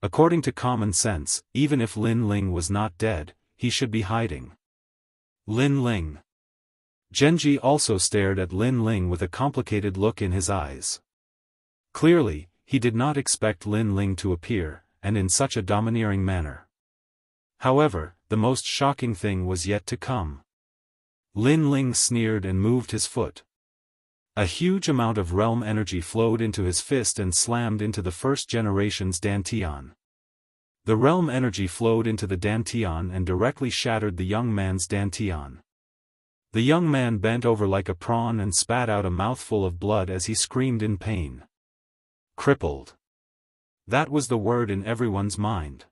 According to common sense, even if Lin Ling was not dead, he should be hiding. Lin Ling. Genji also stared at Lin Ling with a complicated look in his eyes. Clearly, he did not expect Lin Ling to appear, and in such a domineering manner. However, the most shocking thing was yet to come. Lin Ling sneered and moved his foot. A huge amount of realm energy flowed into his fist and slammed into the first generation's Dantian. The realm energy flowed into the Dantian and directly shattered the young man's Dantian. The young man bent over like a prawn and spat out a mouthful of blood as he screamed in pain. Crippled. That was the word in everyone's mind.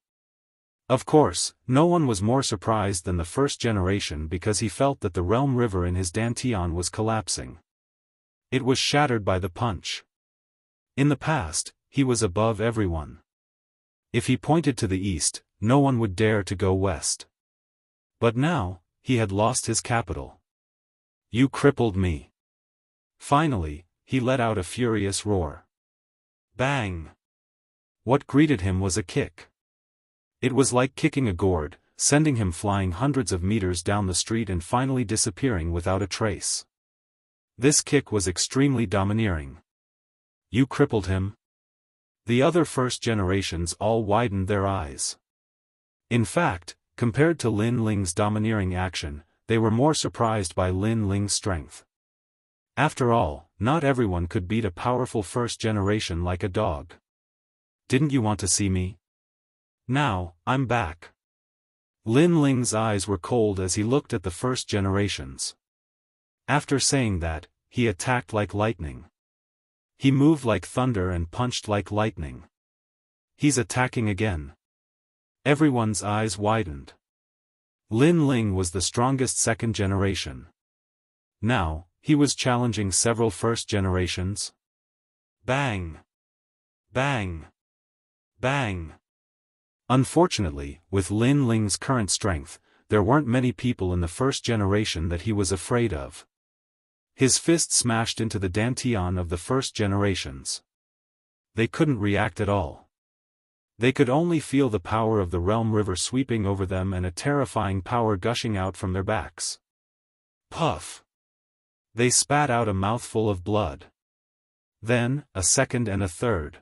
Of course, no one was more surprised than the first generation because he felt that the realm river in his Dantian was collapsing. It was shattered by the punch. In the past, he was above everyone. If he pointed to the east, no one would dare to go west. But now, he had lost his capital. You crippled me. Finally, he let out a furious roar. Bang! What greeted him was a kick. It was like kicking a gourd, sending him flying hundreds of meters down the street and finally disappearing without a trace. This kick was extremely domineering. You crippled him? The other first generations all widened their eyes. In fact, compared to Lin Ling's domineering action, they were more surprised by Lin Ling's strength. After all, not everyone could beat a powerful first generation like a dog. Didn't you want to see me? Now, I'm back. Lin Ling's eyes were cold as he looked at the first generations. After saying that, he attacked like lightning. He moved like thunder and punched like lightning. He's attacking again. Everyone's eyes widened. Lin Ling was the strongest second generation. Now, he was challenging several first generations. Bang! Bang! Bang! Unfortunately, with Lin Ling's current strength, there weren't many people in the first generation that he was afraid of. His fist smashed into the Dantian of the first generations. They couldn't react at all. They could only feel the power of the realm river sweeping over them and a terrifying power gushing out from their backs. Puff! They spat out a mouthful of blood. Then, a second and a third.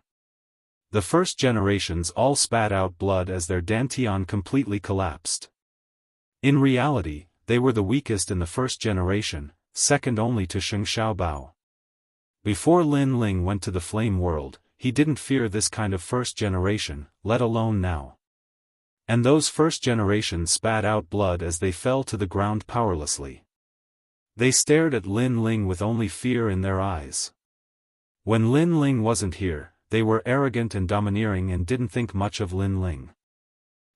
The first generations all spat out blood as their Dantian completely collapsed. In reality, they were the weakest in the first generation, second only to Sheng Xiaobao. Before Lin Ling went to the flame world, he didn't fear this kind of first generation, let alone now. And those first generations spat out blood as they fell to the ground powerlessly. They stared at Lin Ling with only fear in their eyes. When Lin Ling wasn't here, they were arrogant and domineering and didn't think much of Lin Ling.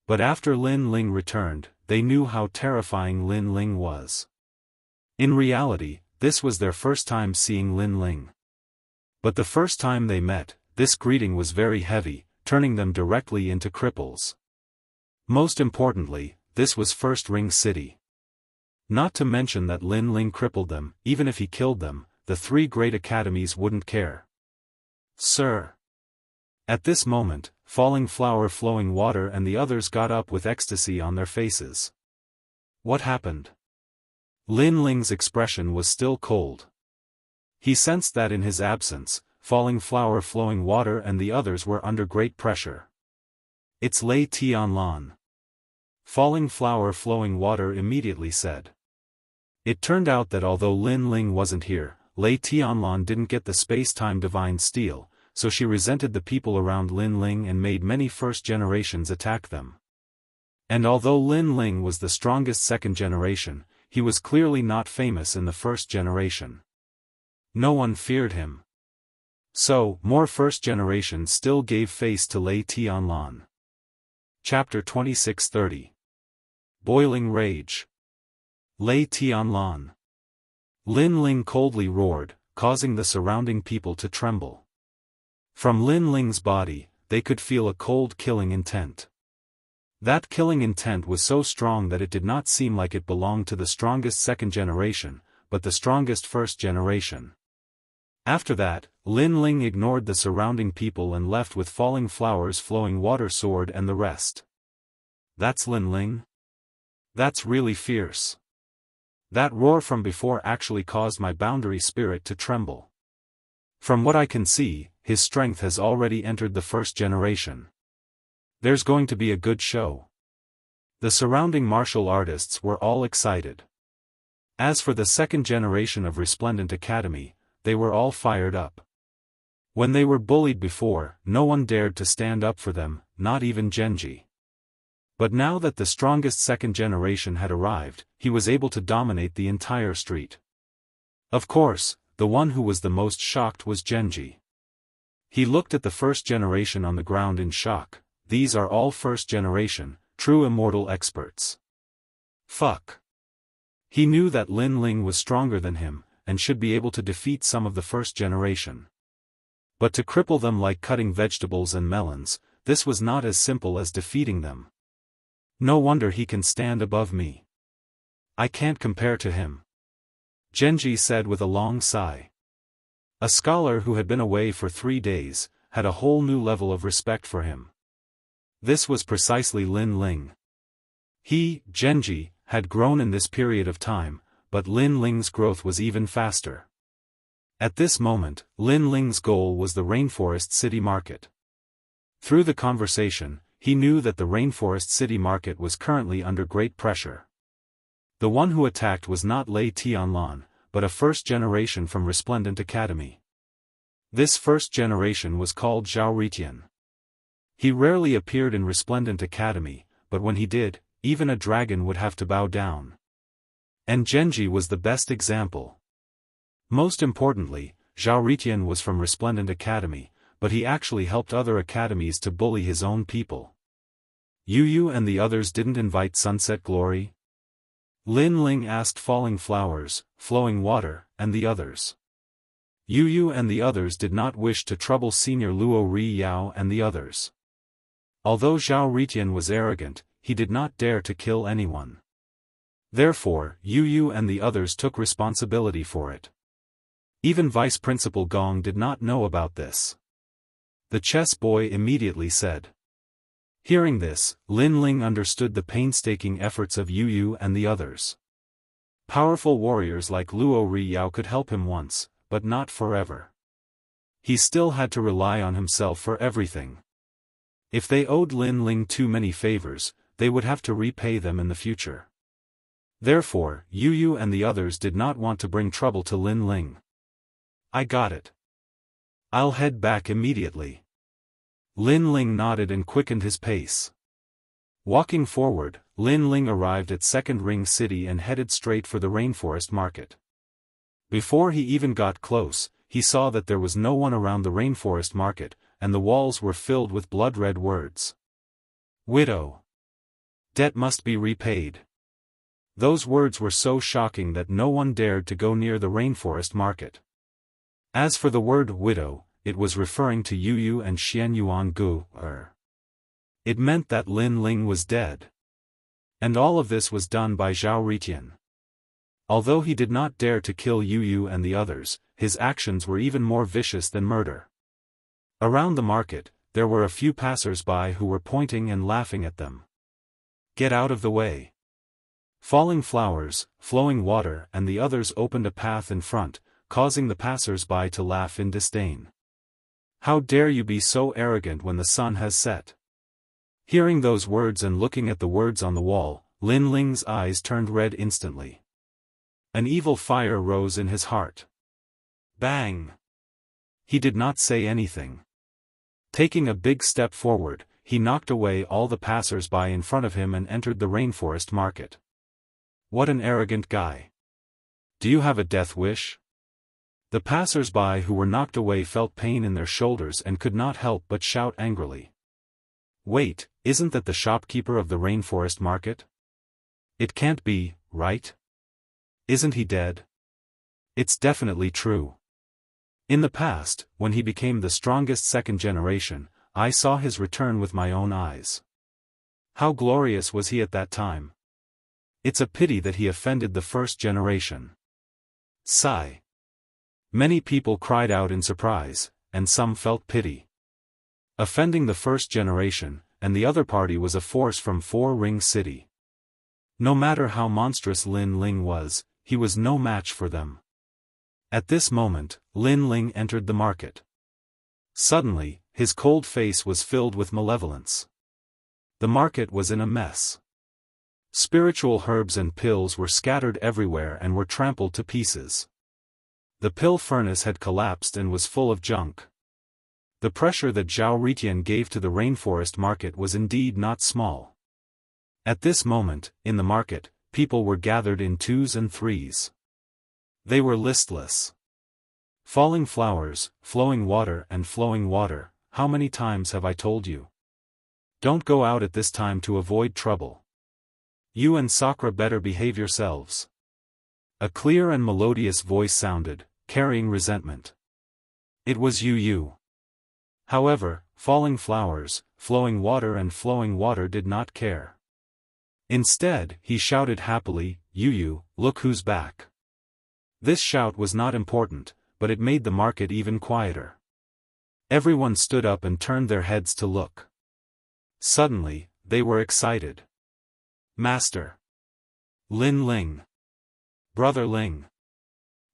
But after Lin Ling returned, they knew how terrifying Lin Ling was. In reality, this was their first time seeing Lin Ling. But the first time they met, this greeting was very heavy, turning them directly into cripples. Most importantly, this was First Ring City. Not to mention that Lin Ling crippled them, even if he killed them, the three great academies wouldn't care. Sir! At this moment, Falling Flower Flowing Water and the others got up with ecstasy on their faces. What happened? Lin Ling's expression was still cold. He sensed that in his absence, Falling Flower Flowing Water and the others were under great pressure. It's Lei Tianlan. Falling Flower Flowing Water immediately said. It turned out that although Lin Ling wasn't here, Lei Tianlan didn't get the space-time divine steel, so she resented the people around Lin Ling and made many first generations attack them. And although Lin Ling was the strongest second generation, he was clearly not famous in the first generation. No one feared him. So, more first generation still gave face to Lei Tianlan. Chapter 2630. Boiling Rage. Lei Tianlan. Lin Ling coldly roared, causing the surrounding people to tremble. From Lin Ling's body, they could feel a cold killing intent. That killing intent was so strong that it did not seem like it belonged to the strongest second generation, but the strongest first generation. After that, Lin Ling ignored the surrounding people and left with falling flowers, flowing water sword and the rest. That's Lin Ling? That's really fierce. That roar from before actually caused my boundary spirit to tremble. From what I can see, his strength has already entered the first generation. There's going to be a good show. The surrounding martial artists were all excited. As for the second generation of Resplendent Academy, they were all fired up. When they were bullied before, no one dared to stand up for them, not even Genji. But now that the strongest second generation had arrived, he was able to dominate the entire street. Of course, the one who was the most shocked was Genji. He looked at the first generation on the ground in shock. These are all first generation, true immortal experts. Fuck. He knew that Lin Ling was stronger than him, and should be able to defeat some of the first generation. But to cripple them like cutting vegetables and melons, this was not as simple as defeating them. No wonder he can stand above me. I can't compare to him. Genji said with a long sigh. A scholar who had been away for 3 days, had a whole new level of respect for him. This was precisely Lin Ling. He, Genji, had grown in this period of time, but Lin Ling's growth was even faster. At this moment, Lin Ling's goal was the Rainforest City Market. Through the conversation, he knew that the Rainforest City Market was currently under great pressure. The one who attacked was not Lei Tianlan, but a first generation from Resplendent Academy. This first generation was called Zhao Ritian. He rarely appeared in Resplendent Academy, but when he did, even a dragon would have to bow down. And Genji was the best example. Most importantly, Zhao Ritian was from Resplendent Academy, but he actually helped other academies to bully his own people. Yu and the others didn't invite Sunset Glory? Lin Ling asked Falling Flowers, Flowing Water, and the others. Yu and the others did not wish to trouble Senior Luo Ri Yao and the others. Although Zhao Ritian was arrogant, he did not dare to kill anyone. Therefore, Yu and the others took responsibility for it. Even Vice Principal Gong did not know about this. The chess boy immediately said. Hearing this, Lin Ling understood the painstaking efforts of Yu and the others. Powerful warriors like Luo Ri Yao could help him once, but not forever. He still had to rely on himself for everything. If they owed Lin Ling too many favors, they would have to repay them in the future. Therefore, Yu and the others did not want to bring trouble to Lin Ling. I got it. I'll head back immediately. Lin Ling nodded and quickened his pace. Walking forward, Lin Ling arrived at Second Ring City and headed straight for the Rainforest Market. Before he even got close, he saw that there was no one around the Rainforest Market, and the walls were filled with blood-red words. Widow. Debt must be repaid. Those words were so shocking that no one dared to go near the Rainforest Market. As for the word widow, it was referring to Yu and Xian Yuan Gu. It meant that Lin Ling was dead. And all of this was done by Zhao Ritian. Although he did not dare to kill Yu and the others, his actions were even more vicious than murder. Around the market, there were a few passers-by who were pointing and laughing at them. Get out of the way. Falling Flowers, Flowing Water and the others opened a path in front, causing the passers-by to laugh in disdain. How dare you be so arrogant when the sun has set? Hearing those words and looking at the words on the wall, Lin Ling's eyes turned red instantly. An evil fire rose in his heart. Bang! He did not say anything. Taking a big step forward, he knocked away all the passers-by in front of him and entered the Rainforest Market. What an arrogant guy. Do you have a death wish? The passers-by who were knocked away felt pain in their shoulders and could not help but shout angrily. Wait, isn't that the shopkeeper of the rainforest market? It can't be, right? Isn't he dead? It's definitely true. In the past, when he became the strongest second generation, I saw his return with my own eyes. How glorious was he at that time? It's a pity that he offended the first generation. Sigh. Many people cried out in surprise, and some felt pity. Offending the first generation, and the other party was a force from Four-Ring City. No matter how monstrous Lin Ling was, he was no match for them. At this moment, Lin Ling entered the market. Suddenly, his cold face was filled with malevolence. The market was in a mess. Spiritual herbs and pills were scattered everywhere and were trampled to pieces. The pill furnace had collapsed and was full of junk. The pressure that Zhao Ritian gave to the rainforest market was indeed not small. At this moment, in the market, people were gathered in twos and threes. They were listless. Falling flowers, flowing water and flowing water, how many times have I told you? Don't go out at this time to avoid trouble. You and Sakura better behave yourselves. A clear and melodious voice sounded, carrying resentment. It was Yu. However, falling flowers, flowing water and flowing water did not care. Instead, he shouted happily, Yu, look who's back. This shout was not important, but it made the market even quieter. Everyone stood up and turned their heads to look. Suddenly, they were excited. Master! Lin Ling! Brother Ling!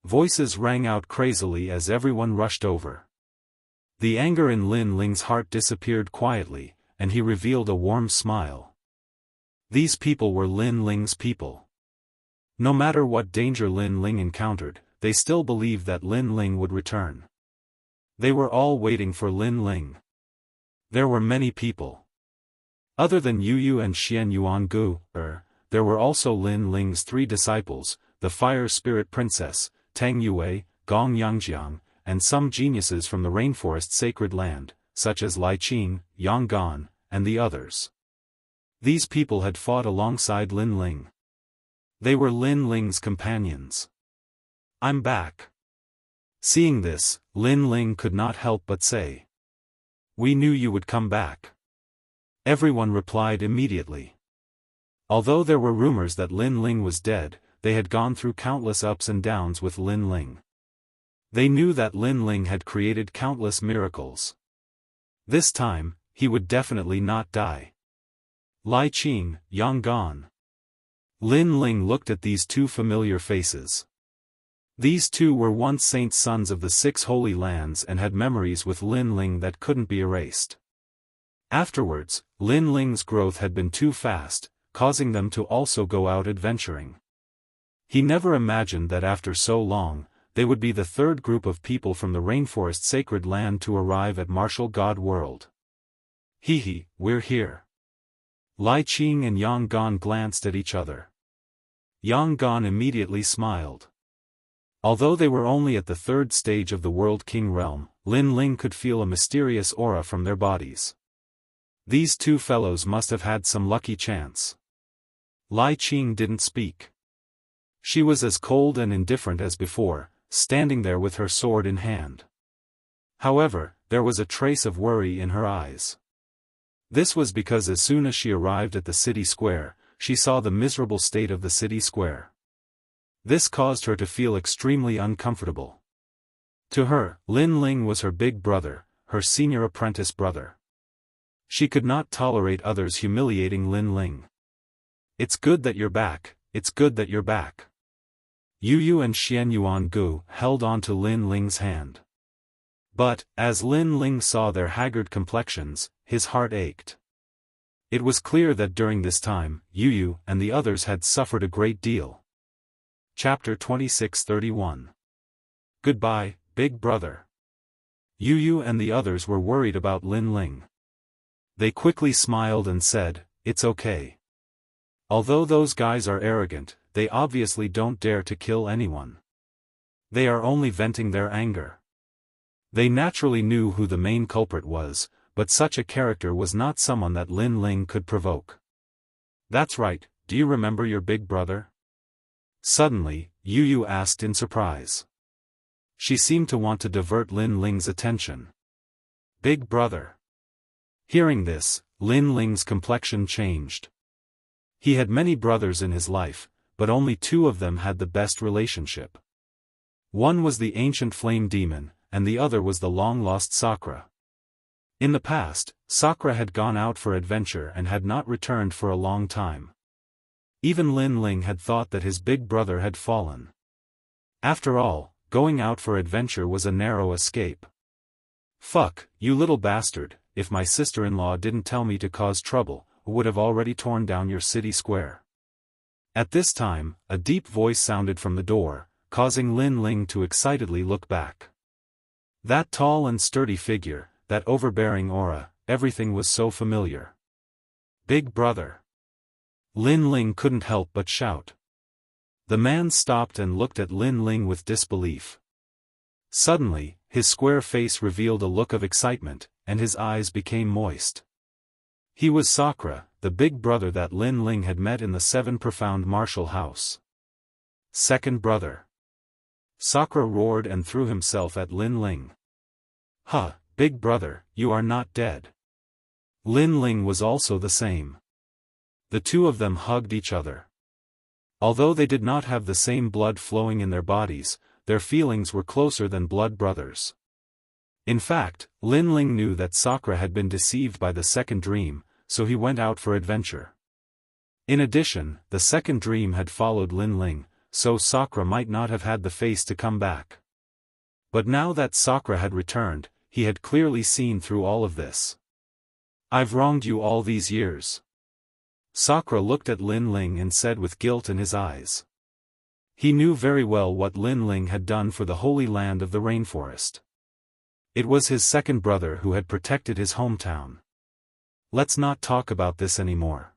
Voices rang out crazily as everyone rushed over. The anger in Lin Ling's heart disappeared quietly, and he revealed a warm smile. These people were Lin Ling's people. No matter what danger Lin Ling encountered, they still believed that Lin Ling would return. They were all waiting for Lin Ling. There were many people. Other than Yu and Xian Yuangu, there were also Lin Ling's three disciples, the Fire Spirit Princess, Tang Yue, Gong Yangjiang, and some geniuses from the rainforest sacred land, such as Lai Qing, Yang Gan, and the others. These people had fought alongside Lin Ling. They were Lin Ling's companions. I'm back. Seeing this, Lin Ling could not help but say. We knew you would come back. Everyone replied immediately. Although there were rumors that Lin Ling was dead, they had gone through countless ups and downs with Lin Ling. They knew that Lin Ling had created countless miracles. This time, he would definitely not die. Lai Qing, Yang Gan. Lin Ling looked at these two familiar faces. These two were once saint sons of the 6 holy lands and had memories with Lin Ling that couldn't be erased. Afterwards, Lin Ling's growth had been too fast, causing them to also go out adventuring. He never imagined that after so long, they would be the third group of people from the rainforest sacred land to arrive at Martial God World. Hee, we're here. Lai Qing and Yang Gan glanced at each other. Yang Gan immediately smiled. Although they were only at the third stage of the World King realm, Lin Ling could feel a mysterious aura from their bodies. These two fellows must have had some lucky chance. Lai Qing didn't speak. She was as cold and indifferent as before, standing there with her sword in hand. However, there was a trace of worry in her eyes. This was because as soon as she arrived at the city square, she saw the miserable state of the city square. This caused her to feel extremely uncomfortable. To her, Lin Ling was her big brother, her senior apprentice brother. She could not tolerate others humiliating Lin Ling. It's good that you're back, it's good that you're back. Yu and Xian Yuangu held on to Lin Ling's hand. But, as Lin Ling saw their haggard complexions, his heart ached. It was clear that during this time, Yu and the others had suffered a great deal. Chapter 26:31. Goodbye, big brother. Yu and the others were worried about Lin Ling. They quickly smiled and said, it's okay. Although those guys are arrogant, they obviously don't dare to kill anyone. They are only venting their anger. They naturally knew who the main culprit was, but such a character was not someone that Lin Ling could provoke. That's right, do you remember your big brother? Suddenly, Yu Yu asked in surprise. She seemed to want to divert Lin Ling's attention. Big brother. Hearing this, Lin Ling's complexion changed. He had many brothers in his life, but only two of them had the best relationship. One was the ancient flame demon, and the other was the long-lost Sakura. In the past, Sakura had gone out for adventure and had not returned for a long time. Even Lin Ling had thought that his big brother had fallen. After all, going out for adventure was a narrow escape. Fuck, you little bastard, if my sister-in-law didn't tell me to cause trouble, I would have already torn down your city square. At this time, a deep voice sounded from the door, causing Lin Ling to excitedly look back. That tall and sturdy figure, that overbearing aura, everything was so familiar. Big brother. Lin Ling couldn't help but shout. The man stopped and looked at Lin Ling with disbelief. Suddenly, his square face revealed a look of excitement, and his eyes became moist. He was Sakura, the big brother that Lin Ling had met in the Seven Profound Martial House. Second brother. Sakura roared and threw himself at Lin Ling. Huh, big brother, you are not dead. Lin Ling was also the same. The two of them hugged each other. Although they did not have the same blood flowing in their bodies, their feelings were closer than blood brothers. In fact, Lin Ling knew that Sakura had been deceived by the second dream, so he went out for adventure. In addition, the second dream had followed Lin Ling, so Sakura might not have had the face to come back. But now that Sakura had returned, he had clearly seen through all of this. I've wronged you all these years. Sakura looked at Lin Ling and said with guilt in his eyes. He knew very well what Lin Ling had done for the holy land of the rainforest. It was his second brother who had protected his hometown. Let's not talk about this anymore.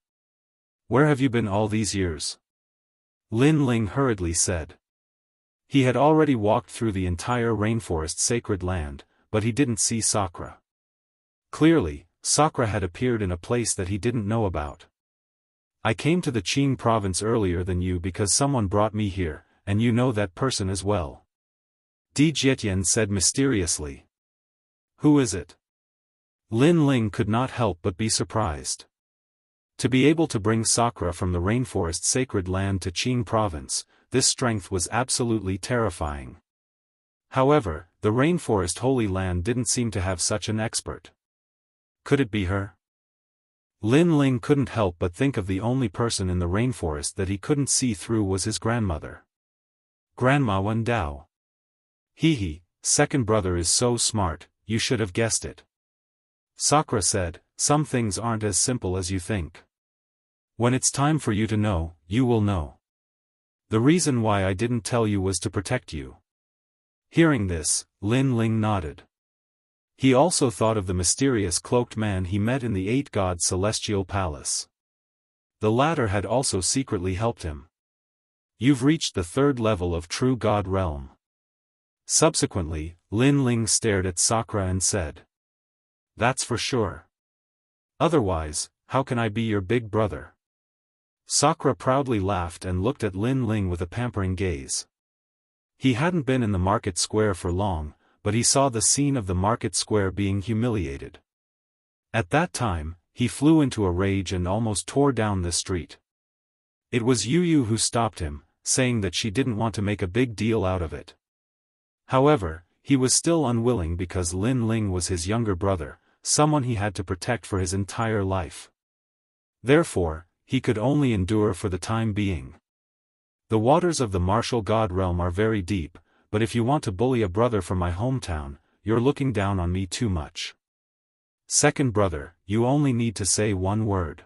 Where have you been all these years? Lin Ling hurriedly said. He had already walked through the entire rainforest sacred land, but he didn't see Sakura. Clearly, Sakura had appeared in a place that he didn't know about. I came to the Qing province earlier than you because someone brought me here, and you know that person as well. Di Jietian said mysteriously. Who is it? Lin Ling could not help but be surprised. To be able to bring Sakura from the rainforest sacred land to Qing province, this strength was absolutely terrifying. However, the rainforest holy land didn't seem to have such an expert. Could it be her? Lin Ling couldn't help but think of the only person in the rainforest that he couldn't see through was his grandmother. Grandma Wen Dao. Hee, second brother is so smart, you should have guessed it. Sakura said, some things aren't as simple as you think. When it's time for you to know, you will know. The reason why I didn't tell you was to protect you. Hearing this, Lin Ling nodded. He also thought of the mysterious cloaked man he met in the Eight Gods Celestial Palace. The latter had also secretly helped him. You've reached the third level of True God Realm. Subsequently, Lin Ling stared at Sakura and said. That's for sure. Otherwise, how can I be your big brother? Sakura proudly laughed and looked at Lin Ling with a pampering gaze. He hadn't been in the market square for long, but he saw the scene of the market square being humiliated. At that time, he flew into a rage and almost tore down the street. It was Yu Yu who stopped him, saying that she didn't want to make a big deal out of it. However, he was still unwilling because Lin Ling was his younger brother, someone he had to protect for his entire life. Therefore, he could only endure for the time being. The waters of the martial god realm are very deep, but if you want to bully a brother from my hometown, you're looking down on me too much. Second brother, you only need to say one word.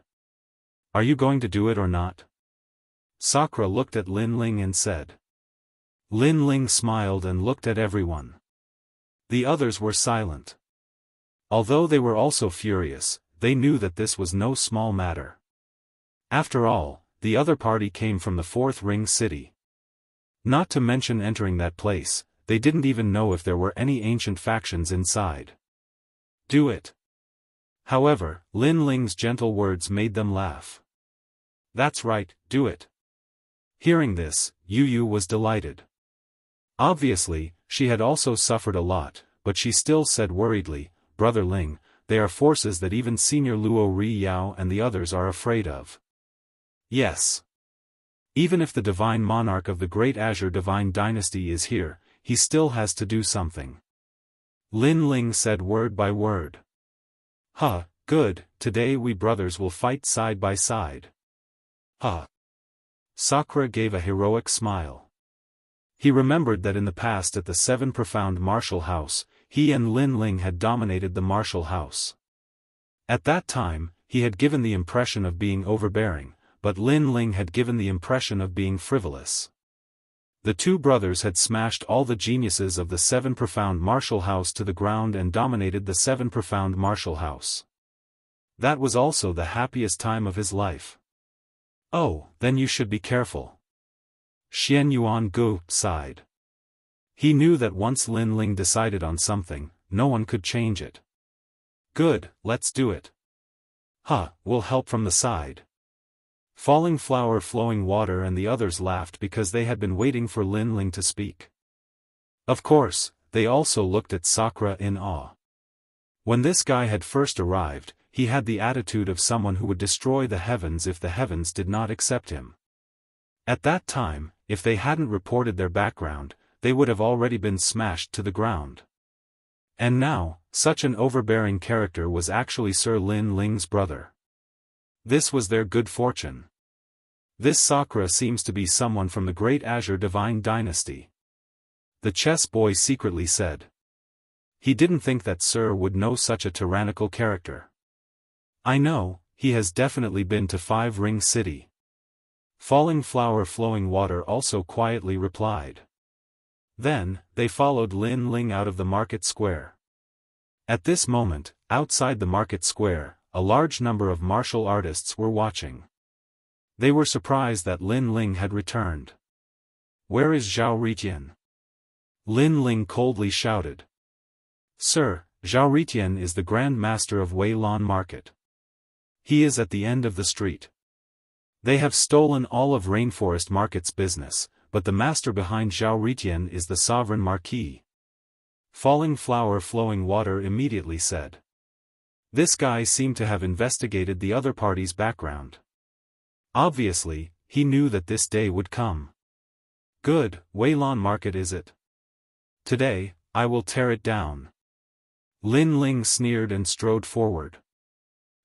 Are you going to do it or not? Sakura looked at Lin Ling and said. Lin Ling smiled and looked at everyone. The others were silent. Although they were also furious, they knew that this was no small matter. After all, the other party came from the fourth ring city. Not to mention entering that place, they didn't even know if there were any ancient factions inside. Do it. However, Lin Ling's gentle words made them laugh. That's right, do it. Hearing this, Yu Yu was delighted. Obviously, she had also suffered a lot, but she still said worriedly, Brother Ling, they are forces that even Senior Luo Ri Yao and the others are afraid of. Yes. Even if the divine monarch of the Great Azure Divine Dynasty is here, he still has to do something. Lin Ling said word by word. Huh, good, today we brothers will fight side by side. Huh. Sakura gave a heroic smile. He remembered that in the past at the Seven Profound Martial House, he and Lin Ling had dominated the martial house. At that time, he had given the impression of being overbearing, but Lin Ling had given the impression of being frivolous. The two brothers had smashed all the geniuses of the Seven Profound Martial House to the ground and dominated the Seven Profound Martial House. That was also the happiest time of his life. Oh, then you should be careful. Xian Yuan Gu sighed. He knew that once Lin Ling decided on something, no one could change it. Good, let's do it. Huh, we'll help from the side. Falling Flower Flowing Water and the others laughed because they had been waiting for Lin Ling to speak. Of course, they also looked at Sakura in awe. When this guy had first arrived, he had the attitude of someone who would destroy the heavens if the heavens did not accept him. At that time, if they hadn't reported their background, they would have already been smashed to the ground. And now, such an overbearing character was actually Sir Lin Ling's brother. This was their good fortune. This Sakura seems to be someone from the Great Azure Divine Dynasty. The chess boy secretly said. He didn't think that Sir would know such a tyrannical character. I know, he has definitely been to Five Ring City. Falling Flower Flowing Water also quietly replied. Then, they followed Lin Ling out of the market square. At this moment, outside the market square, a large number of martial artists were watching. They were surprised that Lin Ling had returned. Where is Zhao Ritian? Lin Ling coldly shouted. Sir, Zhao Ritian is the Grand Master of Wei Lan Market. He is at the end of the street. They have stolen all of Rainforest Market's business, but the master behind Zhao Ritian is the Sovereign Marquis. Falling Flower Flowing Water immediately said. This guy seemed to have investigated the other party's background. Obviously, he knew that this day would come. Good, Wei Lan Market is it? Today, I will tear it down. Lin Ling sneered and strode forward.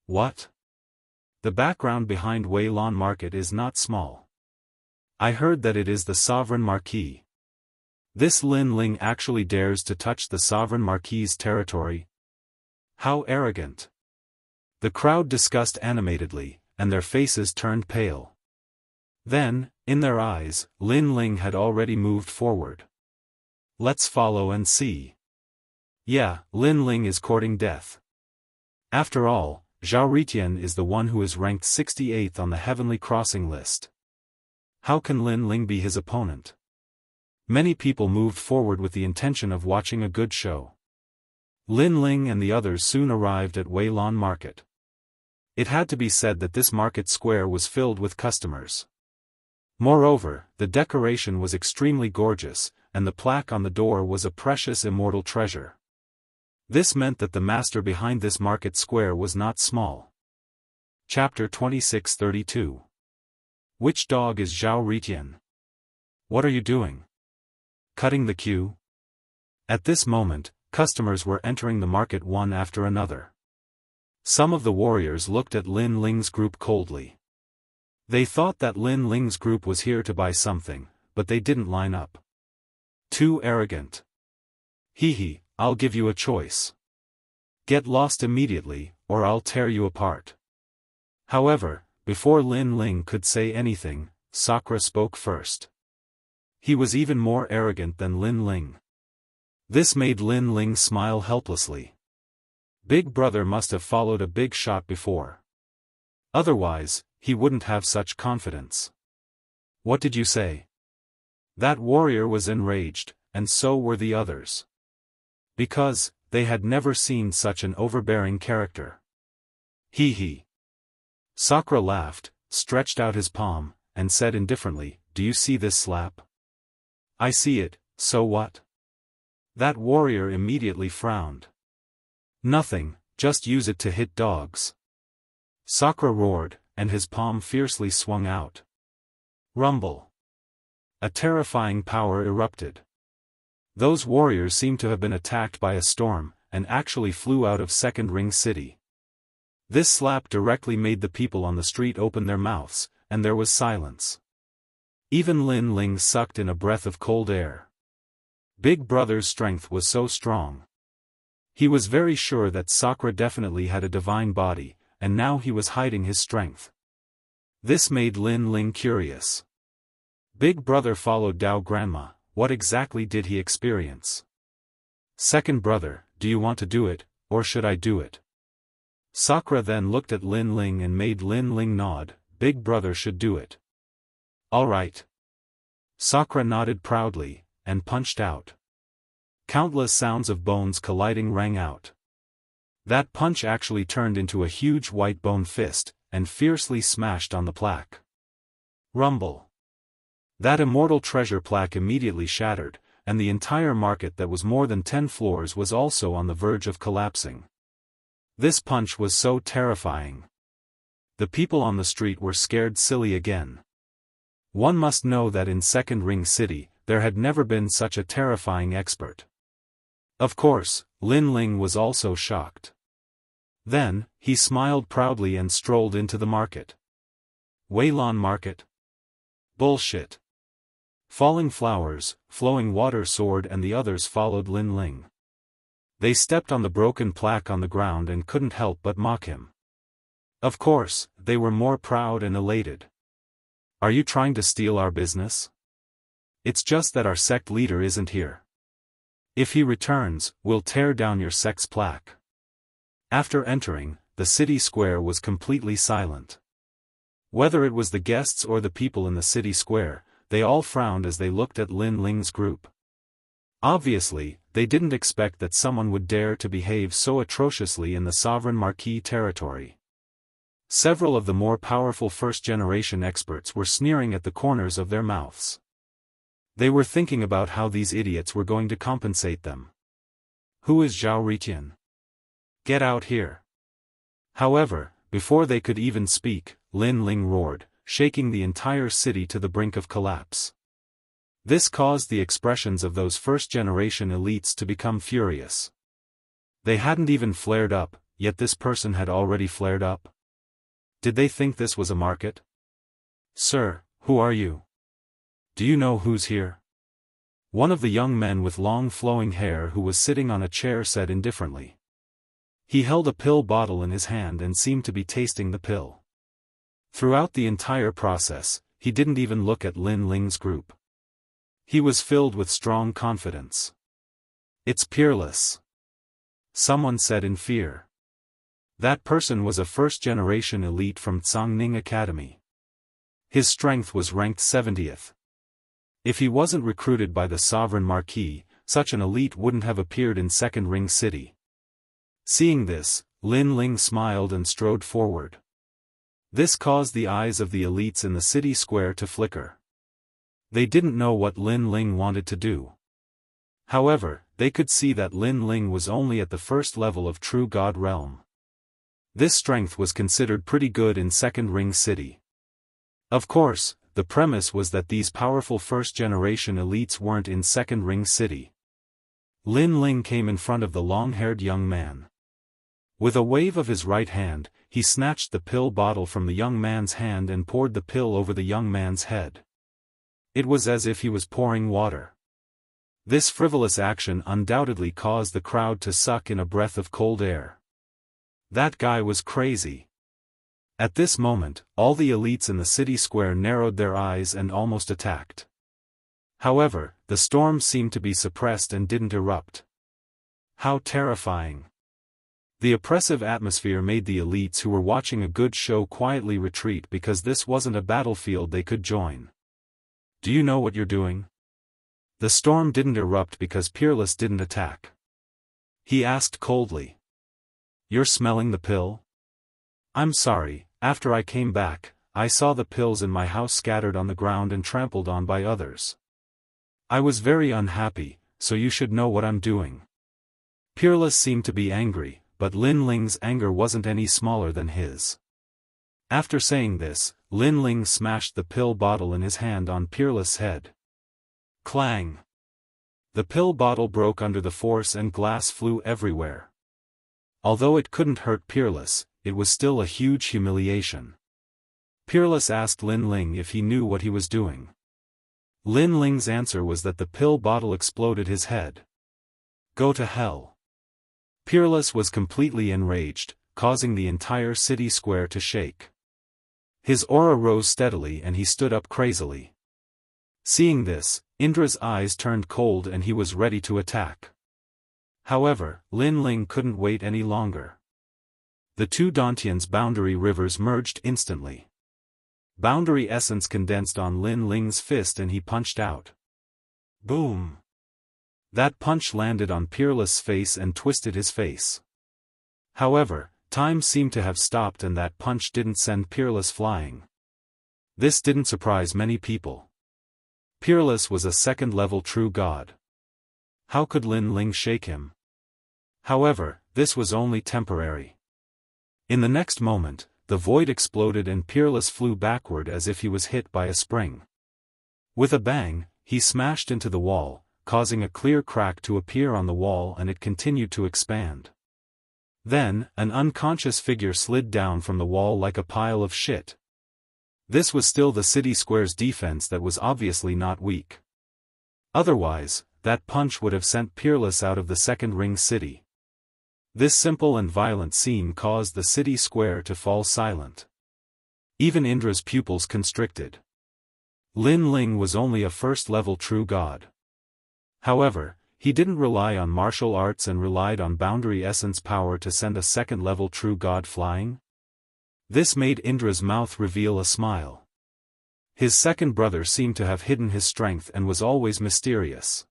What? The background behind Wei Lan Market is not small. I heard that it is the Sovereign Marquis. This Lin Ling actually dares to touch the Sovereign Marquis's territory? How arrogant! The crowd discussed animatedly, and their faces turned pale. Then, in their eyes, Lin Ling had already moved forward. Let's follow and see. Yeah, Lin Ling is courting death. After all, Zhao Ritian is the one who is ranked 68th on the Heavenly Crossing list. How can Lin Ling be his opponent? Many people moved forward with the intention of watching a good show. Lin Ling and the others soon arrived at Wei Lan Market. It had to be said that this market square was filled with customers. Moreover, the decoration was extremely gorgeous, and the plaque on the door was a precious immortal treasure. This meant that the master behind this market square was not small. Chapter 2632. Which dog is Zhao Ritian? What are you doing? Cutting the queue? At this moment, customers were entering the market one after another. Some of the warriors looked at Lin Ling's group coldly. They thought that Lin Ling's group was here to buy something, but they didn't line up. Too arrogant. Hee, I'll give you a choice. Get lost immediately, or I'll tear you apart. However, before Lin Ling could say anything, Sakura spoke first. He was even more arrogant than Lin Ling. This made Lin Ling smile helplessly. Big Brother must have followed a big shot before. Otherwise, he wouldn't have such confidence. What did you say? That warrior was enraged, and so were the others. Because, they had never seen such an overbearing character. He. Sakura laughed, stretched out his palm, and said indifferently, "Do you see this slap?" "I see it, so what?" That warrior immediately frowned. "Nothing, just use it to hit dogs." Sakura roared, and his palm fiercely swung out. Rumble. A terrifying power erupted. Those warriors seemed to have been attacked by a storm, and actually flew out of Second Ring City. This slap directly made the people on the street open their mouths, and there was silence. Even Lin Ling sucked in a breath of cold air. Big Brother's strength was so strong. He was very sure that Sakura definitely had a divine body, and now he was hiding his strength. This made Lin Ling curious. Big Brother followed Dao Grandma. What exactly did he experience? "Second brother, do you want to do it, or should I do it?" Sakura then looked at Lin Ling and made Lin Ling nod. Big Brother should do it. "All right." Sakura nodded proudly, and punched out. Countless sounds of bones colliding rang out. That punch actually turned into a huge white bone fist, and fiercely smashed on the plaque. Rumble. That immortal treasure plaque immediately shattered, and the entire market that was more than 10 floors was also on the verge of collapsing. This punch was so terrifying. The people on the street were scared silly again. One must know that in Second Ring City, there had never been such a terrifying expert. Of course, Lin Ling was also shocked. Then, he smiled proudly and strolled into the market. Weilon Market? Bullshit. Falling Flowers, Flowing Water Sword and the others followed Lin Ling. They stepped on the broken plaque on the ground and couldn't help but mock him. Of course, they were more proud and elated. "Are you trying to steal our business? It's just that our sect leader isn't here. If he returns, we'll tear down your sect's plaque." After entering, the city square was completely silent. Whether it was the guests or the people in the city square, they all frowned as they looked at Lin Ling's group. Obviously, they didn't expect that someone would dare to behave so atrociously in the sovereign marquis territory. Several of the more powerful first-generation experts were sneering at the corners of their mouths. They were thinking about how these idiots were going to compensate them. "Who is Zhao Riqian? Get out here." However, before they could even speak, Lin Ling roared, shaking the entire city to the brink of collapse. This caused the expressions of those first-generation elites to become furious. They hadn't even flared up, yet this person had already flared up. Did they think this was a market? "Sir, who are you? Do you know who's here?" One of the young men with long flowing hair who was sitting on a chair said indifferently. He held a pill bottle in his hand and seemed to be tasting the pill. Throughout the entire process, he didn't even look at Lin Ling's group. He was filled with strong confidence. "It's Peerless," someone said in fear. That person was a first-generation elite from Tsangning Academy. His strength was ranked 70th. If he wasn't recruited by the Sovereign Marquis, such an elite wouldn't have appeared in Second Ring City. Seeing this, Lin Ling smiled and strode forward. This caused the eyes of the elites in the city square to flicker. They didn't know what Lin Ling wanted to do. However, they could see that Lin Ling was only at the first level of True God Realm. This strength was considered pretty good in Second Ring City. Of course, the premise was that these powerful first-generation elites weren't in Second Ring City. Lin Ling came in front of the long-haired young man. With a wave of his right hand, he snatched the pill bottle from the young man's hand and poured the pill over the young man's head. It was as if he was pouring water. This frivolous action undoubtedly caused the crowd to suck in a breath of cold air. That guy was crazy. At this moment, all the elites in the city square narrowed their eyes and almost attacked. However, the storm seemed to be suppressed and didn't erupt. How terrifying. The oppressive atmosphere made the elites who were watching a good show quietly retreat because this wasn't a battlefield they could join. Do you know what you're doing? The storm didn't erupt because Peerless didn't attack. He asked coldly. You're smelling the pill? I'm sorry, after I came back, I saw the pills in my house scattered on the ground and trampled on by others. I was very unhappy, so you should know what I'm doing. Peerless seemed to be angry, but Lin Ling's anger wasn't any smaller than his. After saying this, Lin Ling smashed the pill bottle in his hand on Peerless' head. Clang! The pill bottle broke under the force and glass flew everywhere. Although it couldn't hurt Peerless, it was still a huge humiliation. Peerless asked Lin Ling if he knew what he was doing. Lin Ling's answer was that the pill bottle exploded his head. Go to hell. Peerless was completely enraged, causing the entire city square to shake. His aura rose steadily and he stood up crazily. Seeing this, Indra's eyes turned cold and he was ready to attack. However, Lin Ling couldn't wait any longer. The two Dantian's boundary rivers merged instantly. Boundary essence condensed on Lin Ling's fist and he punched out. Boom! That punch landed on Peerless' face and twisted his face. However, time seemed to have stopped and that punch didn't send Peerless flying. This didn't surprise many people. Peerless was a second-level true god. How could Lin Ling shake him? However, this was only temporary. In the next moment, the void exploded and Peerless flew backward as if he was hit by a spring. With a bang, he smashed into the wall, causing a clear crack to appear on the wall and it continued to expand. Then, an unconscious figure slid down from the wall like a pile of shit. This was still the city square's defense that was obviously not weak. Otherwise, that punch would have sent Peerless out of the second ring city. This simple and violent scene caused the city square to fall silent. Even Indra's pupils constricted. Lin Ling was only a first-level true god. However, he didn't rely on martial arts and relied on boundary essence power to send a second-level true god flying. This made Indra's mouth reveal a smile. His second brother seemed to have hidden his strength and was always mysterious.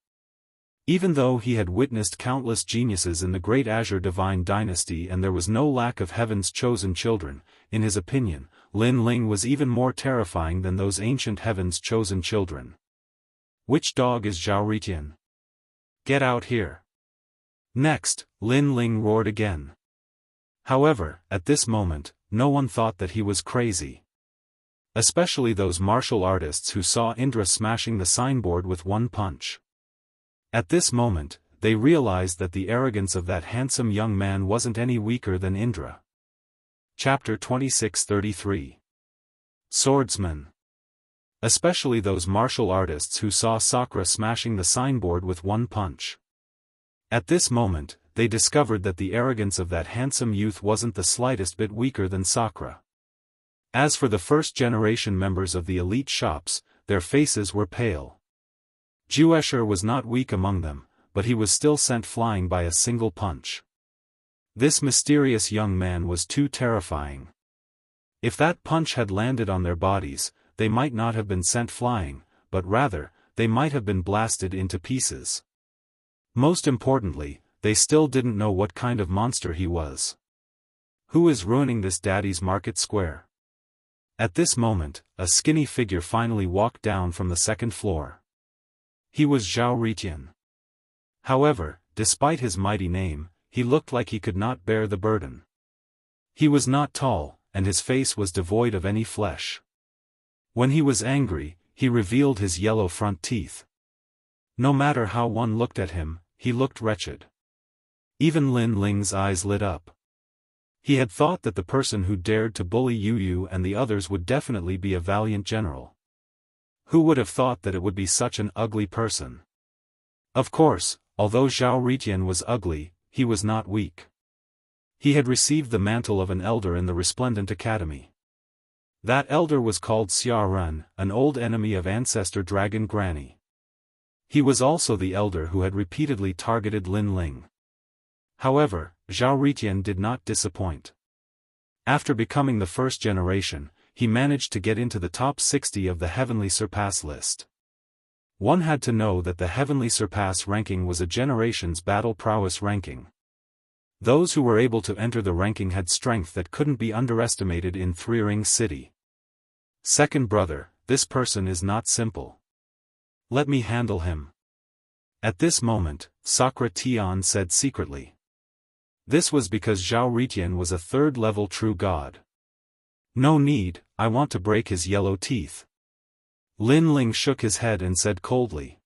Even though he had witnessed countless geniuses in the Great Azure Divine Dynasty and there was no lack of Heaven's chosen children, in his opinion, Lin Ling was even more terrifying than those ancient Heaven's chosen children. Which dog is Zhao Ritian? Get out here. Next, Lin Ling roared again. However, at this moment, no one thought that he was crazy. Especially those martial artists who saw Indra smashing the signboard with one punch. At this moment, they realized that the arrogance of that handsome young man wasn't any weaker than Indra. Chapter 26:33. Swordsmen. Especially those martial artists who saw Sakura smashing the signboard with one punch. At this moment, they discovered that the arrogance of that handsome youth wasn't the slightest bit weaker than Sakura. As for the first-generation members of the elite shops, their faces were pale. Juesher was not weak among them, but he was still sent flying by a single punch. This mysterious young man was too terrifying. If that punch had landed on their bodies, they might not have been sent flying, but rather, they might have been blasted into pieces. Most importantly, they still didn't know what kind of monster he was. Who is ruining this daddy's market square? At this moment, a skinny figure finally walked down from the second floor. He was Zhao Ritian. However, despite his mighty name, he looked like he could not bear the burden. He was not tall, and his face was devoid of any flesh. When he was angry, he revealed his yellow front teeth. No matter how one looked at him, he looked wretched. Even Lin Ling's eyes lit up. He had thought that the person who dared to bully Yu Yu and the others would definitely be a valiant general. Who would have thought that it would be such an ugly person? Of course, although Zhao Ritian was ugly, he was not weak. He had received the mantle of an elder in the Resplendent Academy. That elder was called Xia Ren, an old enemy of ancestor Dragon Granny. He was also the elder who had repeatedly targeted Lin Ling. However, Zhao Ritian did not disappoint. After becoming the first generation, he managed to get into the top 60 of the Heavenly Surpass list. One had to know that the Heavenly Surpass ranking was a generation's battle prowess ranking. Those who were able to enter the ranking had strength that couldn't be underestimated in Three Ring City. Second brother, this person is not simple. Let me handle him. At this moment, Sakra Tian said secretly. This was because Zhao Ritian was a third-level true god. No need, I want to break his yellow teeth. Lin Ling shook his head and said coldly.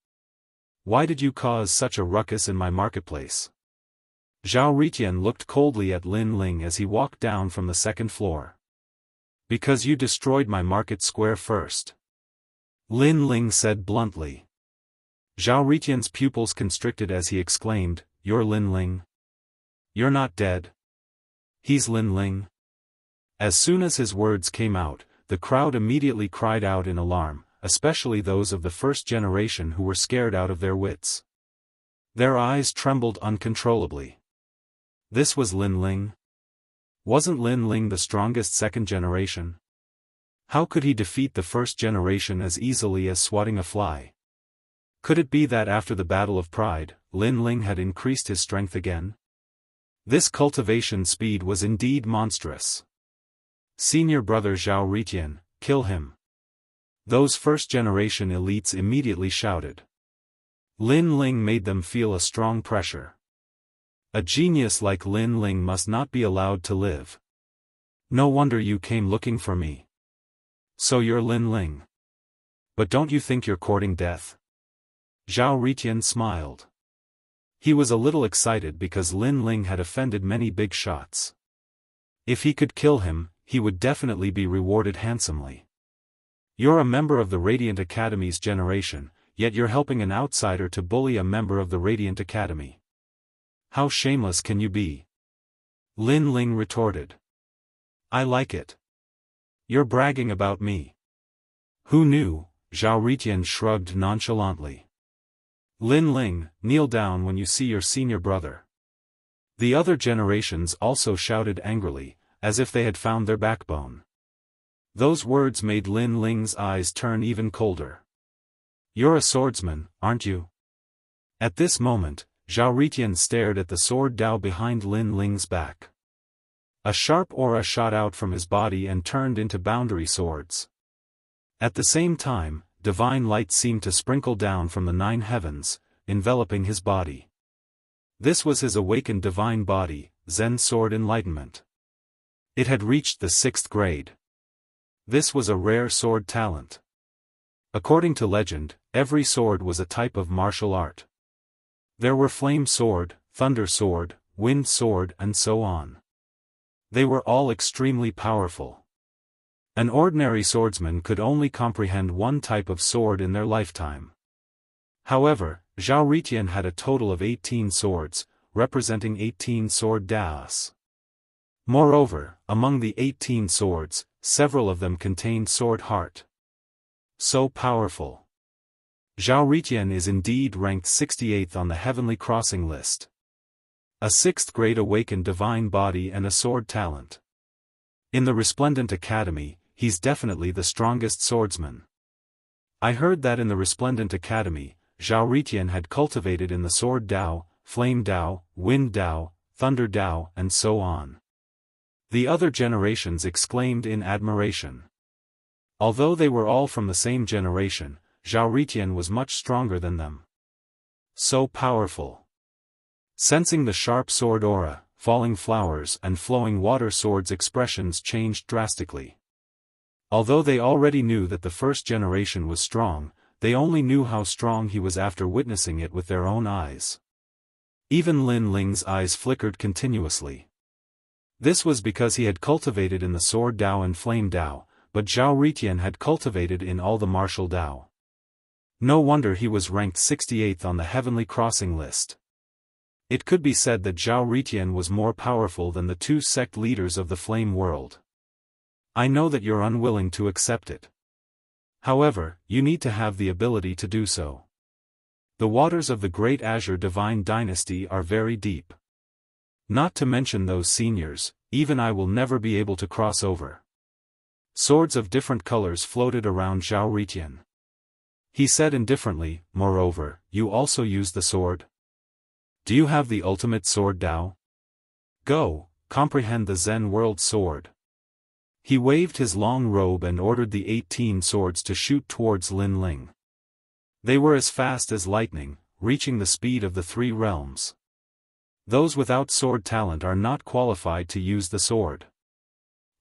Why did you cause such a ruckus in my marketplace? Zhao Ritian looked coldly at Lin Ling as he walked down from the second floor. Because you destroyed my market square first. Lin Ling said bluntly. Zhao Ritian's pupils constricted as he exclaimed, You're Lin Ling? You're not dead. He's Lin Ling. As soon as his words came out, the crowd immediately cried out in alarm, especially those of the first generation who were scared out of their wits. Their eyes trembled uncontrollably. This was Lin Ling? Wasn't Lin Ling the strongest second generation? How could he defeat the first generation as easily as swatting a fly? Could it be that after the Battle of Pride, Lin Ling had increased his strength again? This cultivation speed was indeed monstrous. Senior brother Zhao Ritian, kill him. Those first-generation elites immediately shouted. Lin Ling made them feel a strong pressure. A genius like Lin Ling must not be allowed to live. No wonder you came looking for me. So you're Lin Ling. But don't you think you're courting death? Zhao Ritian smiled. He was a little excited because Lin Ling had offended many big shots. If he could kill him, he would definitely be rewarded handsomely. You're a member of the Radiant Academy's generation, yet you're helping an outsider to bully a member of the Radiant Academy. How shameless can you be? Lin Ling retorted. I like it. You're bragging about me. Who knew? Zhao Ritian shrugged nonchalantly. Lin Ling, kneel down when you see your senior brother. The other generations also shouted angrily, as if they had found their backbone. Those words made Lin Ling's eyes turn even colder. You're a swordsman, aren't you? At this moment, Zhao Ritian stared at the sword Dao behind Lin Ling's back. A sharp aura shot out from his body and turned into boundary swords. At the same time, divine light seemed to sprinkle down from the 9 heavens, enveloping his body. This was his awakened divine body, Zen Sword Enlightenment. It had reached the 6th grade. This was a rare sword talent. According to legend, every sword was a type of martial art. There were flame sword, thunder sword, wind sword and so on. They were all extremely powerful. An ordinary swordsman could only comprehend one type of sword in their lifetime. However, Zhao Ritian had a total of 18 swords, representing 18 sword Daoists. Moreover, among the 18 swords, several of them contained sword heart. So powerful. Zhao Ritian is indeed ranked 68th on the Heavenly Crossing list. A 6th grade awakened divine body and a sword talent. In the Resplendent Academy, he's definitely the strongest swordsman. I heard that in the Resplendent Academy, Zhao Ritian had cultivated in the sword Dao, flame Dao, wind Dao, thunder Dao and so on. The other generations exclaimed in admiration. Although they were all from the same generation, Zhao Ritian was much stronger than them. So powerful. Sensing the sharp sword aura, falling flowers and flowing water swords' expressions changed drastically. Although they already knew that the first generation was strong, they only knew how strong he was after witnessing it with their own eyes. Even Lin Ling's eyes flickered continuously. This was because he had cultivated in the sword Dao and flame Dao, but Zhao Ritian had cultivated in all the martial Dao. No wonder he was ranked 68th on the Heavenly Crossing list. It could be said that Zhao Ritian was more powerful than the 2 sect leaders of the flame world. I know that you're unwilling to accept it. However, you need to have the ability to do so. The waters of the Great Azure Divine Dynasty are very deep. Not to mention those seniors, even I will never be able to cross over. Swords of different colors floated around Zhao Ritian. He said indifferently, moreover, you also use the sword? Do you have the ultimate sword Dao? Go, comprehend the Zen world sword. He waved his long robe and ordered the 18 swords to shoot towards Lin Ling. They were as fast as lightning, reaching the speed of the 3 realms. Those without sword talent are not qualified to use the sword.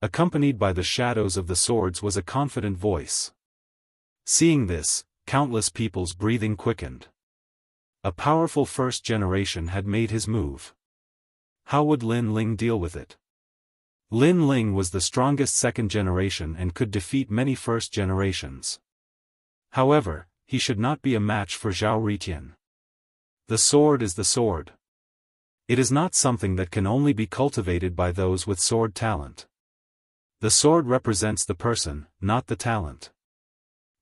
Accompanied by the shadows of the swords was a confident voice. Seeing this, countless people's breathing quickened. A powerful first generation had made his move. How would Lin Ling deal with it? Lin Ling was the strongest second generation and could defeat many first generations. However, he should not be a match for Zhao Ritian. The sword is the sword. It is not something that can only be cultivated by those with sword talent. The sword represents the person, not the talent.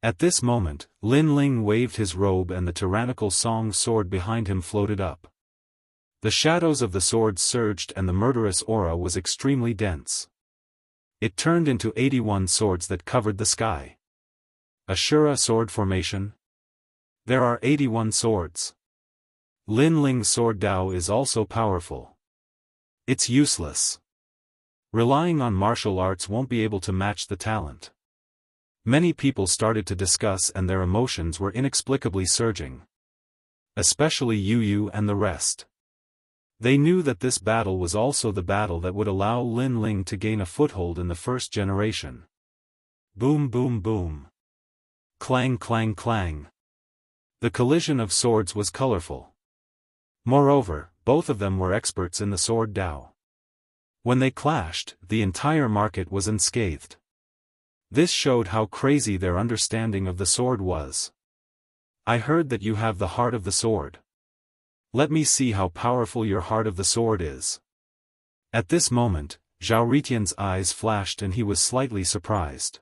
At this moment, Lin Ling waved his robe and the tyrannical Song sword behind him floated up. The shadows of the swords surged and the murderous aura was extremely dense. It turned into 81 swords that covered the sky. Ashura sword formation? There are 81 swords. Lin Ling's sword Dao is also powerful. It's useless. Relying on martial arts won't be able to match the talent. Many people started to discuss and their emotions were inexplicably surging. Especially Yu Yu and the rest. They knew that this battle was also the battle that would allow Lin Ling to gain a foothold in the first generation. Boom boom boom. Clang clang clang. The collision of swords was colorful. Moreover, both of them were experts in the sword Dao. When they clashed, the entire market was unscathed. This showed how crazy their understanding of the sword was. I heard that you have the heart of the sword. Let me see how powerful your heart of the sword is. At this moment, Zhao Ritian's eyes flashed and he was slightly surprised.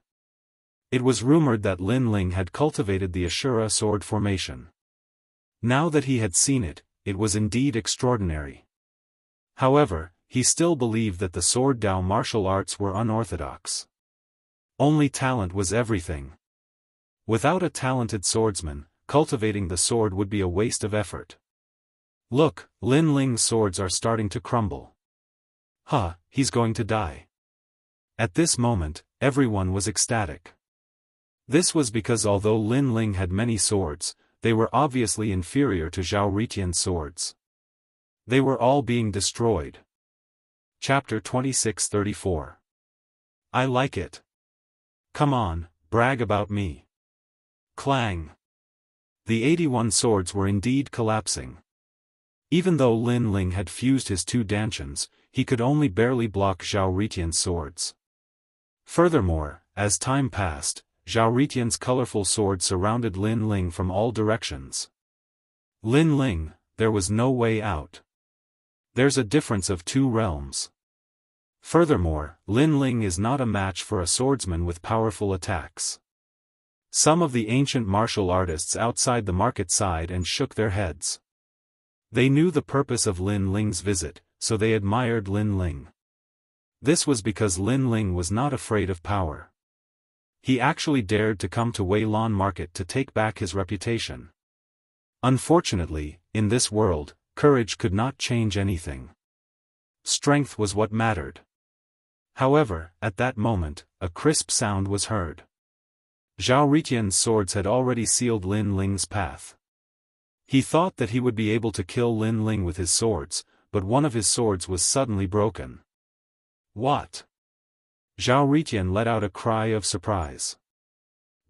It was rumored that Lin Ling had cultivated the Ashura sword formation. Now that he had seen it, it was indeed extraordinary. However, he still believed that the sword Dao martial arts were unorthodox. Only talent was everything. Without a talented swordsman, cultivating the sword would be a waste of effort. Look, Lin Ling's swords are starting to crumble. Huh, he's going to die. At this moment, everyone was ecstatic. This was because although Lin Ling had many swords, they were obviously inferior to Zhao Ritian's swords. They were all being destroyed. Chapter 26:34. I like it. Come on, brag about me. Clang. The 81 swords were indeed collapsing. Even though Lin Ling had fused his 2 dantians, he could only barely block Zhao Ritian's swords. Furthermore, as time passed, Zhao Ritian's colorful sword surrounded Lin Ling from all directions. Lin Ling, there was no way out. There's a difference of 2 realms. Furthermore, Lin Ling is not a match for a swordsman with powerful attacks. Some of the ancient martial artists outside the market sighed and shook their heads. They knew the purpose of Lin Ling's visit, so they admired Lin Ling. This was because Lin Ling was not afraid of power. He actually dared to come to Wei-Lan Market to take back his reputation. Unfortunately, in this world, courage could not change anything. Strength was what mattered. However, at that moment, a crisp sound was heard. Zhao Ritian's swords had already sealed Lin Ling's path. He thought that he would be able to kill Lin Ling with his swords, but one of his swords was suddenly broken. What? Zhao Ritian let out a cry of surprise.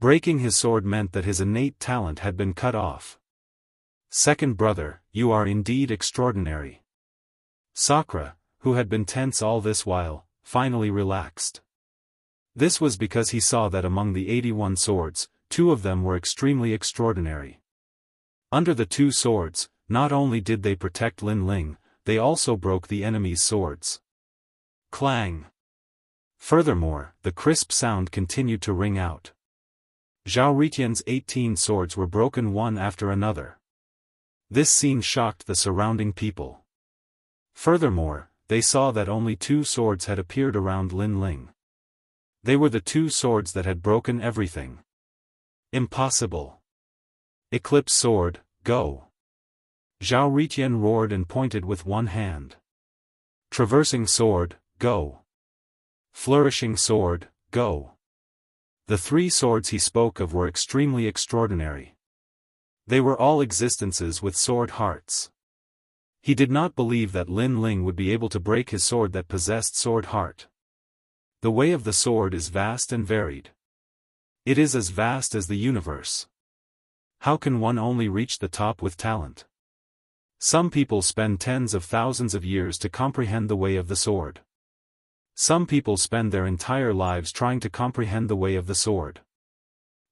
Breaking his sword meant that his innate talent had been cut off. Second brother, you are indeed extraordinary. Sakura, who had been tense all this while, finally relaxed. This was because he saw that among the 81 swords, 2 of them were extremely extraordinary. Under the 2 swords, not only did they protect Lin Ling, they also broke the enemy's swords. Clang. Furthermore, the crisp sound continued to ring out. Zhao Ritian's 18 swords were broken one after another. This scene shocked the surrounding people. Furthermore, they saw that only 2 swords had appeared around Lin Ling. They were the 2 swords that had broken everything. Impossible. Eclipse sword, go. Zhao Ritian roared and pointed with one hand. Traversing sword, go. Flourishing sword, go. The 3 swords he spoke of were extremely extraordinary. They were all existences with sword hearts. He did not believe that Lin Ling would be able to break his sword that possessed sword heart. The way of the sword is vast and varied. It is as vast as the universe. How can one only reach the top with talent? Some people spend tens of thousands of years to comprehend the way of the sword. Some people spend their entire lives trying to comprehend the way of the sword.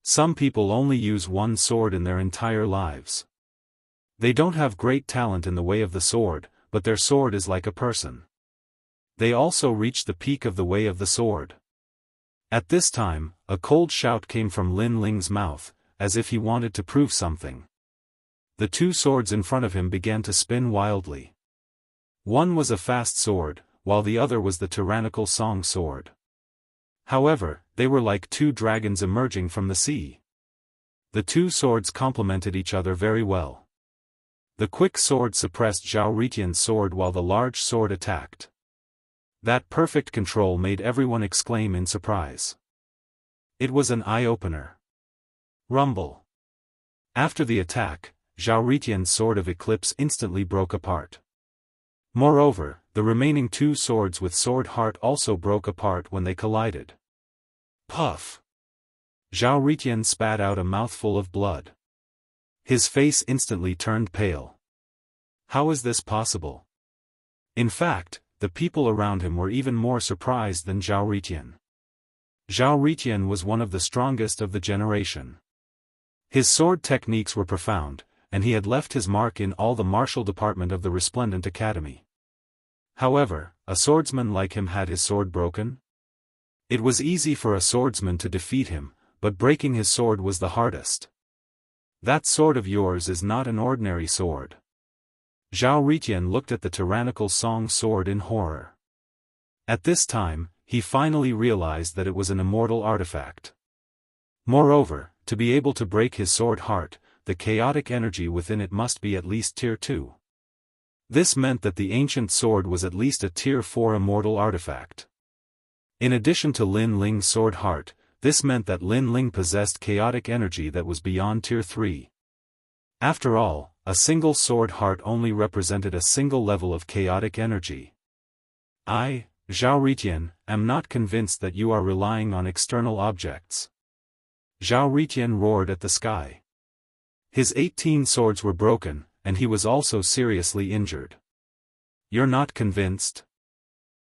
Some people only use one sword in their entire lives. They don't have great talent in the way of the sword, but their sword is like a person. They also reach the peak of the way of the sword. At this time, a cold shout came from Lin Ling's mouth, as if he wanted to prove something. The 2 swords in front of him began to spin wildly. One was a fast sword, while the other was the tyrannical song sword. However, they were like 2 dragons emerging from the sea. The 2 swords complemented each other very well. The quick sword suppressed Zhao Ritian's sword while the large sword attacked. That perfect control made everyone exclaim in surprise. It was an eye-opener. Rumble. After the attack, Zhao Ritian's sword of Eclipse instantly broke apart. Moreover, the remaining 2 swords with sword heart also broke apart when they collided. Puff! Zhao Ritian spat out a mouthful of blood. His face instantly turned pale. How is this possible? In fact, the people around him were even more surprised than Zhao Ritian. Zhao Ritian was one of the strongest of the generation. His sword techniques were profound, and he had left his mark in all the martial department of the Resplendent Academy. However, a swordsman like him had his sword broken? It was easy for a swordsman to defeat him, but breaking his sword was the hardest. That sword of yours is not an ordinary sword. Zhao Ritian looked at the tyrannical song sword in horror. At this time, he finally realized that it was an immortal artifact. Moreover, to be able to break his sword heart, the chaotic energy within it must be at least tier 2. This meant that the ancient sword was at least a tier 4 immortal artifact. In addition to Lin Ling's sword heart, this meant that Lin Ling possessed chaotic energy that was beyond tier 3. After all, a single sword heart only represented a single level of chaotic energy. I, Zhao Ritian, am not convinced that you are relying on external objects. Zhao Ritian roared at the sky. His 18 swords were broken, and he was also seriously injured. You're not convinced?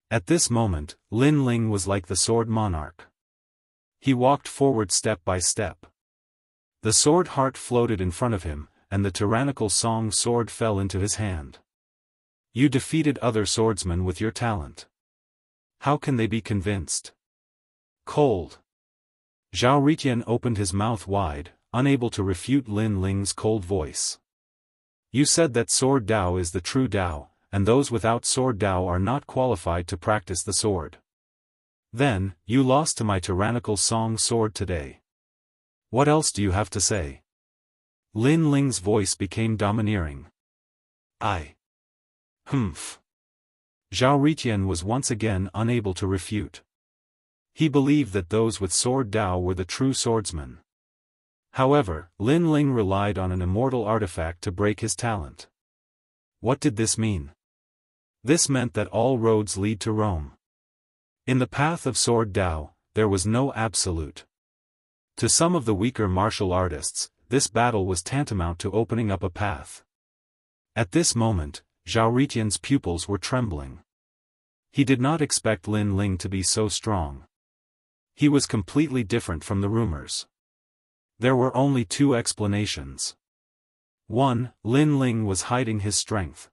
At this moment, Lin Ling was like the sword monarch. He walked forward step by step. The sword heart floated in front of him, and the tyrannical song sword fell into his hand. You defeated other swordsmen with your talent. How can they be convinced? Cold. Zhao Ritian opened his mouth wide, unable to refute Lin Ling's cold voice. You said that sword Dao is the true Dao, and those without sword Dao are not qualified to practice the sword. Then, you lost to my tyrannical song sword today. What else do you have to say? Lin Ling's voice became domineering. Humph. Zhao Ritian was once again unable to refute. He believed that those with sword Dao were the true swordsmen. However, Lin Ling relied on an immortal artifact to break his talent. What did this mean? This meant that all roads lead to Rome. In the path of sword Dao, there was no absolute. To some of the weaker martial artists, this battle was tantamount to opening up a path. At this moment, Zhao Ritian's pupils were trembling. He did not expect Lin Ling to be so strong. He was completely different from the rumors. There were only 2 explanations. 1. Lin Ling was hiding his strength.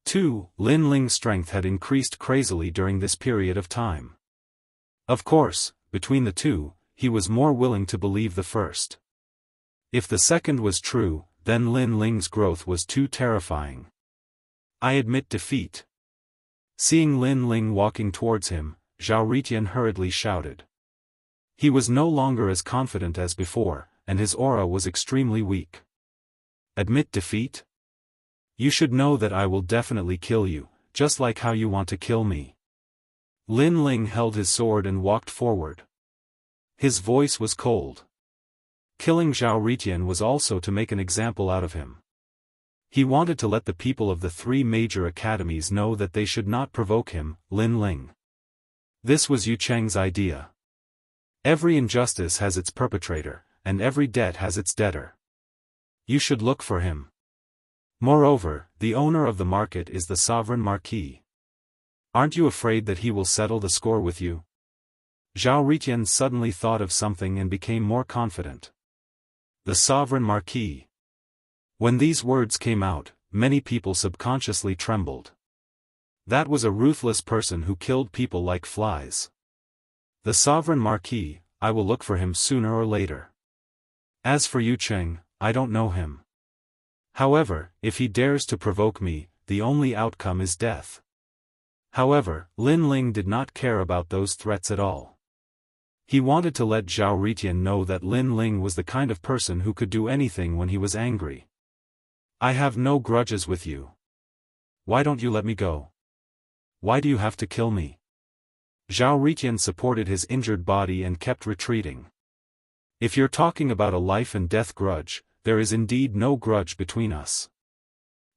2. Lin Ling's strength had increased crazily during this period of time. Of course, between the 2, he was more willing to believe the first. If the second was true, then Lin Ling's growth was too terrifying. I admit defeat. Seeing Lin Ling walking towards him, Zhao Ritian hurriedly shouted. He was no longer as confident as before, and his aura was extremely weak. Admit defeat? You should know that I will definitely kill you, just like how you want to kill me. Lin Ling held his sword and walked forward. His voice was cold. Killing Zhao Ritian was also to make an example out of him. He wanted to let the people of the three major academies know that they should not provoke him, Lin Ling. This was Yu Cheng's idea. Every injustice has its perpetrator, and every debt has its debtor. You should look for him. Moreover, the owner of the market is the sovereign marquis. Aren't you afraid that he will settle the score with you? Zhao Ritian suddenly thought of something and became more confident. The sovereign marquis. When these words came out, many people subconsciously trembled. That was a ruthless person who killed people like flies. The sovereign marquis, I will look for him sooner or later. As for Yu Cheng, I don't know him. However, if he dares to provoke me, the only outcome is death. However, Lin Ling did not care about those threats at all. He wanted to let Zhao Ritian know that Lin Ling was the kind of person who could do anything when he was angry. I have no grudges with you. Why don't you let me go? Why do you have to kill me? Zhao Ritian supported his injured body and kept retreating. If you're talking about a life and death grudge, there is indeed no grudge between us.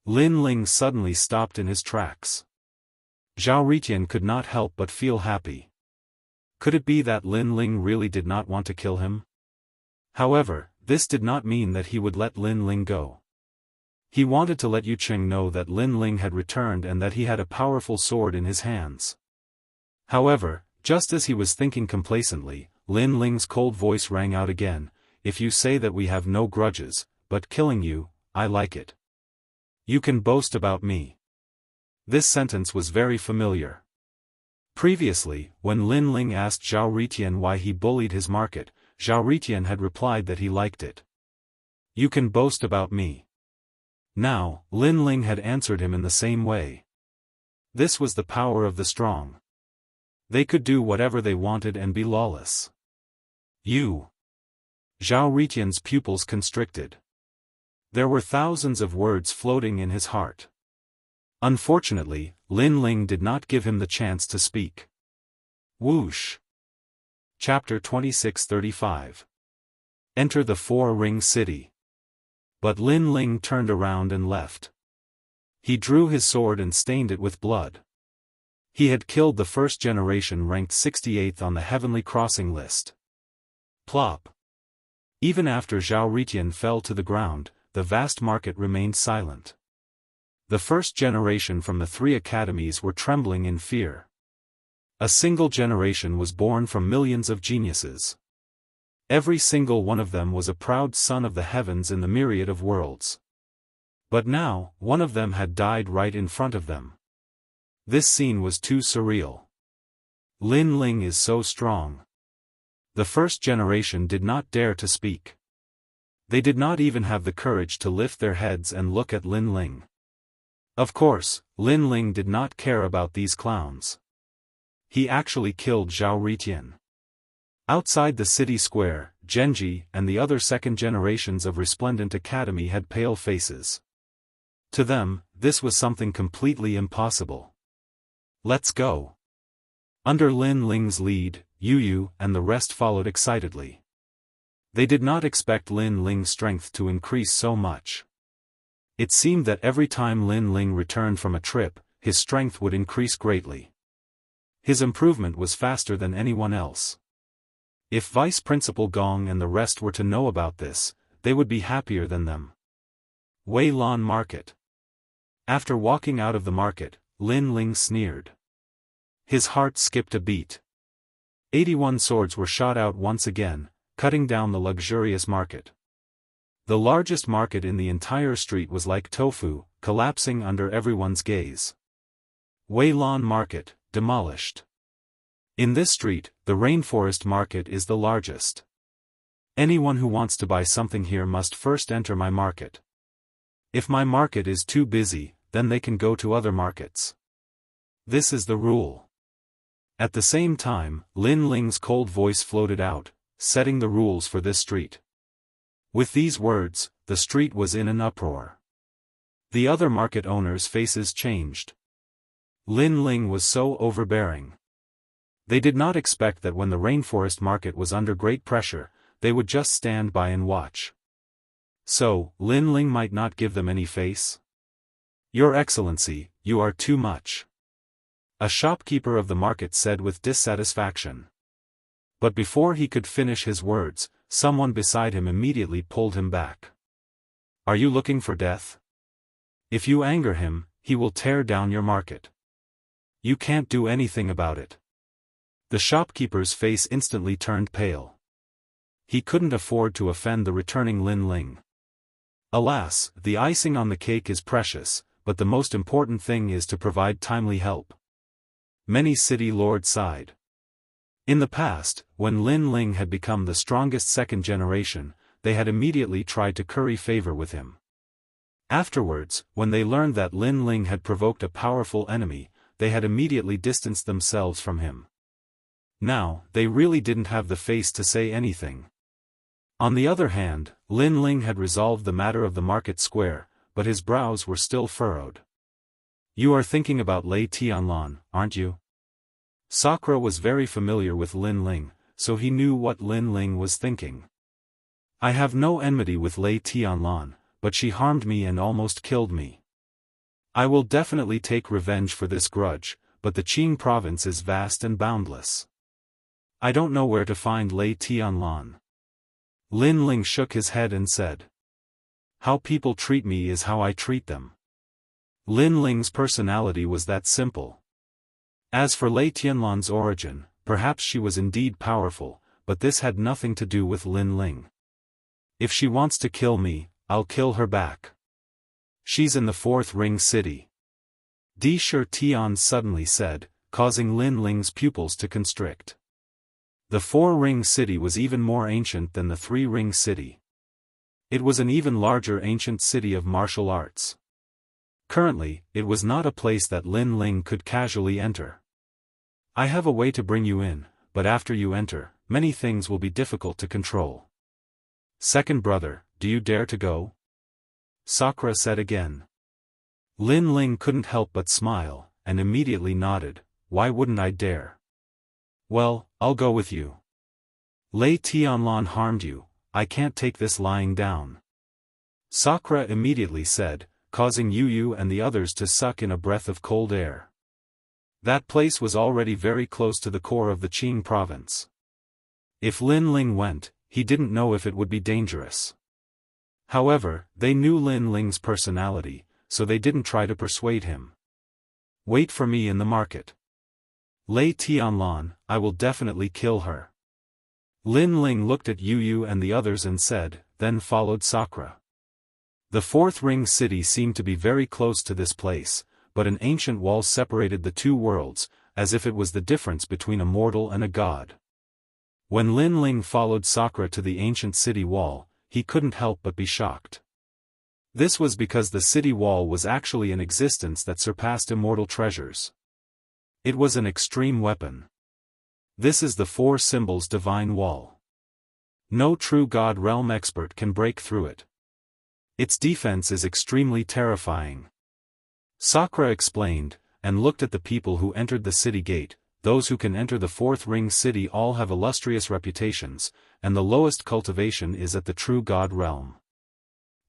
Lin Ling suddenly stopped in his tracks. Zhao Ritian could not help but feel happy. Could it be that Lin Ling really did not want to kill him? However, this did not mean that he would let Lin Ling go. He wanted to let Yu Cheng know that Lin Ling had returned and that he had a powerful sword in his hands. However, just as he was thinking complacently, Lin Ling's cold voice rang out again, if you say that we have no grudges, but killing you, I like it. You can boast about me. This sentence was very familiar. Previously, when Lin Ling asked Zhao Ritian why he bullied his market, Zhao Ritian had replied that he liked it. You can boast about me. Now, Lin Ling had answered him in the same way. This was the power of the strong. They could do whatever they wanted and be lawless. You. Zhao Ritian's pupils constricted. There were thousands of words floating in his heart. Unfortunately, Lin Ling did not give him the chance to speak. Whoosh. Chapter 26:35. Enter the Four-Ring City. But Lin Ling turned around and left. He drew his sword and stained it with blood. He had killed the first generation ranked 68th on the Heavenly Crossing list. Plop. Even after Zhao Ritian fell to the ground, the vast market remained silent. The first generation from the three academies were trembling in fear. A single generation was born from millions of geniuses. Every single one of them was a proud son of the heavens in the myriad of worlds. But now, one of them had died right in front of them. This scene was too surreal. Lin Ling is so strong. The first generation did not dare to speak. They did not even have the courage to lift their heads and look at Lin Ling. Of course, Lin Ling did not care about these clowns. He actually killed Zhao Ritian. Outside the city square, Genji and the other second generations of Resplendent Academy had pale faces. To them, this was something completely impossible. Let's go. Under Lin Ling's lead, Yu and the rest followed excitedly. They did not expect Lin Ling's strength to increase so much. It seemed that every time Lin Ling returned from a trip, his strength would increase greatly. His improvement was faster than anyone else. If Vice Principal Gong and the rest were to know about this, they would be happier than them. Wei Lan Market. After walking out of the market, Lin Ling sneered. His heart skipped a beat. 81 swords were shot out once again, cutting down the luxurious market. The largest market in the entire street was like tofu, collapsing under everyone's gaze. Wei Lan Market, demolished. In this street, the Rainforest Market is the largest. Anyone who wants to buy something here must first enter my market. If my market is too busy, then they can go to other markets. This is the rule. At the same time, Lin Ling's cold voice floated out, setting the rules for this street. With these words, the street was in an uproar. The other market owners' faces changed. Lin Ling was so overbearing. They did not expect that when the rainforest market was under great pressure, they would just stand by and watch. So, Lin Ling might not give them any face? Your Excellency, you are too much. A shopkeeper of the market said with dissatisfaction. But before he could finish his words, someone beside him immediately pulled him back. Are you looking for death? If you anger him, he will tear down your market. You can't do anything about it. The shopkeeper's face instantly turned pale. He couldn't afford to offend the returning Lin Ling. Alas, the icing on the cake is precious, but the most important thing is to provide timely help. Many city lords sighed. In the past, when Lin Ling had become the strongest second generation, they had immediately tried to curry favor with him. Afterwards, when they learned that Lin Ling had provoked a powerful enemy, they had immediately distanced themselves from him. Now, they really didn't have the face to say anything. On the other hand, Lin Ling had resolved the matter of the market square, but his brows were still furrowed. You are thinking about Lei Tianlan, aren't you? Sakura was very familiar with Lin Ling, so he knew what Lin Ling was thinking. I have no enmity with Lei Tianlan, but she harmed me and almost killed me. I will definitely take revenge for this grudge, but the Qing province is vast and boundless. I don't know where to find Lei Tianlan. Lin Ling shook his head and said. How people treat me is how I treat them. Lin Ling's personality was that simple. As for Lei Tianlan's origin, perhaps she was indeed powerful, but this had nothing to do with Lin Ling. If she wants to kill me, I'll kill her back. She's in the Fourth Ring City. Di Shi Tian suddenly said, causing Lin Ling's pupils to constrict. The Four-Ring City was even more ancient than the Three-Ring City. It was an even larger ancient city of martial arts. Currently, it was not a place that Lin Ling could casually enter. I have a way to bring you in, but after you enter, many things will be difficult to control. Second brother, do you dare to go? Sakura said again. Lin Ling couldn't help but smile, and immediately nodded. Why wouldn't I dare? Well, I'll go with you. Lei Tianlan harmed you, I can't take this lying down. Sakura immediately said, causing Yu and the others to suck in a breath of cold air. That place was already very close to the core of the Qing province. If Lin Ling went, he didn't know if it would be dangerous. However, they knew Lin Ling's personality, so they didn't try to persuade him. Wait for me in the market. Lei Tianlan, I will definitely kill her. Lin Ling looked at Yu and the others and said, then followed Sakura. The Fourth Ring City seemed to be very close to this place, but an ancient wall separated the two worlds, as if it was the difference between a mortal and a god. When Lin Ling followed Sakura to the ancient city wall, he couldn't help but be shocked. This was because the city wall was actually an existence that surpassed immortal treasures. It was an extreme weapon. This is the Four Symbols Divine Wall. No true God realm expert can break through it. Its defense is extremely terrifying. Sakura explained, and looked at the people who entered the city gate. Those who can enter the Fourth Ring City all have illustrious reputations, and the lowest cultivation is at the true God realm.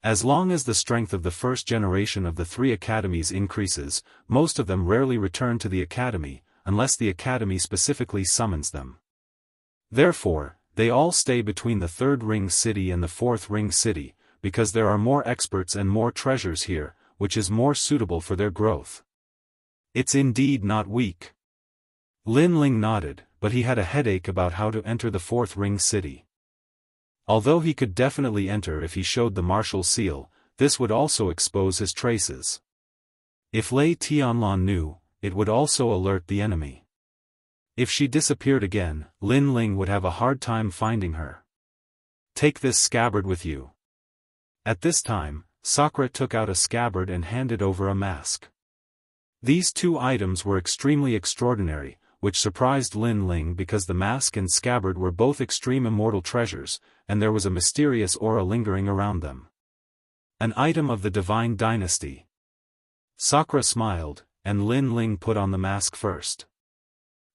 As long as the strength of the first generation of the three academies increases, most of them rarely return to the academy, unless the academy specifically summons them. Therefore, they all stay between the Third Ring City and the Fourth Ring City, because there are more experts and more treasures here, which is more suitable for their growth. It's indeed not weak. Lin Ling nodded, but he had a headache about how to enter the Fourth Ring City. Although he could definitely enter if he showed the martial seal, this would also expose his traces. If Lei Tianlan knew, it would also alert the enemy. If she disappeared again, Lin Ling would have a hard time finding her. Take this scabbard with you. At this time, Sakura took out a scabbard and handed over a mask. These two items were extremely extraordinary, which surprised Lin Ling because the mask and scabbard were both extreme immortal treasures, and there was a mysterious aura lingering around them. An item of the divine dynasty. Sakura smiled, and Lin Ling put on the mask first.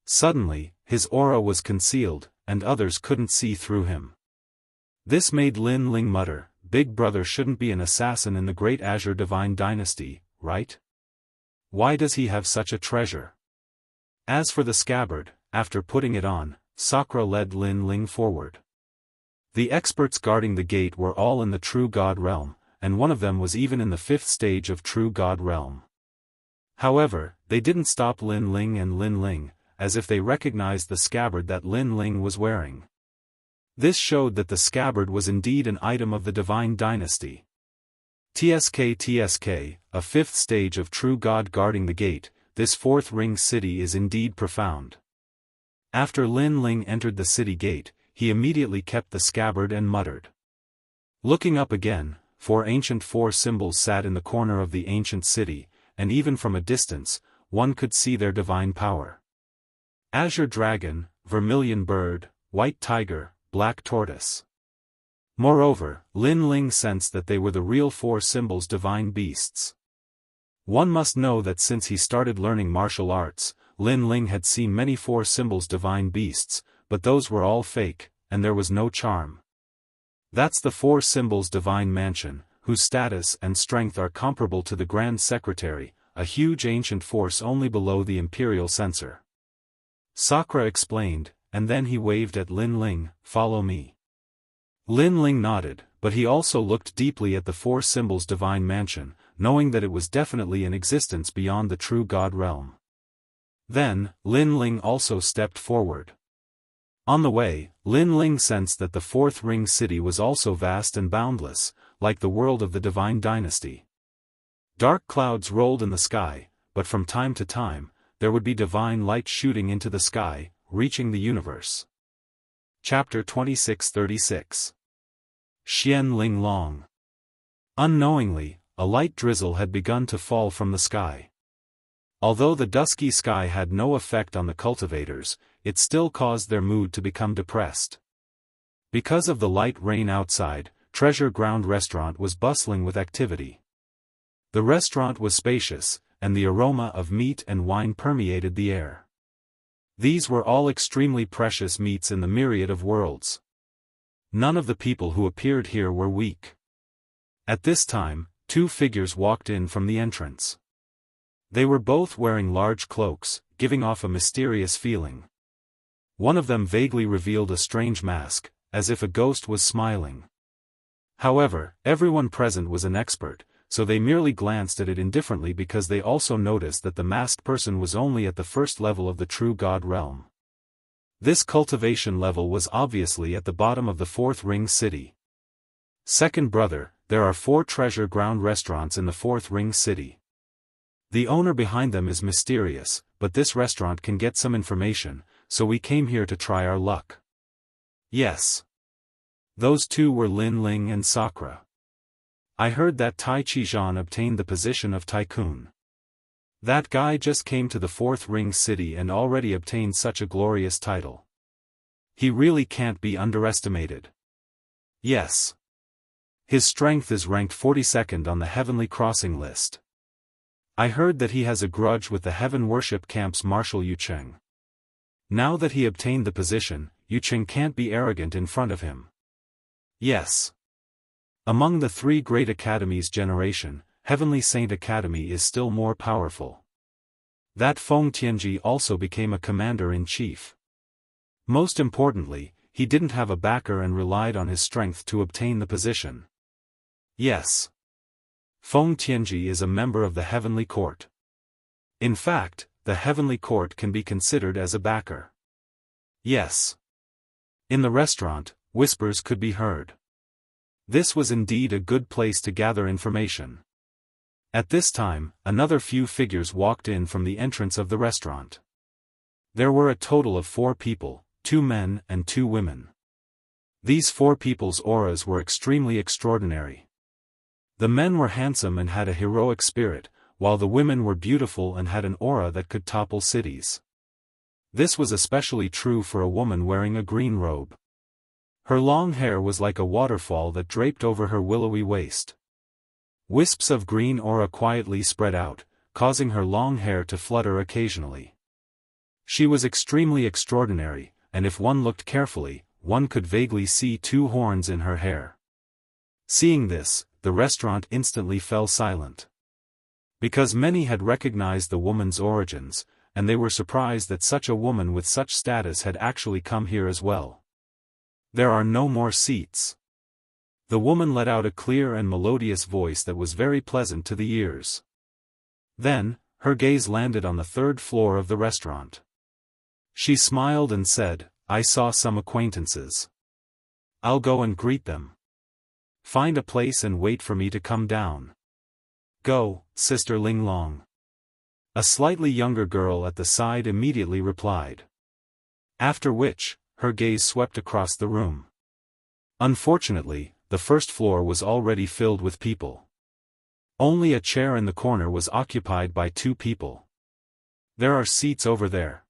Suddenly, his aura was concealed, and others couldn't see through him. This made Lin Ling mutter, "Big brother shouldn't be an assassin in the great Azure divine dynasty, right? Why does he have such a treasure?" As for the scabbard, after putting it on, Sakura led Lin Ling forward. The experts guarding the gate were all in the true god realm, and one of them was even in the 5th stage of true god realm. However, they didn't stop Lin Ling and Lin Ling, as if they recognized the scabbard that Lin Ling was wearing. This showed that the scabbard was indeed an item of the divine dynasty. TSK, a 5th stage of true god guarding the gate, this 4th ring city is indeed profound. After Lin Ling entered the city gate, he immediately kept the scabbard and muttered. Looking up again, 4 ancient 4 symbols sat in the corner of the ancient city, and even from a distance, one could see their divine power. Azure dragon, vermilion bird, white tiger, black tortoise. Moreover, Lin Ling sensed that they were the real 4 symbols divine beasts. One must know that since he started learning martial arts, Lin Ling had seen many 4 symbols divine beasts, but those were all fake, and there was no charm. That's the 4 symbols divine mansion, whose status and strength are comparable to the Grand Secretary, a huge ancient force only below the Imperial Censor. Sakura explained, and then he waved at Lin Ling, "Follow me." Lin Ling nodded, but he also looked deeply at the 4 symbols divine mansion, knowing that it was definitely in existence beyond the true god realm. Then, Lin Ling also stepped forward. On the way, Lin Ling sensed that the 4th ring city was also vast and boundless, like the world of the divine dynasty. Dark clouds rolled in the sky, but from time to time, there would be divine light shooting into the sky, reaching the universe. Chapter 2636. Xian Ling Long. Unknowingly, a light drizzle had begun to fall from the sky. Although the dusky sky had no effect on the cultivators, it still caused their mood to become depressed. Because of the light rain outside, Treasure Ground Restaurant was bustling with activity. The restaurant was spacious, and the aroma of meat and wine permeated the air. These were all extremely precious meats in the myriad of worlds. None of the people who appeared here were weak. At this time, 2 figures walked in from the entrance. They were both wearing large cloaks, giving off a mysterious feeling. One of them vaguely revealed a strange mask, as if a ghost was smiling. However, everyone present was an expert, so they merely glanced at it indifferently because they also noticed that the masked person was only at the 1st level of the true god realm. This cultivation level was obviously at the bottom of the 4th ring city. Second brother, there are 4 treasure ground restaurants in the 4th ring city. The owner behind them is mysterious, but this restaurant can get some information, so we came here to try our luck. Yes. Those 2 were Lin Ling and Sakura. I heard that Tai Chizhan obtained the position of tycoon. That guy just came to the 4th ring city and already obtained such a glorious title. He really can't be underestimated. Yes. His strength is ranked 42nd on the Heavenly Crossing list. I heard that he has a grudge with the Heaven Worship Camp's Marshal Yucheng. Now that he obtained the position, Yucheng can't be arrogant in front of him. Yes. Among the 3 great academies generation, Heavenly Saint Academy is still more powerful. That Feng Tianji also became a commander-in-chief. Most importantly, he didn't have a backer and relied on his strength to obtain the position. Yes. Feng Tianji is a member of the Heavenly Court. In fact, the Heavenly Court can be considered as a backer. Yes. In the restaurant, whispers could be heard. This was indeed a good place to gather information. At this time, another few figures walked in from the entrance of the restaurant. There were a total of 4 people, 2 men and 2 women. These 4 people's auras were extremely extraordinary. The men were handsome and had a heroic spirit, while the women were beautiful and had an aura that could topple cities. This was especially true for a woman wearing a green robe. Her long hair was like a waterfall that draped over her willowy waist. Wisps of green aura quietly spread out, causing her long hair to flutter occasionally. She was extremely extraordinary, and if one looked carefully, one could vaguely see 2 horns in her hair. Seeing this, the restaurant instantly fell silent. Because many had recognized the woman's origins, and they were surprised that such a woman with such status had actually come here as well. There are no more seats. The woman let out a clear and melodious voice that was very pleasant to the ears. Then, her gaze landed on the 3rd floor of the restaurant. She smiled and said, "I saw some acquaintances. I'll go and greet them. Find a place and wait for me to come down." "Go, Sister Ling Long." A slightly younger girl at the side immediately replied. After which, her gaze swept across the room. Unfortunately, the 1st floor was already filled with people. Only a chair in the corner was occupied by 2 people. "There are seats over there."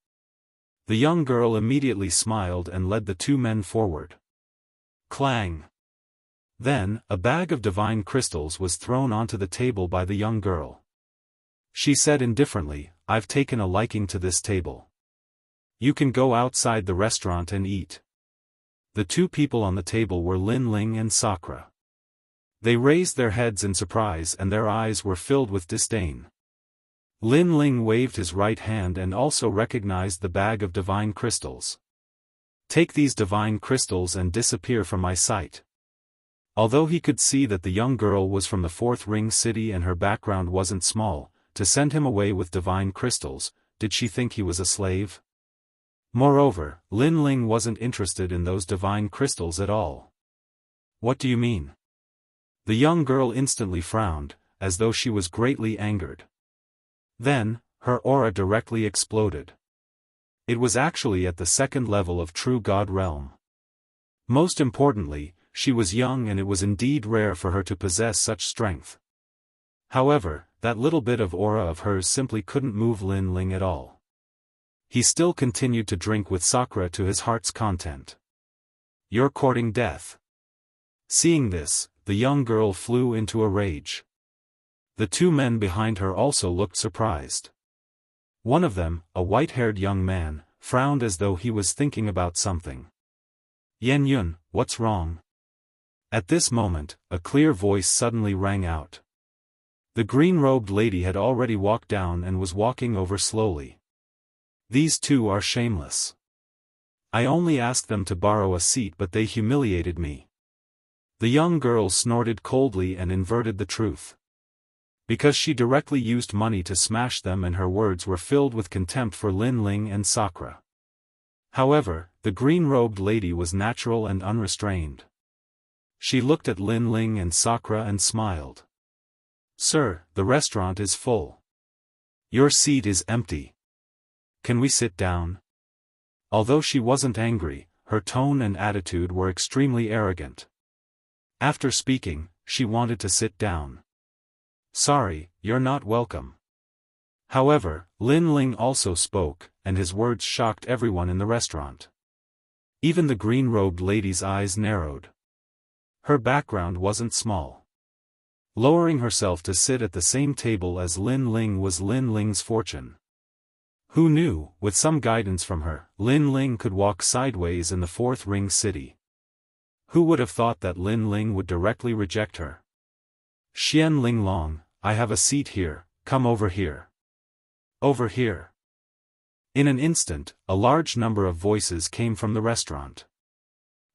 The young girl immediately smiled and led the 2 men forward. Clang! Then, a bag of divine crystals was thrown onto the table by the young girl. She said indifferently, "I've taken a liking to this table. You can go outside the restaurant and eat." The 2 people on the table were Lin Ling and Sakura. They raised their heads in surprise and their eyes were filled with disdain. Lin Ling waved his right hand and also recognized the bag of divine crystals. "Take these divine crystals and disappear from my sight." Although he could see that the young girl was from the 4th ring city and her background wasn't small, to send him away with divine crystals, did she think he was a slave? Moreover, Lin Ling wasn't interested in those divine crystals at all. "What do you mean?" The young girl instantly frowned, as though she was greatly angered. Then, her aura directly exploded. It was actually at the 2nd level of True God realm. Most importantly, she was young and it was indeed rare for her to possess such strength. However, that little bit of aura of hers simply couldn't move Lin Ling at all. He still continued to drink with Sakura to his heart's content. "You're courting death." Seeing this, the young girl flew into a rage. The 2 men behind her also looked surprised. One of them, a white-haired young man, frowned as though he was thinking about something. "Yen Yun, what's wrong?" At this moment, a clear voice suddenly rang out. The green-robed lady had already walked down and was walking over slowly. "These 2 are shameless. I only asked them to borrow a seat but they humiliated me." The young girl snorted coldly and inverted the truth. Because she directly used money to smash them and her words were filled with contempt for Lin Ling and Sakura. However, the green-robed lady was natural and unrestrained. She looked at Lin Ling and Sakura and smiled. "Sir, the restaurant is full. Your seat is empty. Can we sit down?" Although she wasn't angry, her tone and attitude were extremely arrogant. After speaking, she wanted to sit down. "Sorry, you're not welcome." However, Lin Ling also spoke, and his words shocked everyone in the restaurant. Even the green-robed lady's eyes narrowed. Her background wasn't small. Lowering herself to sit at the same table as Lin Ling was Lin Ling's fortune. Who knew, with some guidance from her, Lin Ling could walk sideways in the 4th ring city. Who would have thought that Lin Ling would directly reject her? "Xian Ling Long, I have a seat here, come over here. Over here." In an instant, a large number of voices came from the restaurant.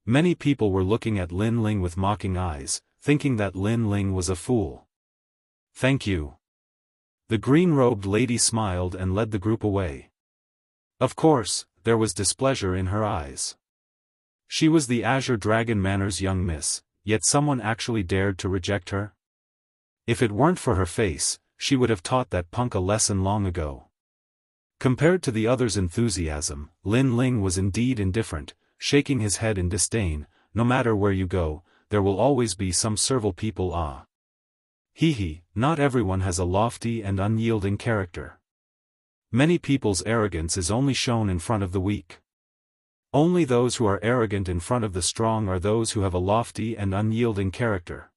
Many people were looking at Lin Ling with mocking eyes, thinking that Lin Ling was a fool. "Thank you." The green-robed lady smiled and led the group away. Of course, there was displeasure in her eyes. She was the Azure Dragon Manor's young miss, yet someone actually dared to reject her? If it weren't for her face, she would have taught that punk a lesson long ago. Compared to the others' enthusiasm, Lin Ling was indeed indifferent, shaking his head in disdain. "No matter where you go, there will always be some servile people." Hee, not everyone has a lofty and unyielding character. Many people's arrogance is only shown in front of the weak. Only those who are arrogant in front of the strong are those who have a lofty and unyielding character.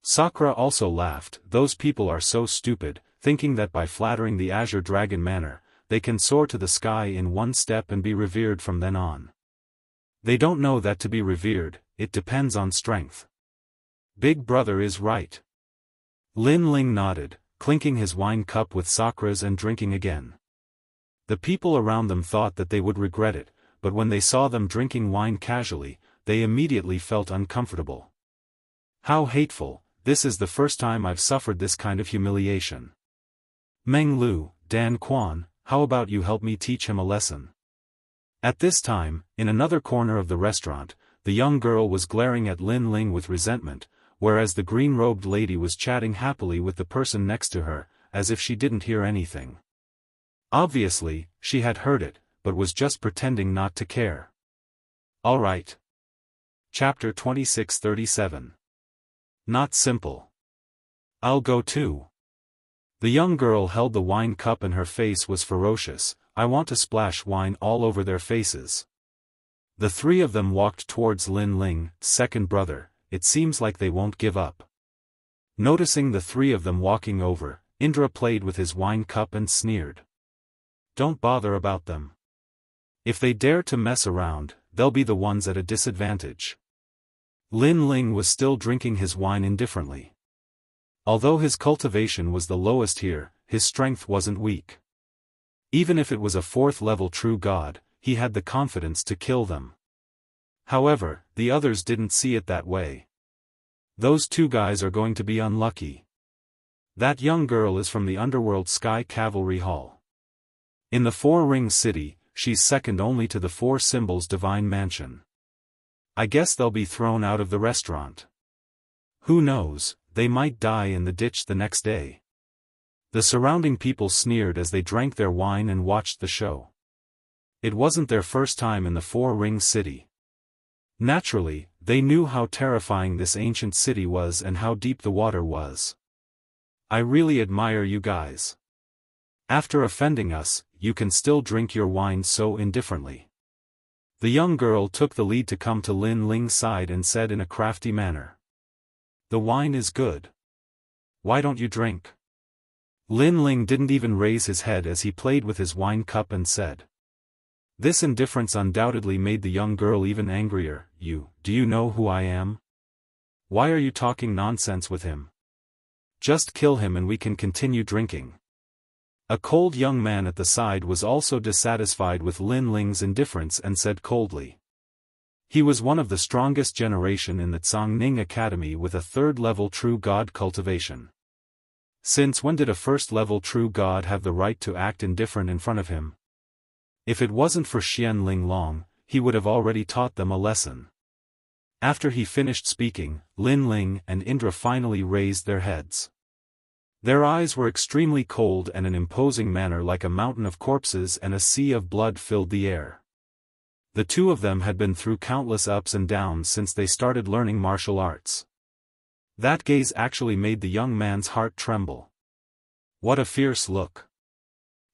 Sakura also laughed. Those people are so stupid, thinking that by flattering the azure dragon manner, they can soar to the sky in one step and be revered from then on. They don't know that to be revered, it depends on strength. Big brother is right. Lin Ling nodded, clinking his wine cup with Sakura's and drinking again. The people around them thought that they would regret it, but when they saw them drinking wine casually, they immediately felt uncomfortable. How hateful, this is the first time I've suffered this kind of humiliation. Meng Lu, Dan Quan, how about you help me teach him a lesson? At this time, in another corner of the restaurant, the young girl was glaring at Lin Ling with resentment, whereas the green-robed lady was chatting happily with the person next to her, as if she didn't hear anything. Obviously, she had heard it, but was just pretending not to care. All right. Chapter 2637. Not simple. I'll go too. The young girl held the wine cup and her face was ferocious. I want to splash wine all over their faces. The three of them walked towards Lin Ling, second brother. It seems like they won't give up. Noticing the three of them walking over, Indra played with his wine cup and sneered. Don't bother about them. If they dare to mess around, they'll be the ones at a disadvantage. Lin Ling was still drinking his wine indifferently. Although his cultivation was the lowest here, his strength wasn't weak. Even if it was a fourth-level true god, he had the confidence to kill them. However, the others didn't see it that way. Those two guys are going to be unlucky. That young girl is from the underworld Sky Cavalry Hall. In the Four-Ring City, she's second only to the Four Symbols Divine Mansion. I guess they'll be thrown out of the restaurant. Who knows, they might die in the ditch the next day. The surrounding people sneered as they drank their wine and watched the show. It wasn't their first time in the Four-Ring City. Naturally, they knew how terrifying this ancient city was and how deep the water was. I really admire you guys. After offending us, you can still drink your wine so indifferently. The young girl took the lead to come to Lin Ling's side and said in a crafty manner. The wine is good. Why don't you drink? Lin Ling didn't even raise his head as he played with his wine cup and said. This indifference undoubtedly made the young girl even angrier. Do you know who I am? Why are you talking nonsense with him? Just kill him and we can continue drinking. A cold young man at the side was also dissatisfied with Lin Ling's indifference and said coldly. He was one of the strongest generation in the Tsangning Academy with a third-level true god cultivation. Since when did a first-level true god have the right to act indifferent in front of him? If it wasn't for Xian Ling Long, he would have already taught them a lesson. After he finished speaking, Lin Ling and Indra finally raised their heads. Their eyes were extremely cold and an imposing manner like a mountain of corpses and a sea of blood filled the air. The two of them had been through countless ups and downs since they started learning martial arts. That gaze actually made the young man's heart tremble. What a fierce look.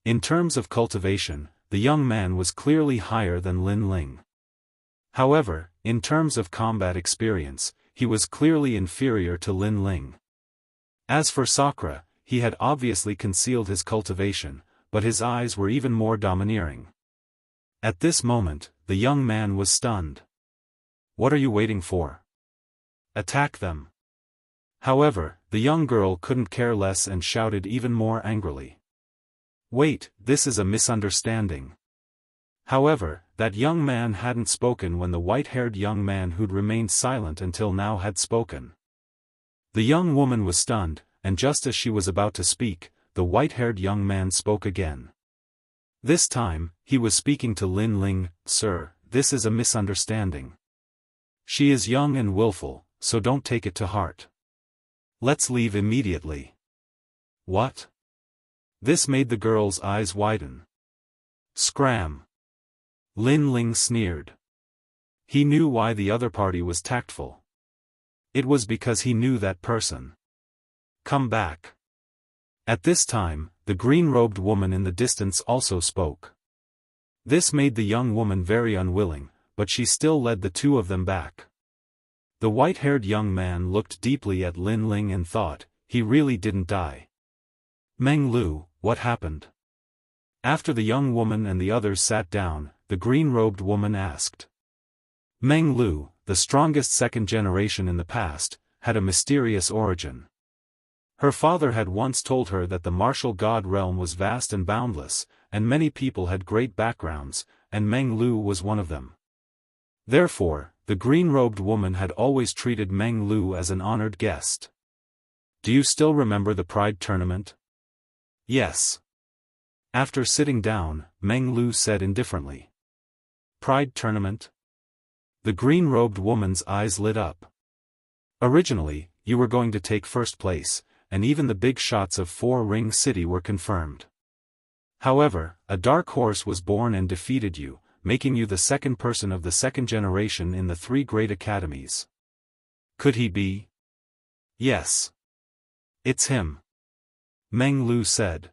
In terms of cultivation, the young man was clearly higher than Lin Ling. However, in terms of combat experience, he was clearly inferior to Lin Ling. As for Sakura, he had obviously concealed his cultivation, but his eyes were even more domineering. At this moment, the young man was stunned. What are you waiting for? Attack them. However, the young girl couldn't care less and shouted even more angrily. Wait, this is a misunderstanding. However, that young man hadn't spoken when the white-haired young man who'd remained silent until now had spoken. The young woman was stunned, and just as she was about to speak, the white-haired young man spoke again. This time, he was speaking to Lin Ling. Sir, this is a misunderstanding. She is young and willful, so don't take it to heart. Let's leave immediately. What? This made the girl's eyes widen. Scram. Lin Ling sneered. He knew why the other party was tactful. It was because he knew that person. Come back. At this time, the green-robed woman in the distance also spoke. This made the young woman very unwilling, but she still led the two of them back. The white-haired young man looked deeply at Lin Ling and thought, he really didn't die. Meng Lu, what happened? After the young woman and the others sat down, the green-robed woman asked. Meng Lu, the strongest second generation in the past, had a mysterious origin. Her father had once told her that the martial god realm was vast and boundless, and many people had great backgrounds, and Meng Lu was one of them. Therefore, the green-robed woman had always treated Meng Lu as an honored guest. Do you still remember the Pride tournament? Yes. After sitting down, Meng Lu said indifferently. Pride tournament? The green-robed woman's eyes lit up. Originally, you were going to take first place, and even the big shots of Four Ring City were confirmed. However, a dark horse was born and defeated you, making you the second person of the second generation in the three great academies. Could he be? Yes. It's him. Meng Lu said.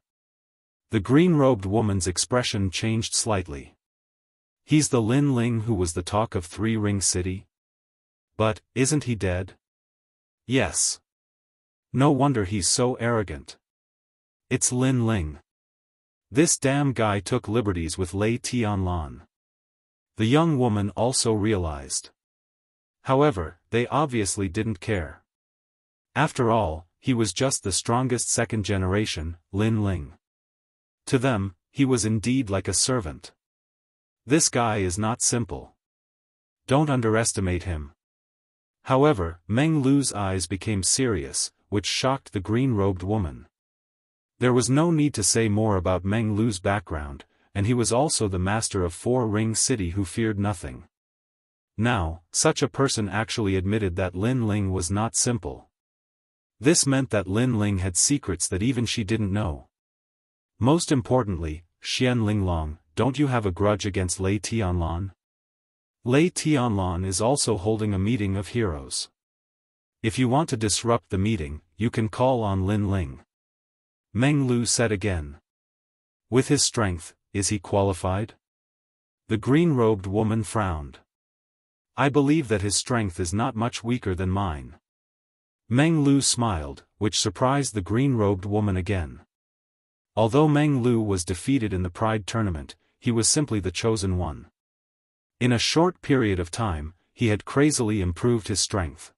The green-robed woman's expression changed slightly. He's the Lin Ling who was the talk of Three Ring City? But, isn't he dead? Yes. No wonder he's so arrogant. It's Lin Ling. This damn guy took liberties with Lei Tianlan. The young woman also realized. However, they obviously didn't care. After all, he was just the strongest second generation, Lin Ling. To them, he was indeed like a servant. This guy is not simple. Don't underestimate him. However, Meng Lu's eyes became serious, which shocked the green-robed woman. There was no need to say more about Meng Lu's background, and he was also the master of Four Ring City who feared nothing. Now, such a person actually admitted that Lin Ling was not simple. This meant that Lin Ling had secrets that even she didn't know. Most importantly, Xian Linglong, don't you have a grudge against Lei Tianlan? Lei Tianlan is also holding a meeting of heroes. If you want to disrupt the meeting, you can call on Lin Ling. Meng Lu said again. With his strength, is he qualified? The green-robed woman frowned. I believe that his strength is not much weaker than mine. Meng Lu smiled, which surprised the green-robed woman again. Although Meng Lu was defeated in the Pride tournament, he was simply the chosen one. In a short period of time, he had crazily improved his strength.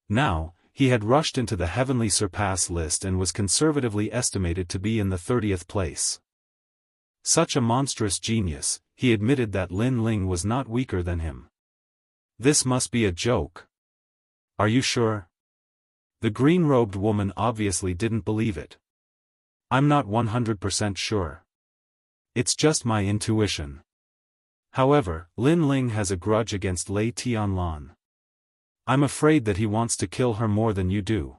Now, he had rushed into the Heavenly Surpass list and was conservatively estimated to be in the 30th place. Such a monstrous genius, he admitted that Lin Ling was not weaker than him. This must be a joke. Are you sure? The green-robed woman obviously didn't believe it. I'm not 100% sure. It's just my intuition. However, Lin Ling has a grudge against Lei Tianlan. I'm afraid that he wants to kill her more than you do.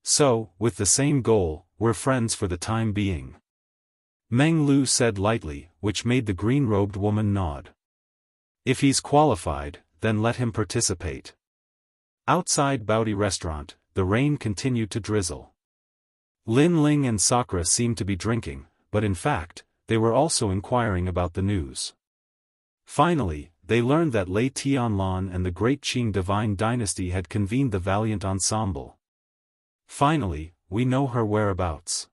So, with the same goal, we're friends for the time being. Meng Lu said lightly, which made the green-robed woman nod. If he's qualified, then let him participate. Outside Baudi Restaurant, the rain continued to drizzle. Lin Ling and Sakura seemed to be drinking, but in fact, they were also inquiring about the news. Finally, they learned that Lei Tianlan and the Great Qing Divine Dynasty had convened the Valiant Ensemble. Finally, we know her whereabouts.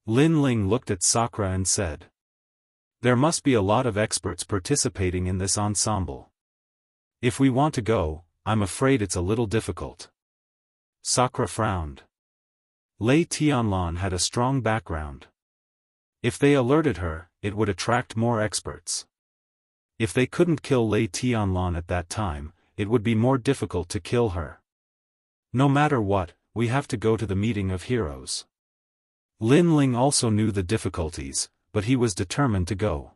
Lin Ling looked at Sakura and said. There must be a lot of experts participating in this ensemble. If we want to go, I'm afraid it's a little difficult. Sakura frowned. Lei Tianlan had a strong background. If they alerted her, it would attract more experts. If they couldn't kill Lei Tianlan at that time, it would be more difficult to kill her. No matter what, we have to go to the meeting of heroes. Lin Ling also knew the difficulties, but he was determined to go.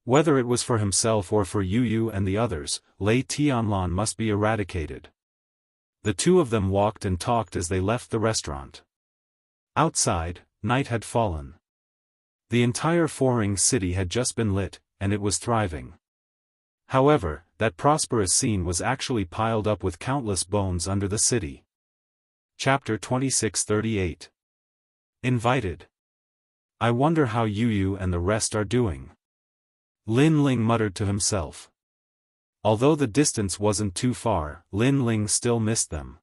Whether it was for himself or for Yu Yu and the others, Lei Tianlan must be eradicated. The two of them walked and talked as they left the restaurant. Outside, night had fallen. The entire Four-Ring City had just been lit, and it was thriving. However, that prosperous scene was actually piled up with countless bones under the city. Chapter 2638. Invited. I wonder how Yu and the rest are doing. Lin Ling muttered to himself. Although the distance wasn't too far, Lin Ling still missed them.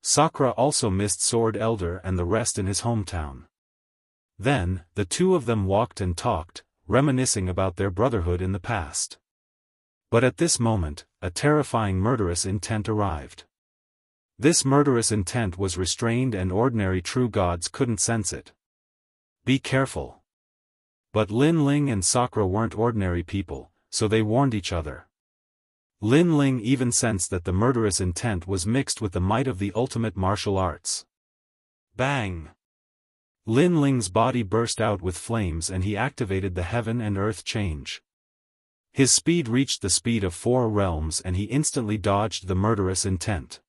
Sakura also missed Sword Elder and the rest in his hometown. Then, the two of them walked and talked, reminiscing about their brotherhood in the past. But at this moment, a terrifying murderous intent arrived. This murderous intent was restrained and ordinary true gods couldn't sense it. Be careful. But Lin Ling and Sakura weren't ordinary people, so they warned each other. Lin Ling even sensed that the murderous intent was mixed with the might of the ultimate martial arts. Bang! Lin Ling's body burst out with flames and he activated the heaven and earth change. His speed reached the speed of 4 realms and he instantly dodged the murderous intent.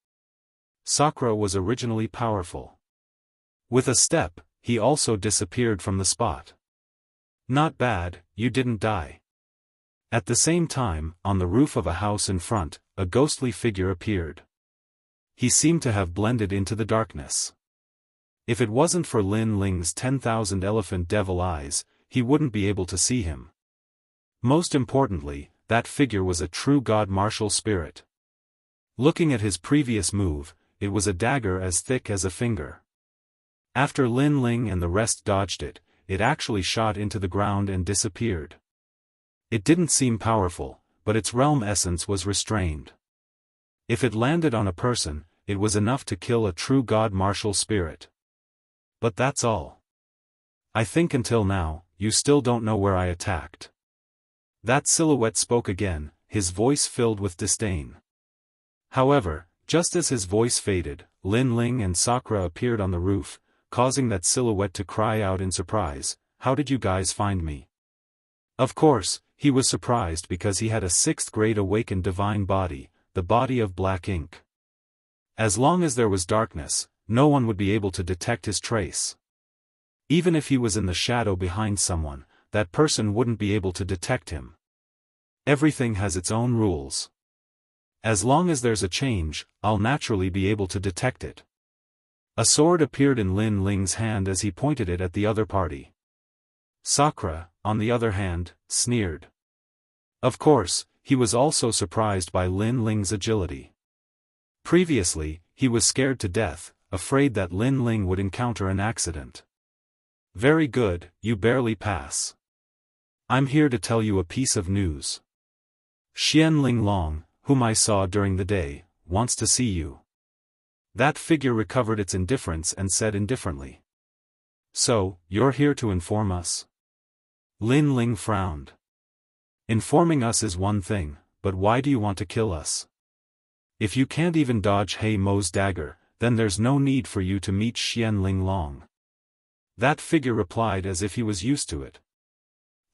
Sakura was originally powerful. With a step, he also disappeared from the spot. Not bad, you didn't die. At the same time, on the roof of a house in front, a ghostly figure appeared. He seemed to have blended into the darkness. If it wasn't for Lin Ling's 10,000 elephant devil eyes, he wouldn't be able to see him. Most importantly, that figure was a true god martial spirit. Looking at his previous move, it was a dagger as thick as a finger. After Lin Ling and the rest dodged it, it actually shot into the ground and disappeared. It didn't seem powerful, but its realm essence was restrained. If it landed on a person, it was enough to kill a true god martial spirit. But that's all. I think until now, you still don't know where I attacked. That silhouette spoke again, his voice filled with disdain. However, just as his voice faded, Lin Ling and Sakura appeared on the roof, causing that silhouette to cry out in surprise, "How did you guys find me?" Of course, he was surprised because he had a 6th grade awakened divine body, the body of black ink. As long as there was darkness, no one would be able to detect his trace. Even if he was in the shadow behind someone, that person wouldn't be able to detect him. Everything has its own rules. As long as there's a change, I'll naturally be able to detect it. A sword appeared in Lin Ling's hand as he pointed it at the other party. Sakura, on the other hand, sneered. Of course, he was also surprised by Lin Ling's agility. Previously, he was scared to death, afraid that Lin Ling would encounter an accident. Very good, you barely pass. I'm here to tell you a piece of news. Xian Ling Long, whom I saw during the day, wants to see you. That figure recovered its indifference and said indifferently. So, you're here to inform us? Lin Ling frowned. Informing us is one thing, but why do you want to kill us? If you can't even dodge Hei Mo's dagger, then there's no need for you to meet Xian Ling Long. That figure replied as if he was used to it.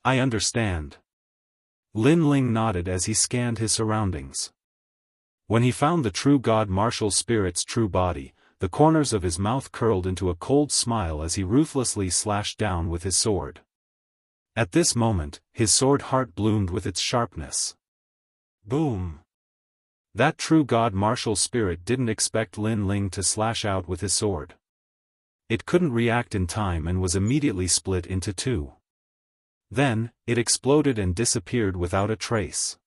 I understand. Lin Ling nodded as he scanned his surroundings. When he found the true god martial spirit's true body, the corners of his mouth curled into a cold smile as he ruthlessly slashed down with his sword. At this moment, his sword heart bloomed with its sharpness. Boom! That true god martial spirit didn't expect Lin Ling to slash out with his sword. It couldn't react in time and was immediately split into 2. Then, it exploded and disappeared without a trace.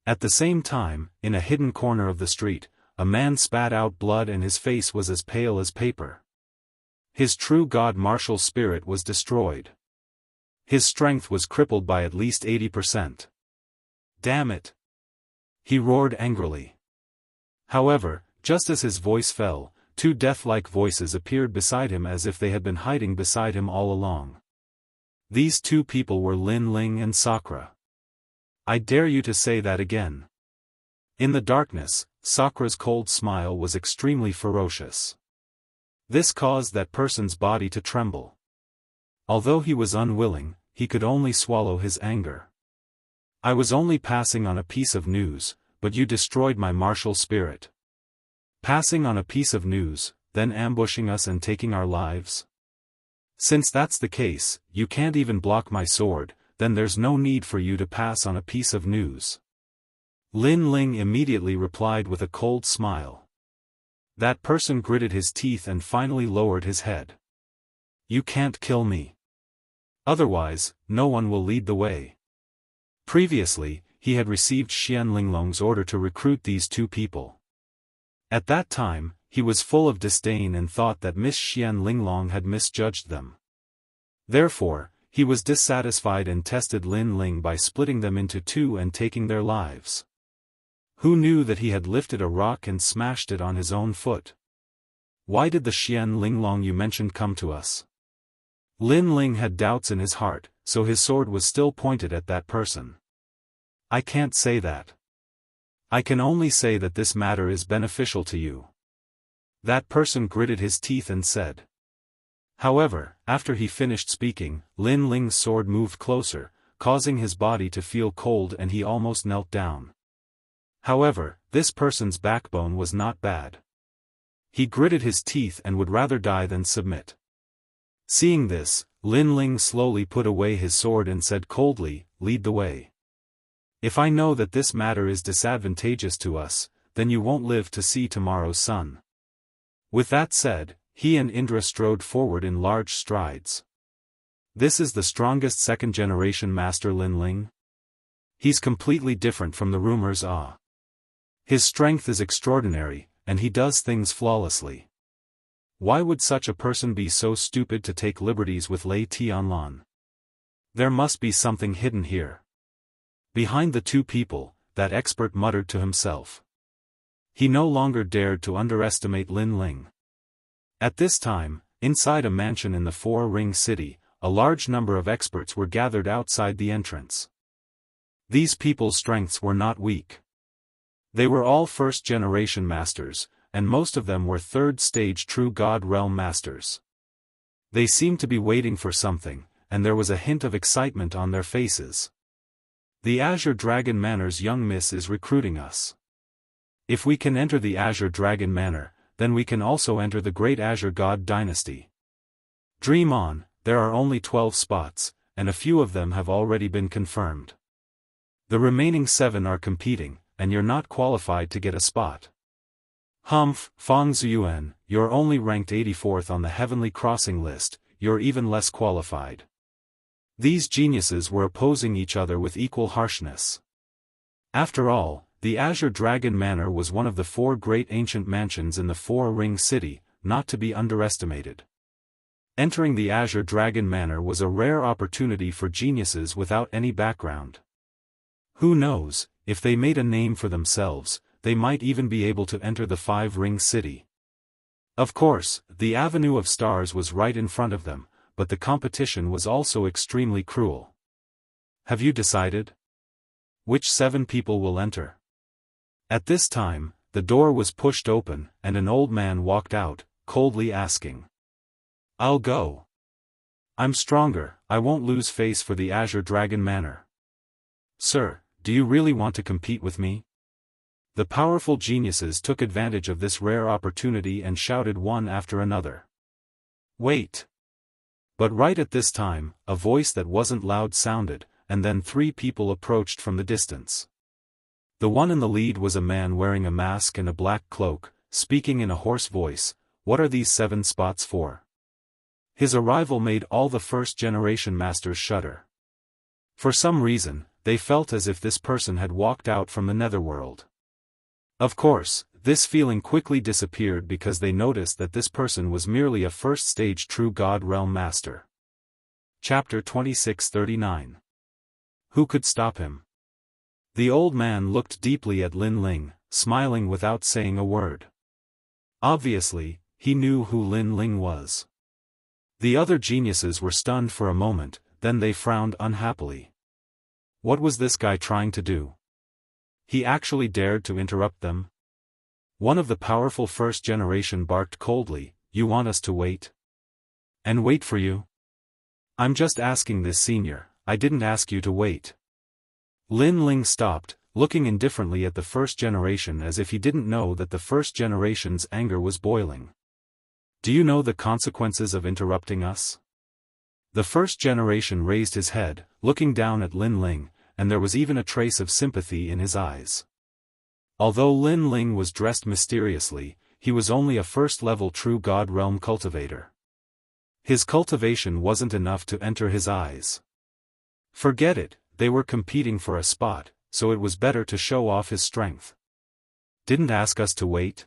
At the same time, in a hidden corner of the street, a man spat out blood and his face was as pale as paper. His true god martial spirit was destroyed. His strength was crippled by at least 80%. Damn it! He roared angrily. However, just as his voice fell, 2 death-like voices appeared beside him as if they had been hiding beside him all along. These 2 people were Lin Ling and Sakura. I dare you to say that again. In the darkness, Sakura's cold smile was extremely ferocious. This caused that person's body to tremble. Although he was unwilling, he could only swallow his anger. I was only passing on a piece of news, but you destroyed my martial spirit. Passing on a piece of news, then ambushing us and taking our lives? Since that's the case, you can't even block my sword, then there's no need for you to pass on a piece of news. Lin Ling immediately replied with a cold smile. That person gritted his teeth and finally lowered his head. You can't kill me. Otherwise, no one will lead the way. Previously, he had received Xian Linglong's order to recruit these two people. At that time, he was full of disdain and thought that Miss Xian Linglong had misjudged them. Therefore, he was dissatisfied and tested Lin Ling by splitting them into two and taking their lives. Who knew that he had lifted a rock and smashed it on his own foot? Why did the Xian Linglong you mentioned come to us? Lin Ling had doubts in his heart, so his sword was still pointed at that person. I can't say that. I can only say that this matter is beneficial to you. That person gritted his teeth and said. However, after he finished speaking, Lin Ling's sword moved closer, causing his body to feel cold and he almost knelt down. However, this person's backbone was not bad. He gritted his teeth and would rather die than submit. Seeing this, Lin Ling slowly put away his sword and said coldly, "Lead the way. If I know that this matter is disadvantageous to us, then you won't live to see tomorrow's sun." With that said, he and Indra strode forward in large strides. This is the strongest second-generation master Lin Ling? He's completely different from the rumors. His strength is extraordinary, and he does things flawlessly. Why would such a person be so stupid to take liberties with Lei Tianlan? There must be something hidden here. Behind the two people, that expert muttered to himself. He no longer dared to underestimate Lin Ling. At this time, inside a mansion in the Four-Ring City, a large number of experts were gathered outside the entrance. These people's strengths were not weak. They were all first-generation masters, and most of them were third-stage true God realm masters. They seemed to be waiting for something, and there was a hint of excitement on their faces. The Azure Dragon Manor's young miss is recruiting us. If we can enter the Azure Dragon Manor, then we can also enter the Great Azure God Dynasty. Dream on, there are only 12 spots, and a few of them have already been confirmed. The remaining 7 are competing, and you're not qualified to get a spot. Humph, Fang Ziyuan, you're only ranked 84th on the Heavenly Crossing list, you're even less qualified. These geniuses were opposing each other with equal harshness. After all, the Azure Dragon Manor was one of the 4 great ancient mansions in the Four-Ring City, not to be underestimated. Entering the Azure Dragon Manor was a rare opportunity for geniuses without any background. Who knows, if they made a name for themselves, they might even be able to enter the Five-Ring City. Of course, the Avenue of Stars was right in front of them, but the competition was also extremely cruel. Have you decided? Which 7 people will enter? At this time, the door was pushed open, and an old man walked out, coldly asking. I'll go. I'm stronger, I won't lose face for the Azure Dragon Manor. Sir, do you really want to compete with me? The powerful geniuses took advantage of this rare opportunity and shouted one after another. Wait! But right at this time, a voice that wasn't loud sounded, and then 3 people approached from the distance. The one in the lead was a man wearing a mask and a black cloak, speaking in a hoarse voice. What are these 7 spots for? His arrival made all the first-generation masters shudder. For some reason, they felt as if this person had walked out from the netherworld. Of course, this feeling quickly disappeared because they noticed that this person was merely a first-stage true God realm master. Chapter 2639. Who could stop him? The old man looked deeply at Lin Ling, smiling without saying a word. Obviously, he knew who Lin Ling was. The other geniuses were stunned for a moment, then they frowned unhappily. What was this guy trying to do? He actually dared to interrupt them? One of the powerful first generation barked coldly, "You want us to wait? And wait for you? I'm just asking this senior, I didn't ask you to wait." Lin Ling stopped, looking indifferently at the first generation as if he didn't know that the first generation's anger was boiling. Do you know the consequences of interrupting us? The first generation raised his head, looking down at Lin Ling, and there was even a trace of sympathy in his eyes. Although Lin Ling was dressed mysteriously, he was only a first-level true God realm cultivator. His cultivation wasn't enough to enter his eyes. Forget it, they were competing for a spot, so it was better to show off his strength. Didn't ask us to wait?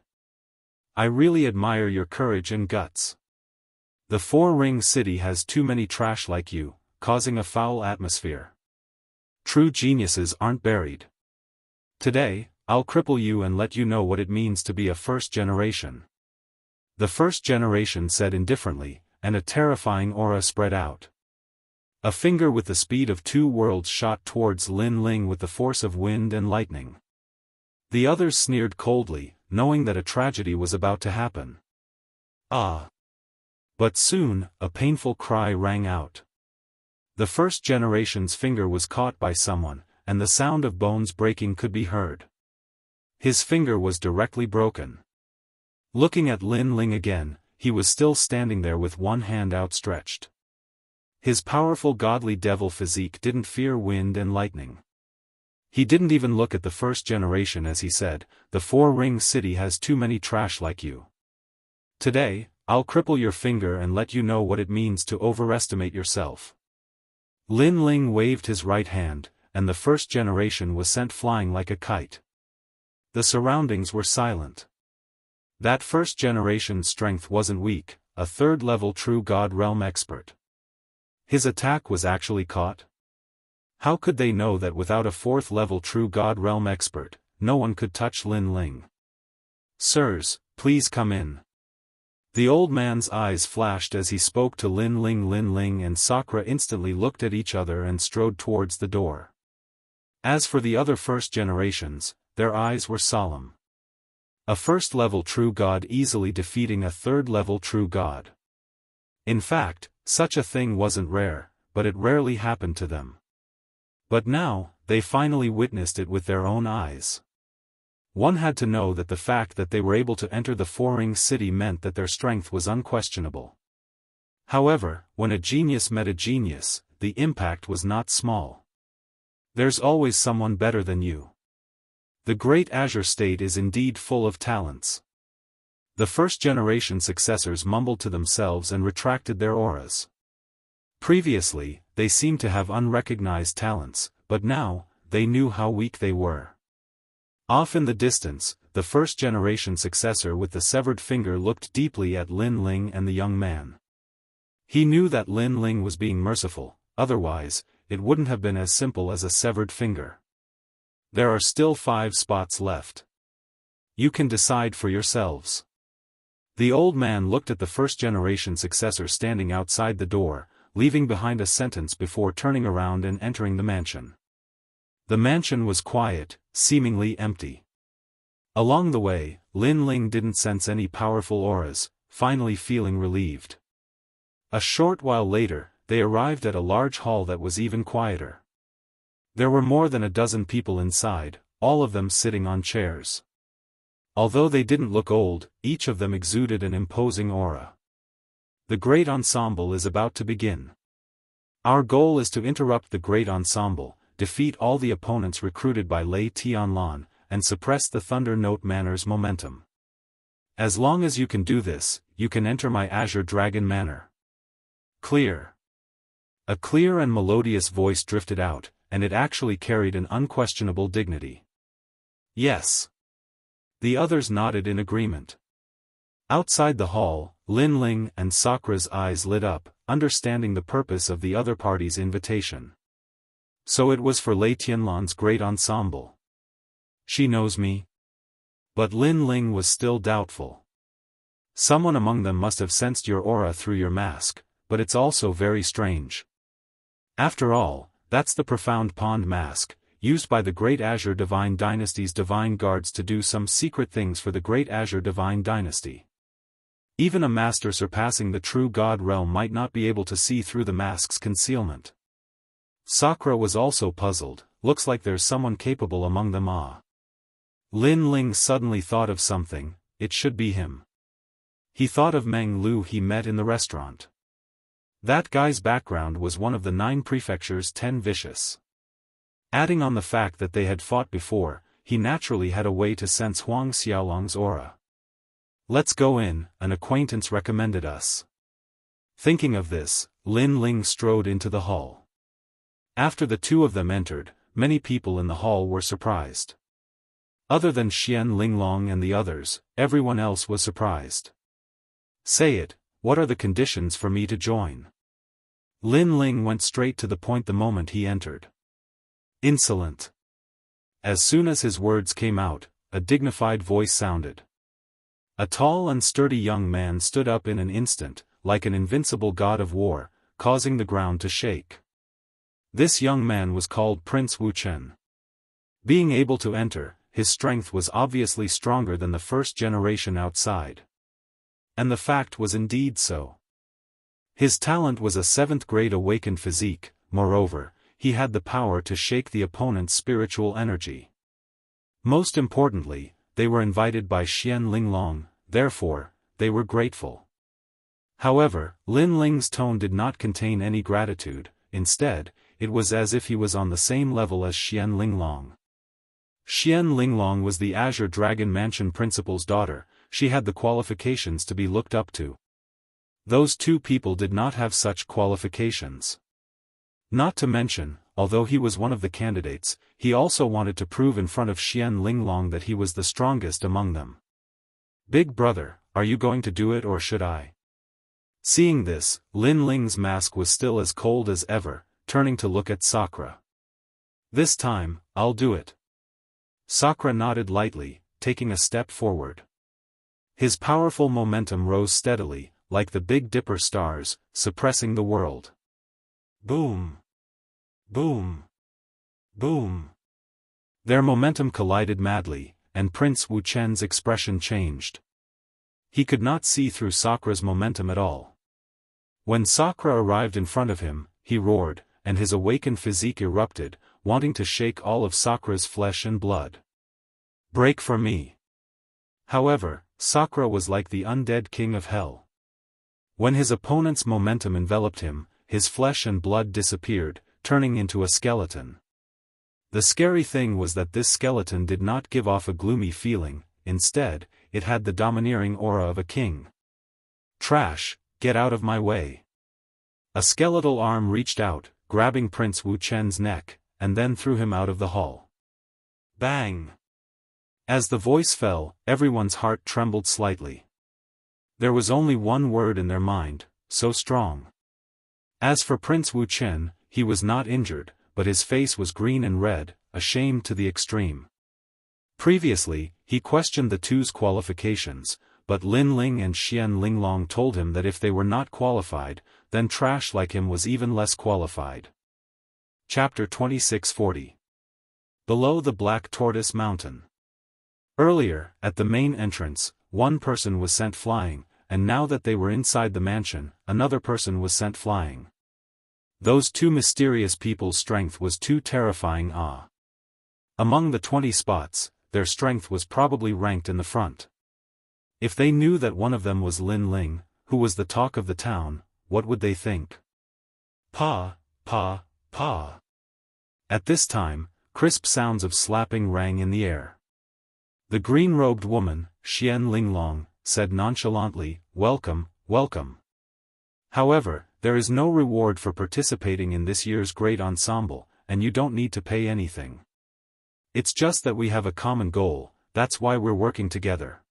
I really admire your courage and guts. The Four-Ring City has too many trash like you, causing a foul atmosphere. True geniuses aren't buried. Today, I'll cripple you and let you know what it means to be a first generation. The first generation said indifferently, and a terrifying aura spread out. A finger with the speed of 2 worlds shot towards Lin Ling with the force of wind and lightning. The others sneered coldly, knowing that a tragedy was about to happen. Ah! But soon, a painful cry rang out. The first generation's finger was caught by someone, and the sound of bones breaking could be heard. His finger was directly broken. Looking at Lin Ling again, he was still standing there with one hand outstretched. His powerful godly devil physique didn't fear wind and lightning. He didn't even look at the first generation as he said, "The Four-Ring City has too many trash like you. Today, I'll cripple your finger and let you know what it means to overestimate yourself." Lin Ling waved his right hand, and the first generation was sent flying like a kite. The surroundings were silent. That first generation's strength wasn't weak, a third-level true God realm expert. His attack was actually caught? How could they know that without a fourth-level true God realm expert, no one could touch Lin Ling? "Sirs, please come in." The old man's eyes flashed as he spoke to Lin Ling. Lin Ling and Sakura instantly looked at each other and strode towards the door. As for the other first generations, their eyes were solemn. A first-level true God easily defeating a third-level true God. In fact, such a thing wasn't rare, but it rarely happened to them. But now, they finally witnessed it with their own eyes. One had to know that the fact that they were able to enter the Four-Ring City meant that their strength was unquestionable. However, when a genius met a genius, the impact was not small. There's always someone better than you. The Great Azure State is indeed full of talents. The first-generation successors mumbled to themselves and retracted their auras. Previously, they seemed to have unrecognized talents, but now, they knew how weak they were. Off in the distance, the first-generation successor with the severed finger looked deeply at Lin Ling and the young man. He knew that Lin Ling was being merciful, otherwise, it wouldn't have been as simple as a severed finger. There are still 5 spots left. You can decide for yourselves. The old man looked at the first-generation successor standing outside the door, leaving behind a sentence before turning around and entering the mansion. The mansion was quiet, seemingly empty. Along the way, Lin Ling didn't sense any powerful auras, finally feeling relieved. A short while later, they arrived at a large hall that was even quieter. There were more than a dozen people inside, all of them sitting on chairs. Although they didn't look old, each of them exuded an imposing aura. The great ensemble is about to begin. Our goal is to interrupt the great ensemble, defeat all the opponents recruited by Lei Tianlan, and suppress the Thunder Note Manor's momentum. As long as you can do this, you can enter my Azure Dragon Manor. Clear. A clear and melodious voice drifted out, and it actually carried an unquestionable dignity. Yes. The others nodded in agreement. Outside the hall, Lin Ling and Sakura's eyes lit up, understanding the purpose of the other party's invitation. So it was for Lei Tianlan's great ensemble. She knows me? But Lin Ling was still doubtful. Someone among them must have sensed your aura through your mask, but it's also very strange. After all, that's the Profound Pond mask, used by the Great Azure Divine Dynasty's divine guards to do some secret things for the Great Azure Divine Dynasty. Even a master surpassing the true God realm might not be able to see through the mask's concealment. Sakura was also puzzled, looks like there's someone capable among them. Lin Ling suddenly thought of something, it should be him. He thought of Meng Lu he met in the restaurant. That guy's background was one of the 9 prefectures 10 vicious. Adding on the fact that they had fought before, he naturally had a way to sense Huang Xiaolong's aura. Let's go in, an acquaintance recommended us. Thinking of this, Lin Ling strode into the hall. After the two of them entered, many people in the hall were surprised. Other than Xian Linglong and the others, everyone else was surprised. Say it, what are the conditions for me to join? Lin Ling went straight to the point the moment he entered. Insolent. As soon as his words came out, a dignified voice sounded. A tall and sturdy young man stood up in an instant, like an invincible god of war, causing the ground to shake. This young man was called Prince Wu Chen. Being able to enter, his strength was obviously stronger than the first generation outside. And the fact was indeed so. His talent was a 7th-grade awakened physique, moreover, he had the power to shake the opponent's spiritual energy. Most importantly, they were invited by Xian Linglong, therefore, they were grateful. However, Lin Ling's tone did not contain any gratitude, instead, it was as if he was on the same level as Xian Linglong. Xian Linglong was the Azure Dragon Mansion principal's daughter, she had the qualifications to be looked up to. Those two people did not have such qualifications. Not to mention, although he was one of the candidates, he also wanted to prove in front of Xian Linglong that he was the strongest among them. Big brother, are you going to do it or should I? Seeing this, Lin Ling's mask was still as cold as ever, turning to look at Sakura. This time, I'll do it. Sakura nodded lightly, taking a step forward. His powerful momentum rose steadily, like the Big Dipper stars, suppressing the world. Boom! Boom! Boom! Their momentum collided madly, and Prince Wu Chen's expression changed. He could not see through Sakura's momentum at all. When Sakura arrived in front of him, he roared, and his awakened physique erupted, wanting to shake all of Sakura's flesh and blood. Break for me! However, Sakura was like the undead king of hell. When his opponent's momentum enveloped him, his flesh and blood disappeared, turning into a skeleton. The scary thing was that this skeleton did not give off a gloomy feeling, instead, it had the domineering aura of a king. Trash, get out of my way. A skeletal arm reached out, grabbing Prince Wu Chen's neck, and then threw him out of the hall. Bang! As the voice fell, everyone's heart trembled slightly. There was only one word in their mind, so strong. As for Prince Wu Chen, he was not injured, but his face was green and red, ashamed to the extreme. Previously, he questioned the two's qualifications, but Lin Ling and Xian Linglong told him that if they were not qualified, then trash like him was even less qualified. Chapter 2640. Below the Black Tortoise Mountain. Earlier, at the main entrance, one person was sent flying, and now that they were inside the mansion, another person was sent flying. Those two mysterious people's strength was too terrifying. Among the 20 spots, their strength was probably ranked in the front. If they knew that one of them was Lin Ling, who was the talk of the town, what would they think? Pa, pa, pa. At this time, crisp sounds of slapping rang in the air. The green-robed woman, Xian Linglong, said nonchalantly, "Welcome, welcome. However, there is no reward for participating in this year's great ensemble, and you don't need to pay anything. It's just that we have a common goal, that's why we're working together.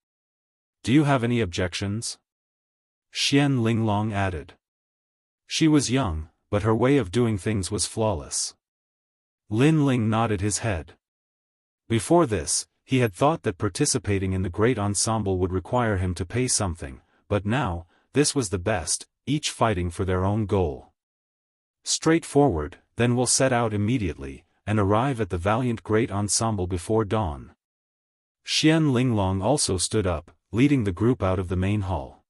Do you have any objections?" Xian Linglong added. She was young, but her way of doing things was flawless. Lin Ling nodded his head. Before this, he had thought that participating in the great ensemble would require him to pay something, but now, this was the best, each fighting for their own goal. Straightforward, then we'll set out immediately, and arrive at the valiant great ensemble before dawn. Xian Linglong also stood up, leading the group out of the main hall.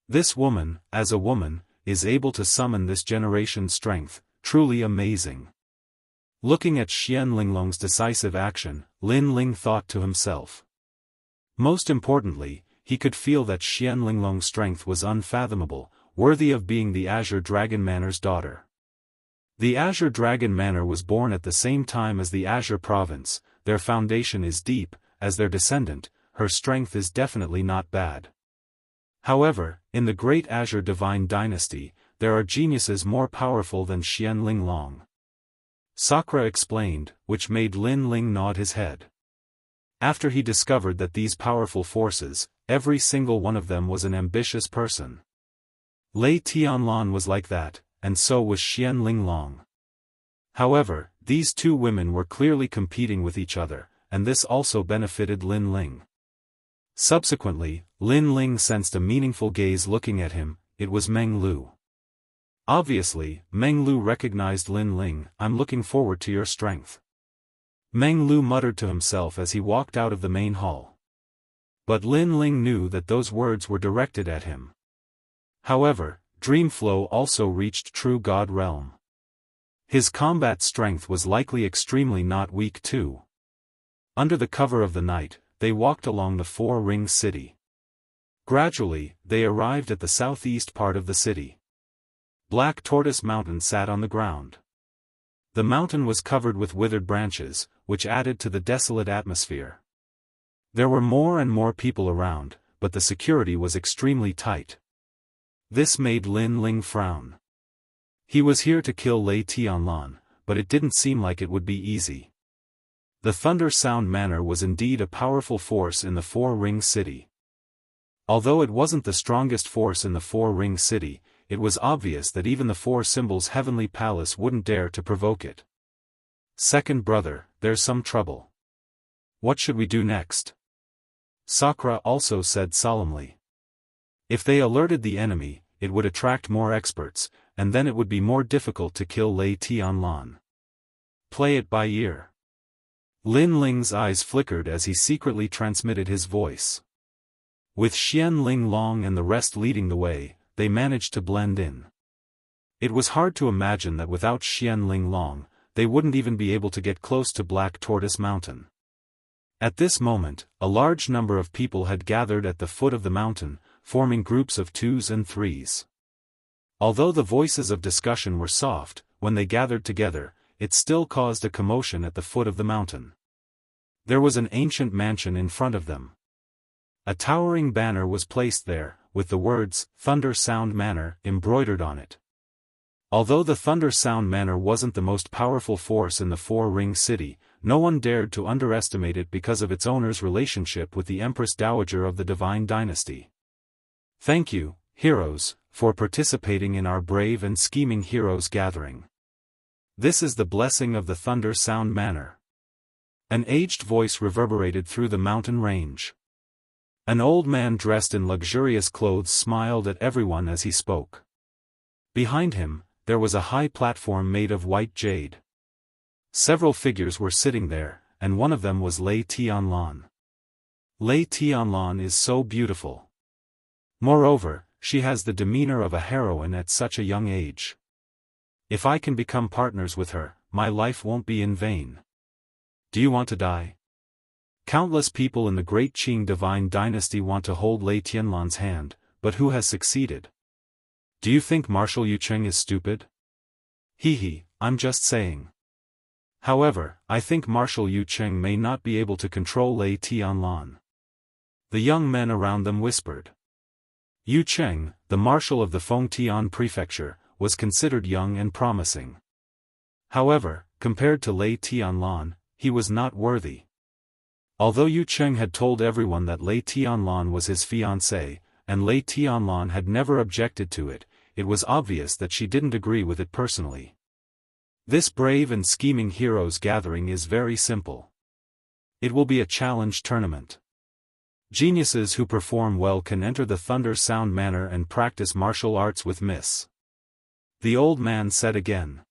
This woman, as a woman, is able to summon this generation's strength, truly amazing. Looking at Xian Linglong's decisive action, Lin Ling thought to himself. Most importantly, he could feel that Xian Linglong's strength was unfathomable, worthy of being the Azure Dragon Manor's daughter. The Azure Dragon Manor was born at the same time as the Azure Province, their foundation is deep, as their descendant, her strength is definitely not bad. However, in the Great Azure Divine Dynasty, there are geniuses more powerful than Xian Linglong. Sakura explained, which made Lin Ling nod his head. After he discovered that these powerful forces, every single one of them was an ambitious person. Lei Tianlan was like that, and so was Xian Linglong. However, these two women were clearly competing with each other, and this also benefited Lin Ling. Subsequently, Lin Ling sensed a meaningful gaze looking at him. It was Meng Lu. Obviously, Meng Lu recognized Lin Ling. "I'm looking forward to your strength," Meng Lu muttered to himself as he walked out of the main hall. But Lin Ling knew that those words were directed at him. However, Dreamflow also reached True God Realm. His combat strength was likely extremely not weak too. Under the cover of the night, they walked along the Four-Ring City. Gradually, they arrived at the southeast part of the city. Black Tortoise Mountain sat on the ground. The mountain was covered with withered branches, which added to the desolate atmosphere. There were more and more people around, but the security was extremely tight. This made Lin Ling frown. He was here to kill Lei Tianlan, but it didn't seem like it would be easy. The Thunder Sound Manor was indeed a powerful force in the Four-Ring City. Although it wasn't the strongest force in the Four-Ring City, it was obvious that even the Four Symbols Heavenly Palace wouldn't dare to provoke it. "Second brother, there's some trouble. What should we do next?" Sakura also said solemnly. If they alerted the enemy, it would attract more experts, and then it would be more difficult to kill Lei Tianlan. Play it by ear. Lin Ling's eyes flickered as he secretly transmitted his voice. With Xian Linglong and the rest leading the way, they managed to blend in. It was hard to imagine that without Xian Linglong, they wouldn't even be able to get close to Black Tortoise Mountain. At this moment, a large number of people had gathered at the foot of the mountain, forming groups of 2s and 3s. Although the voices of discussion were soft, when they gathered together, it still caused a commotion at the foot of the mountain. There was an ancient mansion in front of them. A towering banner was placed there, with the words, "Thunder Sound Manor," embroidered on it. Although the Thunder Sound Manor wasn't the most powerful force in the Four-Ring City, no one dared to underestimate it because of its owner's relationship with the Empress Dowager of the Divine Dynasty. "Thank you, heroes, for participating in our brave and scheming heroes gathering. This is the blessing of the Thunder Sound Manor." An aged voice reverberated through the mountain range. An old man dressed in luxurious clothes smiled at everyone as he spoke. Behind him, there was a high platform made of white jade. Several figures were sitting there, and one of them was Lei Tianlan. Lei Tianlan is so beautiful. Moreover, she has the demeanor of a heroine at such a young age. If I can become partners with her, my life won't be in vain. Do you want to die? Countless people in the Great Qing Divine Dynasty want to hold Lei Tianlan's hand, but who has succeeded? Do you think Marshal Yucheng is stupid? Hee, I'm just saying. However, I think Marshal Yucheng may not be able to control Lei Tianlan. The young men around them whispered. Yucheng, the marshal of the Fengtian Prefecture, was considered young and promising. However, compared to Lei Tianlan, he was not worthy. Although Yucheng had told everyone that Lei Tianlan was his fiancée, and Lei Tianlan had never objected to it, it was obvious that she didn't agree with it personally. This brave and scheming heroes gathering is very simple. It will be a challenge tournament. Geniuses who perform well can enter the Thunder Sound Manor and practice martial arts with Miss. The old man said again.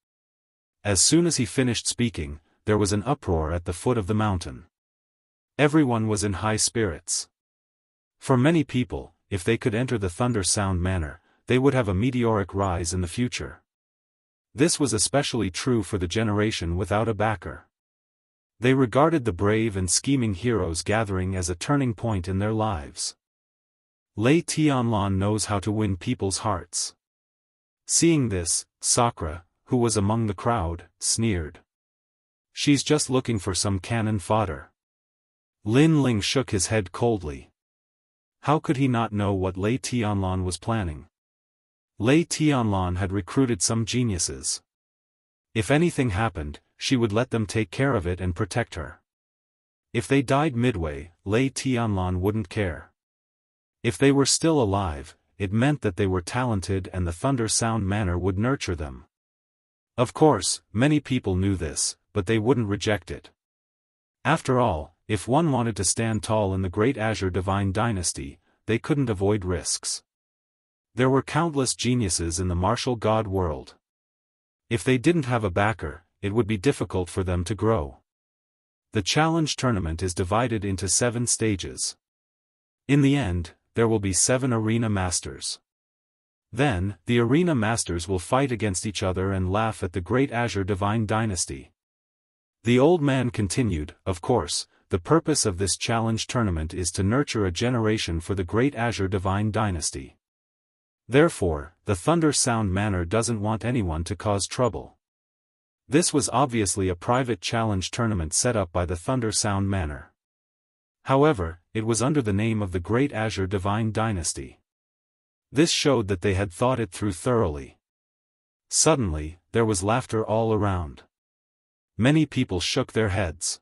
As soon as he finished speaking, there was an uproar at the foot of the mountain. Everyone was in high spirits. For many people, if they could enter the Thunder Sound Manor, they would have a meteoric rise in the future. This was especially true for the generation without a backer. They regarded the brave and scheming heroes gathering as a turning point in their lives. Lei Tianlan knows how to win people's hearts. Seeing this, Sakura, who was among the crowd, sneered. She's just looking for some cannon fodder. Lin Ling shook his head coldly. How could he not know what Lei Tianlan was planning? Lei Tianlan had recruited some geniuses. If anything happened, she would let them take care of it and protect her. If they died midway, Lei Tianlan wouldn't care. If they were still alive, it meant that they were talented and the Thunder Sound Manor would nurture them. Of course, many people knew this, but they wouldn't reject it. After all, if one wanted to stand tall in the Great Azure Divine Dynasty, they couldn't avoid risks. There were countless geniuses in the martial god world. If they didn't have a backer, it would be difficult for them to grow. The challenge tournament is divided into 7 stages. In the end, there will be 7 arena masters. Then, the arena masters will fight against each other and laugh at the Great Azure Divine Dynasty. The old man continued, of course, the purpose of this challenge tournament is to nurture a generation for the Great Azure Divine Dynasty. Therefore, the Thunder Sound Manor doesn't want anyone to cause trouble. This was obviously a private challenge tournament set up by the Thunder Sound Manor. However, it was under the name of the Great Azure Divine Dynasty. This showed that they had thought it through thoroughly. Suddenly, there was laughter all around. Many people shook their heads.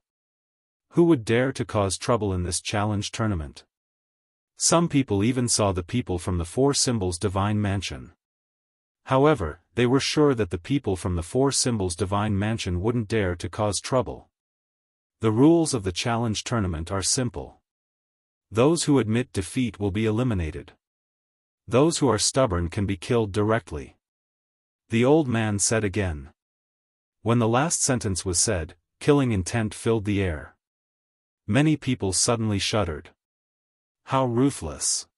Who would dare to cause trouble in this challenge tournament? Some people even saw the people from the Four Symbols Divine Mansion. However, they were sure that the people from the Four Symbols Divine Mansion wouldn't dare to cause trouble. The rules of the challenge tournament are simple. Those who admit defeat will be eliminated. Those who are stubborn can be killed directly. The old man said again. When the last sentence was said, killing intent filled the air. Many people suddenly shuddered. How ruthless.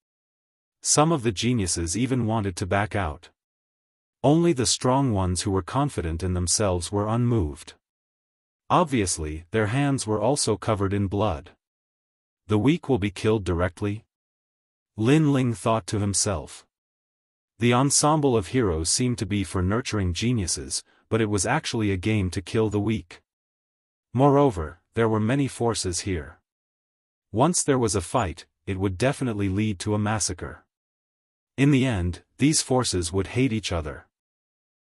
Some of the geniuses even wanted to back out. Only the strong ones who were confident in themselves were unmoved. Obviously, their hands were also covered in blood. The weak will be killed directly? Lin Ling thought to himself. The ensemble of heroes seemed to be for nurturing geniuses, but it was actually a game to kill the weak. Moreover, there were many forces here. Once there was a fight, it would definitely lead to a massacre. In the end, these forces would hate each other.